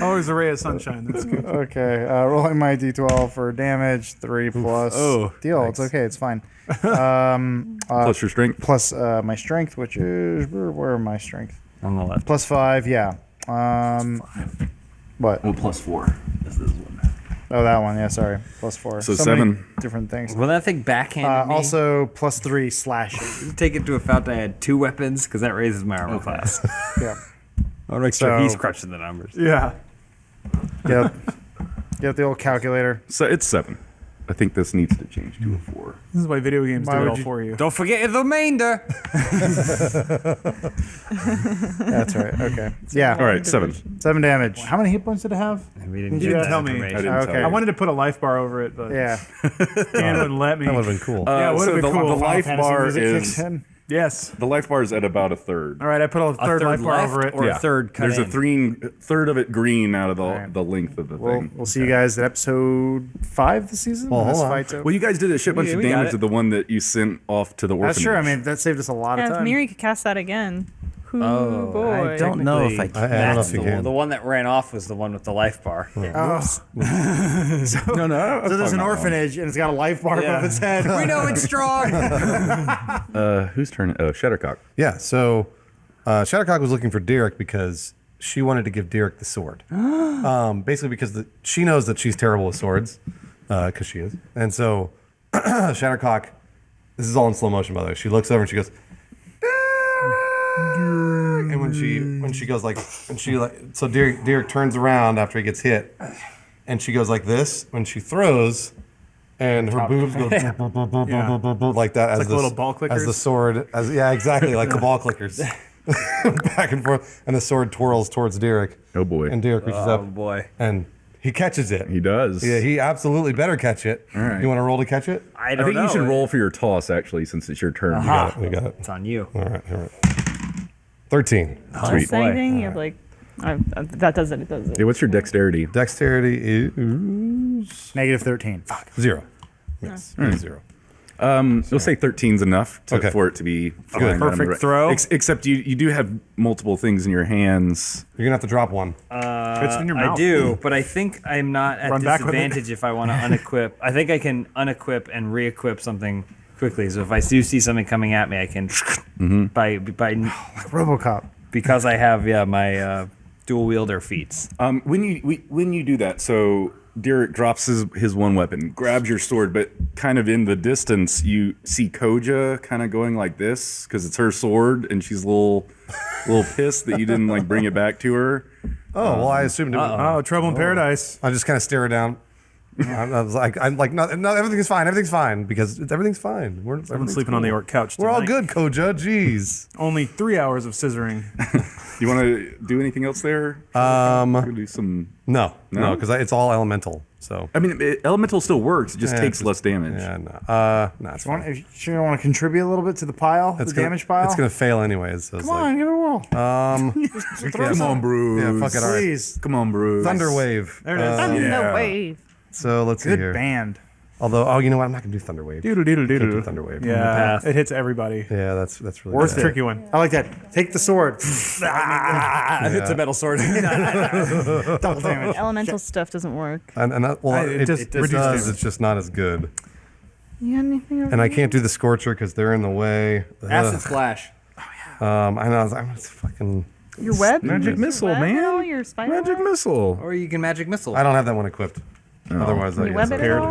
Always a ray of sunshine. That's good. okay, rolling my d12 for damage. 3 plus. Deal. It's okay. It's fine. Plus your strength. Plus my strength, which is where my strength? On the left. Plus 5. Yeah. What? Well, plus 4. This is one. Oh, that one. Yeah. Sorry. Plus 4. So many 7. different things. Will that thing backhand me? Also plus 3 slashing. Take it to a fountain. I had 2 weapons because that raises my armor class. Yeah. I'll make sure So- he's crushing the numbers. Yeah. Yep. Get the old calculator. So it's 7. I think this needs to change to a 4. This is why video games Why do it would all you- for you. Don't forget the remainder. That's right. Okay. Yeah. All right, 7. 7 damage. How many hit points did it have? We didn't You get didn't that tell me. information. I didn't Okay. tell you. I wanted to put a life bar over it, but Yeah. Dan wouldn't let me. That would have been cool. Yeah, it would've so been cool. the life Fantasy bar music kicks is in. Yes. the life bar is at about a third. All right, I put a third life bar left over it. or a third cut There's in? a third of it green out of the right. the length of the We'll thing. see you guys at episode 5 this season. Well, when this hold on. fight's over. Well, you guys did a shit bunch Yeah, of we got damage it. to the one that you sent off to the orphanage. That's true. I mean, that saved us a lot Yeah, of if time. Miri could cast that again. Ooh, boy. I don't know if I Technically, can. I don't know that's if you the one. can. The one that ran off was the one with the life bar. Oh. no. So there's an orphanage and it's got a life bar Yeah. above its head. We know it's strong. Whose turn? Oh, Shattercock. Yeah, so Shattercock was looking for Derek because she wanted to give Derek the sword. Basically because she knows that she's terrible with swords, because she is. And so Shattercock, this is all in slow motion, by the way. She looks over and she goes, and when she goes like, and she like, so Derek turns around after he gets hit, and she goes like this when she throws, and her boobs go like that as like the little ball clickers? as the sword, yeah, exactly, like the ball clickers, back and forth, and the sword twirls towards Derek. Oh boy. And Derek reaches Oh up boy. and he catches it. He does. Yeah, he absolutely better catch it. All right. You want to roll to catch it? I I don't think know. you should roll for your toss actually, since it's your turn. You got it. We got it. It's on you. All right. 13. Sweet. Plus anything? You have like, that does it. It does it. Hey, what's your dexterity? Dexterity is Negative 13. 0. Yes, 0. We'll say 13's enough Okay. for it to be flying perfect out of the- throw. Except you do have multiple things in your hands. You're gonna have to drop one. It's in your I mouth. do, but I think I'm not at Run back with it. disadvantage if I want to unequip. I think I can unequip and re-equip something quickly. So if I do see something coming at me, I can by RoboCop. because I have my dual wielder feats. When you do that, so Derek drops his one weapon, grabs your sword, but kind of in the distance, you see Koja kind of going like this because it's her sword, and she's a little pissed that you didn't like bring it back to her. Oh, well, I assumed it was. Oh, Trouble in Paradise. I just kind of stare her down. I was like, no, everything's fine. Everything's fine because everything's fine. Everyone's Everything's sleeping on the cool. orc couch We're all tonight. good, Koja. Jeez. Only 3 hours of scissoring. You want to do anything else there? Do some. No, No? because it's all elemental. So I mean, elemental still works. It just Yeah, takes just- less damage. yeah, no, it's fine. If you want to contribute a little bit to the pile, the damage pile? It's gonna fail anyways. So Come on, give it a whirl. Come on, Bruce. Yeah, fuck it. All right. Please. Come on, Bruce. Thunder Wave. There it is. Thunder wave. So let's see Good here. band. Although, you know what? I'm not gonna do Thunder Wave. Doodle doodle Can't do doodle. Thunder Wave. Yeah, path. it hits everybody. Yeah, that's really Worth bad. it. Tricky one. I like that. Take the sword. It's a metal sword. Double damage. Elemental stuff doesn't work. And that, well, It it, just it reduces does. damage. It's just not as good. You got anything over And I there? can't do the Scorcher because they're in the way. Acid splash. I know. I'm fucking. Your web? Magic missile, Web man. at all? Your spider Magic web? missile. Or you can magic missile. I don't have that one equipped. Otherwise, Can I you guess web it I at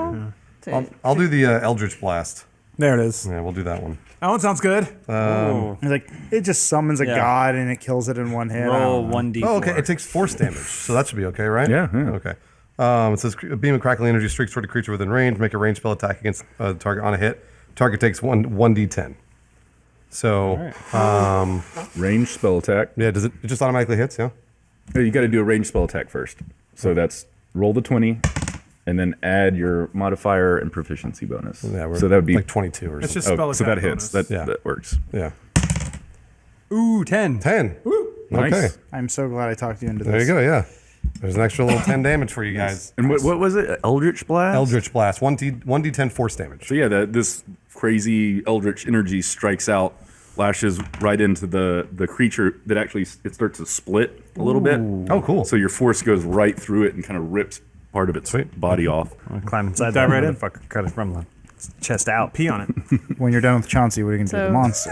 could. all? I'll do the Eldritch Blast. There it is. Yeah, we'll do that one. That one sounds good. He's like, it just summons a god and it kills it in one hit. I Roll don't know. 1d4. Oh, okay. It takes force damage, so that should be okay, right? Yeah. Okay. It says a beam of crackling energy streaks toward a creature within range. Make a ranged spell attack against the target on a hit. Target takes 1d10. So, Range spell attack. yeah, does it just automatically hits? Yeah. Oh, you got to do a range spell attack first. So that's roll the 20, and then add your modifier and proficiency bonus. Yeah, so that would be like 22 or It's something. just spell so attack that hits. bonus. That works. Yeah. Ooh, 10. 10. Nice. Okay. I'm so glad I talked you into this. There you go. Yeah. There's an extra little 10 damage for you guys. And what was it? Eldritch blast. Eldritch Blast. 1d10 force damage. So yeah, this crazy eldritch energy strikes out, lashes right into the creature that actually it starts to split a little bit. Oh, cool. So your force goes right through it and kind of rips part of its body off. Climb inside Dive that right in. motherfucker. Cut it from the chest out. Pee on it. When you're done with Chauncey, what are you going to do to the monster?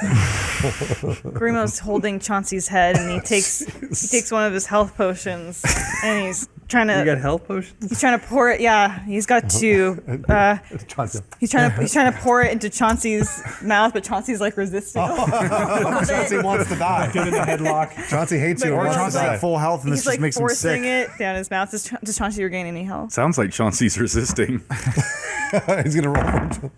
Grimo's holding Chauncey's head, and he takes one of his health potions, and he's trying to health potions? he's trying to pour it. Yeah, he's got two. He's trying to pour it into Chauncey's mouth, but Chauncey's like resisting. Chauncey wants to die. Get in the headlock. Chauncey hates you. But Or Grimo's Chauncey. like- Full health, and this He's just like makes him forcing sick. it down his mouth. Does Chauncey regain any health? Sounds like Chauncey's resisting. He's going to roll.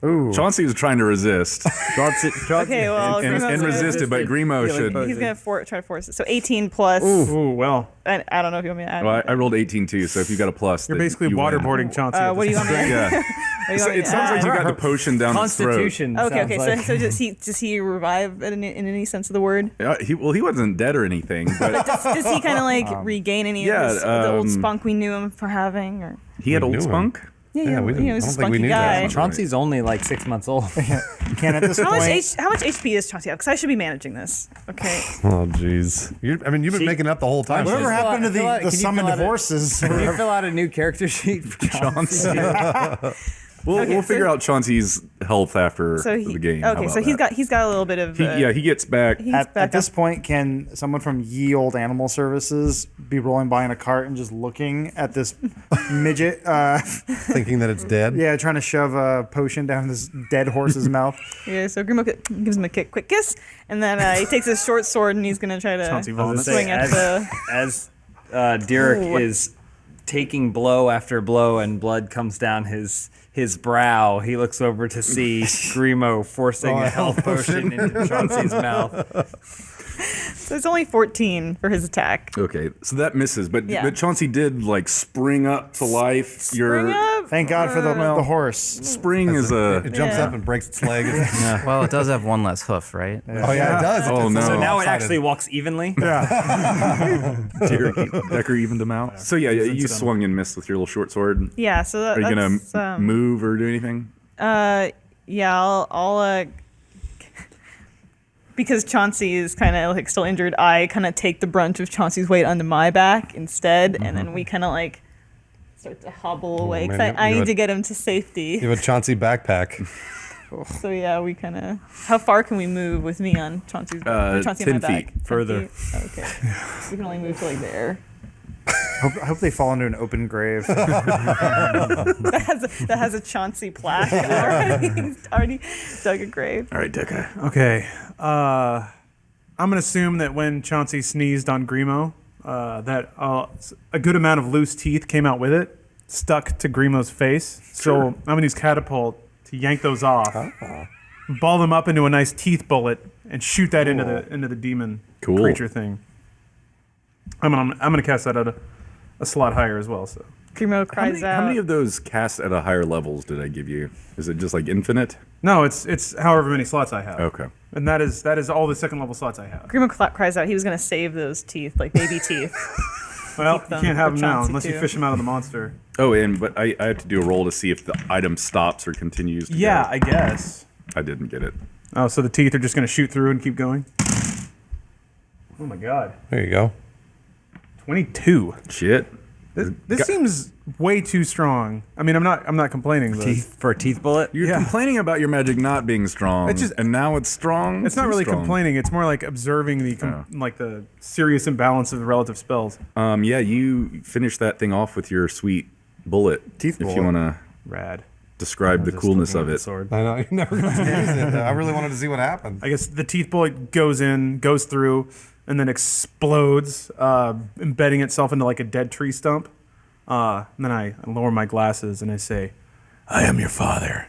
Ooh. Chauncey's trying to resist Okay, well, and Grimo's gonna- resist it, but Grimo should. He's gonna try to force it. So 18 plus. Ooh, well. I don't know if you want me to add. Well, I rolled 18 too, so if you got a plus, You're then basically you win. waterboarding Chauncey. at What do this you want me to? Yeah. What do you So want me it to sounds like add? you got the potion down his throat. Constitution. Okay. sounds like. So does he revive in any sense of the word? He wasn't dead or anything, but Does he kind of like regain any of the old spunk we knew him for having? Or he had We old knew him. spunk. yeah, we didn't- he was I a don't think we spunky knew that. guy. Chauncey's only like 6 months old. Can at this How much point. HP does Chauncey have? Because I should be managing this. Okay. Oh, jeez. You've been making it up the whole time. Whatever happened to fill out- the can you summoned fill out a- horses? Can you fill out a new character sheet for Chauncey? We'll figure out Chauncey's health after So the game. Okay, so he's got a little bit of. He gets back. He's At back this up. point, can someone from Ye Old Animal Services be rolling by in a cart and just looking at this midget? Thinking that it's dead. Yeah, trying to shove a potion down this dead horse's mouth. Yeah, so Grimo gives him a quick kiss, and then he takes his short sword and he's gonna try to Chauncey vomits. swing at the. As Derek is taking blow after blow and blood comes down his brow, he looks over to see Grimo forcing a health potion into Chauncey's mouth. So it's only 14 for his attack. Okay, so that misses, but Yeah. but Chauncey did like spring up to life. Bring up. Thank God for the horse. Spring is a It jumps up and breaks its leg. Well, it does have one less hoof, right? Oh, yeah, it does. Oh, no. So now it lopsided. actually walks evenly. Decker evened them out. So yeah, you swung and missed with your little short sword. Yeah, so Are you that's, gonna move or do anything? Yeah, I'll because Chauncey is kind of like still injured, I kind of take the brunt of Chauncey's weight onto my back instead, and then we kind of like start to hobble away because man, I you need would- to get him to safety. You have a Chauncey backpack. So yeah, we kind of. How far can we move with me on Chauncey's or Chauncey 10 on my back? feet. 10 Further. feet? Okay, we can only move to like there. I hope they fall into an open grave. That has a Chauncey plaque already. He's already dug a grave. All right, Decker. Okay. I'm going to assume that when Chauncey sneezed on Grimo, that a good amount of loose teeth came out with it, stuck to Grimo's face. So I'm going to use Catapult to yank those off, ball them up into a nice teeth bullet, and shoot that into the demon Cool. creature thing. I'm gonna cast that at a slot higher as well. So Grimo cries out. How many of those cast at a higher levels did I give you? Is it just like infinite? no, it's however many slots I have. Okay. And that is all the second level slots I have. Grimo cries out. He was gonna save those teeth, like baby teeth. Well, you them can't have for them now Chauncey, unless you too. fish them out of the monster. Oh, but I have to do a roll to see if the item stops or continues to Yeah, go. I guess. I didn't get it. Oh, so the teeth are just going to shoot through and keep going? Oh my god. There you go. 22. Shit. This seems way too strong. I mean, I'm not complaining, but For a teeth bullet? You're Yeah. complaining about your magic not being strong, It's just- and now it's strong. it's not Too really strong. complaining. It's more like observing the serious imbalance of the relative spells. Yeah, you finish that thing off with your sweet bullet. Teeth if bullet. you want to. Rad. describe the coolness of it. Sword. I know you never got to use it. I really wanted to see what happened. I guess the teeth bullet goes through, and then explodes, embedding itself into like a dead tree stump. And then I lower my glasses and I say, "I am your father."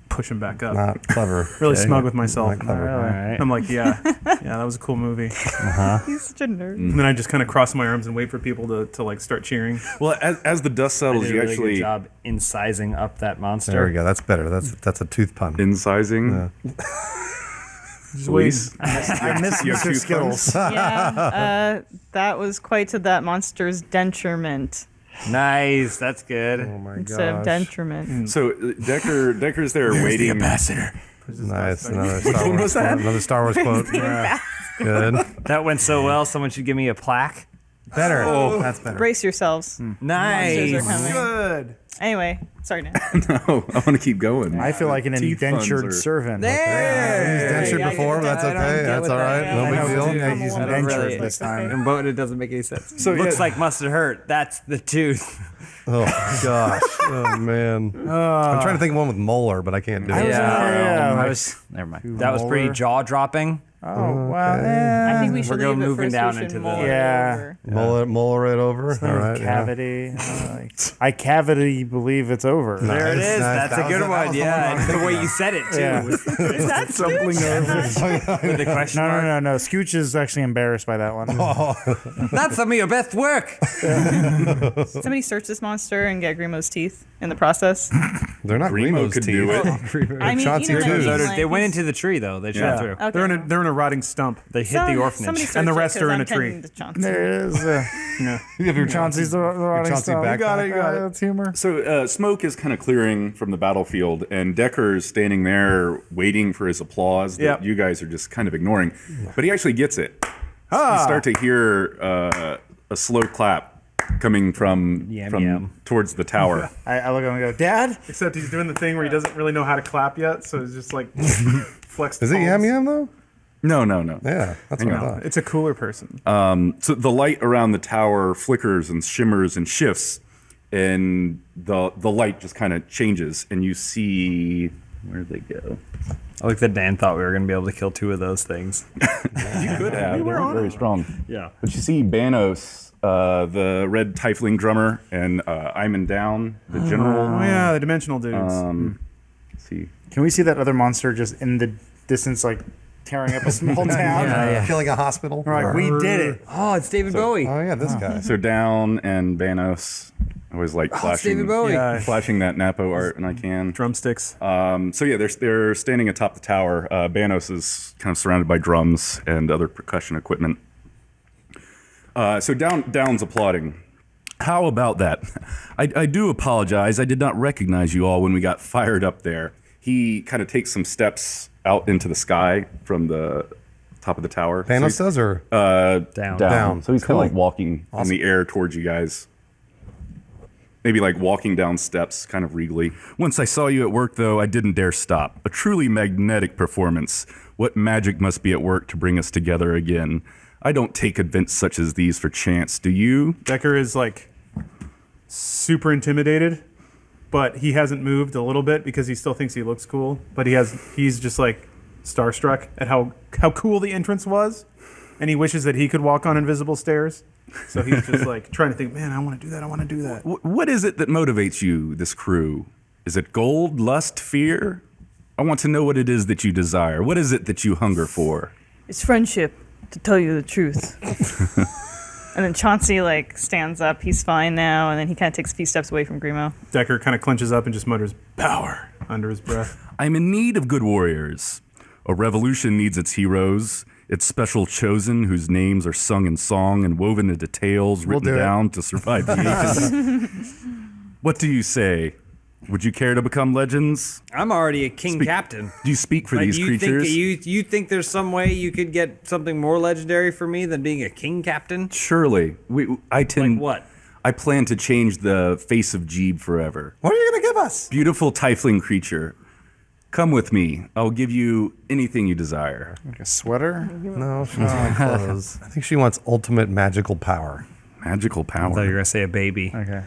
Push him back up. Not clever. Really smug with myself. Not clever. All right. I'm like, yeah, that was a cool movie. He's such a nerd. And then I just kind of cross my arms and wait for people to like start cheering. Well, as the dust I settles, did a you really actually good job incising up that monster. There we go. That's better. That's a tooth pun. incising. Just wait. Luis? I miss You have Mr. two Skittles. Yeah, that was quite to that monster's denturement Nice. That's good. Oh my instead of gosh. denturement. So Decker's there waiting. ambassador. Nice. Another Star Wars was that? quote. Another Star Wars quote. Yeah. Good. That went so well. Someone should give me a plaque. Better. Oh, that's better. Brace yourselves. Nice. Monsters are coming. Good. Anyway, sorry, Dan. No, I want to keep going. I feel like an Teeth puns indentured are- servant. He's dentured I before, but that's I don't okay. get That's what all that right. is. No I big know, deal. yeah, he's I don't indentured really- this time. And but it doesn't make any sense. So, Looks yeah. like must have hurt. That's the tooth. Oh gosh. Oh man. I'm trying to think of one with molar, but I can't do it. Yeah, I like- was. Never mind. That was pretty Molar. jaw dropping. Oh, well, I think we should We're leave it moving first. down We should into the- mull it Yeah. over. Molar right over. All right. Yeah. cavity. I cavity believe it's over. There it Nice, is. nice. That's That a good was the- that one. was the Yeah, one. it's the way you said it too. Yeah. Is that Stumbling over. With the question mark. No. Scooch is actually embarrassed by that one. That's some of your best work. Somebody search this monster and get Grimo's teeth in the process. They're not Grimo Grimo's could teeth. do it. I mean, Chauncey you know what I too. mean, like, They went he's- into the tree though. They shot through. Okay. They're in a rotting stump. They hit Some- the somebody orphanage. search And the it, rest 'cause are in I'm a tree. tending to Chauncey. There is. You have Chauncey's the rotting Chauncey stump. backpack. You got it. That's humor. So smoke is kind of clearing from the battlefield, and Decker's standing there waiting for his applause that Yep. you guys are just kind of ignoring. But he actually gets it. Ah. You start to hear a slow clap coming from Yam. towards the tower. I look at him and go, Dad? Except he's doing the thing where he doesn't really know how to clap yet, so he's just like flexed. Is it palms. Yam Yam though? No. Yeah, that's Hang what I on. thought. It's a cooler person. So the light around the tower flickers and shimmers and shifts, and the light just kind of changes, and you see where'd they go? I like that Dan thought we were going to be able to kill two of those things. You could have. They weren't very strong. Yeah. But you see Banos, the red tiefling drummer, and Iman Down, the general. Oh yeah, the dimensional dudes. Let's see. Can we see that other monster just in the distance, like tearing up a small town? Killing a hospital. We're like, we did it. Oh, it's David Bowie. Oh yeah, this guy. So Down and Banos. I always like It's flashing, David Bowie. Yeah. flashing that Napo art when I can. Drumsticks. So yeah, they're standing atop the tower. Banos is kind of surrounded by drums and other percussion equipment. So Down's applauding. How about that? I do apologize. I did not recognize you all when we got fired up there. He kind of takes some steps out into the sky from the top of the tower. Thanos So does, or Down. Down. So he's kind Cool. of like walking in the air towards you guys. Maybe like walking down steps, kind of regally. Once I saw you at work, though, I didn't dare stop. A truly magnetic performance. What magic must be at work to bring us together again? I don't take events such as these for chance, do you? Decker is like super intimidated, but he hasn't moved a little bit because he still thinks he looks cool. But he's just like starstruck at how cool the entrance was, and he wishes that he could walk on invisible stairs. So he's just like trying to think, man, I want to do that. I want to do that. What is it that motivates you, this crew? Is it gold, lust, fear? I want to know what it is that you desire. What is it that you hunger for? It's friendship, to tell you the truth. And then Chauncey like stands up. He's fine now, and then he kind of takes a few steps away from Grimo. Decker kind of clenches up and just mutters "power" under his breath. I'm in need of good warriors. A revolution needs its heroes, its special chosen, whose names are sung in song and woven into tales written do it. down to survive the ages. What do you say? Would you care to become legends? I'm already a king captain. Do you speak for Like, these you creatures? Think, you think there's some way you could get something more legendary for me than being a king captain? Surely. Like what? I plan to change the face of Jeeb forever. what are you gonna give us? Beautiful tiefling creature. Come with me. I'll give you anything you desire. Like a sweater? No, she wants my clothes. I think she wants ultimate magical power. Magical I thought you were power. gonna say a baby. Okay.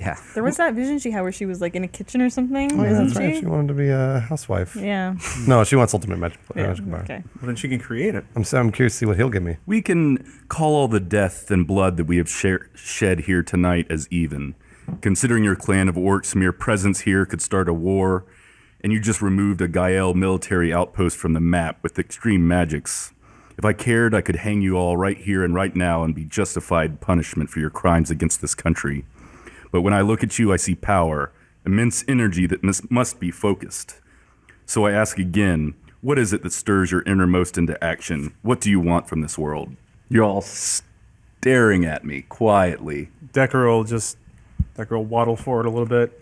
Yeah. There was that vision she had where she was like in a kitchen or something, Oh, yeah, isn't that's right. she? She wanted to be a housewife. Yeah. No, she wants ultimate magic power. Okay. Well, then she can create it. I'm curious to see what he'll give me. We can call all the death and blood that we have shed here tonight as even. Considering your clan of orcs' mere presence here could start a war, and you just removed a Gael military outpost from the map with extreme magics. If I cared, I could hang you all right here and right now and be justified punishment for your crimes against this country. But when I look at you, I see power, immense energy that must be focused. So I ask again, what is it that stirs your innermost into action? What do you want from this world? You're all staring at me quietly. Decker will waddle forward a little bit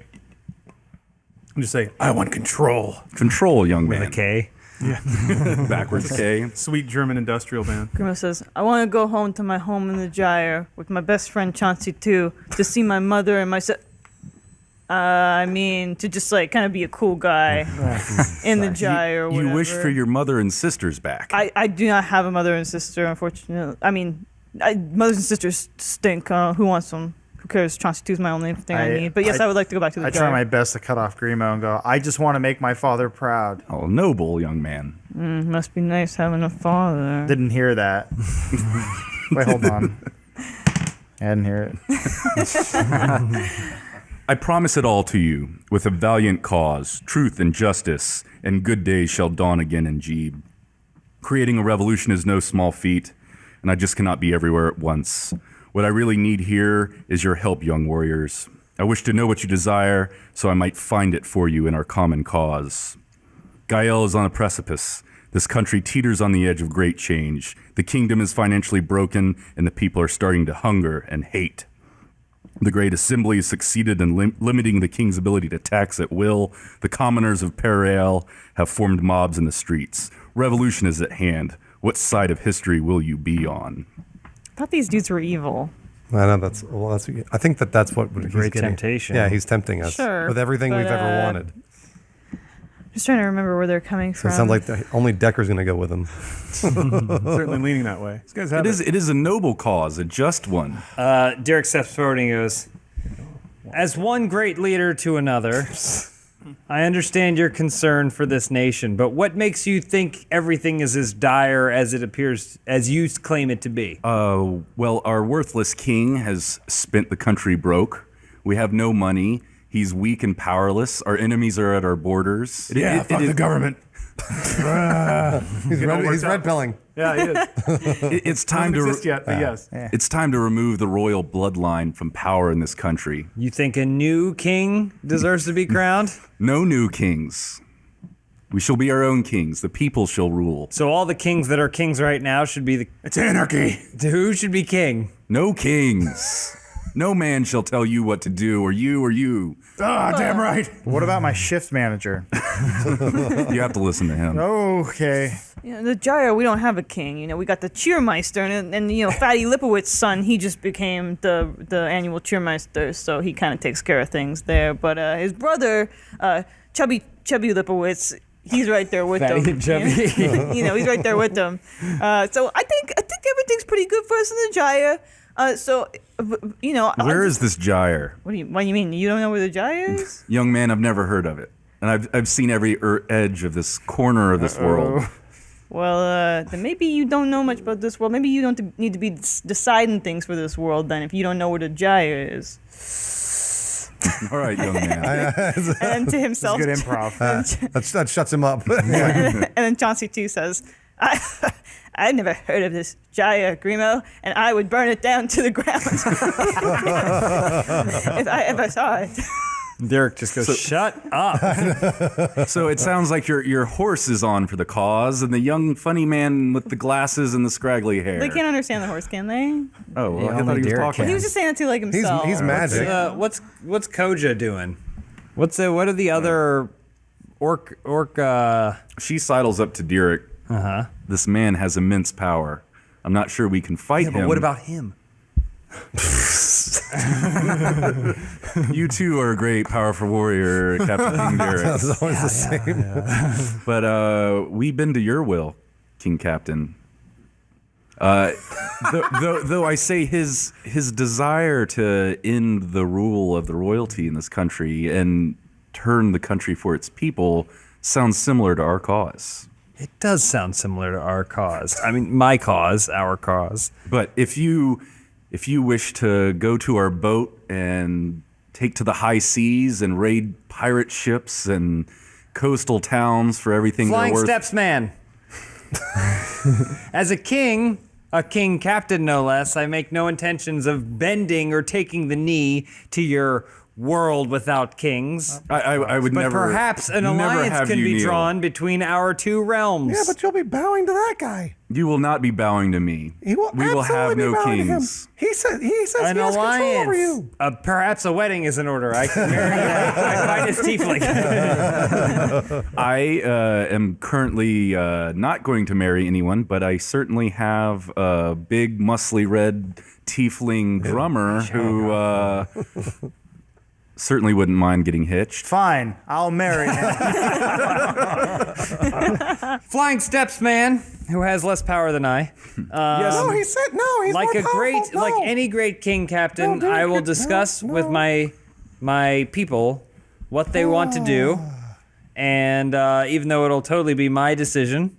and just say, I want control. Control, young With man. a K. Backwards K. Sweet German industrial band. Grimo says, I want to go home to my home in the Gyre with my best friend Chauncey too, to see my mother and my to just like kind of be a cool guy in the Gyre or whatever. You wish for your mother and sisters back. I do not have a mother and sister, unfortunately. I mean, mothers and sisters stink. Who wants them? Who cares? Chauncey 2 is my only thing I need. But yes, I would like to go back to the I Gyre. try my best to cut off Grimo and go, I just want to make my father proud. Oh, noble young man. Must be nice having a father. Didn't hear that. Wait, hold on. I didn't hear it. I promise it all to you, with a valiant cause, truth and justice, and good days shall dawn again in Jeeb. Creating a revolution is no small feat, and I just cannot be everywhere at once. What I really need here is your help, young warriors. I wish to know what you desire, so I might find it for you in our common cause. Gael is on a precipice. This country teeters on the edge of great change. The kingdom is financially broken, and the people are starting to hunger and hate. The Great Assembly has succeeded in limiting the king's ability to tax at will. The commoners of Pereal have formed mobs in the streets. Revolution is at hand. What side of history will you be on? I thought these dudes were evil. I know I think that's what he's Great getting. temptation. Yeah, he's tempting us Sure, with everything but, we've ever wanted. Just trying to remember where they're coming So from. it sounds like only Decker's going to go with him. Certainly leaning that way. These guys have It is a noble cause, a just one. Derek steps forward and goes, as one great leader to another, I understand your concern for this nation, but what makes you think everything is as dire as it appears, as you claim it to be? Well, our worthless king has spent the country broke. We have no money. He's weak and powerless. Our enemies are at our borders. Fuck the government. He's red pilling. Yeah, he is. It's time Doesn't to exist yet, but yes. It's time to remove the royal bloodline from power in this country. You think a new king deserves to be crowned? No new kings. We shall be our own kings. The people shall rule. So all the kings that are kings right now should be It's anarchy. who should be king? No kings. No man shall tell you what to do, or you. Ah, damn right. What about my shift manager? You have to listen to him. Okay. The Gyre, we don't have a king. We got the Cheermeister, and Fatty Lipowitz's son, he just became the annual Cheermeister, so he kind of takes care of things there. But his brother, Chubby Lipowitz, he's right there with them. Fatty and Chubby. He's right there with them. So I think everything's pretty good for us in the Gyre. Where is this gyre? What do you mean? You don't know where the Gyre is? Young man, I've never heard of it. And I've seen every edge of this corner of this world. Well, then maybe you don't know much about this world. Maybe you don't need to be deciding things for this world then if you don't know where the Gyre is. All right, young man. And then to himself, Good improv. That shuts him up. and then Chauncey 2 says, I never heard of this Gyre, Grimo, and I would burn it down to the ground if I ever saw it. Derek just goes, shut up. So it sounds like your horse is on for the cause, and the young funny man with the glasses and the scraggly hair. They can't understand the horse, can they? Oh, well, Yeah, I thought only he was Derek talking. can. He was just saying it to like himself. He's magic. What's Koja doing? What are the other orc? She sidles up to Derek. This man has immense power. I'm not sure we can fight him. But what about him? You too are a great, powerful warrior, Captain King Derek. It's always the same. But we bend to your will, King Captain. Though I say his desire to end the rule of the royalty in this country and turn the country for its people sounds similar to our cause. It does sound similar to our cause. I mean, my cause, our cause. But if you wish to go to our boat and take to the high seas and raid pirate ships and coastal towns for everything Flying they're worth, Steps Man. As a king captain no less, I make no intentions of bending or taking the knee to your world without kings. I would But never. perhaps an never alliance have can you be kneel. drawn between our two realms. Yeah, but you'll be bowing to that guy. You will not be bowing to me. He will we will have absolutely be no bowing to him. kings. He says an he has control over alliance. you. Perhaps a wedding is in order. I can marry my finest tiefling. I am currently not going to marry anyone, but I certainly have a big, muscly red tiefling drummer who certainly wouldn't mind getting hitched. Fine, I'll marry him. Flying Steps Man, who has less power than I. No, he said no. He's Like more a great, powerful. like No. any great king captain, No, I will Derek, discuss no. with my people what they want to do, and even though it'll totally be my decision,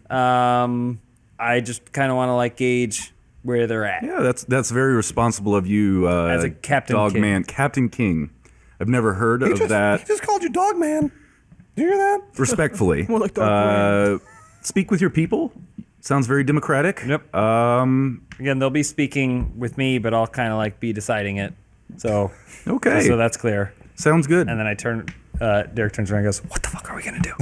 I just kind of want to like gauge where they're at. Yeah, that's very responsible of you, As a Captain Dog King. Man, Captain King. I've never heard of He that. just called you Dog Man. Do you hear that? Respectfully, More like Dog speak with your people. Sounds very democratic. Yep. Again, they'll be speaking with me, but I'll kind of like be deciding it. So Okay, so that's clear. sounds good. And then I turn. Derek turns around and goes, "What the fuck are we gonna do?"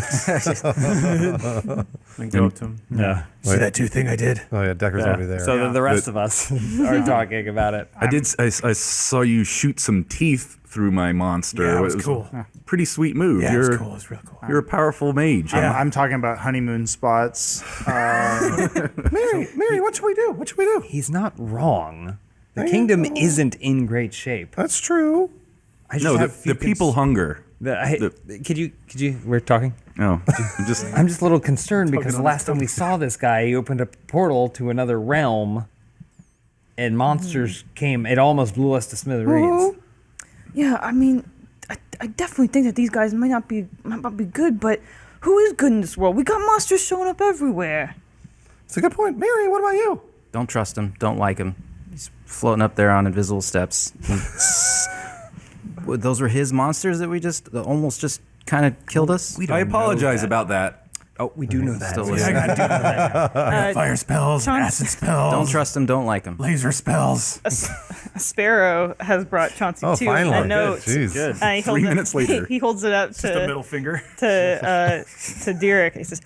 And go up to him. Yeah. See that two thing I did? Oh yeah, Decker's already there. So the rest of us are talking about it. I saw you shoot some teeth through my monster. Yeah, it was cool. Pretty sweet move. Yeah, you're, it's cool. It's real cool. You're a powerful mage. I'm talking about honeymoon spots. Mary, what should we do? What should we do? He's not wrong. The kingdom isn't in great shape. That's true. I just No, have the few people hunger. Could you? We're talking. No, I'm just I'm just a little concerned because the last time we saw this guy, he opened a portal to another realm, and monsters came. It almost blew us to smithereens. Yeah, I mean, I definitely think that these guys might not be good, but who is good in this world? We got monsters showing up everywhere. It's a good point. Mary, what about you? Don't trust him. Don't like him. He's floating up there on invisible steps. Those were his monsters that we almost just kind of killed us. I apologize about that. Oh, we do know that. Still We listening. do know that. Fire spells, Sean- acid spells, Don't trust him. Don't like him. laser spells. A sparrow has brought Chauncey Oh, too finally. a note. Jeez. Good. He holds 3 it- minutes later. he holds it up Just a middle to finger. Derek. He says,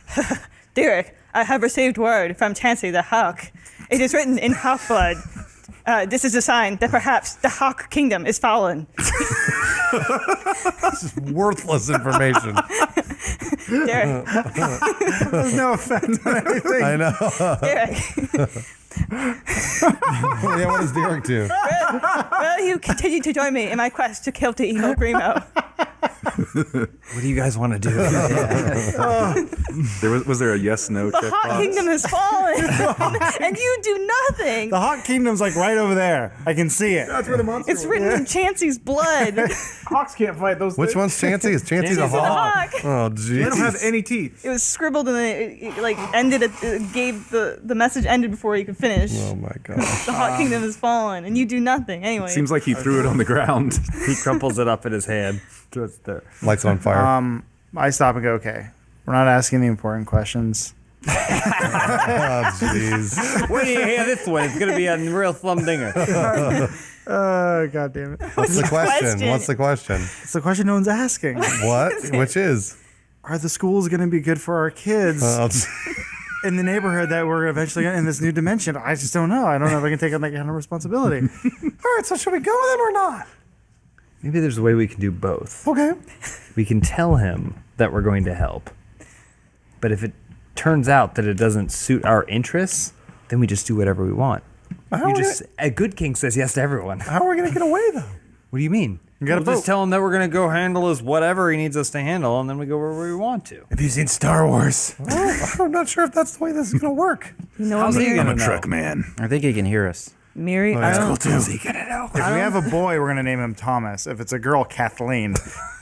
"Derek, I have received word from Chancey the Hawk. It is written in hawk blood. This is a sign that perhaps the Hawk Kingdom is fallen." Worthless information. Derek, There's no effect on anything. I know. Derek, Yeah, what does Derek do? will you continue to join me in my quest to kill the evil Grimo? What do you guys want to do? Was there a yes/no The check? Hawk Kingdom has fallen, and you do nothing. The Hawk Kingdom's like right over there. I can see it. That's where the monster It's written in Chancey's blood. Hawks can't fight those Which things. one's Chancey? Is Chancey the Chancey's the hawk? Hawk. Oh, They don't have jeez. any teeth. It was scribbled and then it like ended. It gave the message ended before you could finish. Oh my gosh. The Hawk Kingdom has fallen, and you do nothing. Anyway, Seems like he threw it on the ground. He crumples it up in his hand. Just there. Lights on fire. I stop and go, okay. We're not asking the important questions. Oh, jeez. When do you hear this one? It's gonna be a real dinger. God damn it. What's the question? question? What's the question? It's the question no one's asking. What? Which is? Are the schools going to be good for our kids Oh, in the neighborhood that we're eventually in this new dimension? I just don't know. I don't know if I can take on that kind of responsibility. all right, so should we go with him or not? Maybe there's a way we can do both. Okay. We can tell him that we're going to help, but if it turns out that it doesn't suit our interests, then we just do whatever we want. How are we A good king says yes to everyone. How are we going to get away, though? What do you mean? You got a We'll just boat. tell him that we're gonna go handle his whatever he needs us to handle, and then we go where we want to. Have you seen Star Wars? I'm not sure if that's the way this is going to work. You know How's what, he Miri? gonna I'm a know? truck man. I think he can hear us. Miri, I don't, If we have a boy, we're gonna name him Thomas. If it's a girl, Kathleen.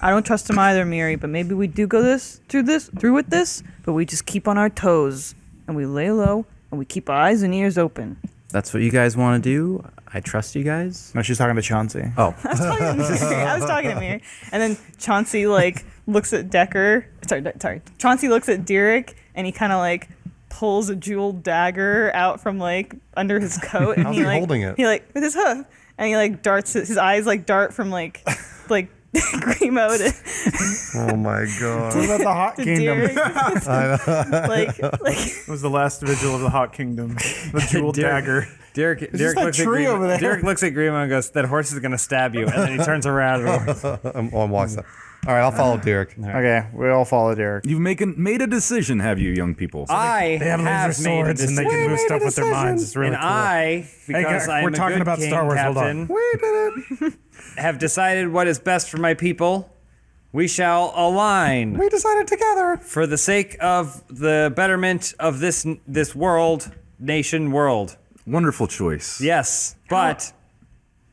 I don't trust him either, Miri. But maybe we do go through with this. But we just keep on our toes and we lay low and we keep our eyes and ears open. That's what you guys want to do. I trust you guys. No, she's talking to Chauncey. Oh, I was talking to Miri, and then Chauncey looks at Decker. Sorry. Chauncey looks at Derek, and he kind of pulls a jeweled dagger out from under his coat, and How's he holding it? He with his hoof, and he darts his eyes dart from Grimo Oh my god. What about the Hot to Kingdom? Derek. It was the last vigil of the Hot Kingdom. The jeweled dagger. Derek that looks at tree over Grimo. there. Derek looks at Grimo and goes, "That horse is gonna stab you," and then he turns around. I'm watching that. All right, I'll follow Derek. Okay, we all follow Derek. You've made a decision, have you, young people? I They have laser made a swords and they decision. can move stuff with their minds. It's really And cool. I, because I'm we're a talking good about king, Star Wars. Hold on. Captain, We did it. have decided what is best for my people. We shall align We decided together. for the sake of the betterment of this world, nation, world. Wonderful choice. Yes, but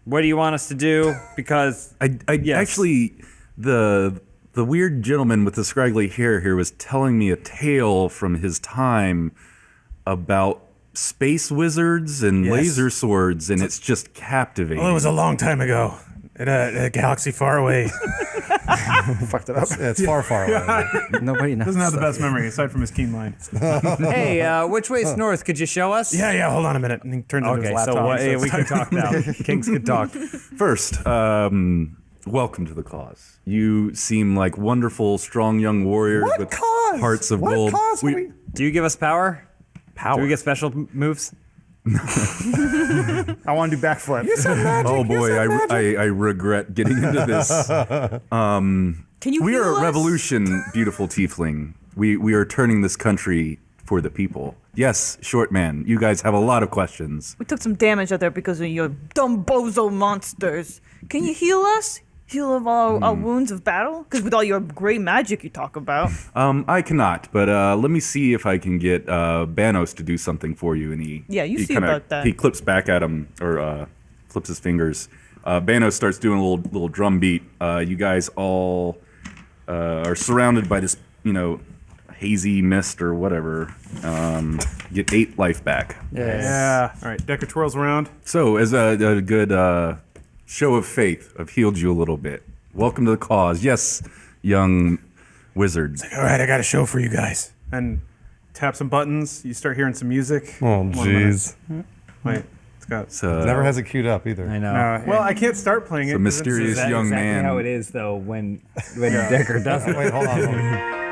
what do you want us to do? Because Yes. Actually, the weird gentleman with the scraggly hair here was telling me a tale from his time about space wizards and Yes. laser swords, and it's just captivating. Well, it was a long time ago in a galaxy far away. Fucked it up. It's far, far away. nobody knows. Doesn't have the best memory aside from his keen mind. hey, which way's north? Could you show us? Yeah, hold on a minute. And he turns into his Okay, laptop. so and starts we can talk now. Kings can talk. First, welcome to the cause. You seem like wonderful, strong young warriors with cause? hearts of What gold. cause are we- Do you give us power? Power. Do we get special moves? I want to do backflip. Oh boy, I regret getting into this. Can you We heal are a us? revolution, beautiful tiefling. We are turning this country for the people. Yes, short man, you guys have a lot of questions. We took some damage out there because of your dumb bozo monsters. Can you heal us? Heal of our wounds of battle? Because with all your great magic you talk about. I cannot, but let me see if I can get Banos to do something for you. And he You see kinda- about that. He clips back at him or flips his fingers. Banos starts doing a little drum beat. You guys all are surrounded by this, hazy mist or whatever. Get 8 life back. Yeah. All right, Decker twirls around. So, as a good show of faith, I've healed you a little bit. Welcome to the cause. Yes, young wizards. All right, I got a show for you guys. And tap some buttons. You start hearing some music. Oh, jeez. Wait, it's got. Never has it queued up either. I know. Well, I can't start playing it. a 'cause it's- mysterious young man. how it is, though, when Decker does it. Wait, hold on.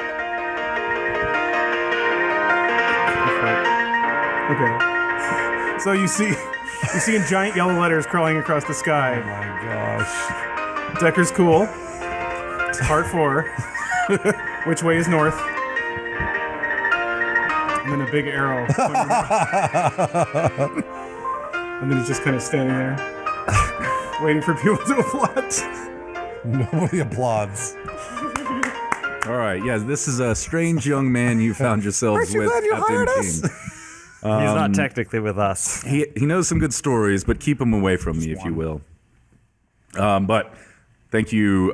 Okay. So you see in giant yellow letters crawling across the sky. Oh my gosh. Decker's cool. Part 4. Which way is north? And then a big arrow. And then he's just kind of standing there, waiting for people to applaud. Nobody applauds. All right, yeah, this is a strange young man you found yourselves Aren't you with. glad you Captain hired King. us? He's not technically with us. He knows some good stories, but keep him away from me, if you will. But thank you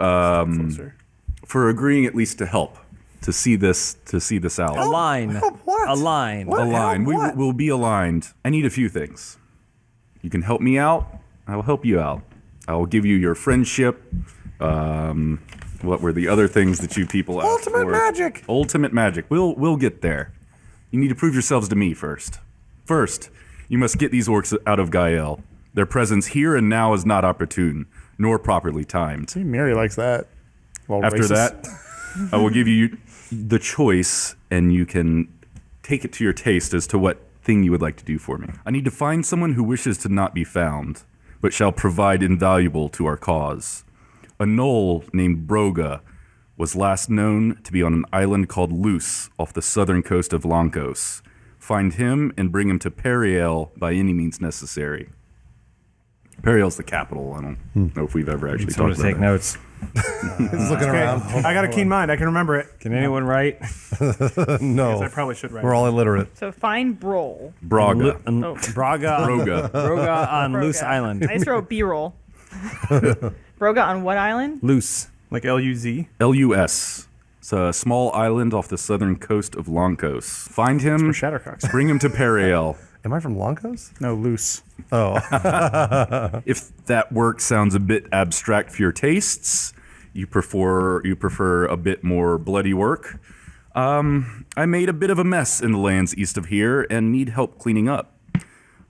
for agreeing at least to help to see this out. Align. What? Align. What? Align. We What? will be aligned. I need a few things. You can help me out. I will help you out. I will give you your friendship. What were the other things that you people asked Ultimate for? magic. Ultimate magic. We'll get there. You need to prove yourselves to me first. First, you must get these orcs out of Gael. Their presence here and now is not opportune, nor properly timed. See, Mary likes that. Well, After racist. that, I will give you the choice, and you can take it to your taste as to what thing you would like to do for me. I need to find someone who wishes to not be found, but shall provide invaluable to our cause. A gnoll named Broga was last known to be on an island called Luce off the southern coast of Lankos. Find him and bring him to Periel by any means necessary. Periel's the capital. I don't know if we've ever actually Someone talked to take about it. notes. He's looking around. I got a keen mind. I can remember it. Can anyone write? No, I probably should write. we're all illiterate. So find Brol. Braga. Braga. Broga. Broga on Loose Island. I just wrote B-roll. Broga on what island? Loose. Like LUZ. LUS. It's a small island off the southern coast of Loncos. Find him, For Shattercocks. bring him to Periel. Am I from Longos? No, loose. Oh, If that work sounds a bit abstract for your tastes, you prefer a bit more bloody work. I made a bit of a mess in the lands east of here and need help cleaning up.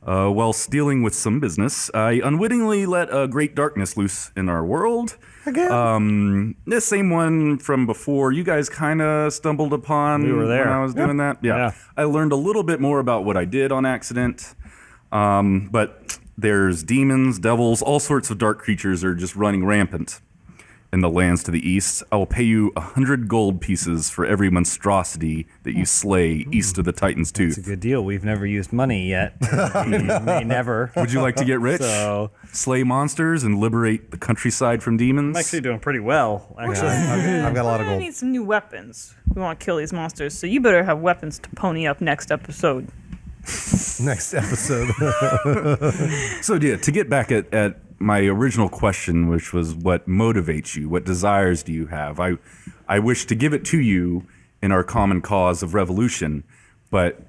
While stealing with some business, I unwittingly let a great darkness loose in our world. again. The same one from before. You guys kind of stumbled upon We were there. when I was doing that. Yeah. I learned a little bit more about what I did on accident. But there's demons, devils, all sorts of dark creatures are just running rampant in the lands to the east. I will pay you 100 gold pieces for every monstrosity that you slay east of the Titan's It's a Tooth. good deal. We've never used money yet. We may never. Would you like to get rich? So Slay monsters and liberate the countryside from demons? I'm actually doing pretty well, actually. I've got a lot of I gold. need some new weapons. We want to kill these monsters, so you better have weapons to pony up next episode. Next episode. So yeah, to get back at my original question, which was what motivates you, what desires do you have? I wish to give it to you in our common cause of revolution, but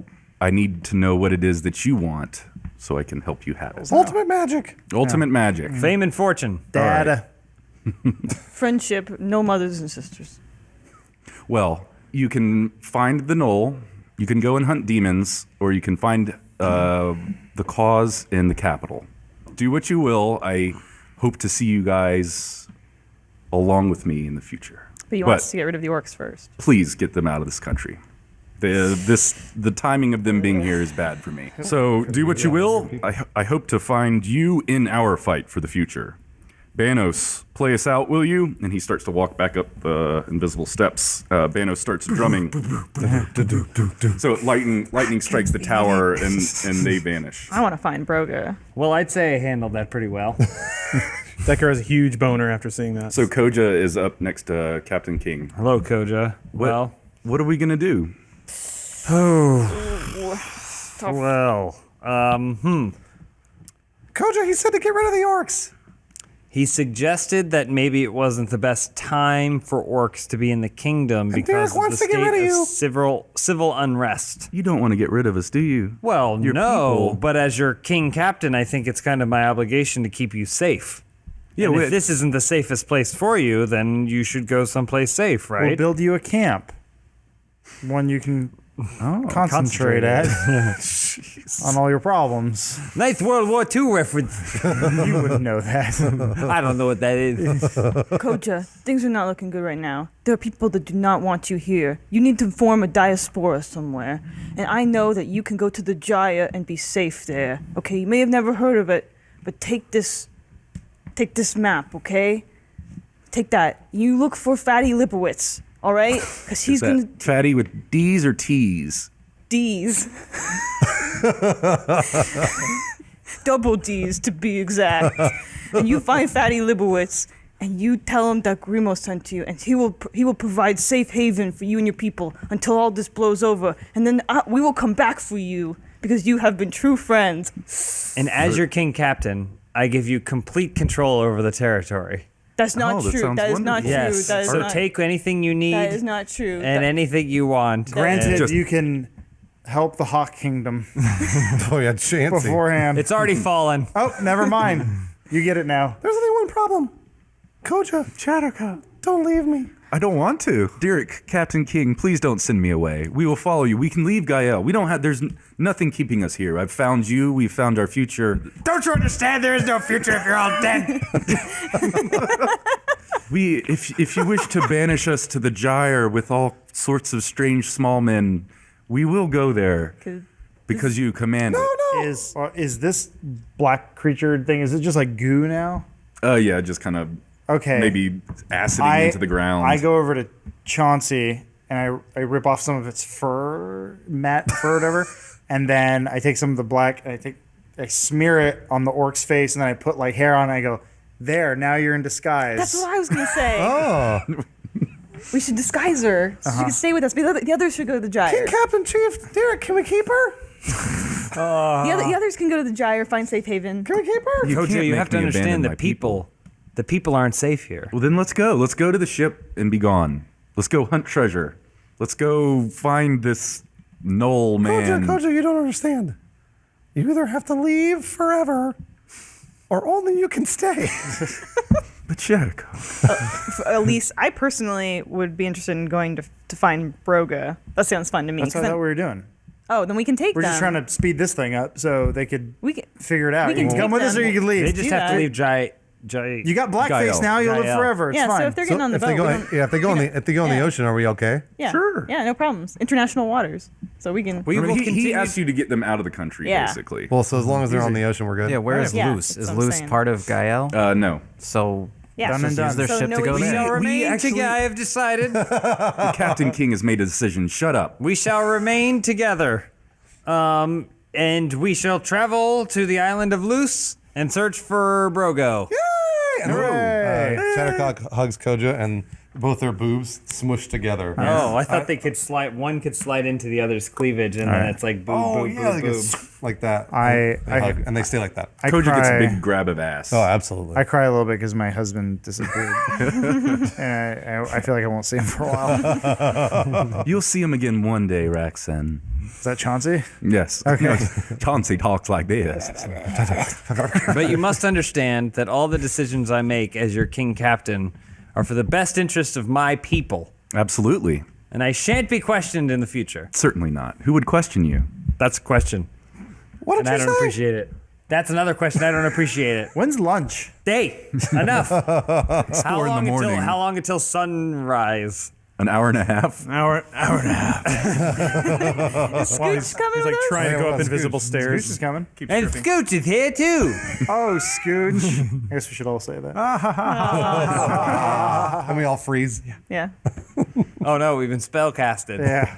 I need to know what it is that you want so I can help you have it. Ultimate magic. Ultimate magic. fame and fortune. Dad. Friendship, no mothers and sisters. Well, you can find the knoll, you can go and hunt demons, or you can find the cause in the capital. Do what you will. I hope to see you guys along with me in the future. But you want us to get rid of the orcs first. Please get them out of this country. The timing of them being here is bad for me. So do what you will. I hope to find you in our fight for the future. Banos, play us out, will you? And he starts to walk back up the invisible steps. Banos starts drumming. So lightning strikes the tower and they vanish. I want to find Broga. Well, I'd say I handled that pretty well. Decker has a huge boner after seeing that. So Koja is up next to Captain King. Hello, Koja. Well, What are we gonna do? Koja, he said to get rid of the orcs. he suggested that maybe it wasn't the best time for orcs to be in the kingdom because Derek of the wants to get rid state of you. civil unrest. You don't want to get rid of us, do you? Well, Your no, people. but as your king captain, I think it's kind of my obligation to keep you safe. Yeah, And wait. if this isn't the safest place for you, then you should go someplace safe, We'll right? build you a camp. One you can concentrate at on all your problems. Nice World War II reference. You wouldn't know that. I don't know what that is. Koja, things are not looking good right now. There are people that do not want you here. You need to form a diaspora somewhere. And I know that you can go to the Jaya and be safe there. Okay, you may have never heard of it, but take this map, okay? Take that. You look for Fatty Lipowitz, all right? Because he's Is that gonna fatty with D's or T's? D's. Double D's to be exact. And you find Fatty Libowitz and you tell him that Grimo sent you, and he will provide safe haven for you and your people until all this blows over. And then we will come back for you because you have been true friends. And as your king captain, I give you complete control over the territory. That's not Oh, that true. sounds That is not wonderful. true. Yes. That is So not, take anything you need that is not true. and anything you want. Granted, And you can help the Hawk Kingdom Oh yeah, Chancy. beforehand. it's already fallen. Oh, never mind. You get it now. There's only one problem. Koja, Chattercut. don't leave me. I don't want to. Derek, Captain King, please don't send me away. We will follow you. We can leave Gael. We don't have. There's nothing keeping us here. I've found you. We've found our future. Don't you understand? There is no future if you're all dead. If you wish to banish us to the gyre with all sorts of strange small men, we will go there because you command it. Is this black creature thing? Is it just like goo now? Yeah, just kind of Okay. maybe aciding into the ground. I go over to Chauncey and I rip off some of its fur, matte fur, whatever, and then I take some of the black and I take smear it on the orc's face, and then I put like hair on it. And I go, there. Now you're in disguise. That's what I was gonna say. Oh, We should disguise her so she can stay with us. But the others should go to the gyre. Captain Chief Derek, can we keep her? The others can go to the gyre, find safe haven. Can we keep her? Kojo, can't you make have to me abandon understand my the people. The people aren't safe here. Well, then let's go. Let's go to the ship and be gone. Let's go hunt treasure. Let's go find this Knoll man. Kojo, you don't understand. You either have to leave forever, or only you can stay. But Shattercock. Elise, I personally would be interested in going to find Broga. That sounds fun to me. That's what I thought we were doing. Oh, then we can take We're them. just trying to speed this thing up so they could We can. figure it out. we can You can come take with us or them. you can leave. They just do have to that. leave You got blackface Gael. now. You'll live Gael. forever. It's Yeah, fine. so if they're getting on the if boat, they go, we don't- if they go in the Yeah. ocean, are we okay? yeah, Sure. Yeah, no problems. International waters, so we can. I mean, will he continue- asked you to get them out of the country, Yeah. basically. Well, so as long as they're on the ocean, we're good. Yeah, where is Yeah, Luce? that's Is what I'm Luce saying. part of Gael? No. So Yeah. Done and just done. use their So ship no to go issue. there. shall remain actually- together. I have decided. Captain King has made a decision. Shut up. We shall remain together. And we shall travel to the island of Luce and search for Brogo. Shattercock hugs Koja, and both their boobs smushed together. Oh, I thought they could slide. One could slide into the other's cleavage, and then it's like boob, Oh boob, yeah, boob, they boob. go like that. I Hug, and they stay like that. I Koja gets a cry- big grab of ass. Oh, absolutely. I cry a little bit because my husband disappeared, and I feel like I won't see him for a while. You'll see him again one day, Raxen. Is that Chauncey? Yes. Okay. Chauncey talks like this. But you must understand that all the decisions I make as your king captain are for the best interest of my people, Absolutely. and I shan't be questioned in the future. Certainly not. Who would question you? That's a question, What and did I you don't say? appreciate it. That's another question. I don't appreciate it. When's lunch? Hey, enough. How 4 in the morning. How long until sunrise? An hour and a half? Hour and a half. Scooch He's coming like with us? trying to go up Scooch. invisible Scooch stairs. is coming. Keep And stripping. Scooch is here too. Oh, Scooch. I guess we should all say that. And we all freeze. Yeah. Oh no, we've been spellcasted. Yeah.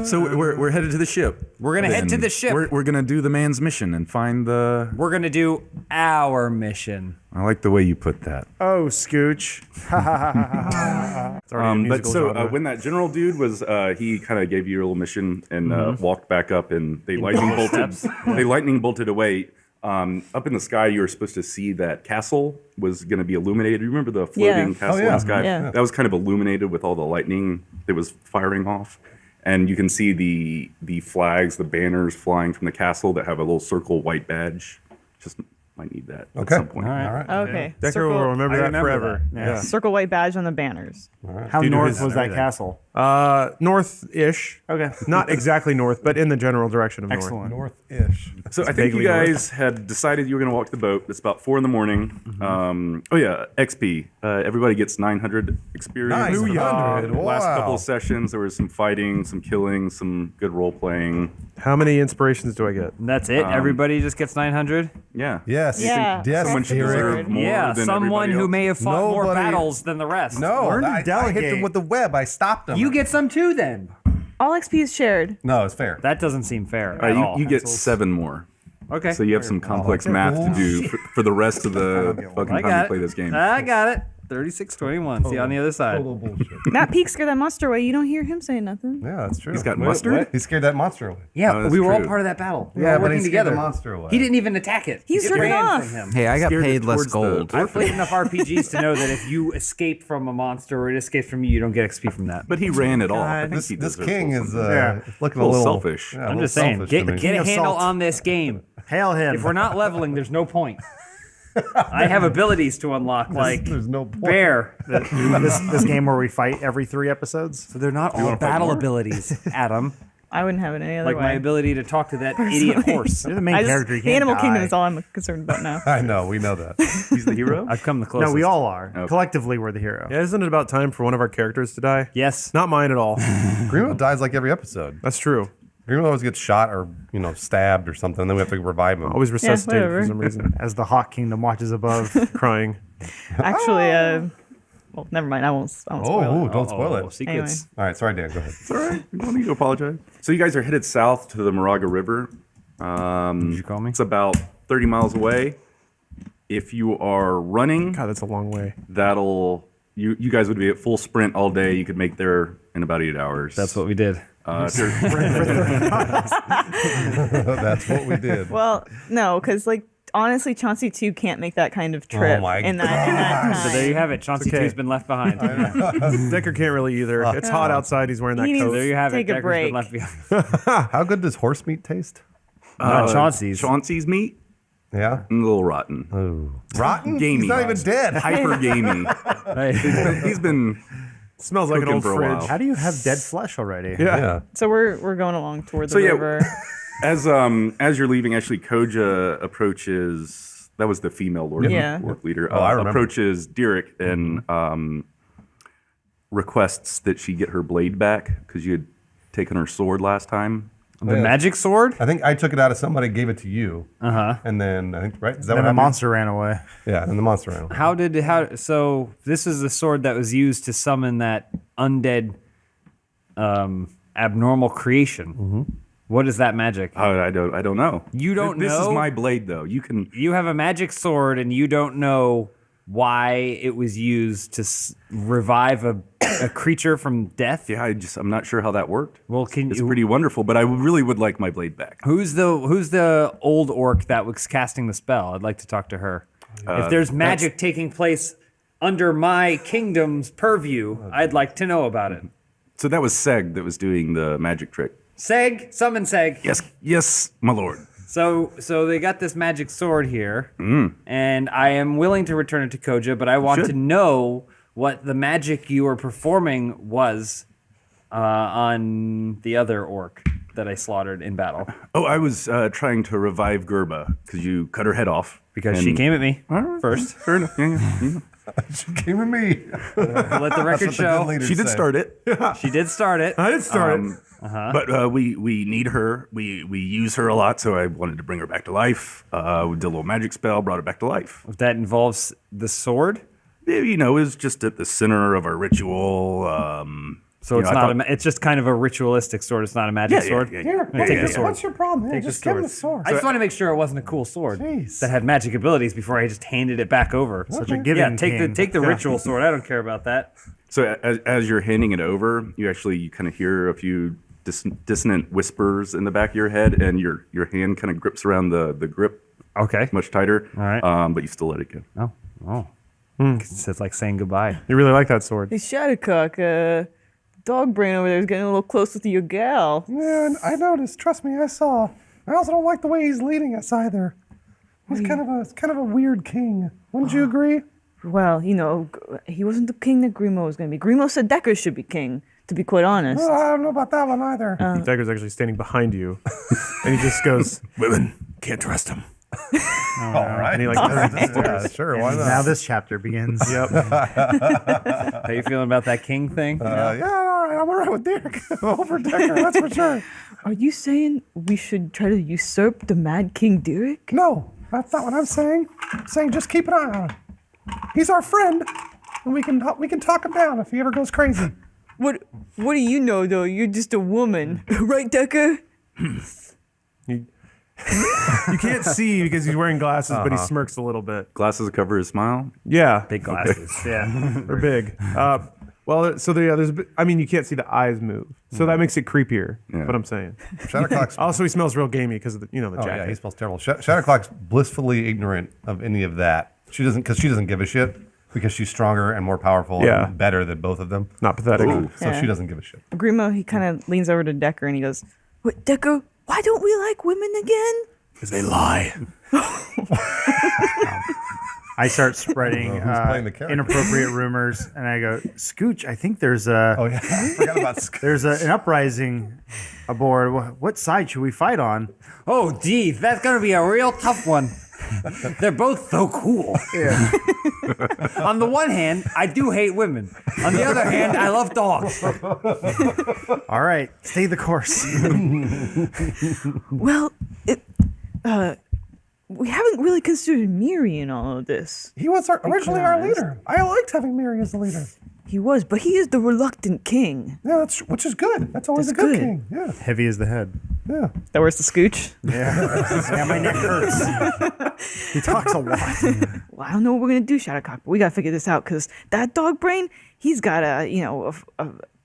So we're headed to the ship. We're gonna head to the ship. We're gonna do the man's mission and find the. We're gonna do our mission. I like the way you put that. Oh, Scooch. It's already a But musical so genre. when that general dude was, he kind of gave you a little mission and walked back up, and they lightning bolted. They lightning bolted away. Up in the sky, you were supposed to see that castle was going to be illuminated. You remember the floating Yeah. castle in yeah. the sky? Yeah. That was kind of illuminated with all the lightning that was firing off. And you can see the flags, the banners flying from the castle that have a little circle white badge. Just might need that at Okay. some point. All right. Okay. Decker will remember I that remember forever. Yeah. Circle white badge on the banners. How Do north his- was that everything. castle? North-ish. Okay. Not exactly north, but in the general direction of north. Excellent. North-ish. So I think you vaguely guys had decided you were going to walk the boat. It's about 4 a.m. Oh yeah, XP. Everybody gets 900 experience. 900, Last wow. couple of sessions, there was some fighting, some killing, some good role playing. How many inspirations do I get? And that's it. Everybody just gets 900. Yeah. Yes. Yeah. Yes. Someone should Eric. deserve more Yeah, than someone everybody who else. may have fought more Nobody- battles than the rest. No, Learn to I hit delegate. them with the web. I stopped them. You get some too then. All XP is shared. No, it's fair. That doesn't seem fair at all. You get 7 more. Okay. So you have some complex math to do for the rest of the fucking I time got you play this game. I got it. 3621. See you on the other side. Total bullshit. Matt Peak scared that monster away. You don't hear him saying nothing. Yeah, that's true. He's got mustard? He scared that monster away. Yeah, Oh, that's we were all true. part of that battle. We Yeah, were all but working he scared together. the monster away. He didn't even attack it. He's It driven ran off. from him. Hey, I got Scared it paid less towards the gold. I've played enough RPGs to know that if you escape from a monster or it escapes from you don't get XP from that. But he ran it off. I think This he this deserves king a is little Yeah. looking A a little little selfish. Yeah, a I'm little just saying, selfish to me. get a of handle salt. on this game. Hail him. If we're not leveling, there's no point. I have abilities to unlock, like There's no point. bear. this game where we fight every 3 episodes. So they're not all wanna fight battle more? abilities, Adam. I wouldn't have it any other Like my way. ability to talk to that idiot horse. You're the main I just, character. You the can't Animal die. Kingdom is all I'm concerned about now. I know, we know that. He's the hero? I've come the closest. No, we all are. Okay. Collectively, we're the hero. Yeah, isn't it about time for one of our characters to die? Yes. Not mine at all. Greenwood dies like every episode. That's true. Greenwood always gets shot or stabbed or something. And then we have to revive him. Always resuscitated whatever. for some reason. As the Hawk Kingdom watches above. Crying. Actually, well, never mind. I won't spoil Oh, it. don't spoil Oh, it. secrets. All right, sorry, Dan. Go ahead. It's all right. You don't need to apologize. So you guys are headed south to the Moraga River. Did you call me? It's about 30 miles away. If you are running, God, that's a long way. you guys would be at full sprint all day. You could make there in about 8 hours. That's what we did. That's what we did. Well, no, because like honestly, Chauncey 2 can't make that kind of trip my in that time. So there you have it. Chauncey okay. 2's been left behind. Decker can't really either. It's hot outside. He's wearing that He coat. needs- There you have Take it. a Decker's been break. left behind. How good does horse meat taste? Not Chauncey's. Chauncey's meat, Yeah. a little rotten. Rotten? Gamey. He's not even dead. Hyper gamey. He's been Smells like an cooking old for a fridge. while. How do you have dead flesh already? Yeah. So we're going along toward the So, yeah, river. as you're leaving. Actually, Koja approaches. That was the female orc, Yeah. orc leader. I remember. Approaches Derek and requests that she get her blade back because you had taken her sword last time. The magic sword? I think I took it out of somebody, gave it to you. And then, I think, right? Is that Then what the happened? monster ran away. Yeah, and the monster animal. So this is the sword that was used to summon that undead abnormal creation. What is that magic? I don't know. You don't This know? is my blade, though. You can. You have a magic sword and you don't know why it was used to revive a creature from death? Yeah, I'm not sure how that worked. Well, It's pretty wonderful, but I really would like my blade back. Who's the old orc that was casting the spell? I'd like to talk to her. If there's magic taking place under my kingdom's purview, I'd like to know about it. So that was Seg that was doing the magic trick. Seg, summon Seg. Yes, my lord. So they got this magic sword here, and I am willing to return it to Koja, but I want to know what the magic you were performing was on the other orc that I slaughtered in battle. Oh, I was trying to revive Gerba because you cut her head off. Because she came at me Alright, first. Fair enough. Yeah. She came at me. Let the record show. She did start it. She did start it. I did start it. But we need her. We use her a lot, so I wanted to bring her back to life. We did a little magic spell, brought her back to life. That involves the sword. You know, it was just at the center of our ritual. So it's not. It's just kind of a ritualistic sword. It's not a magic sword. Yeah. Take the sword. What's your problem? Take Just the give him the sword. sword. I just want to make sure it wasn't a cool sword Jeez. that had magic abilities before I just handed it back over. Such a giving Yeah, king. take the ritual sword. I don't care about that. So as you're handing it over, you kind of hear a few dissonant whispers in the back of your head, and your hand kind of grips around the grip Okay. much tighter. All right. But you still let it go. Oh. It's like saying goodbay. You really like that sword. Hey, Shattercock, dog brain over there is getting a little close with your gal. Yeah, I noticed. Trust me, I saw. I also don't like the way he's leading us either. He's kind of a weird king. Wouldn't you agree? Well, he wasn't the king that Grimo was going to be. Grimo said Decker should be king, to be quite honest. Well, I don't know about that one either. Decker's actually standing behind you, and he just goes, Women, can't trust him. All right. and he like, Yeah, sure. Why not? Now this chapter begins. yep. How you feeling about that king thing? Yeah, all right. I'm all right with Derek over Decker, that's for sure. Are you saying we should try to usurp the Mad King Derek? No, that's not what I'm saying. I'm saying just keep an eye on him. He's our friend, and we can talk him down if he ever goes crazy. What do you know, though? You're just a woman. Right, Decker? You can't see because he's wearing glasses, but he smirks a little bit. Glasses cover his smile. Yeah, Big glasses. yeah, they're big. There's. I mean, you can't see the eyes move, so that makes it creepier. Yeah. What I'm saying. Shatterclock's. Also, he smells real gamey because of the Oh, jacket. yeah, he smells terrible. Shatterclock's blissfully ignorant of any of that. She doesn't give a shit because she's stronger and more powerful Yeah. and better than both of them. Not pathetic. So Yeah. she doesn't give a shit. Grimo, he kind of leans over to Decker and he goes, "What, Decker? Why don't we like women again?" Because they lie. I start spreading Who's playing the character? inappropriate rumors, and I go, Scooch, I think there's a Oh yeah, I forgot about Scott. there's an uprising aboard. What side should we fight on? Oh, gee, that's gonna be a real tough one. They're both so cool. Yeah. On the one hand, I do hate women. On the other hand, I love dogs. All right, stay the course. Well, we haven't really considered Miri in all of this. He was originally our leader. I liked having Miri as the leader. He was, but he is the reluctant king. Yeah, which is good. That's always That's a good good. king. Yeah. Heavy as the head. Yeah. That was the scooch. Yeah, my neck hurts. He talks a lot. Well, I don't know what we're gonna do, Shadowcock, but we gotta figure this out because that dog brain, he's got a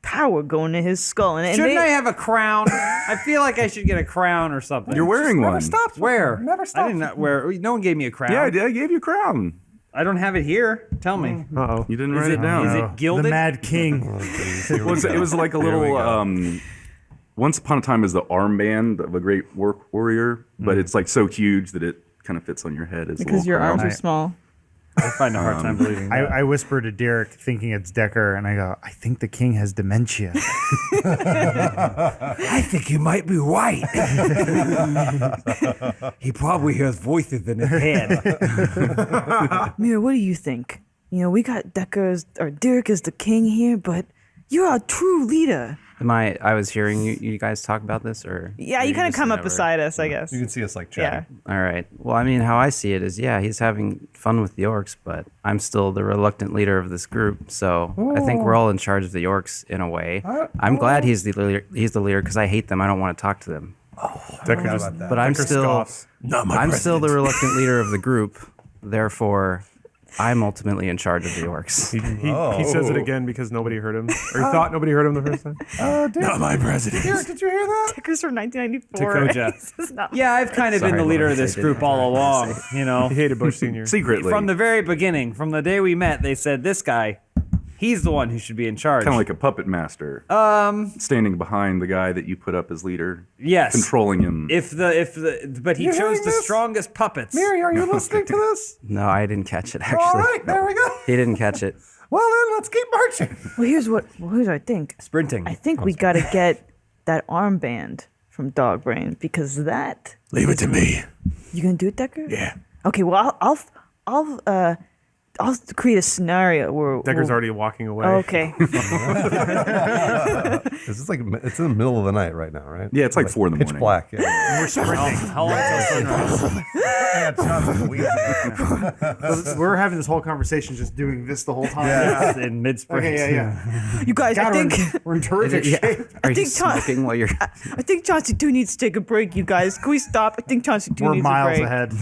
power going in his skull. And Shouldn't I have a crown? I feel like I should get a crown or something. You're wearing one. Never stops. Where? Never I stops. did not wear. No one gave me a crown. Yeah, I gave you a crown. I don't have it here. Tell me. Uh-oh. You didn't Is write it, it down. is Oh, it gilded? The Mad King. It was like a little. Once upon a time, is the armband of a great warrior, but it's like so huge that it kind of fits on your head. As a because little your crown. arms are small. I find a hard time believing that. I whisper to Derek, thinking it's Decker, and I go, I think the king has dementia. I think he might be white. He probably hears voices in his head. Mira, what do you think? We got Derek as the king here, but you're a true leader. I was hearing you guys talk about this, or Yeah, or you kind of just come up never- beside us, I guess. You can see us like Yeah. chatting. All right. Well, I mean, how I see it is, yeah, he's having fun with the orcs, but I'm still the reluctant leader of this group. So I think we're all in charge of the orcs in a way. I'm glad he's the leader. He's the leader because I hate them. I don't want to talk to them. Decker But I'm Decker still, scoffs. I'm still the reluctant leader of the group. Therefore, I'm ultimately in charge of the orcs. He says it again because nobody heard him. Or he thought nobody heard him the first time. Not my president. Derek, did you hear that? Decker's from 1994. Takoja. This is not- Yeah, I've kind of been Sorry, the leader of Lawrence, this I didn't group all along. He hated Bush Sr. Secretly, From the very beginning, from the day we met, they said this guy, he's the one who should be in charge. kind of like a puppet master, standing behind the guy that you put up as leader, yes, controlling him. but he You chose hearing the this? strongest puppets. Mary, are you listening to this? No, I didn't catch it, actually. All right, there we go. He didn't catch it. Well, then let's keep marching. Well, here's what I think. Sprinting. I think we got to get that armband from Dogbrain because that. Leave it to me. You gonna do it, Decker? Yeah. Okay. Well, I'll create a scenario where Decker's already walking away. Oh, okay. This is like it's in the middle of the night right now, right? Yeah, it's like 4 in the pitch morning. black. Yeah. How long till sunrise? We're having this whole conversation just doing this the whole time. Yes, in mid-sprint. Okay, yeah. You guys, I think We're in terrific shape. Are you think smoking while you're... I think Chauncey 2 needs to take a break. You guys, can we stop? I think Chauncey 2 We're needs miles a break. ahead.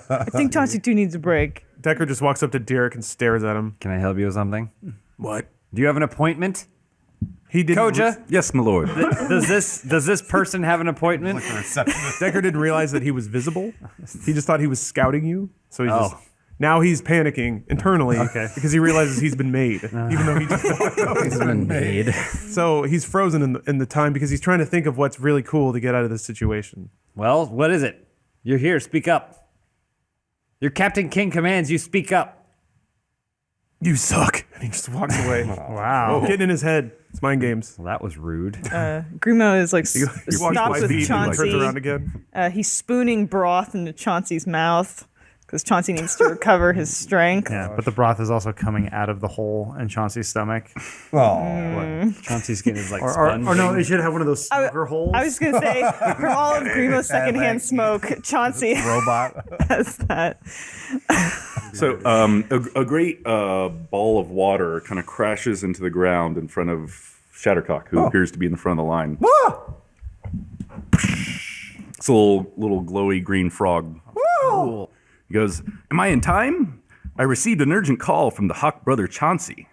I think Chauncey 2 needs a break. Decker just walks up to Derek and stares at him. Can I help you with something? What? Do you have an appointment? He didn't. Koja, Yes, my lord. does this person have an appointment? Decker didn't realize that he was visible. He just thought he was scouting you. So he's Oh. just. Now he's panicking internally because he realizes he's been made, even though he just He's been made. So he's frozen in the time because he's trying to think of what's really cool to get out of this situation. Well, what is it? You're here. Speak up. Your Captain King commands you speak up. You suck. And he just walks away. Wow. Getting in his head. It's mind games. Well, that was rude. Grimo is like He walks stops by with feet and turns Chauncey. around again. He's spooning broth into Chauncey's mouth because Chauncey needs to recover his strength. Yeah, but the broth is also coming out of the hole in Chauncey's stomach. Oh, Chauncey's skin is like Or no, they should have one of those smoker holes. I was gonna say, from all of Grimo's secondhand smoke, Chauncey robot. has that. So a great ball of water kind of crashes into the ground in front of Shattercock, who appears to be in the front of the line. It's a little glowy green frog. Cool. He goes, "Am I in time? I received an urgent call from the Hawk brother Chauncey.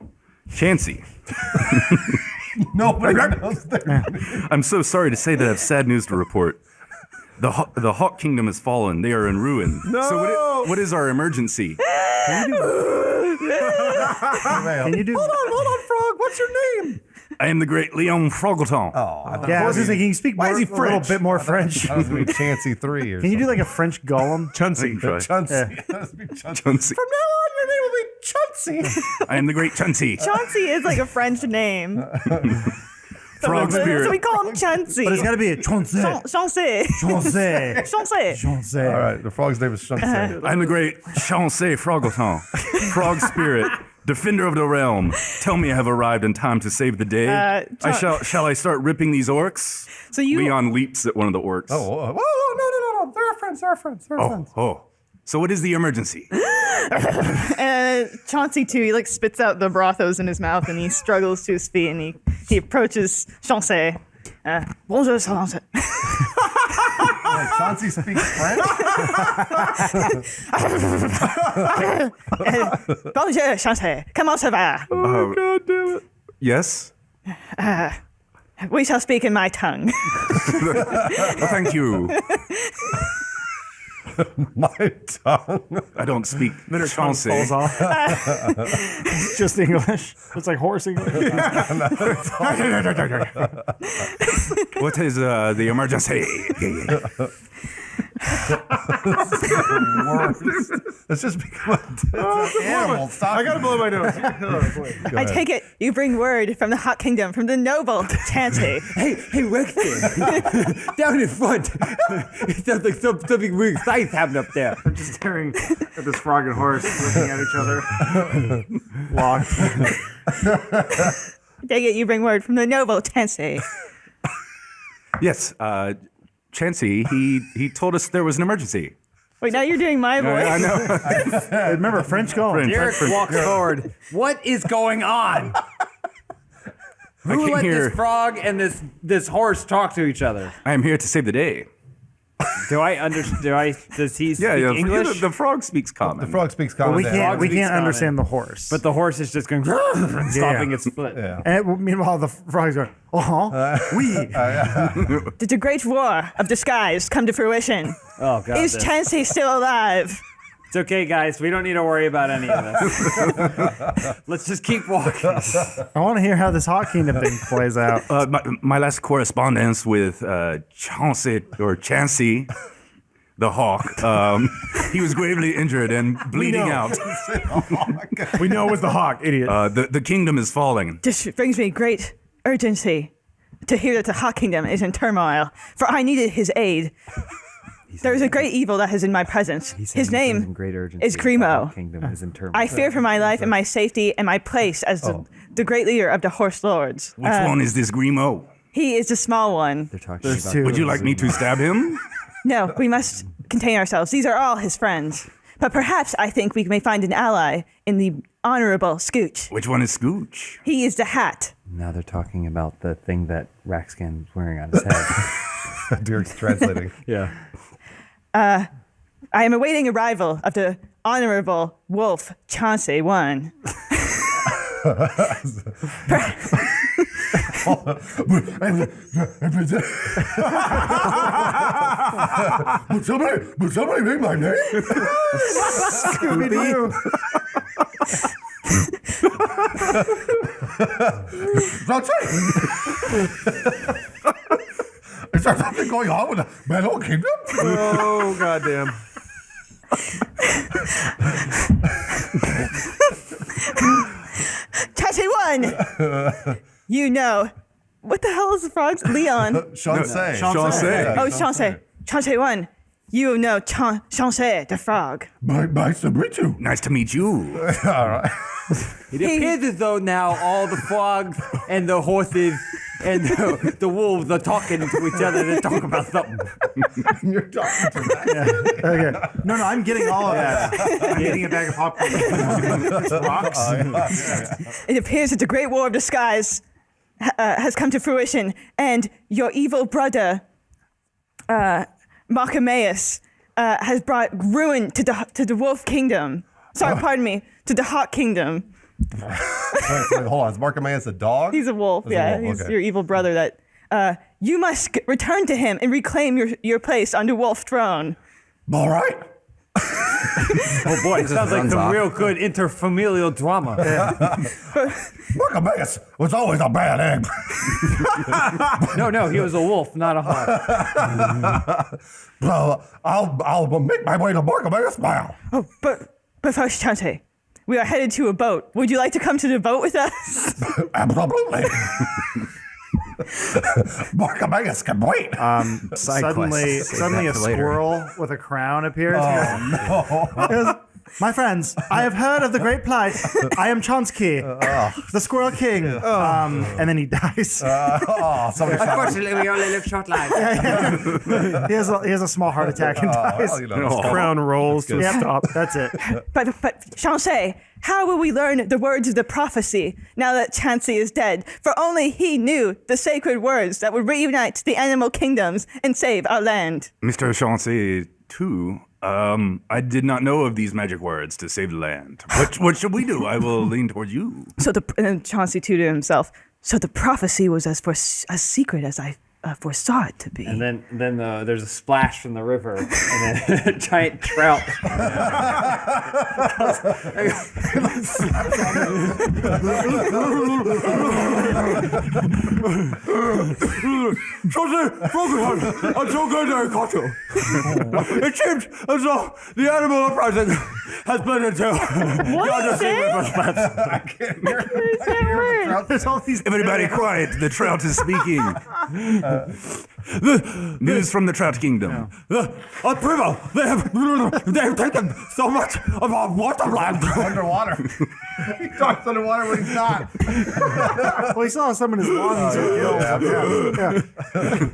Nobody knows that. I'm so sorry to say that I have sad news to report. The Hawk Kingdom has fallen. They are in ruin. No! So what is our emergency? Can you do? Hold on, Frog. What's your name? I am the great Leon Frogleton. Oh, I thought Yeah, I was gonna say, can you speak more, is he a little French? bit more French? that was gonna be Chancy 3 or Can you do like a French Gollum? Chauncey. Chauncey. Chauncey. From now on, your name will be Chauncey. I am the great Chauncey. Chauncey is like a French name. Frog So spirit. we call him Chauncey. But it's got to be a Chauncey. Chauncey. Chauncey. Chauncey. Chauncey. All right, the frog's name is Chauncey. I'm the great Chauncey Frogleton. Frog spirit. Defender of the realm. Tell me I have arrived in time to save the day. Shall I start ripping these orcs? So you Leon leaps at one of the orcs. Oh, Whoa, no. They're our friends. Oh, So what is the emergency? Chauncey too. He like spits out the brothos in his mouth and he struggles to his feet and he approaches Chauncey. Bonjour, Chauncey. Chauncey speaks French. Bonjour, Chauncey. Comment ça va? Oh, God damn it. Yes? We shall speak in my tongue. Oh, thank you. My tongue. I don't speak Tongue Chauncey. falls off. Just English. It's like horse English. What is the emergency? Worst. It's just become an animal. Stop. I gotta blow my nose. I take it you bring word from the Hot Kingdom, from the noble Chauncey. Hey, Rexton. Down in front. It sounds like something really exciting happening up there. I'm just staring at this frog and horse looking at each other. Locked. Take it you bring word from the noble Chauncey. Yes, Chansey, he told us there was an emergency. Wait, now you're doing my voice. I know. Remember, French going. Derek walks forward. What is going on? Who came let here- this frog and this horse talk to each other? I am here to save the day. Do I understand? Does he speak Yeah, English? the frog speaks common. The frog speaks But common. we Dan. can't. We speaks can't common. understand the horse. But the horse is just going and stomping its foot. Yeah. and meanwhile, the frog's going. Oui. Did the great war of disguise come to fruition? Oh God! Is Chauncey still alive? It's okay, guys. We don't need to worry about any of this. Let's just keep walking. I want to hear how this Hot Kingdom thing plays out. My last correspondence with Chauncey or Chansey, the hawk, he was gravely injured and bleeding out. We know it was the hawk, idiot. The kingdom is falling. This brings me great urgency to hear that the Hot Kingdom is in turmoil, for I needed his aid. There is a great evil that is in my presence. His name is Grimo. Kingdom is in turmoil. I fear for my life and my safety and my place as the great leader of the Horse Lords. Which one is this Grimo? He is the small one. They're talking There's about two. Would you like me to stab him? No, we must contain ourselves. These are all his friends. But perhaps I think we may find an ally in the honorable Scooch. Which one is Scooch? He is the hat. Now they're talking about the thing that Raxkin was wearing on his head. Derek's translating. Yeah. I am awaiting arrival of the honorable Wolf Chauncey I. Would somebody make my name? Scooby-Doo. Is there something going on with the Metal Kingdom? Oh, goddamn. Chauncey I! You know. What the hell is the frog's? Leon. Chauncey. Chauncey. Oh, Chauncey. Chauncey I. You know Chauncey the frog. Nice to meet you. Nice to meet you. All right. It appears as though now all the frogs and the horses and the wolves are talking to each other to talk about something. You're talking to me. Okay. No, I'm getting all of that. I'm getting a bag of popcorn. It's rocks. It appears that the Great War of Disguise has come to fruition, and your evil brother, Marcomaeus, has brought ruin to the Wolf Kingdom. Sorry, pardon me, to the Hawk Kingdom. Wait, hold on. Is Marcomaeus a dog? He's a wolf, He's a yeah. wolf, He's okay. your evil brother that you must return to him and reclaim your place on the Wolf throne. All right. Oh boy, it sounds like runs some off. real good interfamilial drama. Marcomaeus was always a bad egg. No, he was a wolf, not a hawk. So I'll make my way to Marcomaeus now. Oh, but first, Chauncey, we are headed to a boat. Would you like to come to the boat with us? Absolutely. Marcomaeus can wait. Side Suddenly quest. Save a that for later. squirrel with a crown appears. Oh, no. My friends, I have heard of the great plight. I am Chonsky, the Squirrel King. And then he dies. Unfortunately, we only live short lives. He has a small heart attack and dies. Crown rolls to a Yep, stop. that's it. But Chancey, how will we learn the words of the prophecy now that Chansey is dead? For only he knew the sacred words that would reunite the animal kingdoms and save our land. Mr. Chauncey, too, I did not know of these magic words to save the land. What should we do? I will lean towards you. And then Chauncey too to himself. So the prophecy was as secret as I foresaw it to be. And then there's a splash from the river, and then a giant trout. I'm so glad I caught you. It seems as though the animal uprising has been into. What is it? There's all these. Everybody quiet. The trout is speaking. News from the Trout Kingdom. Primo, they have taken so much of our waterland. Underwater. He talks underwater when he's not. Well, he still has some in his lungs or gills.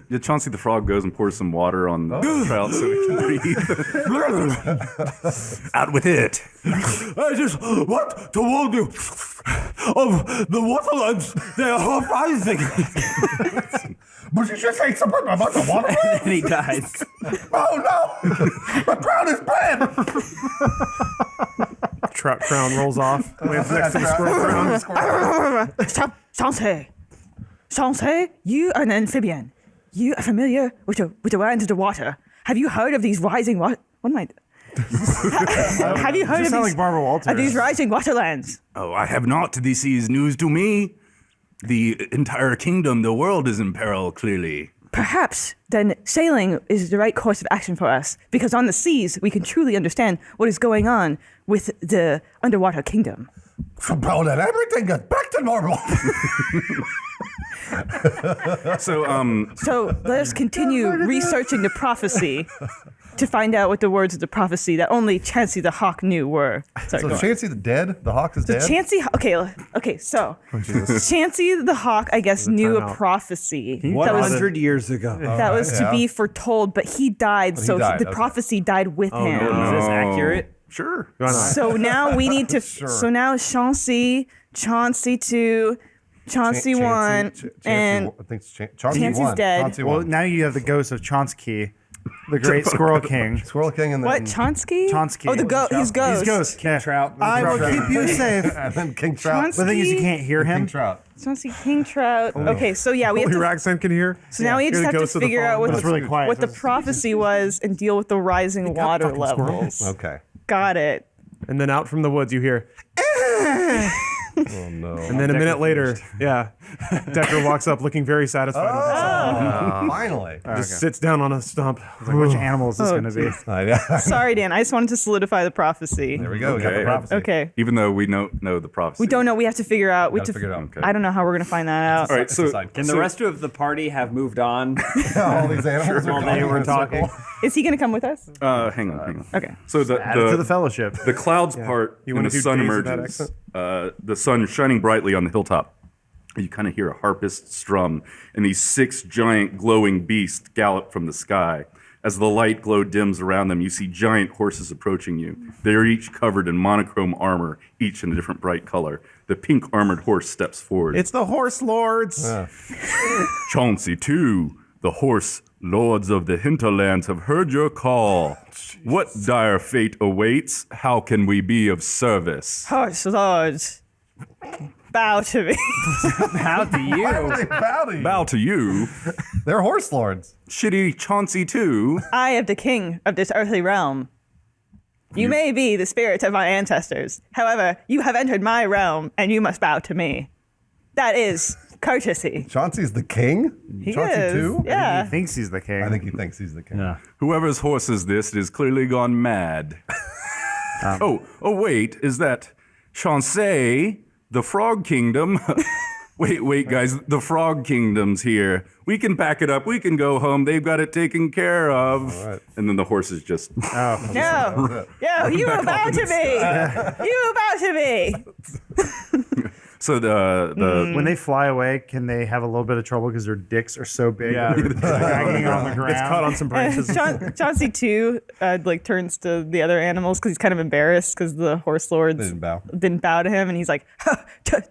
Yeah, Chauncey the Frog goes and pours some water on the trout so it can breathe. Out with it. I just want to warn you of the waterlands. They are uprising. But you should say something about the water. And he dies. Oh no! The crown is bad. Trout crown rolls off. Lands next to the squirrel crown. Chancey, you are an amphibian. You are familiar with the land of the water. Have you heard of these rising Have you heard You of sound these, like Barbara Walters. of these rising waterlands? Oh, I have not. This is news to me. The entire kingdom, the world is in peril, clearly. Perhaps then sailing is the right course of action for us, because on the seas we can truly understand what is going on with the underwater kingdom. Bro, that everything gets back to normal. So let us continue researching the prophecy to find out what the words of the prophecy that only Chansey the Hawk knew were. Sorry, So go on. Chansey the dead? The hawk is dead? Chansey, so Chansey the Hawk, I guess, knew a timeout. prophecy that 100 years ago. was to be foretold, but he died, so died, the okay. prophecy died with him. Is this accurate? Sure. So now we need to. So now Chauncey 2, Chauncey 1, and I think it's Chauncey Chansey's 1. dead. Chauncey Well, 1. now you have the ghost of Chonsky, the great Squirrel King. Squirrel King and then what Chonsky? Chonsky. Oh, his ghost. He's ghost. Yeah. Trout. I will keep you safe. and then King Trout. Chauncey- The thing is, you can't hear King him. Trout. Chauncey King Trout. Okay, so yeah, we have Only to. Raxan can hear. So now we You're just the have to ghost of the figure out fallen. what That's really quiet. what the prophecy was and deal with the rising water levels. Okay. Got it. And then out from the woods, you hear. Oh no. And then a minute later, Decker walks up looking very satisfied with himself. Finally. Just sits down on a stump. Like, which animal is this going to be? Sorry, Dan. I just wanted to solidify the prophecy. There we go. We got the Okay. prophecy. Okay. Even though we know the prophecy. We don't know. We have to figure out. Gotta figure it out. Okay. I don't know how we're gonna find that out. All right, so Can the rest of the party have moved on? All these animals are While going they in were a talking. circle. Is he gonna come with us? hang on. Okay. So To the fellowship. the clouds part You when wanna the do sun days of that emerges. accent? The sun shining brightly on the hilltop. You kind of hear a harpist strum, and these 6 giant glowing beasts gallop from the sky. As the light glow dims around them, you see giant horses approaching you. They are each covered in monochrome armor, each in a different bright color. The pink armored horse steps forward. It's the horse lords. Chauncey, too. The horse lords of the hinterlands have heard your call. What dire fate awaits? How can we be of service? Horse lords, bow to me. How do you? They bow to you. Bow to you. They're horse lords. Shitty Chauncey, too. I am the king of this earthly realm. You may be the spirits of my ancestors. However, you have entered my realm, and you must bow to me. That is courtesy. Chauncey's the king? He Chauncey is. too? Yeah. He thinks he's the king. I think he thinks he's the king. Yeah. Whoever's horse is this, it is clearly gone mad. Oh, wait, is that Chauncey, the Frog Kingdom? Wait, guys. The Frog Kingdom's here. We can pack it up. We can go home. They've got it taken care of. All right. And then the horses just. No, you were about to be. You were about to be. So the When they fly away, can they have a little bit of trouble because their dicks are so big? Yeah. They're dragging on the ground. It's caught on some branches. Chauncey too, like turns to the other animals because he's kind of embarrassed because the horse lords didn't bow to him, and he's like,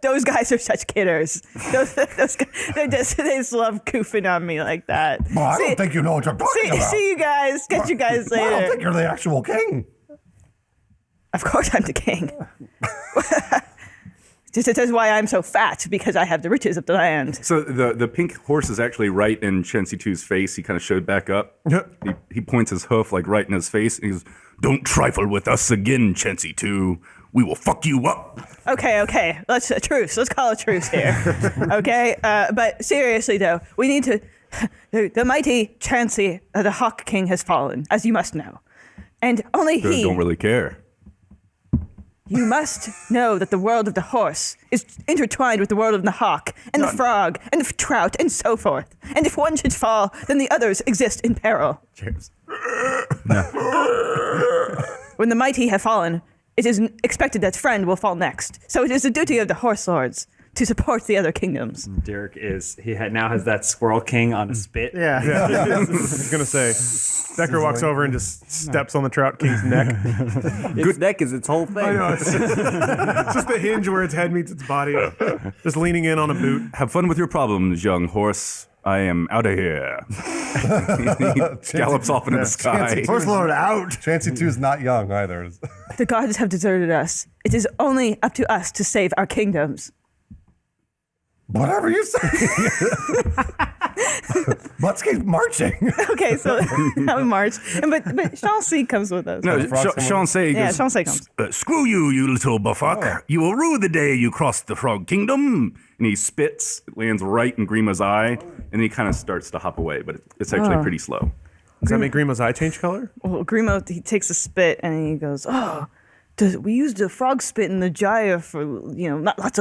"Those guys are such kidders. Those guys, they just love goofing on me like that." Well, I don't think you know what you're talking about. See you guys. Catch you guys later. I don't think you're the actual king. Of course, I'm the king. That's why I'm so fat, because I have the riches of the land. So the pink horse is actually right in Chensi 2's face. He kind of showed back up. He points his hoof like right in his face. And he goes, Don't trifle with us again, Chensi 2. We will fuck you up. Okay. Let's truce. Let's call a truce here. Okay. But seriously though, we need to. The mighty Chansey, the Hawk King, has fallen, as you must know, and only he. Don't really care. You must know that the world of the horse is intertwined with the world of the hawk, and the frog, and the trout, and so forth. And if one should fall, then the others exist in peril. Cheers. When the mighty have fallen, it is expected that friend will fall next. So it is the duty of the horse lords to support the other kingdoms. Derek now has that Squirrel King on a spit. Yeah. I was going to say, Decker walks over and just steps on the Trout King's neck. Its neck is its whole thing. I know. It's just the hinge where its head meets its body. Just leaning in on a boot. Have fun with your problems, young horse. I am out of here. He gallops off into the sky. Horse Lord out. Chansey 2 is not young either. The gods have deserted us. It is only up to us to save our kingdoms. Whatever you say. Let's keep marching. Okay, so now we march. But Chauncey comes with us. No, Chauncey Yeah, goes, Chauncey comes. Screw you, you little buffuck. You will rue the day you cross the Frog Kingdom. and he spits, it lands right in Grima's eye, and he kind of starts to hop away, but it's actually pretty slow. Does that make Grima's eye change color? Well, Grimo, he takes a spit and he goes, we use the frog spit in the gyre for, lots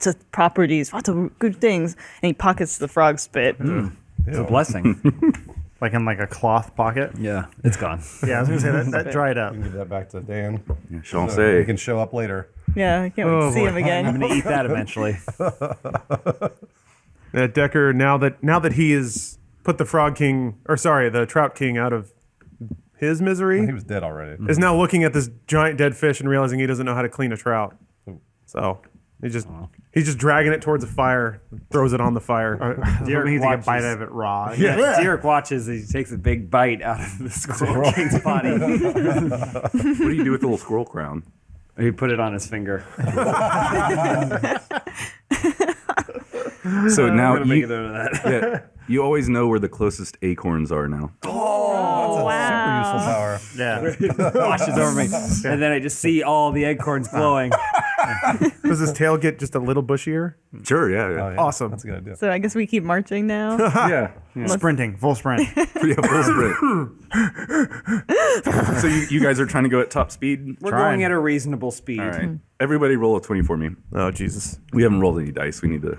of properties, lots of good things. And he pockets the frog spit. It's a blessing. Like in like a cloth pocket. Yeah, it's gone. Yeah, I was gonna say that dried up. You can give that back to Dan. Yeah, Sean So say. he can show up later. Yeah, I can't wait to see him again. I'm gonna eat that eventually. Decker, now that he has put the the Trout King out of his misery, He was dead already. is now looking at this giant dead fish and realizing he doesn't know how to clean a trout. So he's just dragging it towards a fire, throws it on the fire. Derek needs to get a bite watches. of it raw. Yeah, Derek watches as he takes a big bite out of the Squirrel King's body. What do you do with the little squirrel crown? He put it on his finger. So now I'm gonna make a note of that. you always know where the closest acorns are now. Wow. Super useful power. Yeah. Washes over me, and then I just see all the acorns glowing. Does his tail get just a little bushier? Sure, yeah. Oh, yeah. Awesome. That's a good idea. So I guess we keep marching now. Yeah. Sprinting, full sprint. Full sprint. So you guys are trying to go at top speed? We're going at a reasonable speed. All right. Everybody roll a 20 for me. Oh, Jesus. We haven't rolled any dice. We need to...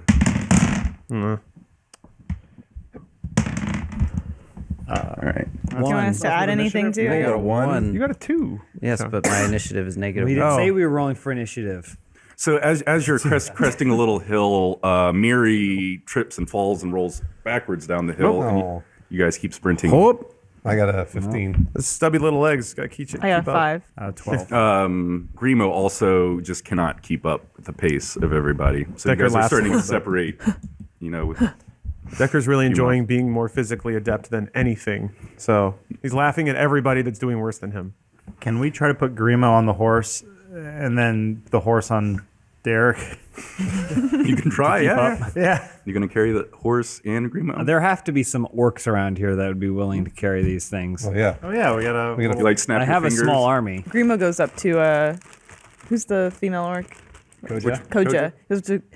All right. Do you want us to add anything to I it? got a one. You got a 2. Yes, but my initiative is negative. We didn't Oh. say we were rolling for initiative. So as you're cresting a little hill, Miri trips and falls and rolls backwards down the hill. And Oh. you guys keep sprinting. Whoop. I got a 15. This stubby little legs got to keep I got a keep up. 5. 12. Grimo also just cannot keep up with the pace of everybody. So Decker you guys are laughs starting a to little bit. separate, with Decker's really enjoying being more physically adept than anything. So he's laughing at everybody that's doing worse than him. Can we try to put Grimo on the horse and then the horse on Derek? you can try, yeah. Yeah. You're going to carry the horse and Grimo? There have to be some orcs around here that would be willing to carry these things. Oh, yeah. Oh yeah, we gotta. We gotta You like snap I your have a fingers? small army. Grimo goes up to, who's the female orc? Koja.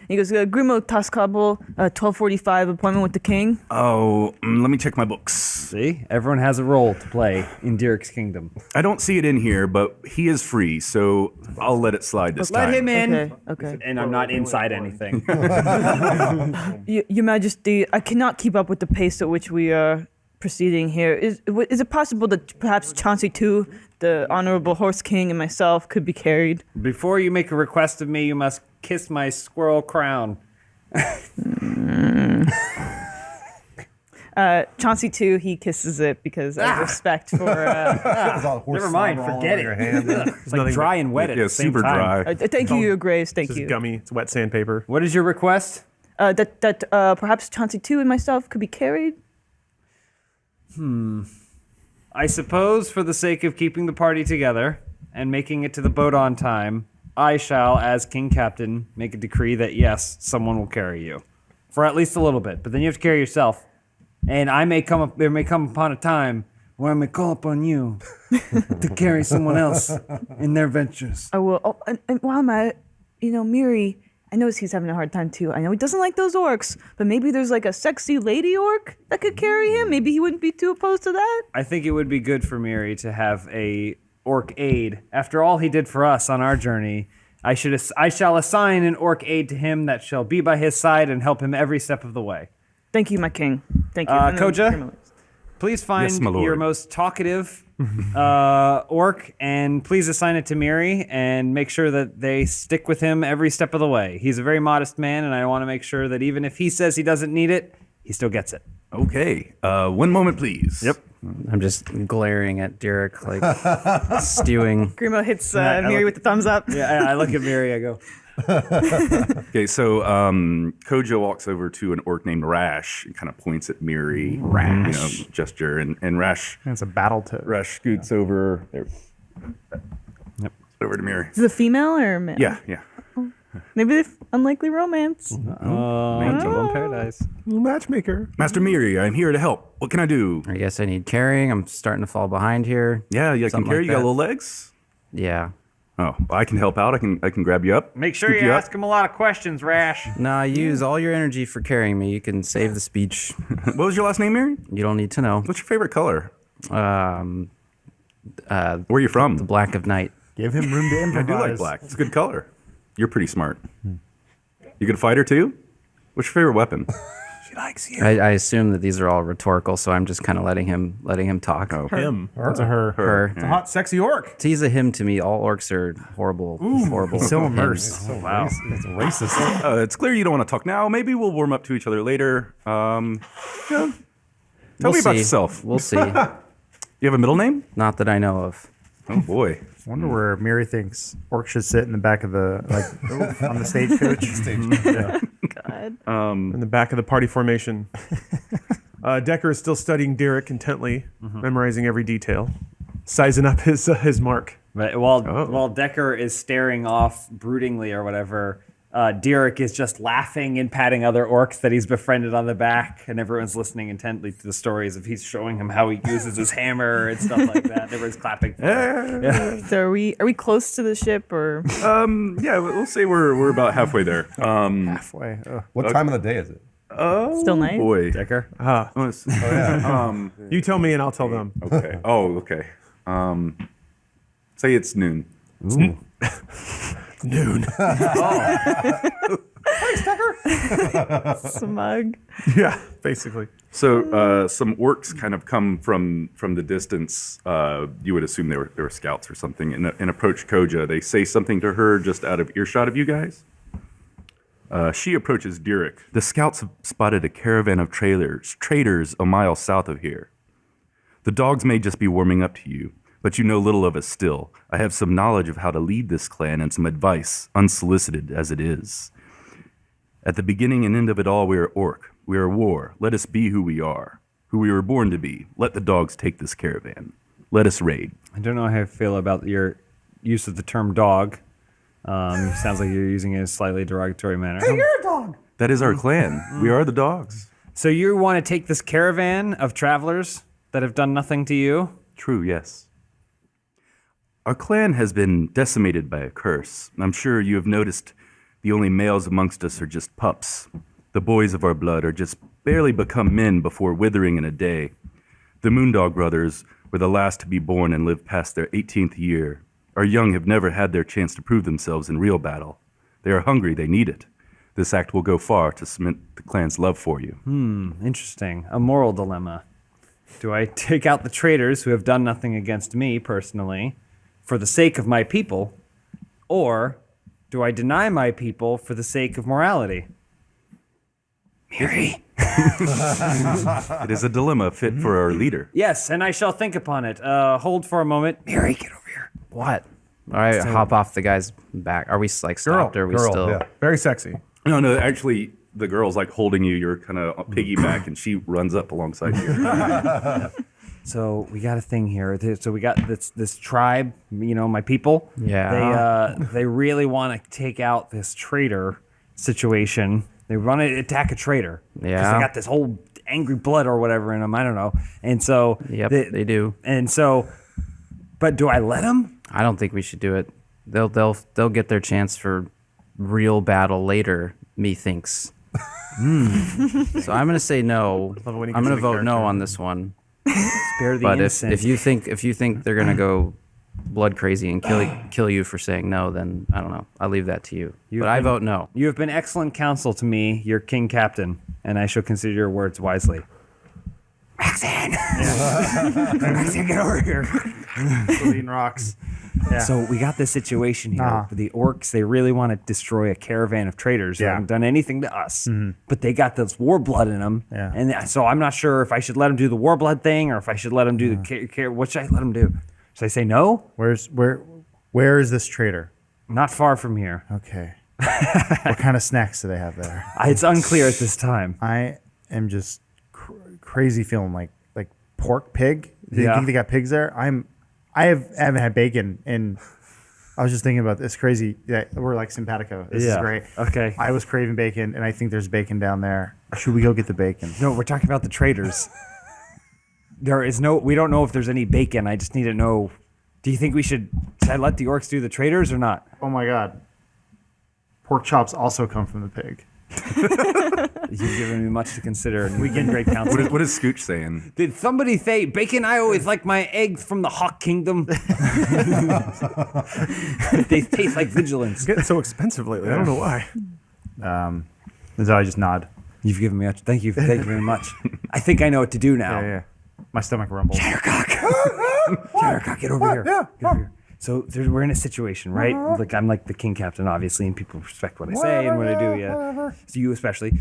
He goes, Grimo Tascable, 12:45 appointment with the king. Oh, let me check my books. See, everyone has a role to play in Derek's kingdom. I don't see it in here, but he is free, so I'll let it slide this time. Let him in. Okay. And I'm not inside anything. Your Majesty, I cannot keep up with the pace at which we are proceeding here. Is it possible that perhaps Chauncey II, the Honorable Horse King, and myself could be carried? Before you make a request of me, you must kiss my squirrel crown. Chauncey II, he kisses it because of respect for. Never mind, forget it. It's like dry and wet at the same super time. dry. Thank you, Your Grace. Thank It's you. gummy. It's wet sandpaper. What is your request? That perhaps Chauncey II and myself could be carried. I suppose for the sake of keeping the party together and making it to the boat on time, I shall, as King Captain, make a decree that yes, someone will carry you. For at least a little bit. But then you have to carry yourself. And there may come upon a time where I may call upon you to carry someone else in their ventures. I will. Oh, and while I'm at it, Miri, I know he's having a hard time too. I know he doesn't like those orcs, but maybe there's like a sexy lady orc that could carry him. Maybe he wouldn't be too opposed to that. I think it would be good for Miri to have a orc aide. After all he did for us on our journey, I shall assign an orc aide to him that shall be by his side and help him every step of the way. Thank you, my king. Thank you. Koja, please find Yes, my lord. your most talkative orc and please assign it to Miri and make sure that they stick with him every step of the way. He's a very modest man, and I want to make sure that even if he says he doesn't need it, he still gets it. Okay, 1 moment, please. Yep. I'm just glaring at Derek, like stewing. Grimo hits I Miri look- with the thumbs up. Yeah, I look at Miri, I go, Okay, so Kojo walks over to an orc named Rash and kind of points at Miri. Rash. Gesture. And Rash It's a battle toad. Scoots over there. Yep. Over to Miri. Is it a female or a male? Yeah. Maybe they've unlikely romance. Angel in Paradise. Little matchmaker. Master Miri, I'm here to help. What can I do? I guess I need carrying. I'm starting to fall behind here. Yeah, I can Something carry. like You got that. little legs? Yeah. Oh, well, I can help out. I can grab you up. Make sure scoop you up. ask him a lot of questions, Rash. Nah, use all your energy for carrying me. You can save the speech. What was your last name, Miri? You don't need to know. What's your favorite color? Um, Where are you from? the black of night. Give him room to I improvise. do like black. It's a good color. You're pretty smart. You good fighter too? What's your favorite weapon? She likes you. I assume that these are all rhetorical, so I'm just kind of letting him talk. Oh, Him. That's a her. Her. It's a hot, sexy orc. He's a him to me. All orcs are horrible. Horrible. So hims. immersed. Wow. It's racist. it's clear you don't want to talk now. Maybe we'll warm up to each other later. Tell me about see. yourself. We'll see. You have a middle name? Not that I know of. Oh boy. I wonder where Miri thinks orcs should sit in the back of the on the stagecoach. God. In the back of the party formation. Decker is still studying Derek intently, memorizing every detail, sizing up his mark. But while Decker is staring off broodingly or whatever, Derek is just laughing and patting other orcs that he's befriended on the back, and everyone's listening intently to the stories of he's showing him how he uses his hammer and stuff like that. Everyone's clapping. For it. So are we close to the ship or? Yeah, we'll say we're about halfway there. Halfway. Ugh. What time of the day is it? Still night? Boy. Decker, Oh, it's- You tell me and I'll tell them. okay. Oh, okay. Say it's noon. Noon. Smug. Yeah, basically. So some orcs kind of come from the distance. You would assume they were scouts or something, and approach Koja. They say something to her just out of earshot of you guys. She approaches Derek. The scouts have spotted a caravan of traders a mile south of here. The dogs may just be warming up to you, but you know little of us still. I have some knowledge of how to lead this clan and some advice, unsolicited as it is. At the beginning and end of it all, we are orc. We are war. Let us be who we are, who we were born to be. Let the dogs take this caravan. Let us raid. I don't know how I feel about your use of the term dog. Sounds like you're using it in a slightly derogatory manner. Hey, you're a dog. That is our clan. We are the dogs. So you want to take this caravan of travelers that have done nothing to you? True, yes. Our clan has been decimated by a curse. I'm sure you have noticed The only males amongst us are just pups. The boys of our blood are just barely become men before withering in a day. The Moondog brothers were the last to be born and live past their 18th year. Our young have never had their chance to prove themselves in real battle. They are hungry, they need it. This act will go far to cement the clan's love for you. Interesting. A moral dilemma. Do I take out the traitors who have done nothing against me personally for the sake of my people, or do I deny my people for the sake of morality? Miri. It is a dilemma fit for our leader. Yes, and I shall think upon it. Hold for a moment. Miri, get over here. What? All right, hop off the guy's back. Are we like stopped? Or are we still? yeah. Very sexy. No, actually, the girl's like holding you. You're kind of piggyback, and she runs up alongside you. So we got a thing here. So we got this tribe, my people. Yeah. They really want to take out this traitor situation. They want to attack a traitor. Yeah. Because they got this whole angry blood or whatever in them. I don't know. And so. Yep, they do. And so, but do I let them? I don't think we should do it. They'll get their chance for real battle later. Methinks. So I'm gonna say no. Love it when you I'm gonna consider vote no character. on this one. Spare the But innocent. if you think they're gonna go blood crazy and kill you for saying no, then I don't know. I'll leave that to you. But I vote no. You have been excellent counsel to me, your king captain, and I shall consider your words wisely. Roxanne! Roxanne, get over here. Eating rocks. So we got this situation here. Uh-huh. The orcs, they really want to destroy a caravan of traitors who Yeah. haven't done anything to us, but they got this war blood in them. Yeah. And so I'm not sure if I should let them do the war blood thing or if I should let them do the what should I let them do? Should I say no? Where is this trader? Not far from here. Okay. What kind of snacks do they have there? It's unclear at this time. I am just crazy feeling like pork pig. Do you Yeah. think they got pigs there? I haven't had bacon in. I was just thinking about this. Crazy. Yeah, we're like simpatico. This is Yeah. great. Okay. I was craving bacon, and I think there's bacon down there. Should we go get the bacon? No, we're talking about the traitors. We don't know if there's any bacon. I just need to know. Do you think should I let the orcs do the traitors or not? Oh my god. Pork chops also come from the pig. You've given me much to consider, and we get great counsel. What is Scooch saying? Did somebody say bacon? I always like my eggs from the Hawk Kingdom. They taste like vigilance. It's getting so expensive lately. I don't know why. So I just nod. You've given me much. Thank you very much. I think I know what to do now. Yeah. My stomach rumbles. Shattercock, get over here. Yeah. Get over here. So we're in a situation, right? Like I'm like the king captain, obviously, and people respect what I say and what I do. Yeah, Whatever. so you especially.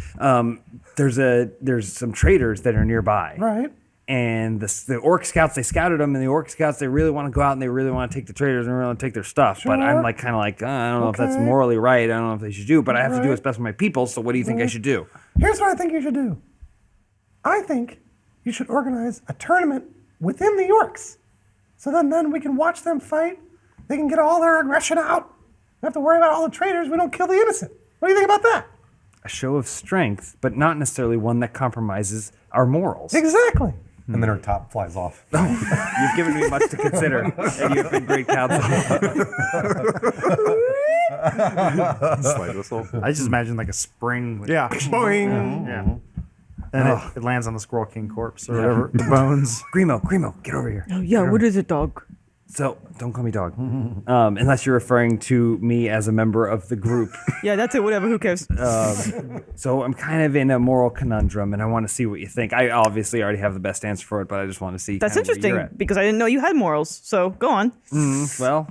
There's some traitors that are nearby, Right. and the orc scouts, they scouted them, and the orc scouts, they really want to go out and they really want to take the traitors and really want to take their stuff. But I'm Sure. like kind of like I don't know if that's Okay. morally right. I don't know if they should do, but I have to do Right. what's best for my people. So what do you think I should do? Here's what I think you should do. I think you should organize a tournament within the Yorks. So then we can watch them fight. They can get all their aggression out. We don't have to worry about all the traitors. We don't kill the innocent. What do you think about that? A show of strength, but not necessarily one that compromises our morals. Exactly. And then her top flies off. You've given me much to consider, and you've been great counsel. Slide whistle. I just imagine like a spring. With, Yeah. Boing. Yeah. And it lands on the Squirrel King corpse or whatever. The bones. Grimo, get over here. Oh, yeah, what is it, dog? So, don't call me dog. Unless you're referring to me as a member of the group. Yeah, that's it, whatever, who cares? So, I'm kind of in a moral conundrum, and I want to see what you think. I obviously already have the best answer for it, but I just want to see That's kind of where interesting you're at. because I didn't know you had morals. So go on. Well,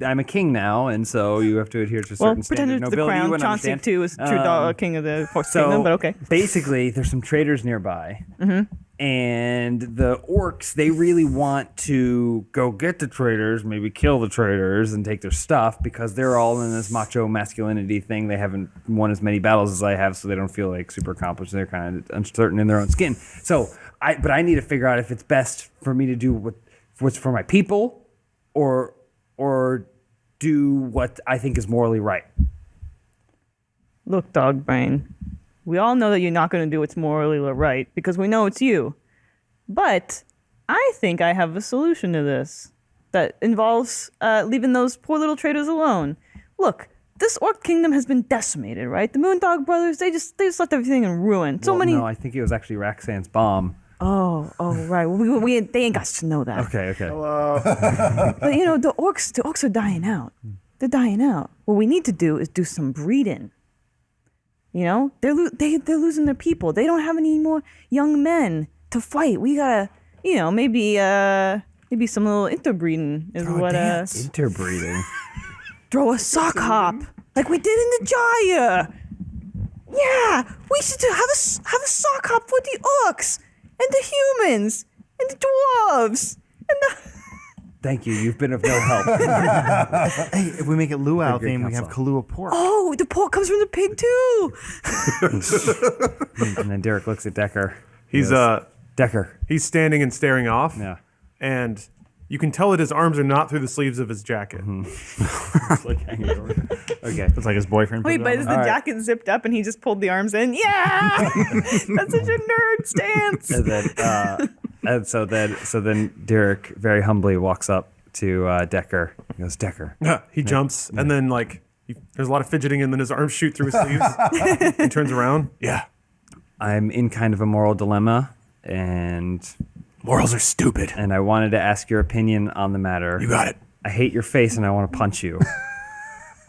I'm a king now, and so you have to adhere to a Well, certain standard pretend of it's the nobility. You crown. wouldn't Chauncey understand. too is true dog, king of the horse So kingdom, but okay. basically, there's some traders nearby, and the orcs, they really want to go get the traders, maybe kill the traders, and take their stuff because they're all in this macho masculinity thing. They haven't won as many battles as I have, so they don't feel like super accomplished. They're kind of uncertain in their own skin. So, I need to figure out if it's best for me to do what's for my people, or do what I think is morally right. Look, dog brain. We all know that you're not going to do what's morally right because we know it's you. But I think I have a solution to this that involves leaving those poor little traders alone. Look, this orc kingdom has been decimated, right? The Moondog brothers, they just left everything in ruin. So Well, many. No, I think it was actually Roxanne's bomb. Oh, right. They ain't got to know that. Okay. But you know, the orcs are dying out. They're dying out. What we need to do is do some breeding. You know, they're losing their people. They don't have any more young men to fight. We gotta, you know, maybe some little interbreeding is what. Interbreeding. Throw a sock hop like we did in the Jaya. Yeah, we should have a sock hop for the orcs and the humans and the dwarves and the. Thank you. You've been of no help. Hey, if we make it luau Great theme, we have counsel. Kahlua pork. Oh, the pork comes from the pig too. And then Derek looks at Decker. He's Decker. he's standing and staring off. Yeah. And you can tell that his arms are not through the sleeves of his jacket. Okay. It's like his boyfriend. Wait, put but it is on. the right. jacket zipped up and he just pulled the arms in? Yeah, that's such a nerd stance. And then Derek very humbly walks up to Decker. He goes, Decker. He jumps, and then there's a lot of fidgeting, and then his arms shoot through his sleeves. And turns around. Yeah. I'm in kind of a moral dilemma, and Morals are stupid. I wanted to ask your opinion on the matter. You got it. I hate your face, and I want to punch you.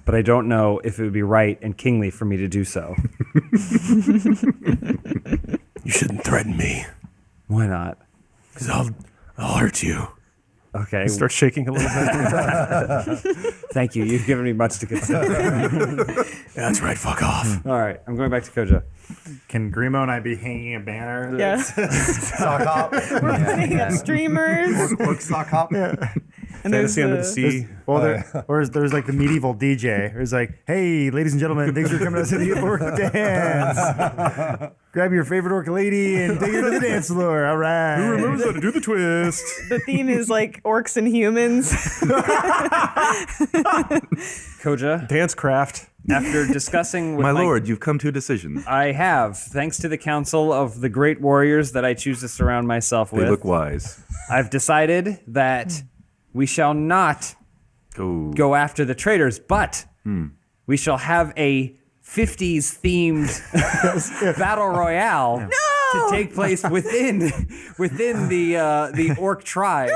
But I don't know if it would be right and kingly for me to do so. You shouldn't threaten me, Why not? because I'll hurt you. Okay. He starts shaking a little bit. Thank you. You've given me much to consider. That's right. Fuck off. All right. I'm going back to Koja. Can Grimo and I be hanging a banner? Yeah, Sock hop. we're putting up streamers. Orc sock hop. And Fantasy under the there's sea. Well, there's like the medieval DJ who's like, "Hey, ladies and gentlemen, thanks for coming out to the orc dance. Grab your favorite orc lady and take her to the dance floor. All right." Who remembers how to do the twist? the theme is like orcs and humans. Koja, Dancecraft. after discussing with My lord, you've come to a decision. I have, thanks to the counsel of the great warriors that I choose to surround myself They with. look wise. I've decided that we shall not go after the traitors, but we shall have a 50s themed battle royale to take place within the orc tribe.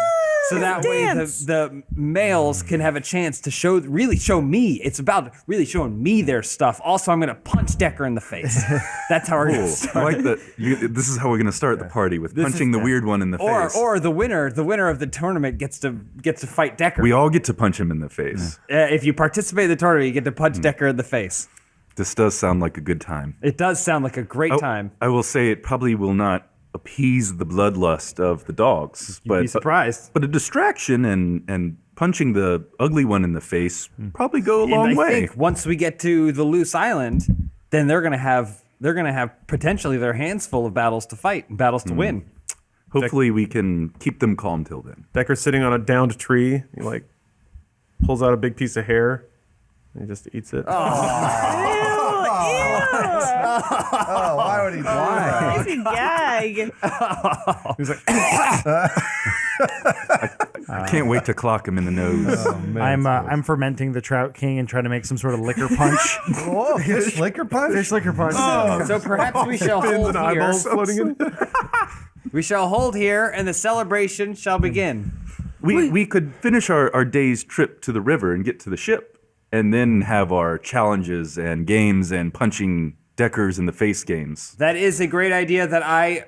So that way the males can have a chance to really show me. It's about really showing me their stuff. Also, I'm going to punch Decker in the face. That's how we're going to Cool. start. I like that. This is how we're going to start the party with punching the weird one in the face. Or the winner of the tournament gets to fight Decker. We all get to punch him in the face. If you participate in the tournament, you get to punch Decker in the face. This does sound like a good time. It does sound like a great time. I will say it probably will not appease the bloodlust of the dogs, You'd be surprised. But a distraction and punching the ugly one in the face probably go a long And I way. think once we get to the loose island, then they're gonna have potentially their hands full of battles to fight and battles to win. Hopefully, we can keep them calm till then. Decker's sitting on a downed tree. He pulls out a big piece of hair. And he just eats it. Oh, why would he do that? Makes me gag. He's like, I can't wait to clock him in the nose. I'm fermenting the Trout King and trying to make some sort of liquor punch. Whoa, fish liquor punch? Fish liquor punch. So perhaps we shall fins hold and here. eyeballs floating in. We shall hold here, and the celebration shall begin. We could finish our day's trip to the river and get to the ship, and then have our challenges and games and punching Deckers in the face games. That is a great idea that I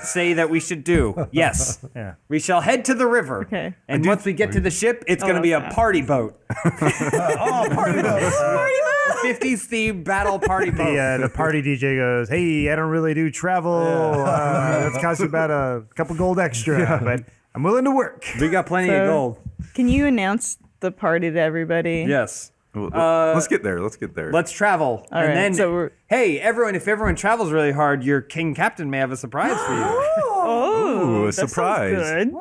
say that we should do. Yes. Yeah. We shall head to the river. Okay. And once we get to the ship, it's going to be a party boat. Party mode. 50s themed battle party boat. The party DJ goes, "Hey, I don't really do travel. That's cost you about a couple gold extra, but I'm willing to work." We got plenty of gold. Can you announce the party to everybody? Yes. Let's get there. Let's travel. All and right, then, so we're- hey, if everyone travels really hard, your king captain may have a surprise for you. Oh, Ooh, a that sounds surprise. good.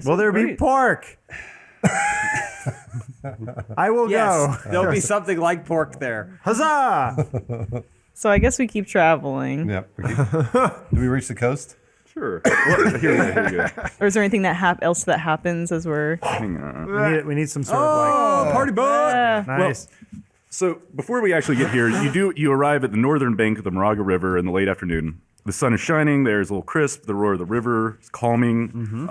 Will there be great. pork? I will Yes, go. there'll be something like pork there. Huzzah! So I guess we keep traveling. Yep. Do we reach the coast? Sure. Here we go. Or is there anything else that happens as we're? Hang on. We need some sort of Party boat. Uh, nice. So before we actually get here, you arrive at the northern bank of the Moraga River in the late afternoon. The sun is shining. There's a little crisp. The roar of the river is calming.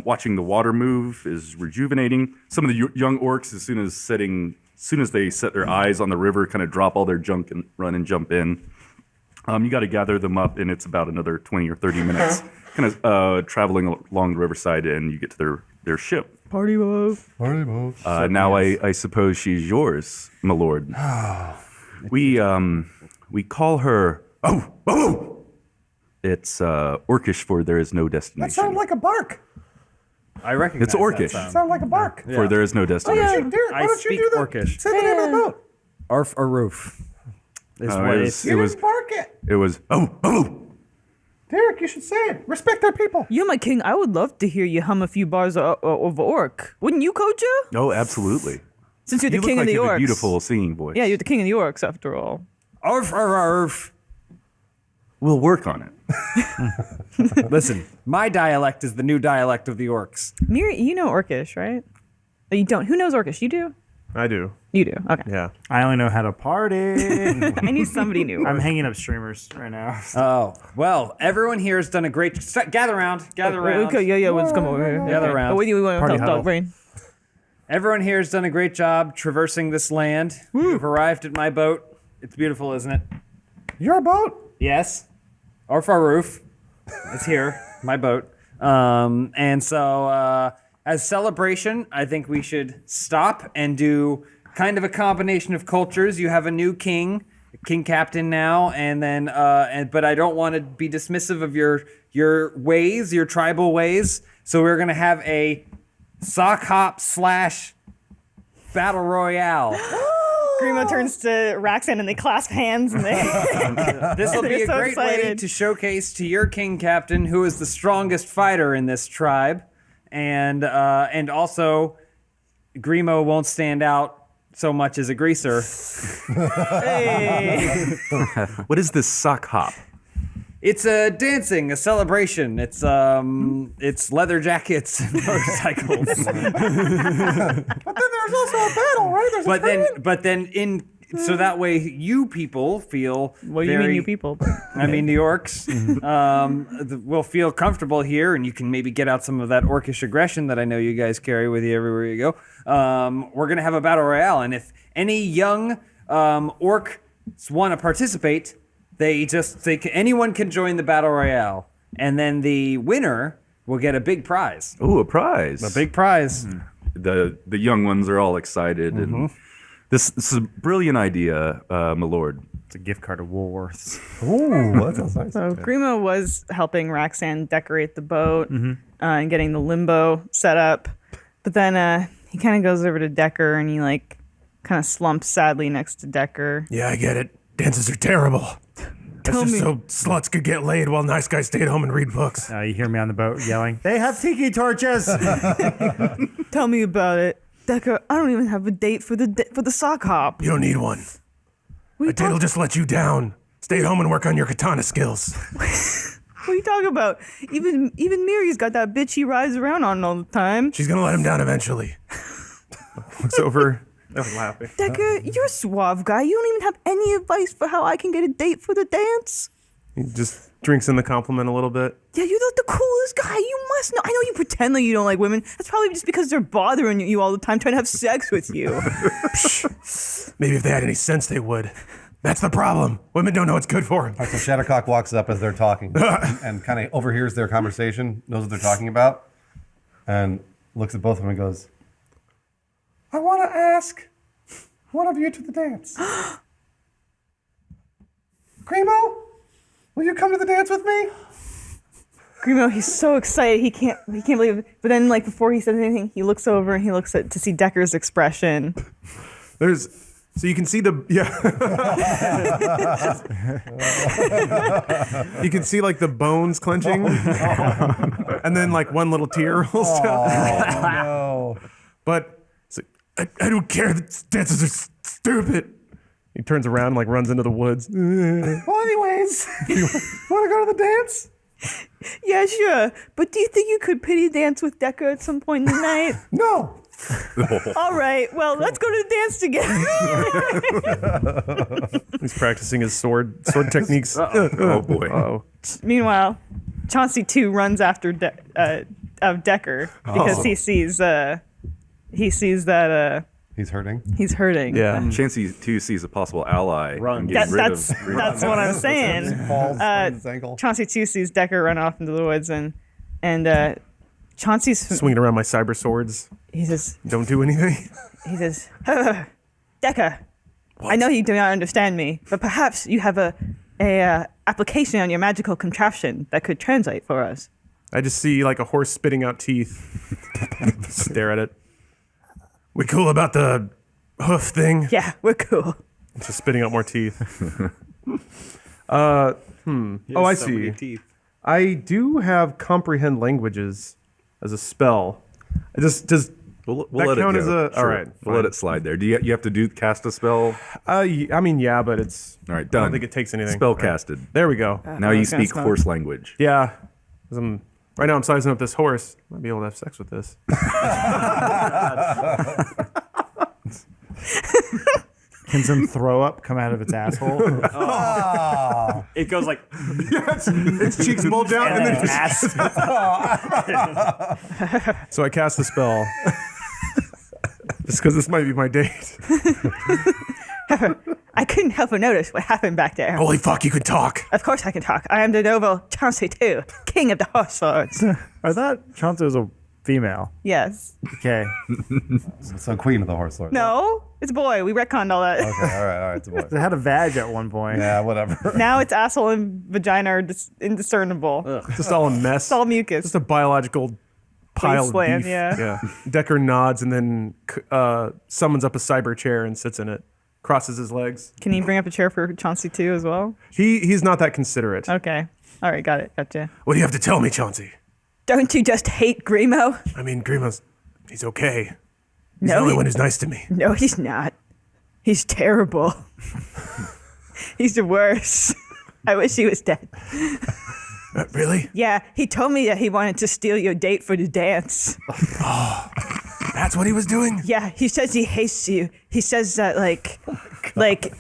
Watching the water move is rejuvenating. Some of the young orcs, as soon as they set their eyes on the river, kind of drop all their junk and run and jump in. You got to gather them up, and it's about another 20 or 30 minutes, kind of traveling along the riverside, and you get to their ship. Party move. Now I suppose she's yours, my lord. We call her. Oh! It's Orcish for there is no destination. That sounds like a bark. I recognize It's Orcish. Sound like a bark. For there is no destination. Derek, why I don't you speak do the Orcish. say the name of the boat? Arf a roof. Is No, what it it's. was- You didn't bark it. It was Derek, you should say it. Respect our people. You, my king, I would love to hear you hum a few bars of orc. Wouldn't you, Koja? Oh, absolutely. Since you're the You king look of the like you have orcs. a beautiful singing voice. Yeah, you're the king of the orcs, after all. Arf, arf, arf. We'll work on it. Listen, my dialect is the new dialect of the orcs. Miri, you know Orcish, right? Oh, you don't. Who knows Orcish? You do? I do. You do. Okay. Yeah. I only know how to party. I knew somebody knew. I'm hanging up streamers right now. Oh, well, everyone here has done a great... Gather around. Okay, yeah, let's come over here. Gather Okay. around. Oh, what do you want Party to huddle. dog brain? Everyone here has done a great job traversing this land. You've arrived at my boat. It's beautiful, isn't it? Your boat? Yes. Arf our roof. It's here. My boat. And so, as celebration, I think we should stop and do kind of a combination of cultures. You have a new king captain now, and then, but I don't want to be dismissive of your ways, your tribal ways. So we're gonna have a sock hop / battle royale. Grima turns to Raxan and they clasp hands and they. This will be They're a so great way excited. to showcase to your king captain who is the strongest fighter in this tribe, and also Grimo won't stand out so much as a greaser. Hey. What is this sock hop? It's a dancing, a celebration. It's leather jackets and motorcycles. But then there's also a battle, right? There's but then so that way you people feel. What do you mean, you people? I mean, the orcs will feel comfortable here, and you can maybe get out some of that orcish aggression that I know you guys carry with you everywhere you go. We're going to have a battle royale, and if any young orcs want to participate, anyone can join the battle royale, and then the winner will get a big prize. Oh, a prize. A big prize. The young ones are all excited, and this is a brilliant idea, my lord. It's a gift card to Woolworths. Ooh, that sounds nice. So Grima was helping Raxan decorate the boat and getting the limbo set up. But then he kind of goes over to Decker and he kind of slumps sadly next to Decker. Yeah, I get it. Dances are terrible. That's Tell just me. so sluts could get laid while nice guys stayed home and read books. You hear me on the boat yelling, "They have tiki torches!" Tell me about it. Decker, I don't even have a date for the sock hop. You don't need one. What are A you, date will just let you down. Stay home and work on your katana skills. what are you talking about? Even Miri's got that bitch he rides around on all the time. She's gonna let him down eventually. Looks over. I'm laughing. Decker, you're a suave guy. You don't even have any advice for how I can get a date for the dance? He just drinks in the compliment a little bit. Yeah, you're the coolest guy. You must know. I know you pretend like you don't like women. That's probably just because they're bothering you all the time trying to have sex with you. Maybe if they had any sense, they would. That's the problem. Women don't know what's good for them. So Shattercock walks up as they're talking and kind of overhears their conversation, knows what they're talking about, and looks at both of them and goes, I want to ask one of you to the dance. Grimo, will you come to the dance with me? Grimo, he's so excited. He can't believe it. But then, before he says anything, he looks over and he looks to see Decker's expression. So you can see you can see the bones clenching, and then one little tear rolls down. no. But I don't care. The dances are stupid. he turns around and runs into the woods. Well, anyways, you want to go to the dance? Yeah, sure. But do you think you could pity dance with Decker at some point in the night? No. All right, well, let's go to the dance together. He's practicing his sword techniques. Oh boy. Oh, Meanwhile, Chauncey too runs after Decker because he sees that He's hurting. he's hurting. yeah. Chansey too sees a possible ally. Run. And getting rid That's of that's what I'm saying. Falls on his ankle. Chauncey too sees Decker run off into the woods and Chauncey's Swinging around my cyber swords. he says Don't do anything. Decker, I know you do not understand me, but perhaps you have a application on your magical contraption that could translate for us. I just see like a horse spitting out teeth. Stare at it. We cool about the hoof thing? Yeah, we're cool. Just spitting out more teeth. Oh, I see. I do have comprehend languages as a spell. I just does We'll that let count it as go. a all right? We'll let it slide there. Do you have to cast a spell? I mean, yeah, but it's All right, I done. don't think it takes anything. Spell All right. casted. There we go. Now you was gonna speak smell. horse language. Yeah, 'cause right now I'm sizing up this horse. Might be able to have sex with this. Can some throw up come out of its asshole? It goes like Its cheeks bulge out, and then ass. so I cast the spell. Just because this might be my date. I couldn't help but notice what happened back there. Holy fuck, you could talk. Of course I can talk. I am the noble Chauncey too, king of the horse swords. I thought Chauncey was a female. Yes. Okay. So queen of the horse lord. No, it's a boy. We retconned all that. Okay, all right, it's a boy. It had a vag at one point. Yeah, whatever. Now its asshole and vagina are indiscernible. Just all a mess. It's all mucus. Just a biological pile of Wasteland, beef. yeah. Decker nods and then summons up a cyber chair and sits in it. Crosses his legs. Can you bring up a chair for Chauncey too as well? He's not that considerate. Okay. All right, got it. Gotcha. What do you have to tell me, Chauncey? Don't you just hate Grimo? I mean, he's okay. He's No, the only he- one who's nice to me. No, he's not. He's terrible. He's the worst. I wish he was dead. Really? Yeah, he told me that he wanted to steal your date for the dance. That's what he was doing? Yeah, he says he hates you. He says that like Like,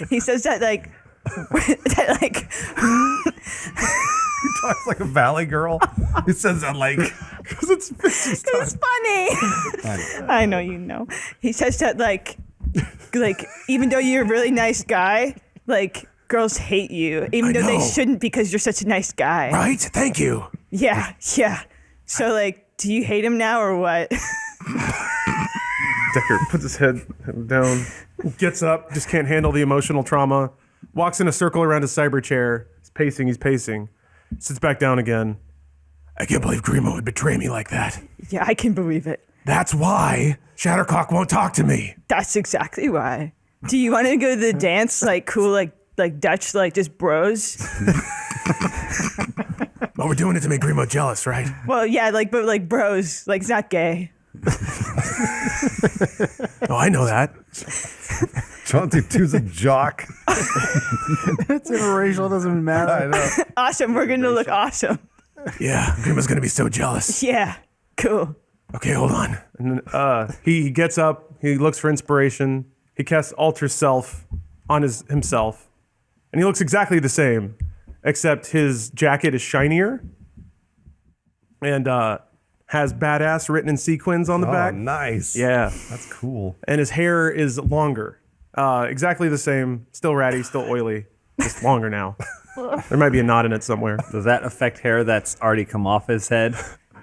he says that like that like talks like a valley girl. He says that like, because it's it's funny. I know you know. He says that like even though you're a really nice guy, like girls hate you, even though they know. shouldn't because you're such a nice guy. Right? Thank you. Yeah, yeah. So like, do you hate him now or what? Decker puts his head down, gets up, just can't handle the emotional trauma, walks in a circle around his cyber chair. He's pacing, sits back down again. I can't believe Grimo would betray me like that. Yeah, I can believe it. That's why Shattercock won't talk to me. That's exactly why. Do you want to go to the dance like cool like Dutch like just bros? Well, we're doing it to make Grimo jealous, right? Well, yeah, like but like bros, like it's not gay. Oh, I know that. Chauncey 2's a jock. It's interracial. It doesn't matter. I know. Awesome, we're gonna look awesome. Yeah, Grimo's gonna be so jealous. Yeah, cool. Okay, hold on. And then he gets up. He looks for inspiration. He casts Alter Self on himself, and he looks exactly the same, except his jacket is shinier and has badass written in sequins on the Oh, back. nice. Yeah, That's cool. and his hair is longer. Exactly the same. Still ratty, still oily, just longer now. There might be a knot in it somewhere. Does that affect hair that's already come off his head?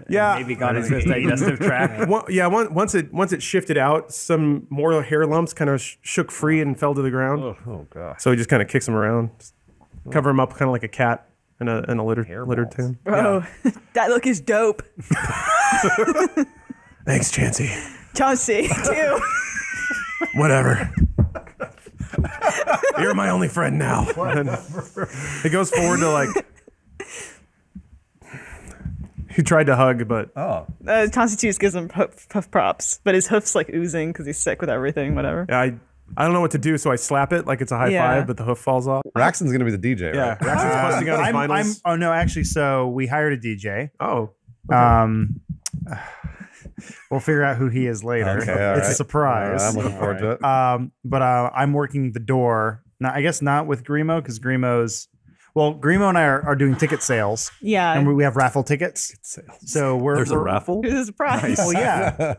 Yeah. Maybe gone into his digestive tract. Once it shifted out, some more hair lumps kind of shook free and fell to the ground. Oh, gosh. So he just kind of kicks him around, just cover him up kind of like a cat in a littered tin. Bro, that look is dope. Thanks, Chansey. Chauncey, too. Whatever. You're my only friend now. And he goes forward to like. He tried to hug, but Chauncey too just gives him puff props, but his hoof's like oozing because he's sick with everything. Whatever. I don't know what to do, so I slap it like it's a high Yeah. five, but the hoof falls off. Raxton's going to be the DJ, Yeah, right? Braxton's busting out his vinyls. oh no, actually, so we hired a DJ. Oh, We'll figure out who he is later. Okay, all it's a right. surprise. I'm looking forward to it. But I'm working the door. Now, I guess not with Grimo because Grimo and I are doing ticket sales. Yeah. And we have raffle tickets. So There's a raffle? It was a surprise. Well, yeah,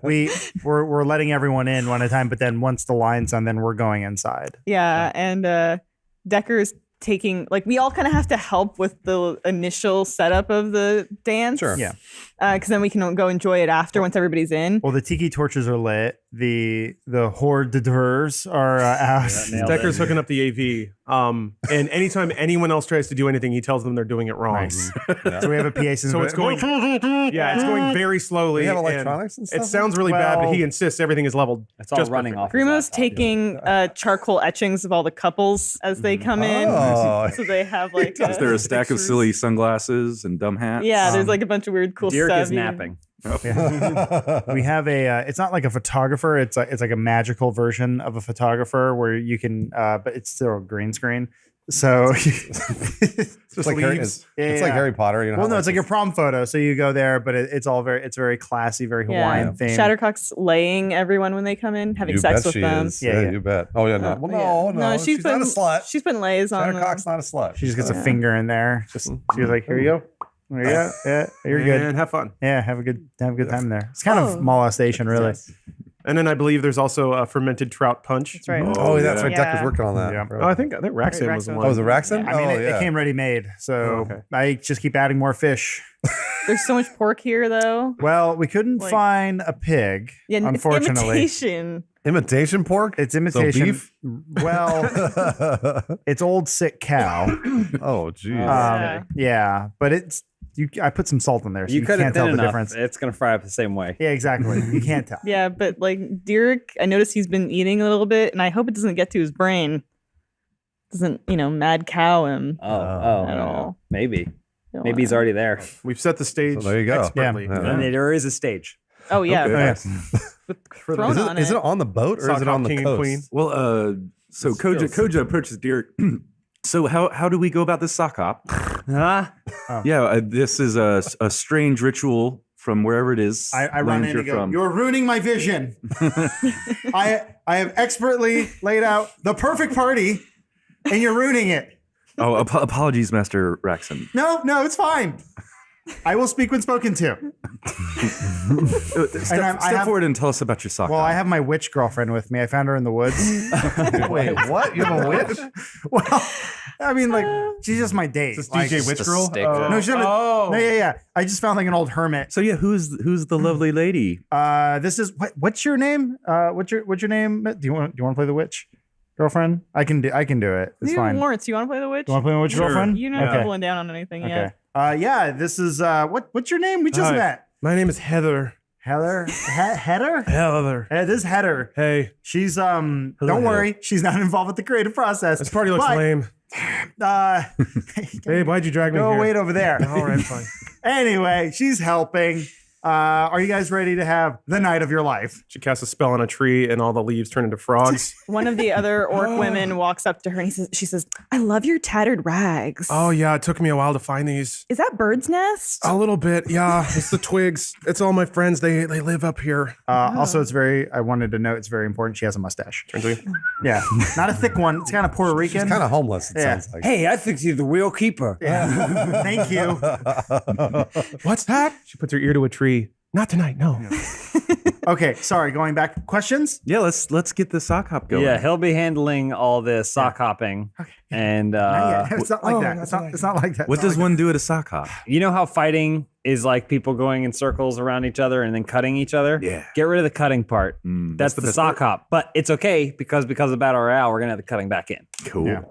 we're letting everyone in one at a time, but then once the line's on, then we're going inside. Yeah, and Decker's taking, like, we all kind of have to help with the initial setup of the dance. Sure. Yeah. Because then we can go enjoy it after once everybody's in. Well, the tiki torches are lit. The hors d'oeuvres are out. Decker's hooking up the AV. And anytime anyone else tries to do anything, he tells them they're doing it wrong. Nice. So we have a PA system. So it's going, it's going very slowly. We have and electronics and stuff? It sounds really bad, but Well, he insists everything is leveled. It's all just running perfect. off. his Grimo's laptop. taking charcoal etchings of all the couples as they come in. Oh. So they have like Is there a stack of silly sunglasses and dumb hats? Yeah, there's like a bunch of weird cool Dirk stuff. is napping. We have a. It's not like a photographer. It's like a magical version of a photographer where you can, but it's still a green screen. So It's like Harry, it's like Harry Potter. You know. Well, how, no, it's like your prom photo. So you go there, but it's very classy, very Hawaiian themed. Shattercock's laying everyone when they come in, having you sex bet with she them. is. Yeah, Yeah, yeah. you bet. Oh yeah, no. Well, no, she's not a slut. She's putting lays on. Shattercock's not a slut. She just gets a finger in there. Just she was like, "Here you go, there you go. Yeah, you're good. And have fun. Yeah, have a good time there." It's kind of molestation, really. And then I believe there's also a fermented trout punch. That's right. Oh, that's right. Yeah. Decker's working on that. Yeah. bro. Oh, I think Raxan was the Raxan. one. Oh, was it Raxon? I mean, oh, it came ready made, so okay. I just keep adding more fish. There's so much pork here, though. Well, we couldn't Like- find a pig, Yeah, unfortunately. It's imitation. Imitation pork? It's imitation. beef? Well, it's old sick cow. Oh, geez. Yeah. Yeah, but I put some salt in there, so You you could have can't tell been the enough. difference. It's gonna fry up the same way. Yeah, exactly. You can't tell. Yeah, but like Dirk, I noticed he's been eating a little bit, and I hope it doesn't get to his brain. Doesn't, mad cow him. Oh, At no. all. Maybe Don't he's wanna- already there. We've set the stage So there you go. expertly. Yeah. And there is a stage. Oh, yeah. Okay. Oh, yeah. With throne on Is it. it on the boat or Sock is it on Hop the King and coast? Queen. Well, so Koja approaches Dirk. So how do we go about this sock hop? Huh? Yeah, this is a strange ritual from wherever it is. I run land in you're and go, from. "You're ruining my vision. I have expertly laid out the perfect party, and you're ruining it." Oh, apologies, Master Raxon. No, it's fine. I will speak when spoken to. Step forward and tell us about your sock Well, hop. I have my witch girlfriend with me. I found her in the woods. Wait, what? You have a witch? Well, I mean, like, she's just my date. This Like, DJ Witch Girl? stick. no, she's not. No, yeah. I just found like an old hermit. So yeah, who's the lovely lady? This is what's your name? What's your name? Do you want to play the witch, girlfriend? I can do it. It's You, fine. Lawrence, you want to play the witch? Do you want to play my witch girlfriend? You're not doubling down on anything Okay. yet. Yeah. This is what's your name? We just Hi. met. My name is Heather. Heather. Heather. Heather. Hey, this is Heather. Hey, She's don't worry, she's not involved with the creative process. this party looks But, lame. Babe, why'd you drag me Go here? wait over there. All right, fine. Anyway, she's helping. Are you guys ready to have the night of your life? She casts a spell on a tree, and all the leaves turn into frogs. One of the other orc women walks up to her and she says, "I love your tattered rags." Oh, yeah, it took me a while to find these. Is that bird's nest? A little bit, yeah. It's the twigs. It's all my friends. They live up here. Also, I wanted to note it's very important. She has a mustache. Turns to you. Yeah, not a thick one. It's kind of Puerto She's Rican. kind of homeless, it Yeah. sounds like. Hey, I think he's the real keeper. Thank you. What's that? She puts her ear to a tree. Not tonight, no. Okay, sorry. Going back. Questions? Yeah, let's get the sock hop going. Yeah, he'll be handling all the sock hopping. And Not yet. It's not like that. It's not like that. What does one do at a sock hop? you know how fighting is like people going in circles around each other and then cutting each other? Yeah. Get rid of the cutting part. That's the best sock hop. But it's okay because of Battle Royale, we're going to have the cutting back in. Cool. Yeah.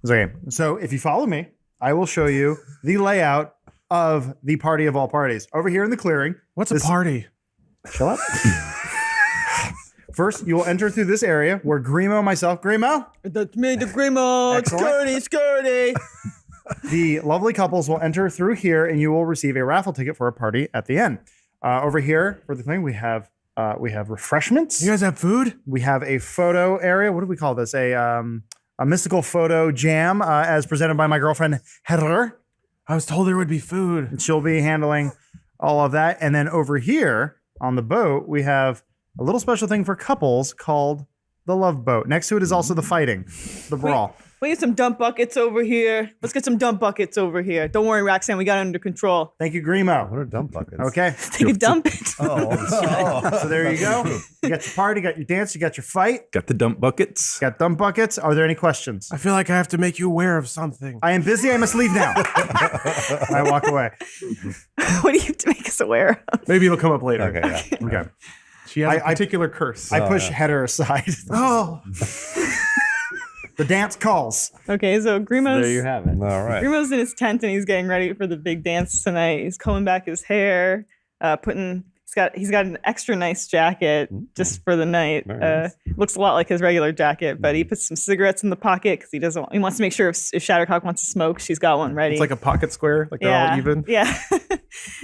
It's okay. So if you follow me, I will show you the layout of the party of all parties. Over here in the clearing. What's a party? Chill up. First, you will enter through this area where Grimo. That's me, the Grimo. Excellent. Skirty. The lovely couples will enter through here, and you will receive a raffle ticket for a party at the end. Over here for the thing, we have refreshments. You guys have food? We have a photo area. What do we call this? A mystical photo jam, as presented by my girlfriend Heather. I was told there would be food. And she'll be handling all of that. And then over here on the boat, we have a little special thing for couples called the love boat. Next to it is also the fighting, the brawl. We need some dump buckets over here. Let's get some dump buckets over here. Don't worry, Roxanne, we got it under control. Thank you, Grimo. What are dump buckets? Okay. Take a dump. So there you go. You got your party, you got your dance, you got your fight. Got the dump buckets. Got dump buckets. Are there any questions? I feel like I have to make you aware of something. I am busy. I must leave now. And I walk away. What do you have to make us aware of? Maybe it'll come up later. Okay, yeah. Okay. She has a particular curse. I push Header aside. Oh. The dance calls. Okay, so Grimo's There you have it. All right. Grimo's in his tent and he's getting ready for the big dance tonight. He's combing back his hair, he's got an extra nice jacket just for the night. Nice. Looks a lot like his regular jacket, but he puts some cigarettes in the pocket because he wants to make sure if Shattercock wants to smoke, she's got one ready. It's like a pocket square, like they're all even. Yeah.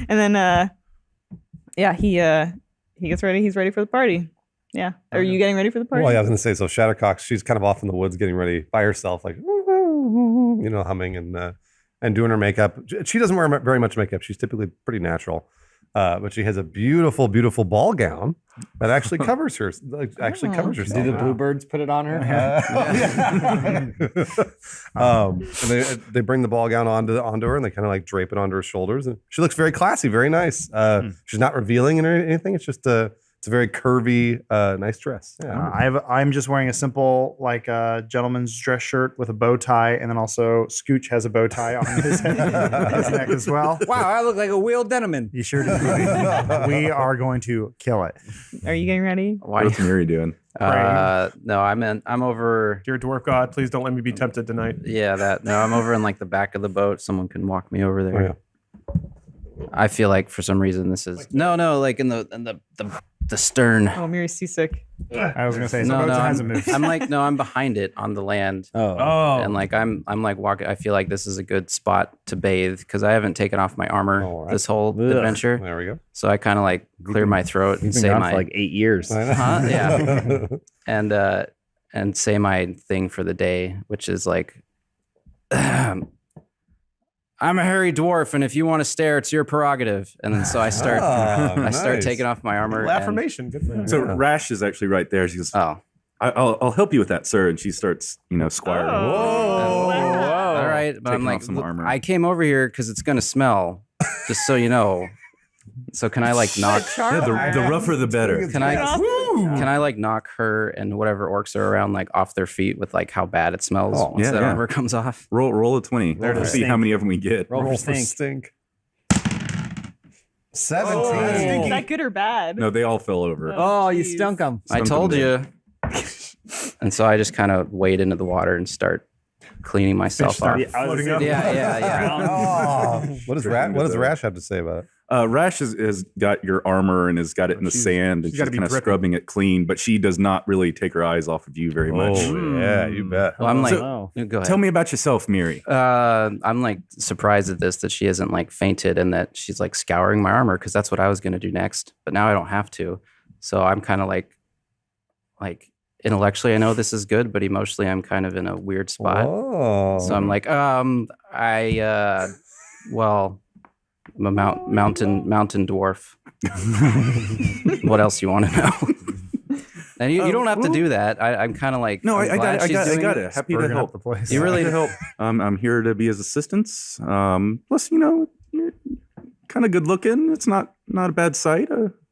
And then he gets ready. He's ready for the party. Yeah. Are you getting ready for the party? Well, yeah, I was going to say, so Shattercock, she's kind of off in the woods getting ready by herself, like, humming and doing her makeup. She doesn't wear very much makeup. She's typically pretty natural. But she has a beautiful, beautiful ball gown that actually covers her. Covers herself. Do the bluebirds put it on her? And they bring the ball gown onto her, and they kind of like drape it onto her shoulders. And she looks very classy, very nice. She's not revealing or anything. It's just it's a very curvy, nice dress. Yeah. I'm just wearing a simple gentleman's dress shirt with a bow tie, and then also Scooch has a bow tie on his neck as well. Wow, I look like a wheeled Denman. You sure do. We are going to kill it. Are you getting ready? What's Miri doing? No, I'm over. Dear dwarf god, please don't let me be tempted tonight. Yeah, that. No, I'm over in like the back of the boat. Someone can walk me over there. Oh, yeah. I feel like for some reason this is like in the stern. Oh, Miri's seasick. I was gonna say No, hasn't moved. I'm behind it on the land. Oh. And like I'm like walking. I feel like this is a good spot to bathe because I haven't taken off my armor All right. this whole adventure. There we go. So I kind of like clear my throat and You've been say gone my for like 8 years. yeah, and say my thing for the day, which is like. I'm a hairy dwarf, and if you want to stare, it's your prerogative. And then so I start, nice. taking off my armor. Little affirmation. Good for you. So Rash is actually right there. She goes, Oh, I'll help you with that, sir. And she starts, squiring. Oh, wow. all right. But I'm Taking like, off some "Look, armor." I came over here because it's gonna smell, just so you know. So can I like knock? Yeah, the rougher the better. Can I like knock her and whatever orcs are around like off their feet with like how bad it smells once yeah, that yeah. armor comes off? Roll a 20. Roll to for see stink. how many of them we get. Roll for for stink. stink. Is 17. that good or bad? No, they all fell over. Oh, you Jeez. stunk them. I told you. And so I just kind of wade into the water and start cleaning myself off. Floating up. Yeah. What does Rash have to say about it? Rash has got your armor and has got it in the sand, and she's gotta be kind of dripping. scrubbing it clean, but she does not really take her eyes off of you very much. Oh, yeah, you bet. Well, I'm like, Oh. go ahead. Tell me about yourself, Miri. I'm like surprised at this that she hasn't like fainted and that she's like scouring my armor because that's what I was gonna do next, but now I don't have to. So I'm kind of like intellectually I know this is good, but emotionally I'm kind of in a weird spot. Oh. So I'm like, I'm a mountain dwarf. What else you want to know? And you don't have to do that. I'm kind of like, No, I'm I glad got she's doing it. Happy to Burning up help. the place. You really help. I'm here to be his assistance. Plus, you're kind of good looking. It's not a bad sight.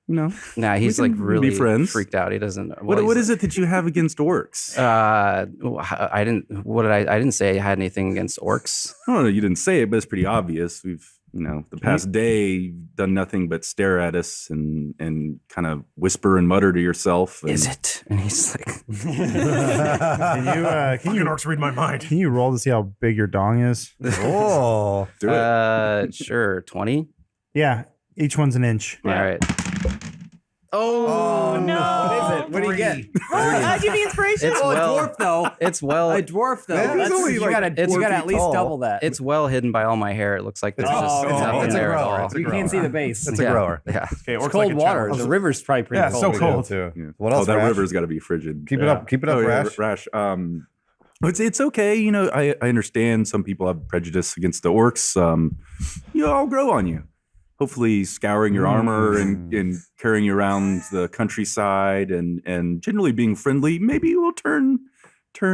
Nah, he's We like can be really friends. freaked out. He doesn't. What is it that you have against orcs? I didn't. What did I didn't say I had anything against orcs. I don't know. You didn't say it, but it's pretty obvious. We've, the past day, you've done nothing but stare at us and kind of whisper and mutter to yourself. Is it? And he's like, Can you orcs read my mind. Can you roll to see how big your dong is? Oh. Do it. Sure, 20. Yeah, each one's an inch. All right. Oh, no. What do you get? How'd you be inspiration? It's Oh, well. a dwarf though. It's well. A dwarf though. Yeah, he's That's, only you like gotta, it's you gotta feet at least tall. double that. It's well hidden by all my hair. It looks like there's just okay. nothing It's a there at grower. all. It's a You can't see the base. It's a grower. Yeah. Okay, It's orcs cold like a water. challenge. The river's probably pretty Yeah, cold. so cold. Too. Yeah. What else, that Rash? river's got to be frigid. Keep it up. Keep it up, Rash. Rash. It's okay. I understand some people have prejudice against the orcs. I'll grow on you. hopefully scouring your armor and carrying you around the countryside and generally being friendly. Maybe you will turn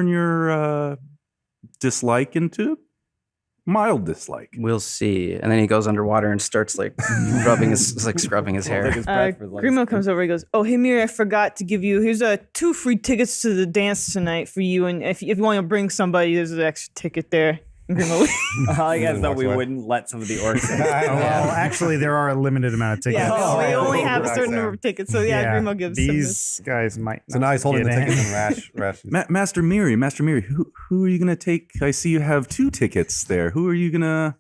your dislike into mild dislike. We'll see. And then he goes underwater and starts like scrubbing his hair. Grimo comes over. He goes, "Oh, hey Miri, I forgot to give you. Here's 2 free tickets to the dance tonight for you. And if you want to bring somebody, there's an extra ticket there." And Grimo, I guess that we wouldn't let some of the orcs in. Well, actually, there are a limited amount of tickets. we only have a certain number of tickets. So Grimo gives these guys might. So now he's holding the get in. tickets and Rash. Master Miri, who are you gonna take? I see you have 2 tickets there. Who are you gonna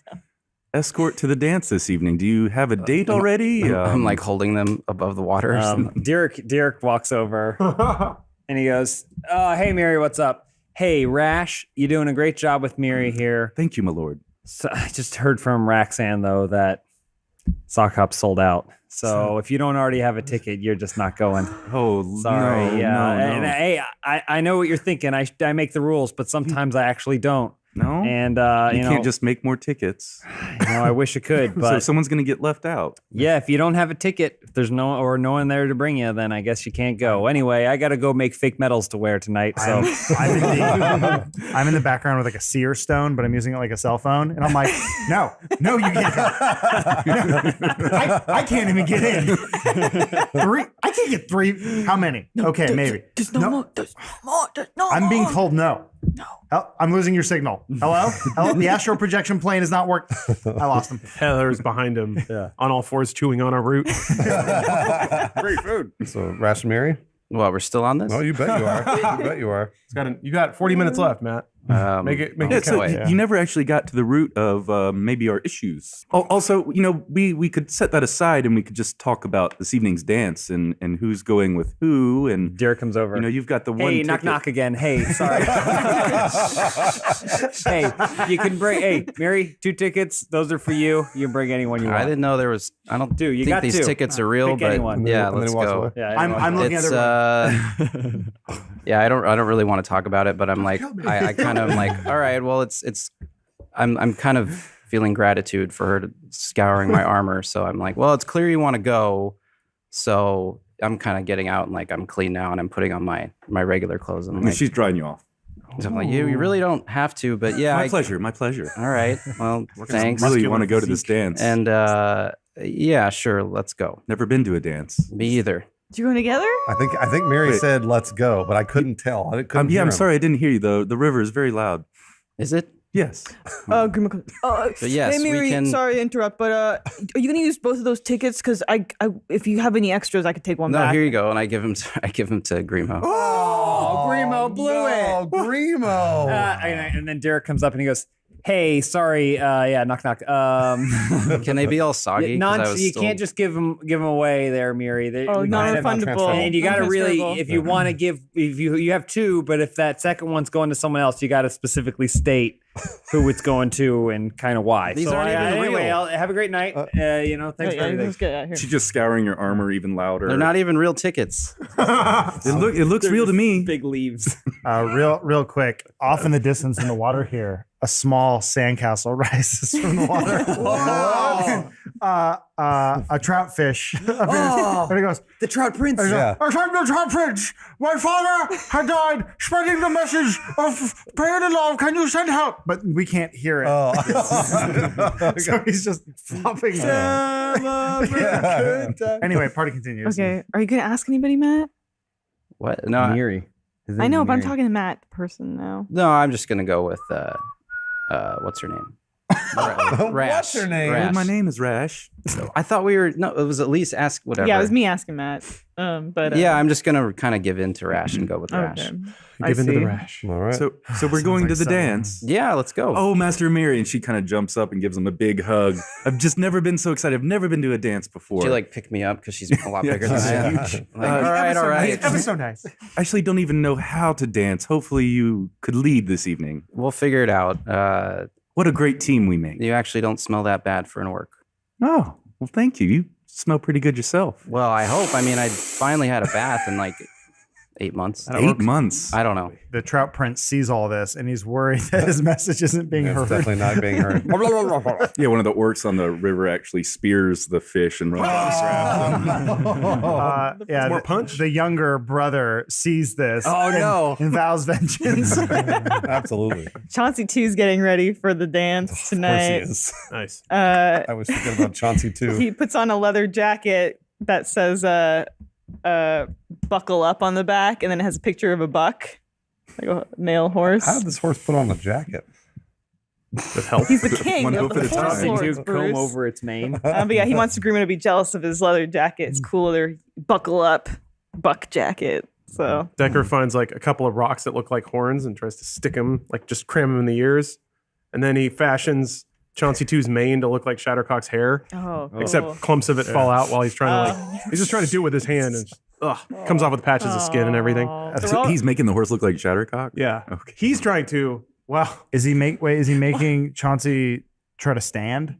escort to the dance this evening? Do you have a date already? I'm like holding them above the water. or something. Derek walks over and he goes, "Hey Miri, what's up? Hey Rash, you're doing a great job with Miri here. Thank you, my lord." So I just heard from Raxan though that Sock Hop sold out. So if you don't already have a ticket, you're just not going. Oh, Sorry. no, Yeah. no. And hey, I know what you're thinking. I make the rules, but sometimes I actually don't. No, And you can't just make more tickets. I wish I could, So but someone's gonna get left out. yeah, if you don't have a ticket, if there's no one there to bring you, then I guess you can't go. Anyway, I got to go make fake medals to wear tonight. So I'm in the background with like a seer stone, but I'm using it like a cell phone, and I'm like, no, you can't go. I can't even get in. 3. I can't get 3. How many? Okay, maybe. There's no more. There's no I'm being more. told no. Oh, I'm losing your signal. Hello? The astral projection plane is not working. I lost him. Heather's behind him on all fours chewing on a root. Great food. So Rash and Mary? Well, we're still on this. Oh, you bet you are. You bet you are. You got 40 minutes left, Matt. Make it Yeah, so count. you never actually got to the root of maybe our issues. Also, we could set that aside and we could just talk about this evening's dance and who's going with who. And Derek comes over. you've got the one. Hey, knock knock again. Hey, sorry. Hey, you can bring. Hey, Mary, 2 tickets. Those are for you. You can bring anyone you want. I didn't know there was. I don't Dude, you think got these 2. tickets are real, Pick but anyone. yeah, And then let's he walks go. away. Yeah, I'm looking It's at the yeah, I don't really want to talk about it, but I'm like I kind of am like, all right, well it's I'm kind of feeling gratitude for her scouring my armor, so I'm like, well, it's clear you want to go, so I'm kind of getting out and like I'm clean now and I'm putting on my regular clothes and I'm like, She's drying you off. so I'm like, you really don't have to, but yeah, My pleasure. All right, well, thanks. Really want to go to this dance. And yeah, sure, let's go. Never been to a dance. Me either. You going together? I think Mary Wait. said let's go, but I couldn't tell. I couldn't hear I'm him. sorry, I didn't hear you though. The river is very loud. Is it? Yes. Grimo comes. But yes, hey, we Miri, can- sorry to interrupt, but are you gonna use both of those tickets? Because I, if you have any extras, I could take one No, back. here you go, and I give him to Grimo. Oh, Grimo blew it. Oh, Grimo. And then Derek comes up and he goes, "Hey, sorry, knock knock. Can they be all soggy? 'Cause I was You still- can't just give them away there, Miri. Oh, non-refundable. And you got to really, Non-transferable. if you want to give, if you have 2, but if that second one's going to someone else, you got to specifically state who it's going to and kind of why. These aren't even anyway, real. Have a great night. Thanks for everything. Let's get out of here. She's just scouring your armor even louder. They're not even real tickets. It looks real to me. Big leaves. real quick, off in the distance in the water here, a small sandcastle rises from the water. A trout fish. And he goes, The Trout Prince. Yeah. I'm the trout prince. My father had died, spreading the message of pain and love. Can you send help? But we can't hear it. Oh. So he's just flopping. Anyway, party continues. Okay, are you gonna ask anybody, Matt? What? No, Miri. I know, but I'm talking to Matt, the person now. no, I'm just gonna go with what's her name? Rash. What's her name? Rash. My name is Rash. I thought we were no. It was at least ask whatever. Yeah, it was me asking Matt. But Yeah, I'm just gonna kind of give in to Rash and go with Rash. okay. Give into see. the rash. All right. So we're going to the dance. Yeah, let's go. Oh, Master Miri, and she kind of jumps up and gives him a big hug. I've just never been so excited. I've never been to a dance before. She like pick me up because she's a lot Yeah, bigger than she's I am. huge. Like, all right. Ever so nice. I actually don't even know how to dance. Hopefully, you could lead this evening. We'll figure it out. What a great team we make. You actually don't smell that bad for an orc. Oh, well, thank you. You smell pretty good yourself. Well, I hope. I mean, I finally had a bath and like 8 months. 8 months. I don't know. The trout prince sees all this and he's worried that his message isn't being It's heard. definitely not being heard. Yeah, one of the orcs on the river actually spears the fish and runs and grabs them. Yeah, More punch? The younger brother sees this. Oh, no. And vows vengeance. Absolutely. Chauncey 2's getting ready for the dance Of course he tonight. is. Nice. I was thinking about Chauncey too. He puts on a leather jacket that says buckle up on the back, and then it has a picture of a buck, like a male horse. How did this horse put on a jacket? With help. He's the king One of hoof the at a horse time. lords, To comb Bruce. over its mane. But yeah, he wants Grima to be jealous of his leather jacket. It's cooler. Buckle up, buck jacket. So Decker finds like a couple of rocks that look like horns and tries to stick them, like just cram them in the ears. And then he fashions Chauncey 2's mane to look like Shattercock's hair, except clumps of it fall out while he's trying to he's just trying to do it with his hand and just, comes off with patches of skin and everything. So he's making the horse look like Shattercock? Yeah. Okay. He's trying to, wow. Is he making Chauncey try to stand?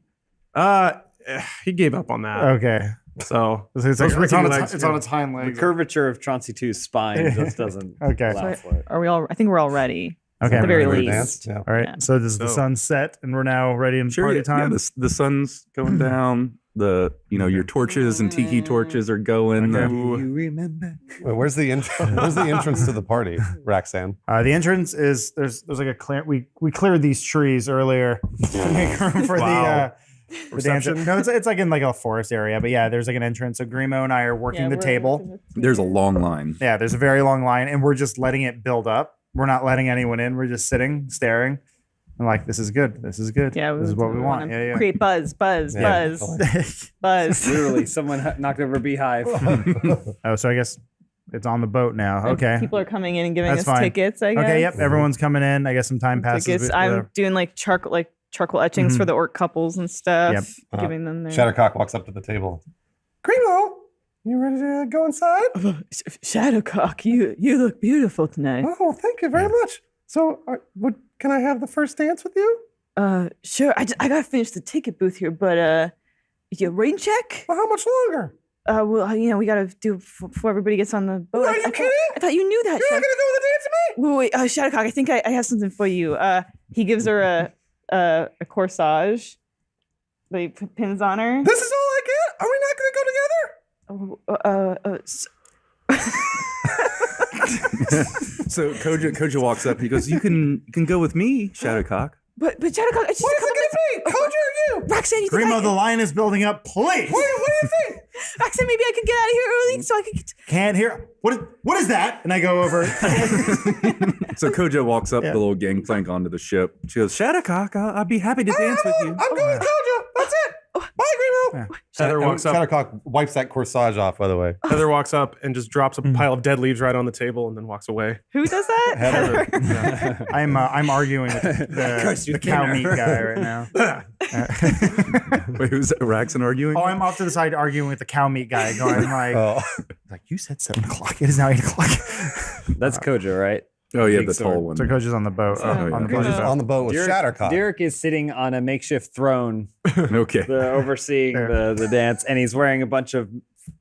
He gave up on that. Okay. So It's, those like, it's, rickety on legs, its yeah. on its hind The legs. curvature of Chauncey 2's spine just doesn't Okay. allow for it. are we all? I think we're all ready. Okay. At the very Ready to least. dance? Yeah. All right. Yeah. So does the So- sun set and we're now ready in Sure, party yeah, time? the sun's going down. Your torches and tiki torches are going. You remember? Wait, where's the entrance to the party, Roxanne? The entrance is there's like a clear. We cleared these trees earlier to make room for Wow. the dancer. No, it's like in like a forest area, but yeah, there's like an entrance. So Grimo and I are working the table. There's a long line. Yeah, there's a very long line, and we're just letting it build up. We're not letting anyone in. We're just sitting, staring, and like this is good. This is good. Yeah, this is what we want. wanna Yeah, Create buzz, buzz, Yeah. buzz, buzz. Literally, someone knocked over a beehive. Oh, so I guess it's on the boat now. Okay. People are coming in and giving That's us fine. tickets. I guess. Okay. Yep. Everyone's coming in. I guess some time passes. Tickets. with- I'm doing like charcoal etchings for the orc couples and stuff. Yep. Giving them their Shattercock walks up to the table. Grimo, you ready to go inside? Shadowcock. You look beautiful tonight. Oh, thank you very much. So, can I have the first dance with you? Sure. I gotta finish the ticket booth here, but your rain check. Well, how much longer? Well, we gotta do before everybody gets on the boat. Are you kidding? I thought you knew that. You're not gonna do the dance with me? Wait, Shadowcock, I think I have something for you. He gives her a corsage. That he pins on her. This is all I get? Are we not gonna go together? So Koja walks up and he goes, "You can go with me, Shadowcock." But Shadowcock, What is it gonna be? Koja or you? Roxanne, you think Grimo, the line is building up. Please. What do you think? Roxanne, maybe I could get out of here early so I could get. Can't hear. What is that? And I go over. So Koja walks up the little gangplank onto the ship. She goes, "Shadowcock, I'd be happy to dance with you." I'm going with Koja. That's it. Bye, Grimo. Heather walks up. Shattercock wipes that corsage off, by the way. Heather walks up and just drops a pile of dead leaves right on the table and then walks away. Who does that? Heather. I'm arguing with the cow meat guy right now. Wait, who's Raxon arguing? Oh, I'm off to the side arguing with the cow meat guy, going like, Oh. like you said 7 o'clock. It is now 8 o'clock. That's Koja, right? Oh yeah, Big the tall sword. one. So Coach is on the boat. yeah. On the Just boat. on the boat with Shattercock. Derek is sitting on a makeshift throne, Okay. overseeing the dance, and he's wearing a bunch of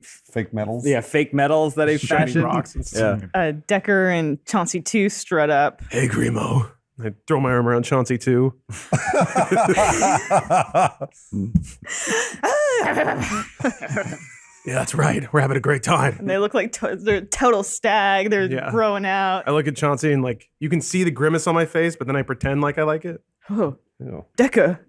Fake medals. fake medals that he Shiny fashioned. rocks and stuff. Yeah. Decker and Chauncey 2 strut up. Hey, Grimo. I throw my arm around Chauncey too. Yeah, that's right. We're having a great time. And they look like they're total stag. They're Yeah. growing out. I look at Chauncey and like you can see the grimace on my face, but then I pretend like I like it. Oh, Ew. Decker,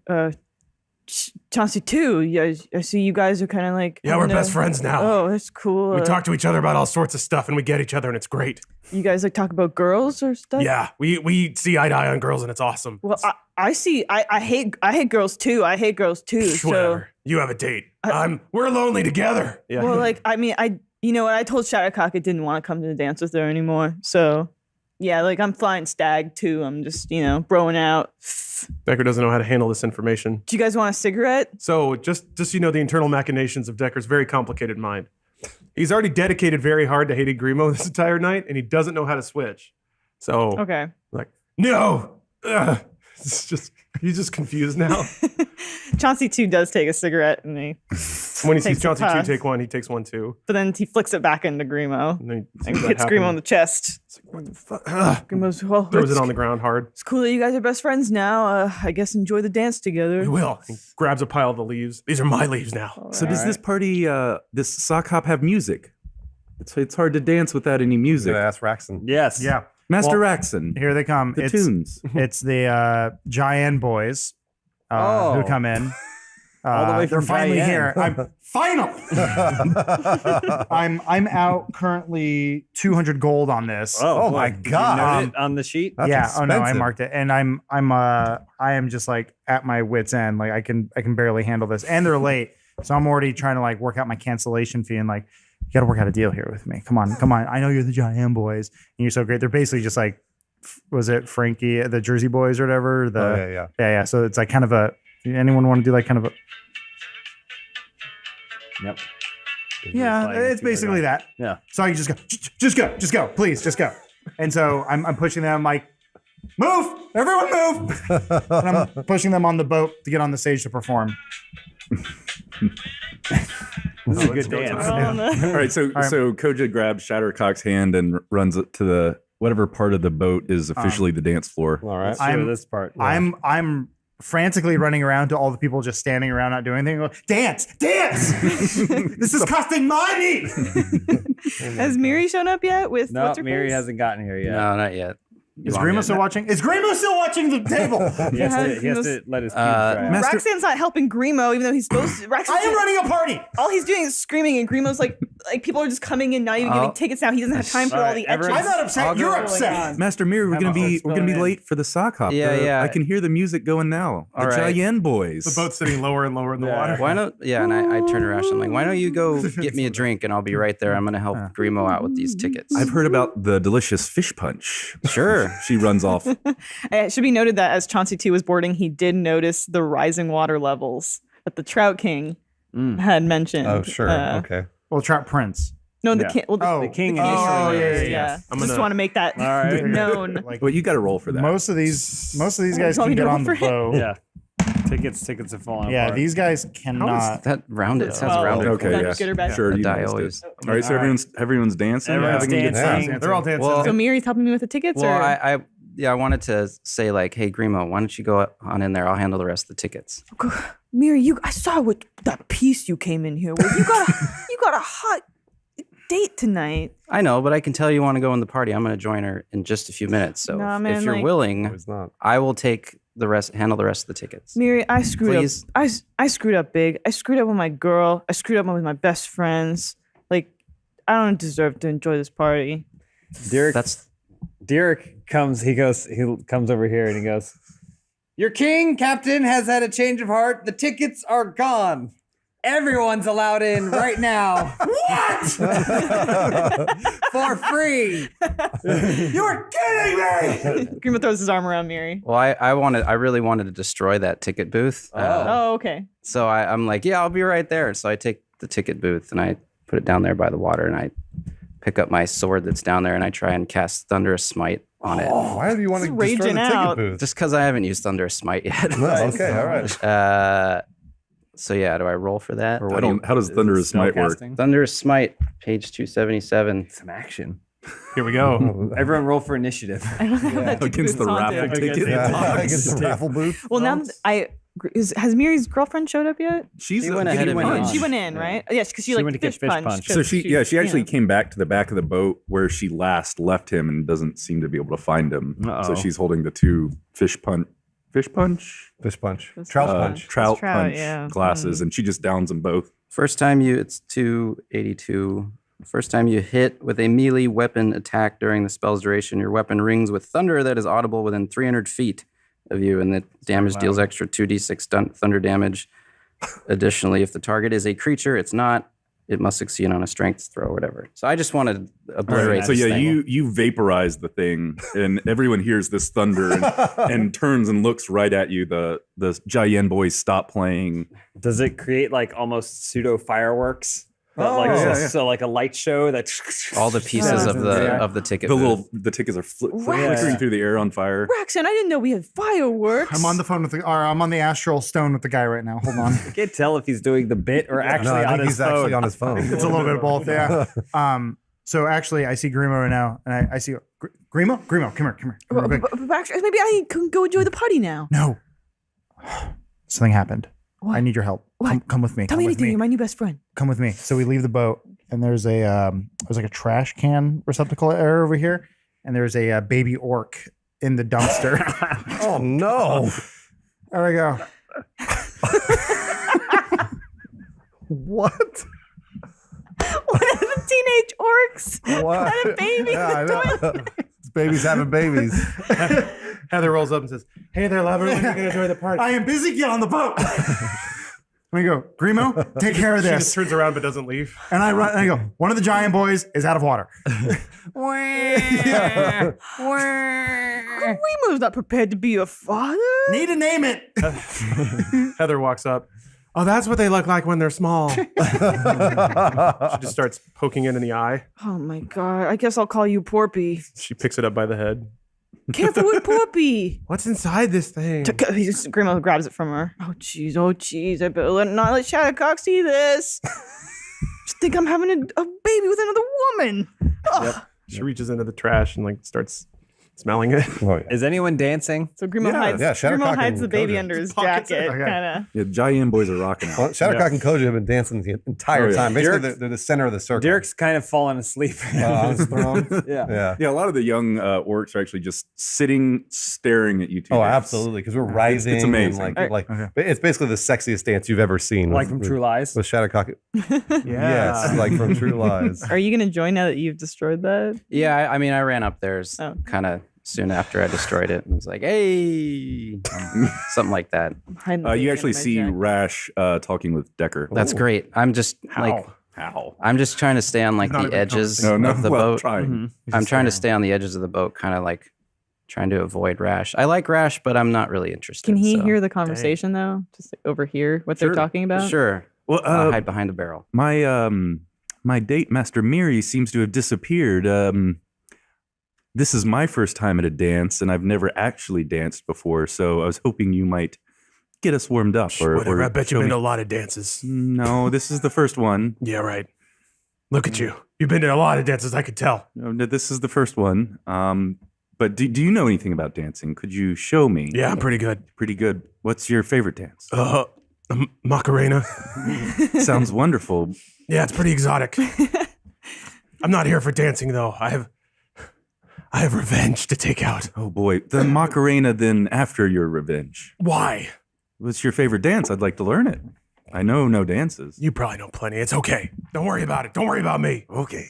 Chauncey 2. Yeah, I see you guys are kind of like. Yeah, we're having best friends now. Oh, that's cool. We talk to each other about all sorts of stuff and we get each other and it's great. You guys like talk about girls or stuff? Yeah, we see eye to eye on girls and it's awesome. Well, I see. I hate girls too. I hate girls too. So, Whatever. You have a date. We're lonely together. Yeah. well, like, I mean, you know what? I told Shadowcock I didn't want to come to the dance with her anymore. So, yeah, like I'm flying stag too. I'm just, broing out. Decker doesn't know how to handle this information. Do you guys want a cigarette? So just so you know, the internal machinations of Decker's very complicated mind. He's already dedicated very hard to hating Grimo this entire night, and he doesn't know how to switch. So, Okay. like, no! Ugh. He's just confused now. Chauncey 2 does take a cigarette and he When he sees Takes a Chauncey 2 pass. take one, he takes one too. But then he flicks it back into Grimo And then he and sees that hits Grimo happen. in the chest. Grimo's, well, Throws it it's, on the ground hard. it's cool that you guys are best friends now. I guess enjoy the dance together. We will. He grabs a pile of the leaves. These are my leaves now. So does this party, this sock hop have music? It's hard to dance without any You music. gotta ask Raxon. Yes. Yeah. Master Well, Raxon, Here they come. the tunes. It's the Giant boys who come in. All the way They're from finally Cheyenne. here. I'm out currently 200 gold on this. Oh my You God. note it on the sheet? That's yeah. Oh no, I expensive. marked it, and I am just like at my wit's end. Like I can barely handle this, and they're late, so I'm already trying to like work out my cancellation fee and like you got to work out a deal here with me. Come on. I know you're the Giant boys, and you're so great. They're basically just like, was it Frankie, the Jersey Boys or whatever? Yeah. So it's like kind of a. Anyone want to do like kind of a? Yep. Yeah, it's basically that. Yeah. So I can just go, please, just go. And so I'm pushing them like, move, everyone move. And I'm pushing them on the boat to get on the stage to perform. This is a good dance. All right, so Koja grabs Shattercock's hand and runs it to the whatever part of the boat is officially the dance floor. All right. I'm- this part. I'm frantically running around to all the people just standing around not doing anything. Go, dance. This is costing money. Has Miri shown up yet with No, what's her Miri face? hasn't gotten here yet. No, not yet. Is Grimo still watching? Is Grimo still watching the table? He has to let his cubes dry out. Master- Roxanne's not helping Grimo, even though he's supposed to. I am running a party. All he's doing is screaming, and Grimo's like people are just coming in, not even giving tickets now. He doesn't have time for all Alright, the everyone- extras. I'm not upset. I'll You're go- upset. Master Mirror, we're gonna be spilling late for the sock hop. Yeah. I can hear the music going now. All The right. Cheyenne boys. The boat's sitting lower and lower in the water. Why don't? Yeah, and I turn around. I'm like, why don't you go get me a drink and I'll be right there. I'm gonna help Grimo out with these tickets. I've heard about the delicious fish punch. Sure. She runs off. It should be noted that as Chauncey 2 was boarding, he did notice the rising water levels that the Trout King had mentioned. Oh, sure. Okay. Well, Trout Prince. No, the Yeah. king. Well, Oh, The king Oh, initially. yeah, noticed, yeah, yes. I'm just gonna- want to make that right. known. Like Well, you got to roll for that. most of these guys Want can me to get roll on the for it? boat. Yeah. Tickets have fallen Yeah, apart. these guys cannot. That rounded sounds Well, rounded. Okay, Is that yeah. good or bad? Sure, The you die noticed always. it. All right, so everyone's dancing. Everyone's having a good dancing. time. They're all dancing. Well, So Miri's helping me with the tickets, Well, or I wanted to say like, hey, Grimo, why don't you go on in there? I'll handle the rest of the tickets. Miri, I saw what that piece you came in here with. You got a hot date tonight. I know, but I can tell you want to go in the party. I'm going to join her in just a few minutes. So Nah, if man, you're like- willing, It's not. I will handle the rest of the tickets. Miri, I screwed Please. up. I screwed up big. I screwed up with my girl. I screwed up with my best friends. Like, I don't deserve to enjoy this party. Derek comes over here and he goes, "Your king, Captain, has had a change of heart. The tickets are gone. Everyone's allowed in right now." What? For free. You're kidding me! Grima throws his arm around Miri. Well, I really wanted to destroy that ticket booth. Oh, okay. So I'm like, yeah, I'll be right there. So I take the ticket booth and I put it down there by the water and I pick up my sword that's down there and I try and cast Thunderous Smite on it. Why do you want to He's destroy the raging out. ticket booth? Just because I haven't used Thunderous Smite yet. No, okay, all right. So yeah, do I roll for that? Or I don't- how does Thunderous Smite work? Thunderous Smite, page 277. Some action. Here we go. Everyone roll for initiative. Against the raffle ticket. Yeah, against the raffle booth. Well, now that has Miri's girlfriend showed up yet? She's went ahead of me. She went in, right? Yes, because she like went to get fish fish punched. punched. 'cause So she actually you know. came back to the back of the boat where she last left him and doesn't seem to be able to find him. Uh-oh. So she's holding the two fish punch Fish punch. Trout punch. trout trout, punch yeah. glasses, and she just downs them both. First time it's 282. First time you hit with a melee weapon attack during the spell's duration, your weapon rings with thunder that is audible within 300 feet of you, and the damage deals extra 2d6 thunder damage. Additionally, if the target is a creature, it's not. It must succeed on a strength throw or whatever. So I just wanted to obliterate So this yeah, thing. you vaporize the thing, and everyone hears this thunder and turns and looks right at you. The Cheyenne boys stop playing. Does it create like almost pseudo fireworks? So like a light show that All the pieces of the ticket. The tickets are flickering through the air on fire. Raxon, I didn't know we had fireworks. I'm on the phone I'm on the astral stone with the guy right now. Hold on. I can't tell if he's doing the bit or actually I on think his he's phone. actually on his phone. It's a little bit of both, yeah. So actually, I see Grimo right now, and I see Grimo. Grimo, come here. Real quick. Maybe I can go enjoy the party now. No, something happened. What? I need your help. What? Come with me. Tell me anything. You're my new best friend. Come with me. So we leave the boat, and there's like a trash can receptacle area over here, and there's a baby orc in the dumpster. Oh no! There we go. What? One of the teenage orcs What? had a baby Yeah, I in the know. toilet. This baby's having babies. Heather rolls up and says, "Hey there, lover. We're gonna enjoy the party." I am busy. Get on the boat. We go, Grimo, take care of She this. just turns around but doesn't leave. And I run. And I go. One of the giant boys is out of water. Grimo's not prepared to be your father. Need to name it. Heather walks up. Oh, that's what they look like when they're small. She just starts poking it in the eye. Oh my god! I guess I'll call you Porpy. She picks it up by the head. Careful with Porpy. What's inside this thing? Grimo grabs it from her. Oh jeez! I better not let Shattercock see this. Just think I'm having a baby with another woman. Yep. She reaches into the trash and like starts smelling it. Oh, yeah. Is anyone dancing? So Grimo hides. Shattercock Grimo hides and the baby Koja. under his Pockets it. jacket, Okay. kind of. Yeah, giant boys are rocking out. Well, Shattercock and Koja have been dancing the entire Oh, yeah. time. Basically, Dirk- they're the center of the circle. Dirk's kind of fallen asleep. on his throne. Yeah. Yeah, a lot of the young orcs are actually just sitting, staring at you two. Oh, dance. absolutely. Because we're rising. It's amazing. And like it's basically the sexiest dance you've ever seen. Like from True Lies. With Shattercock. Yes, like from True Lies. Are you gonna join now that you've destroyed that? Yeah, I mean, I ran up there Oh. kind of soon after I destroyed it, and was like, "Hey," something like that. You actually see Rash talking with Decker. That's great. I'm just like, How? I'm just trying to stay on like Not the even edges No, of the well, boat. trying. I'm trying to stay on the edges of the boat, kind of like trying to avoid Rash. I like Rash, but I'm not really interested. Can he so- hear the conversation though? Just overhear what they're talking about? Sure. Well, I'll hide behind the barrel. my date, Master Miri, seems to have disappeared. This is my first time at a dance, and I've never actually danced before, so I was hoping you might get us warmed up. Whatever. I bet show you've been me- to a lot of dances. No, this is the first one. Yeah, right. Look at you. You've been to a lot of dances, I could tell. No, this is the first one. But do you know anything about dancing? Could you show me? Yeah, I'm pretty good. Pretty good. What's your favorite dance? Macarena. Sounds wonderful. Yeah, it's pretty exotic. I'm not here for dancing though. I have revenge to take out. Oh boy, the Macarena then after your revenge. Why? What's your favorite dance? I'd like to learn it. I know no dances. You probably know plenty. It's okay. Don't worry about it. Don't worry about me. Okay.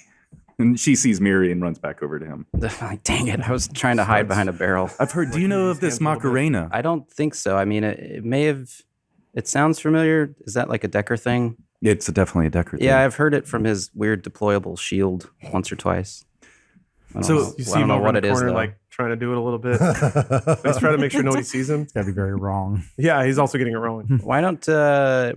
And she sees Miri and runs back over to him. Like, dang it! I was trying to hide behind a barrel. I've heard. Do you know of this Macarena? I don't think so. I mean, it may have. It sounds familiar. Is that like a Decker thing? It's definitely a Decker thing. Yeah, I've heard it from his weird deployable shield once or twice. I don't So- know. You I see don't him know over what in the it is corner, though. like trying to do it a little bit. He's trying to make sure nobody sees him. It's gotta be very wrong. Yeah, he's also getting it wrong. Why don't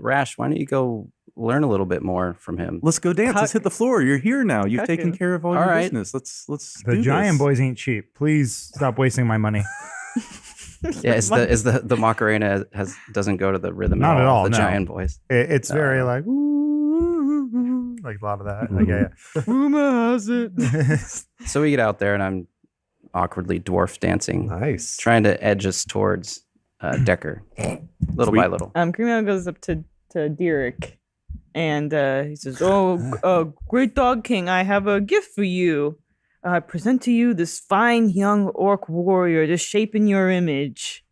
Rash? Why don't you go learn a little bit more from him? Let's go dance. Let's hit the floor. You're here now. You've taken care of all your right. business. Let's The do giant this. boys ain't cheap. Please stop wasting my money. Yeah, is the Macarena doesn't go to the rhythm Not at all, The no. giant boys. It's very like, ooh, like a lot of that. Like, yeah. Rumor has it. So we get out there, and I'm awkwardly dwarf dancing, Nice. trying to edge us towards Decker, little by little. Grimo goes up to Derek, and he says, "Oh, great dog king, I have a gift for you. I present to you this fine young orc warrior, just shaping your image."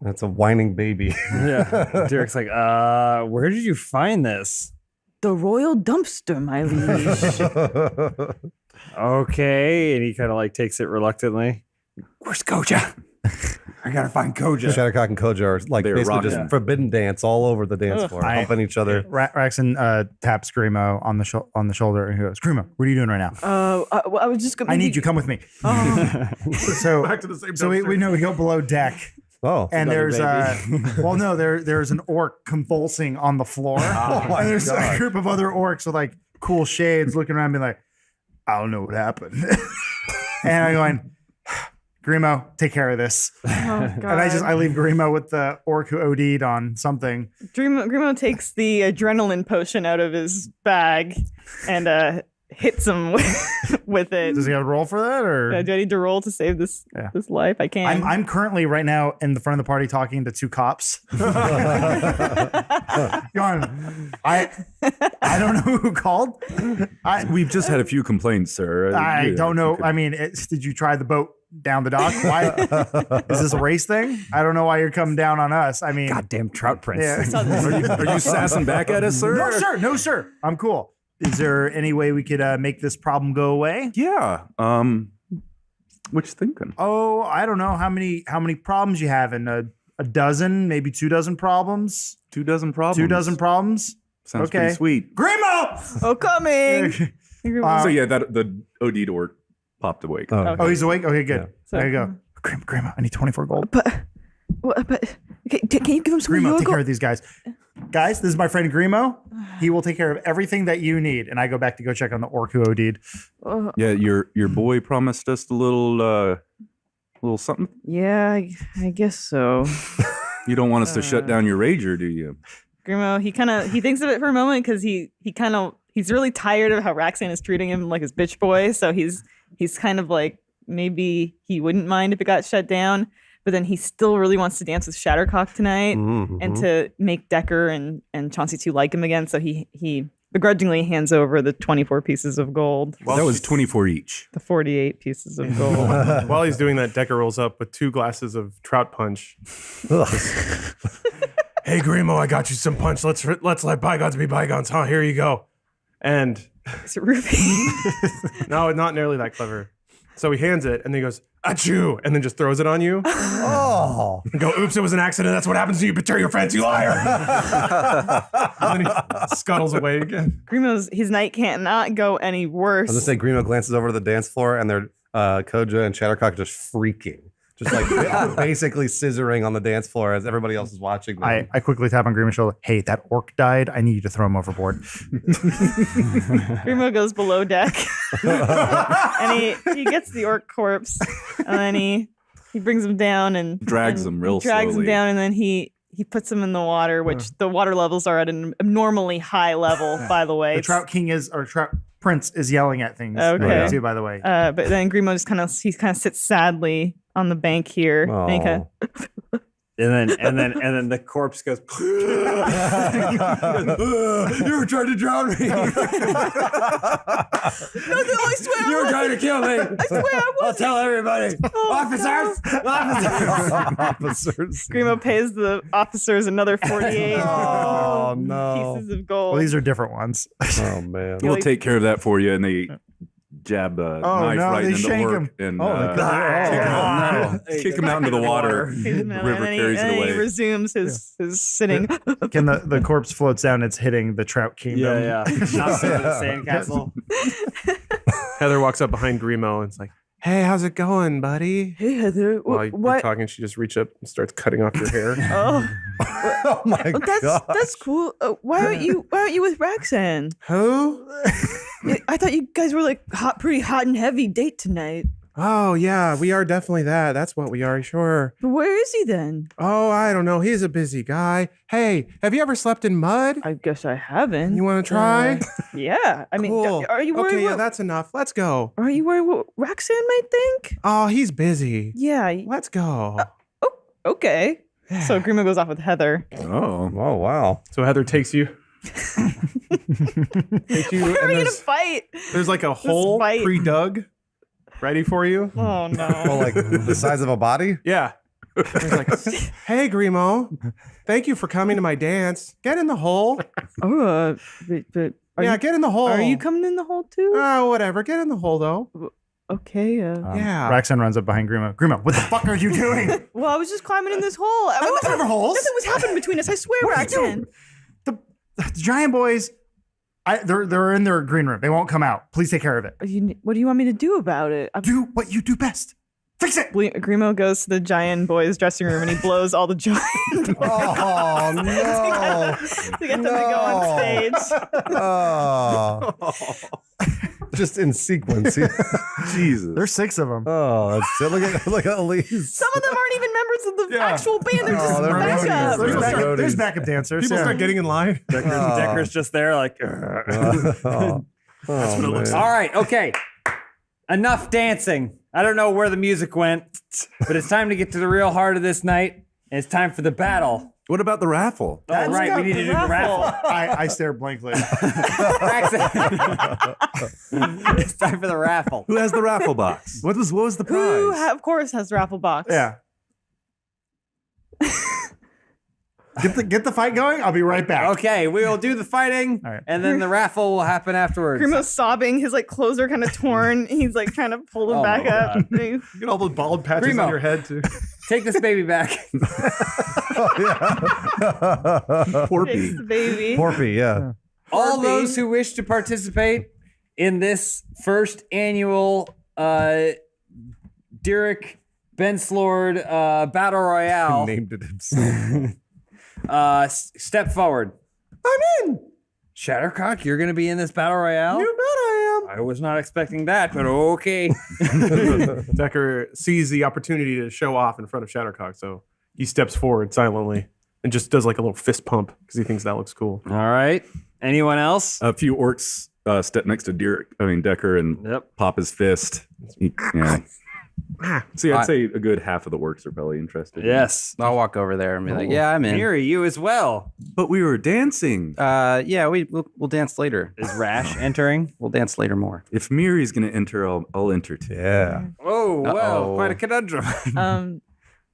That's a whining baby. Yeah. Derek's like, where did you find this? The royal dumpster, my liege. Okay. And he kind of like takes it reluctantly. Where's Koja? I gotta find Koja. Shattercock and Koja are like They're basically rocking. just forbidden dance all over the dance floor, helping each other. Raxon taps Grimo on the shoulder and he goes, Grimo, what are you doing right now? Well, I was just gonna. I need you. Come with me. So Back to the same So we go below deck Oh. And there's there's an orc convulsing on the floor. And there's a group of other orcs with like cool shades looking around, being like, I don't know what happened. And I'm going, Grimo, take care of this. Oh, God. And I leave Grimo with the orc who OD'd on something. Grimo takes the adrenaline potion out of his bag and hits him with it. Does he have to roll for that, or do I need to roll to save this life? I can't. I'm currently right now in the front of the party talking to two cops. Going, I don't know who called. We've just had a few complaints, sir. I don't know. I mean, did you try the boat down the dock? Why is this a race thing? I don't know why you're coming down on us. I mean, Goddamn trout prince. Yeah. Are you sassing back at us, sir? No, sir. I'm cool. Is there any way we could make this problem go away? Yeah. What you thinking? Oh, I don't know how many problems you have in a dozen, maybe 2 dozen problems. 2 dozen problems. 2 dozen problems. Sounds pretty sweet. Grimo! Oh, coming. So yeah, the OD orc popped awake. Oh, he's awake. Okay, good. So- There you go. Grimo, I need 24 gold. But okay, can you give him some Grimo, take yoga? care of these guys. Guys, this is my friend Grimo. He will take care of everything that you need. And I go back to go check on the orc who OD'd. Yeah, your boy promised us a little something. Yeah, I guess so. You don't want us to shut down your rager, do you? Grimo, he thinks of it for a moment because he's really tired of how Raxan is treating him like his bitch boy. So he's kind of like, maybe he wouldn't mind if it got shut down. But then he still really wants to dance with Shattercock tonight and to make Decker and Chauncey 2 like him again. So he begrudgingly hands over the 24 pieces of gold. Well, that was 24 each. The 48 pieces of gold. While he's doing that, Decker rolls up with 2 glasses of trout punch. Hey, Grimo, I got you some punch. Let's let bygones be bygones, huh? Here you go. And Is it roofing? no, not nearly that clever. So he hands it, and then he goes, achoo, and then just throws it on you. Oh. And go, oops, it was an accident. That's what happens when you betray your friends, you liar. And then he scuttles away again. His night cannot go any worse. I was gonna say, Grimo glances over to the dance floor, and they're Koja and Shattercock just freaking. Just like basically scissoring on the dance floor as everybody else is watching them. I quickly tap on Grimo's shoulder. Hey, that orc died. I need you to throw him overboard. Grimo goes below deck. And he gets the orc corpse. And then he brings him down and drags him real drags slowly. him down, and then he puts him in the water, which the water levels are at an abnormally high level, by the way. The Trout King Trout Prince is yelling at things Okay. too, by the way. But then Grimo just kind of sits sadly on the bank here. And he kinda, And then the corpse goes. You were trying to drown me. no, I swear. You were trying to kill me. I swear I I'll was. tell everybody. Officers. Officers. Grimo pays the officers another 48 Oh no. pieces of gold. Well, these are different ones. Oh man. We'll take care of that for you. And they jab a knife no, right they into the shank orc him. and Oh, kick him out into the water. River carries it he away. resumes his sitting. Can the corpse floats down? It's hitting the Trout Kingdom. Yeah. Not so the sandcastle. Heather walks up behind Grimo and it's like, hey, how's it going, buddy? Hey Heather, While you're talking, she just reaches up and starts cutting off your hair. Oh, Oh my god. that's cool. Why aren't you with Roxanne? Who? I thought you guys were like pretty hot and heavy date tonight. Oh, yeah, we are definitely that. That's what we are, sure. But where is he then? Oh, I don't know. He's a busy guy. Hey, have you ever slept in mud? I guess I haven't. You want to try? Yeah. I mean, Cool. are you worried? Okay, yeah, that's enough. Let's go. Are you worried what Roxanne might think? Oh, he's busy. Yeah. Let's go. Okay. So Grimo goes off with Heather. Oh, wow. So Heather takes you. Takes you, Why are and we gonna there's, fight? there's like a hole fight. pre-dug ready for you. Oh no. Well, like the size of a body? Yeah. He's like, hey, Grimo, thank you for coming to my dance. Get in the hole. Oh, but Get in the hole. are you coming in the hole too? Oh, whatever. Get in the hole, though. Okay. Yeah. Roxanne runs up behind Grimo. Grimo, what the fuck are you doing? Well, I was just climbing in this hole. I was never holes. Nothing was happening between us. I swear, What are you Roxanne. doing? The giant boys, they're in their green room. They won't come out. Please take care of it. What do you want me to do about it? Do what you do best. Fix it. Grimo goes to the giant boys' dressing room and he blows all the giant Oh no! to get them to go on stage. Oh. Just in sequence. Jesus. There's 6 of them. Oh, that's look at Elise. Some of them aren't even members of the actual band. They're just they're backup. There's backup dancers. People yeah. start getting in line. Decker's just there, like. That's what it looks All right, okay. Enough dancing. I don't know where the music went, but it's time to get to the real heart of this night. And it's time for the battle. What about the raffle? All right, we need to do the raffle. I stare blankly. Braxton. It's time for the raffle. Who has the raffle box? What was the prize? Who, of course, has the raffle box? Yeah. Get the fight going. I'll be right back. Okay, we will do the fighting, All right. and then the raffle will happen afterwards. Grimo's sobbing. His clothes are kind of torn. He's trying to pull them Oh, back my up. You get all those bald patches Grimo. on your head too. Take this baby back. Poor Takes Pete. the baby. Porpy, yeah. All Porpy. those who wish to participate in this first annual Derek Benslord Battle Royale, Named it himself. step forward. I'm in. Shattercock, you're going to be in this Battle Royale? You bet I am. I was not expecting that, but okay. Decker sees the opportunity to show off in front of Shattercock, so he steps forward silently and just does like a little fist pump because he thinks that looks cool. All right. Anyone else? A few orcs step next to Decker and Yep. pop his fist. Yeah. See, I'd say a good half of the orcs are probably interested. Yes. I'll walk over there and be like, yeah, I'm in. Miri, you as well. But we were dancing. Yeah, we'll dance later. Is Rash entering? We'll dance later more. If Miri's going to enter, I'll enter too. Yeah. Oh, well, Uh-oh. quite a conundrum.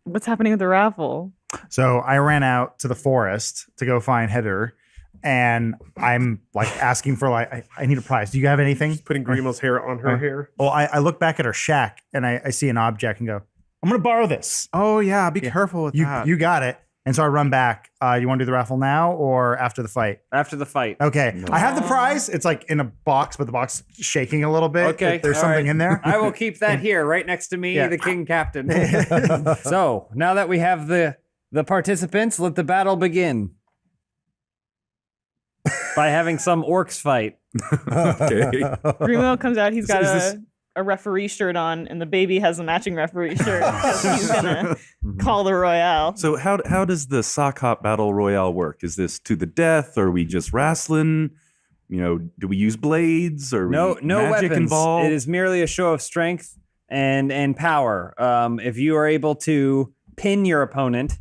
What's happening with the raffle? So I ran out to the forest to go find Heather, and I'm asking for I need a prize. Do you have anything? Putting Grimo's hair on her hair. Well, I look back at her shack and I see an object and go, I'm gonna borrow this. Oh yeah, be careful with that. You got it. And so I run back. You want to do the raffle now or after the fight? After the fight. Okay. I have the prize. It's in a box, but the box is shaking a little bit. Okay. There's all something right. in there. I will keep that here right next to me, Yeah. the king captain. So now that we have the participants, let the battle begin. By having some orcs fight. Okay. Grimo comes out. He's got Is this- a referee shirt on, and the baby has a matching referee shirt because he's gonna call the royale. So how does the sock hop battle royale work? Is this to the death? Or are we just wrestling? Do we use blades or No magic weapons. involved? It is merely a show of strength and power. If you are able to pin your opponent,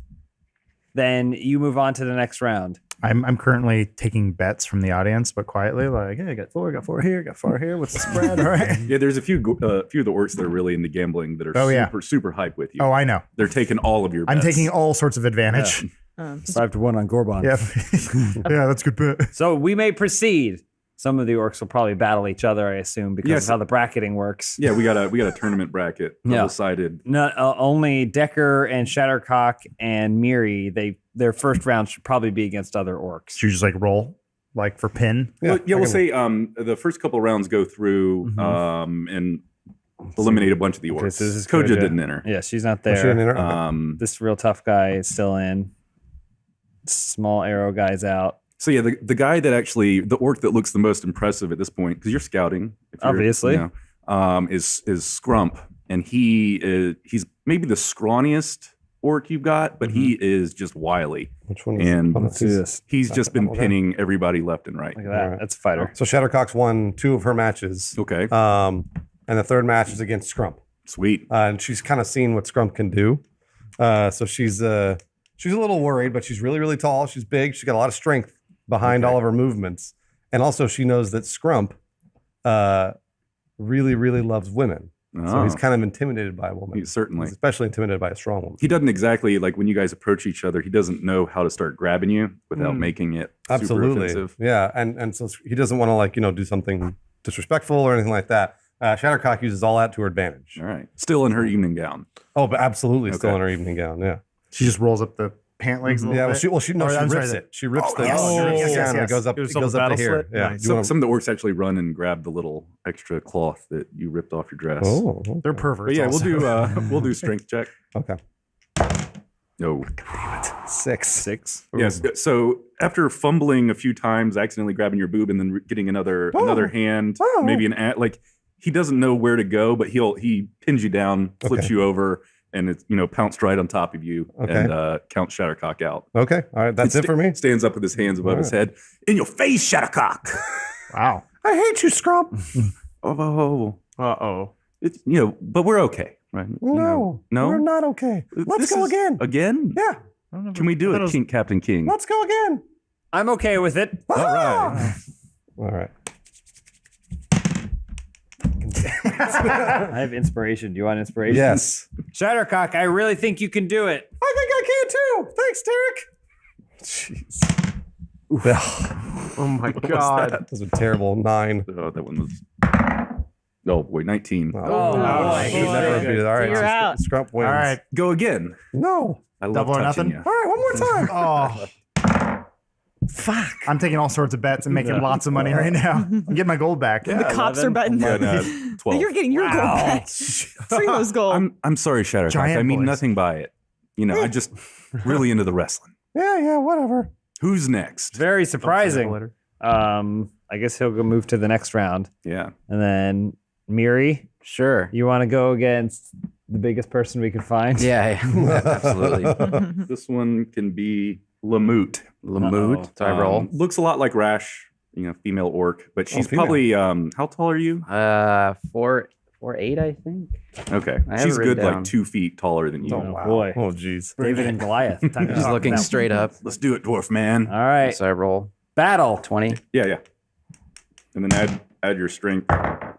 then you move on to the next round. I'm currently taking bets from the audience, but quietly, hey, I got 4 here, got 4 here. What's the spread? All right. Yeah, there's a few of the orcs that are really into gambling that are super hype with you. Oh, I know. They're taking all of your bets. I'm taking all sorts of advantage. 5-1 on Gorbon. Yeah, that's a good bet. So we may proceed. Some of the orcs will probably battle each other, I assume, because Yes. of how the bracketing works. Yeah, we got a tournament bracket, Yeah. double-sided. No, only Decker and Shattercock and Miri, their first round should probably be against other orcs. Should you just roll for pin? We'll say the first couple rounds go through and eliminate a bunch of the orcs. Okay, so this is Koja Koja. didn't enter. Yeah, she's not She didn't there. enter? Okay. This real tough guy is still in. Small arrow guy's out. So yeah, the guy that actually the orc that looks the most impressive at this point, because you're scouting, if you're, Obviously. is Scrump, and he's maybe the scrawniest orc you've got, but he is just wily, Which one is and let's see this. he's just been Okay. pinning everybody left and right. Look at that. Alright. That's a fighter. So Shattercock's won 2 of her matches. Okay, And the third match is against Scrump. sweet. And she's kind of seen what Scrump can do. So she's a little worried, but she's really, really tall. She's big. She's got a lot of strength behind all of her movements. And also she knows that Scrump really, really loves women. So he's kind of intimidated by a woman. Certainly. He's especially intimidated by a strong woman. He doesn't exactly when you guys approach each other. He doesn't know how to start grabbing you without making it super Absolutely. offensive. Yeah. And so he doesn't want to do something disrespectful or anything like that. Shattercock uses all that to her advantage. All right, still in her evening gown. Oh, but absolutely still Okay. in her evening gown. Yeah. She just rolls up the pant legs a little Yeah, bit. she I'm sorry, rips it. She rips the yes, yes, and it yes. goes up. It It was goes a up to battle here. slit? Yeah. Nice. Do you wanna- Some of the orcs actually run and grab the little extra cloth that you ripped off your dress. Oh, They're perverts. But yeah, also. we'll do strength check. okay. No. 6. Yes. So after fumbling a few times, accidentally grabbing your boob and then getting another hand, maybe like he doesn't know where to go, but he pins you down, flips you over, and it's pounced right on top of you and counts Shattercock out. Okay. All right. That's it for me. Stands up with his hands above his head. In your face, Shattercock. Wow. I hate you, Scrump. Oh, Uh-oh. it's but we're okay, right? No, no, we're not okay. Let's go again. Again? Yeah, Can we do it, Captain King? let's go again. I'm okay with it. All right. All right. I have inspiration. Do you want inspiration? Yes. Shattercock, I really think you can do it. I think I can too. Thanks, Derek. Jeez. Oh my What was God. that? That's a terrible 9. Oh, that one was. Oh boy, 19. Oh, I should boy. never beat it. All right. You're out. Scrump wins. All right. Go again. No. I love Double or touching nothing? you. All right, one more time. Oh. Fuck. I'm taking all sorts of bets and making lots of money right now. I'm getting my gold back. The cops are betting. Yeah, no, 12. You're getting your gold back. Primo's gold. I'm sorry, Shattercock. Giant I mean boys. nothing by it. I just really into the wrestling. Yeah, whatever. Who's next? Very surprising. I guess he'll go move to the next round. Yeah. And then Miri, Sure. you want to go against the biggest person we could find? Yeah, absolutely. This one can be Lamute. Lamute. So I roll. Looks a lot like Rash, female orc, but she's female. probably how tall are you? 4'8", I think. Okay. I have She's it written good down. like 2 feet taller than you. Oh, wow. boy. Oh, jeez. David and Goliath. Time to Just talk looking now. straight up. Let's do it, dwarf man. All right. So I roll Battle. 20. Yeah. And then add your strength.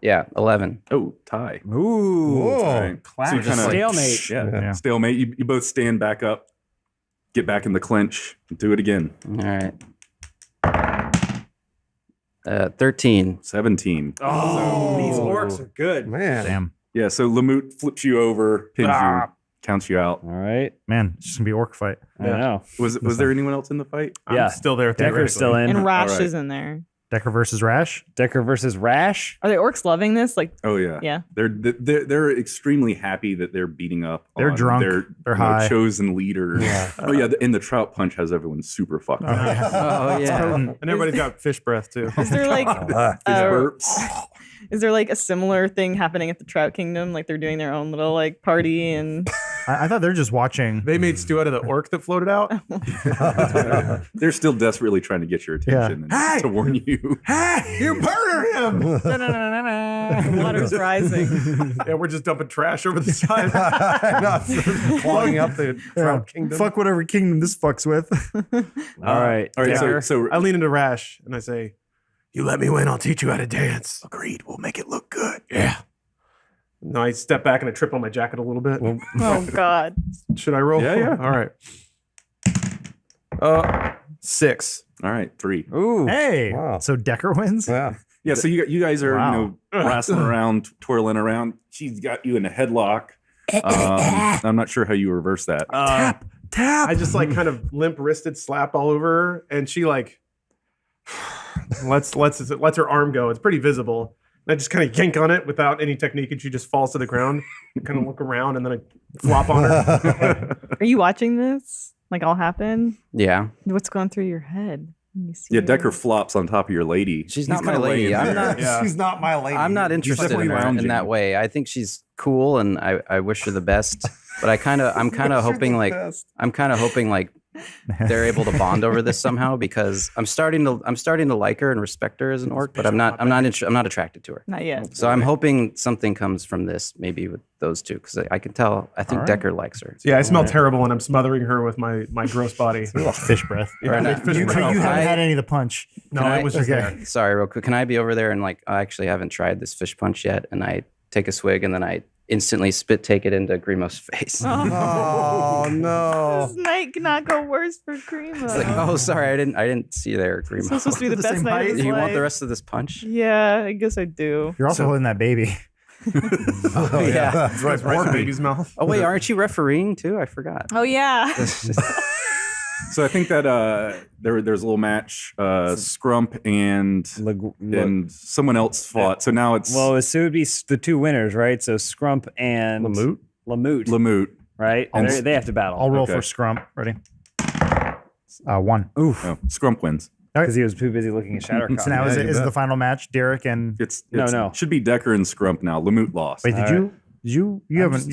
Yeah, 11. Oh, tie. Ooh. Whoa. All right. So you Classic. Stalemate. Yeah, stalemate. You both stand back up, get back in the clinch, and do it again. All right. 13. 17. Oh, these orcs are good. Man. Damn. Yeah, so Lamute flips you over, pins you, counts you out. All right. Man, it's just going to be an orc fight. I know. Was there anyone else in the fight? Yeah. I'm still there. Decker's still in. And Rash All right. is in there. Decker versus Rash. Decker versus Rash. Are the orcs loving this? Like, Oh yeah. yeah. They're extremely happy that they're beating up. They're on drunk. Their They're high. chosen leader. Oh yeah, and the trout punch has everyone super fucked up. Oh, yeah. And everybody's got fish breath too. Is there like Burps. is there like a similar thing happening at the Trout Kingdom? Like they're doing their own little like party and I thought they're just watching. They made stew out of the orc that floated out. They're still desperately trying to get your attention and to warn you. Hey, you murder him. the water's rising. Yeah, we're just dumping trash over the side. Clogging up the Trout Kingdom. Fuck whatever kingdom this fucks with. All right. All right, Decker. so I lean into Rash and I say, "You let me win, I'll teach you how to dance." Agreed. We'll make it look good. Yeah. No, I step back and I trip on my jacket a little bit. Oh God. Should I roll? Yeah. All right. 6. all right, 3. Ooh. Hey. Wow. So Decker wins? Yeah. Yeah, so you guys are Wow. wrestling around, twirling around. She's got you in a headlock. I'm not sure how you reverse that. Tap. I just like kind of limp wristed slap all over her, and she like lets her arm go. It's pretty visible. And I just kind of yank on it without any technique, and she just falls to the ground. I kind of look around, and then I flop on her. Are you watching this? Like all happen? Yeah. What's going through your head? when you see Yeah, her? Decker flops on top of your lady. She's He's not my kinda lady. laying I'm there. not. She's not my lady. I'm not interested in definitely her in lounging. that way. I think she's cool, and I wish her the best. But I'm kind of hoping like they're able to bond over this somehow, because I'm starting to like her and respect her as an orc, but I'm not attracted to her. Not yet. So I'm hoping something comes from this, maybe with those two, because I can tell. I think Decker likes her. Yeah, I smell terrible, and I'm smothering her with my gross body. Fish breath. Right now. You haven't I- had any of the punch. No, Can it I- was just okay. there. Sorry, real quick. Can I be over there and I actually haven't tried this fish punch yet, and I take a swig and then I instantly take it into Grimo's face. Oh no! This night cannot go worse for Grimo. It's like, oh, sorry, I didn't see there, Grimo. This was supposed to be the The best same night of height? his Do you want the life. rest of this punch? Yeah, I guess I do. You're also holding that baby. Oh yeah. That's right. Right in the baby's mouth. Oh wait, aren't you refereeing too? I forgot. Oh yeah. So I think that there's a little match. Scrump and someone else fought. So now it's Well, it would be the two winners, right? So Scrump and Lamute. right? They have to battle. I'll roll for Scrump. Ready? 1. Oof. Oh, Scrump wins. Because he was too busy looking at Shattercock. So now is it the final match? Derek and No. Should be Decker and Scrump now. Lamute lost. wait, you haven't?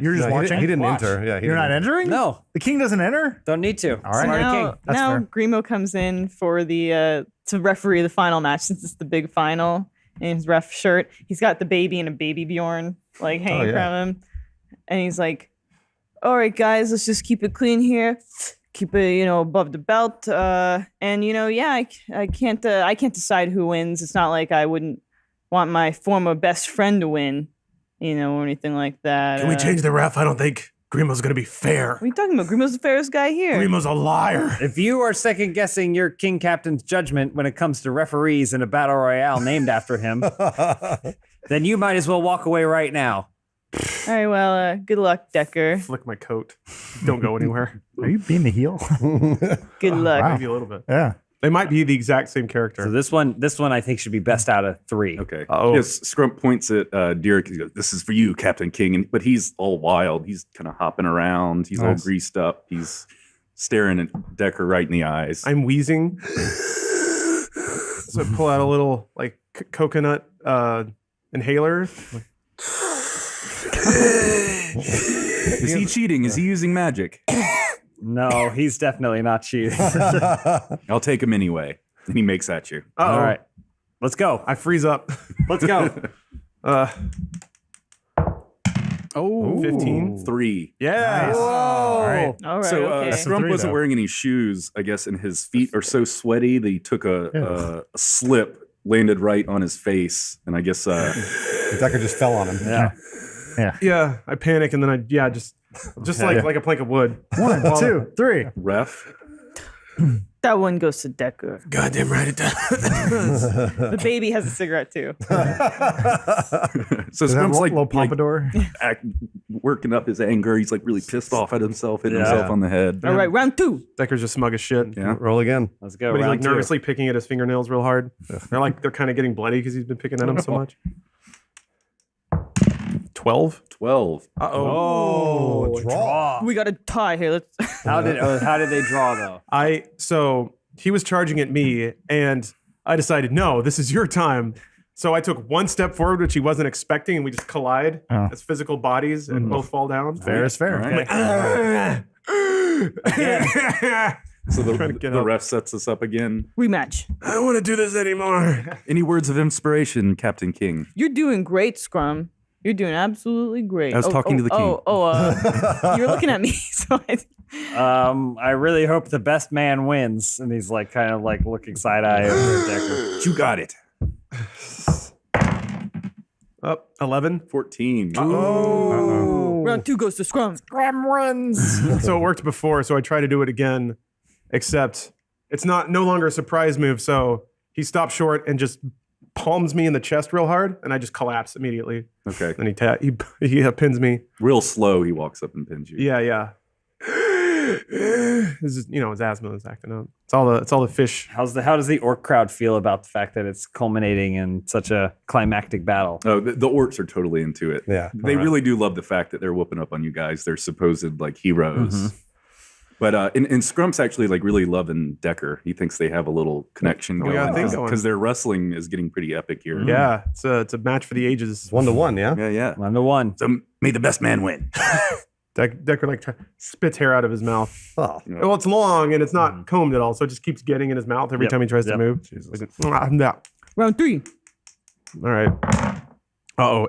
You're just watching. He didn't enter. Yeah, You're not entering? No. The king doesn't enter? Don't need to. All right. Smart Now, king. That's fair. Grimo comes in for the to referee the final match since it's the big final in his ref shirt. He's got the baby and a baby Bjorn like hanging from him, and he's like, "All right, guys, let's just keep it clean here. Keep it, above the belt. And I can't decide who wins. It's not like I wouldn't want my former best friend to win, or anything like that. Can we change the ref? I don't think Grimo's going to be fair. What are you talking about? Grimo's the fairest guy here. Grimo's a liar. If you are second guessing your king captain's judgment when it comes to referees in a battle royale named after him, then you might as well walk away right now. All right, well, good luck, Decker. Flick my coat. Don't go anywhere. Are you being the heel? Good luck. Maybe a little bit. Yeah. They might be the exact same character. So this one I think should be best out of 3. Okay. Oh. Yes, Scrump points at Derek. He goes, "This is for you, Captain King." But he's all wild. He's kind of hopping around. He's all greased up. He's staring at Decker right in the eyes. I'm wheezing. So I pull out a little coconut inhaler. Is he cheating? Is he using magic? No, he's definitely not cheating. I'll take him anyway. And he makes at you. All right. Let's go. I freeze up. Let's go. 15. 3. Yeah. All right. All right, So okay. Scrump three, wasn't though. wearing any shoes, I guess, and his feet are so sweaty that he took a slip, landed right on his face, and I guess Decker just fell on him. Yeah. Yeah. I panic and then I just like a plank of wood. 1, 2, 3. ref. That one goes to Decker. Goddamn right it does. The baby has a cigarette too. So Is that Scrump's little pompadour? working up his anger. He's like really pissed off at himself, hitting himself on the head. All right, round 2. Decker's just smug as shit. Yeah. Roll again. Let's go. But he's round two. nervously picking at his fingernails real hard. They're kind of getting bloody because he's been picking at them so much. 12. 12. Oh, draw. We got a tie here. Let's. How did they draw though? So he was charging at me, and I decided, no, this is your time. So I took one step forward, which he wasn't expecting, and we just collide as physical bodies and both fall down. Fair is fair. All right. So the ref sets us up again. Rematch. I don't want to do this anymore. Any words of inspiration, Captain King? You're doing great, Scrum. You're doing absolutely great. I was talking to the king. You're looking at me. So I really hope the best man wins. And he's like kind of like looking side eye over at Decker. You got it. Up 11. 14. round 2 goes to Scrum. So it worked before, so I try to do it again, except it's no longer a surprise move. So he stopped short and just palms me in the chest real hard, and I just collapse immediately. Okay. Then he pins me. Real slow, he walks up and pins you. Yeah. This is, his asthma is acting up. It's all the fish. How does the orc crowd feel about the fact that it's culminating in such a climactic battle? Oh, the orcs are totally into it. Yeah. They really do love the fact that they're whooping up on you guys. They're supposed heroes. But and Scrump's actually really loving Decker. He thinks they have a little connection We got a thing going. because their wrestling is getting pretty epic here. Yeah, it's a match for the ages. 1-1, yeah? Yeah. 1-1. So may the best man win. Decker spits hair out of his mouth. Oh. Well, it's long and it's not combed at all, so it just keeps getting in his mouth every time he tries to move. Yeah. Round 3. All right.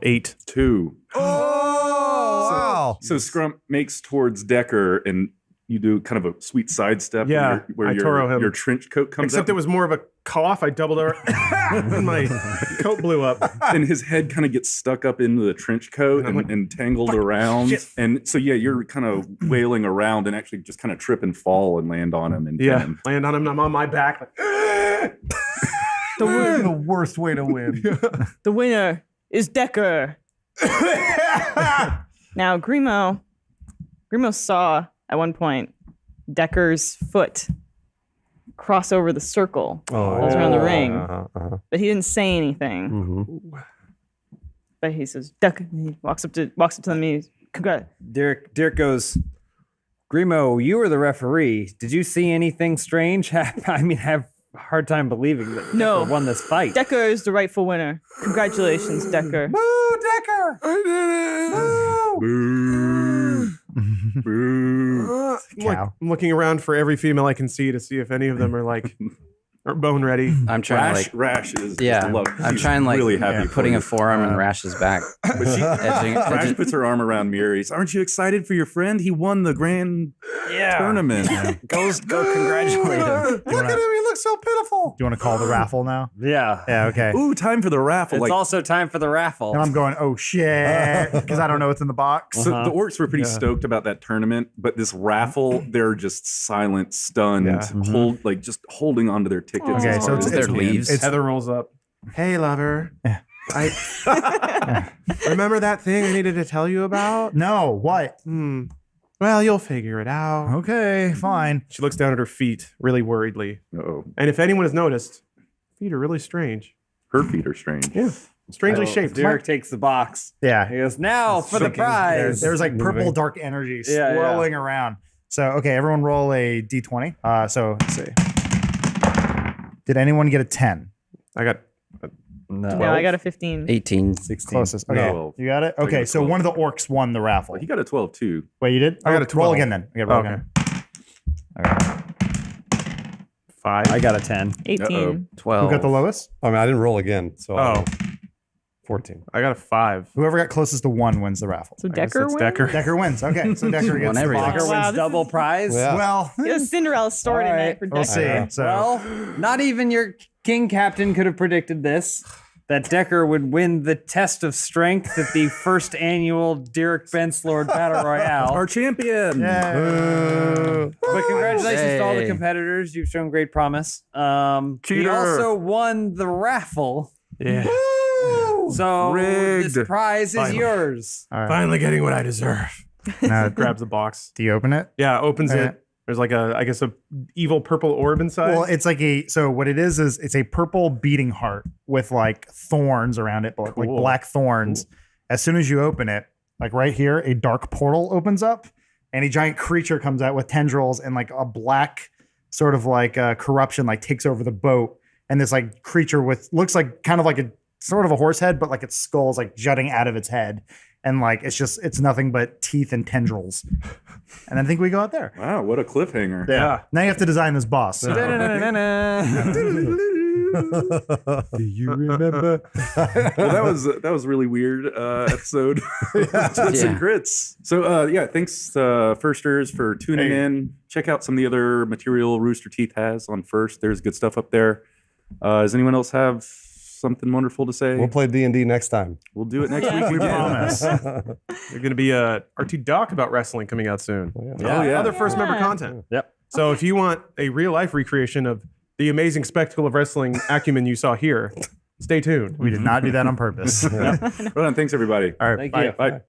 8. 2. Wow. So Scrump makes towards Decker, and you do kind of a sweet sidestep. Yeah, where I toro him. your trench coat comes Except up. it was more of a cough. I doubled over and my coat blew up. And his head kind of gets stuck up into the trench coat and tangled around. Shit. And so, you're kind of wailing around and actually just kind of trip and fall and land on him. And pin him. Land on him. I'm on my back. The worst way to win. The winner is Decker. Now, Grimo saw at one point Decker's foot cross over the circle that was around the ring. But he didn't say anything. But he says, Decker. He walks up to them. He's, congrats. Derek goes, Grimo, you were the referee. Did you see anything strange? I mean, have a hard time believing that No. Decker won this fight. Decker is the rightful winner. Congratulations, Decker. Boo, Decker! I did it! Boo! Cow. I'm looking around for every female I can see to see if any of them are like are bone ready. I'm trying to like. Rash is Yeah, just love. I'm She's trying like really happy for putting you. a forearm in Rash's back. But Rash puts her arm around Miri's. Aren't you excited for your friend? He won the grand tournament. Go congratulate him. Look at him, he looks so pitiful. Do you want to call the raffle now? Yeah. Yeah, okay. Ooh, time for the raffle. It's also time for the raffle. And I'm going, oh shit, because I don't know what's in the box. So the orcs were pretty stoked about that tournament, but this raffle, they're just silent, stunned, just holding onto their tickets. Okay, as so hard as it's they can. leaves. Heather rolls up. Hey, lover. I remember that thing I needed to tell you about? No, what? Well, you'll figure it out. Okay, fine. She looks down at her feet really worriedly. Uh-oh. And if anyone has noticed, feet are really strange. Her feet are strange. Yeah. Strangely shaped. Derek takes the box. Yeah. He goes, now for the prize. There's like purple dark energy swirling around. So, okay, everyone roll a d20. So, let's see. Did anyone get a 10? I got No, I got a 15. 18. 16. Closest. Okay, No. you got it? I got Okay, a so 12. one of the orcs won the raffle. He got a 12 too. Wait, you did? I got a Roll 12. again then. Okay, roll again. Okay. 5. I got a 10. 18. 12. Who got the lowest? I mean, I didn't roll again, so Oh. 14. I got a 5. Whoever got closest to 1 wins the raffle. So I guess Decker it's wins? Decker. Decker wins. Okay, so Decker gets the everything. box. Decker Wow, wins this double is- prize. Yeah. Well, It was Cinderella's story All tonight right, for we'll Decker. see. So, Well, not even your king captain could have predicted this. That Decker would win the test of strength at the first annual Derek Benslord Battle Royale. Our champion. But congratulations to all the Hey. competitors. You've shown great promise. He Cheater. also won the raffle. Yeah. So Rigged. this prize is Finally. yours. all right. Finally getting what I deserve. Now, Grabs the box. do you open it? Yeah, opens Okay. it. There's like a evil purple orb inside. Well, it's like so what it is it's a purple beating heart with like thorns around it, but like Cool. black thorns. As soon as you open it, like right here, a dark portal opens up and a giant creature comes out with tendrils and like a black sort of like corruption like takes over the boat. And this like creature with looks like kind of like a sort of a horse head, but like its skull's like jutting out of its head. And like it's nothing but teeth and tendrils. And I think we go out there. Wow, what a cliffhanger. Yeah. Now you have to design this boss. Do you remember? Well, that was really weird episode. Twits and grits. So thanks Firsters for tuning in. Check out some of the other material Rooster Teeth has on First. There's good stuff up there. Does anyone else have something wonderful to say? We'll play D&D next time. We'll do it next Yeah. week. We again. promise. There's going to be a RT doc about wrestling coming out soon. Oh, yeah. Other first member Yeah. content. Yep. So if you want a real life recreation of the amazing spectacle of wrestling acumen you saw here, stay tuned. We did not do that on purpose. Well done. Thanks everybody. All right. Thank bye. you. Bye.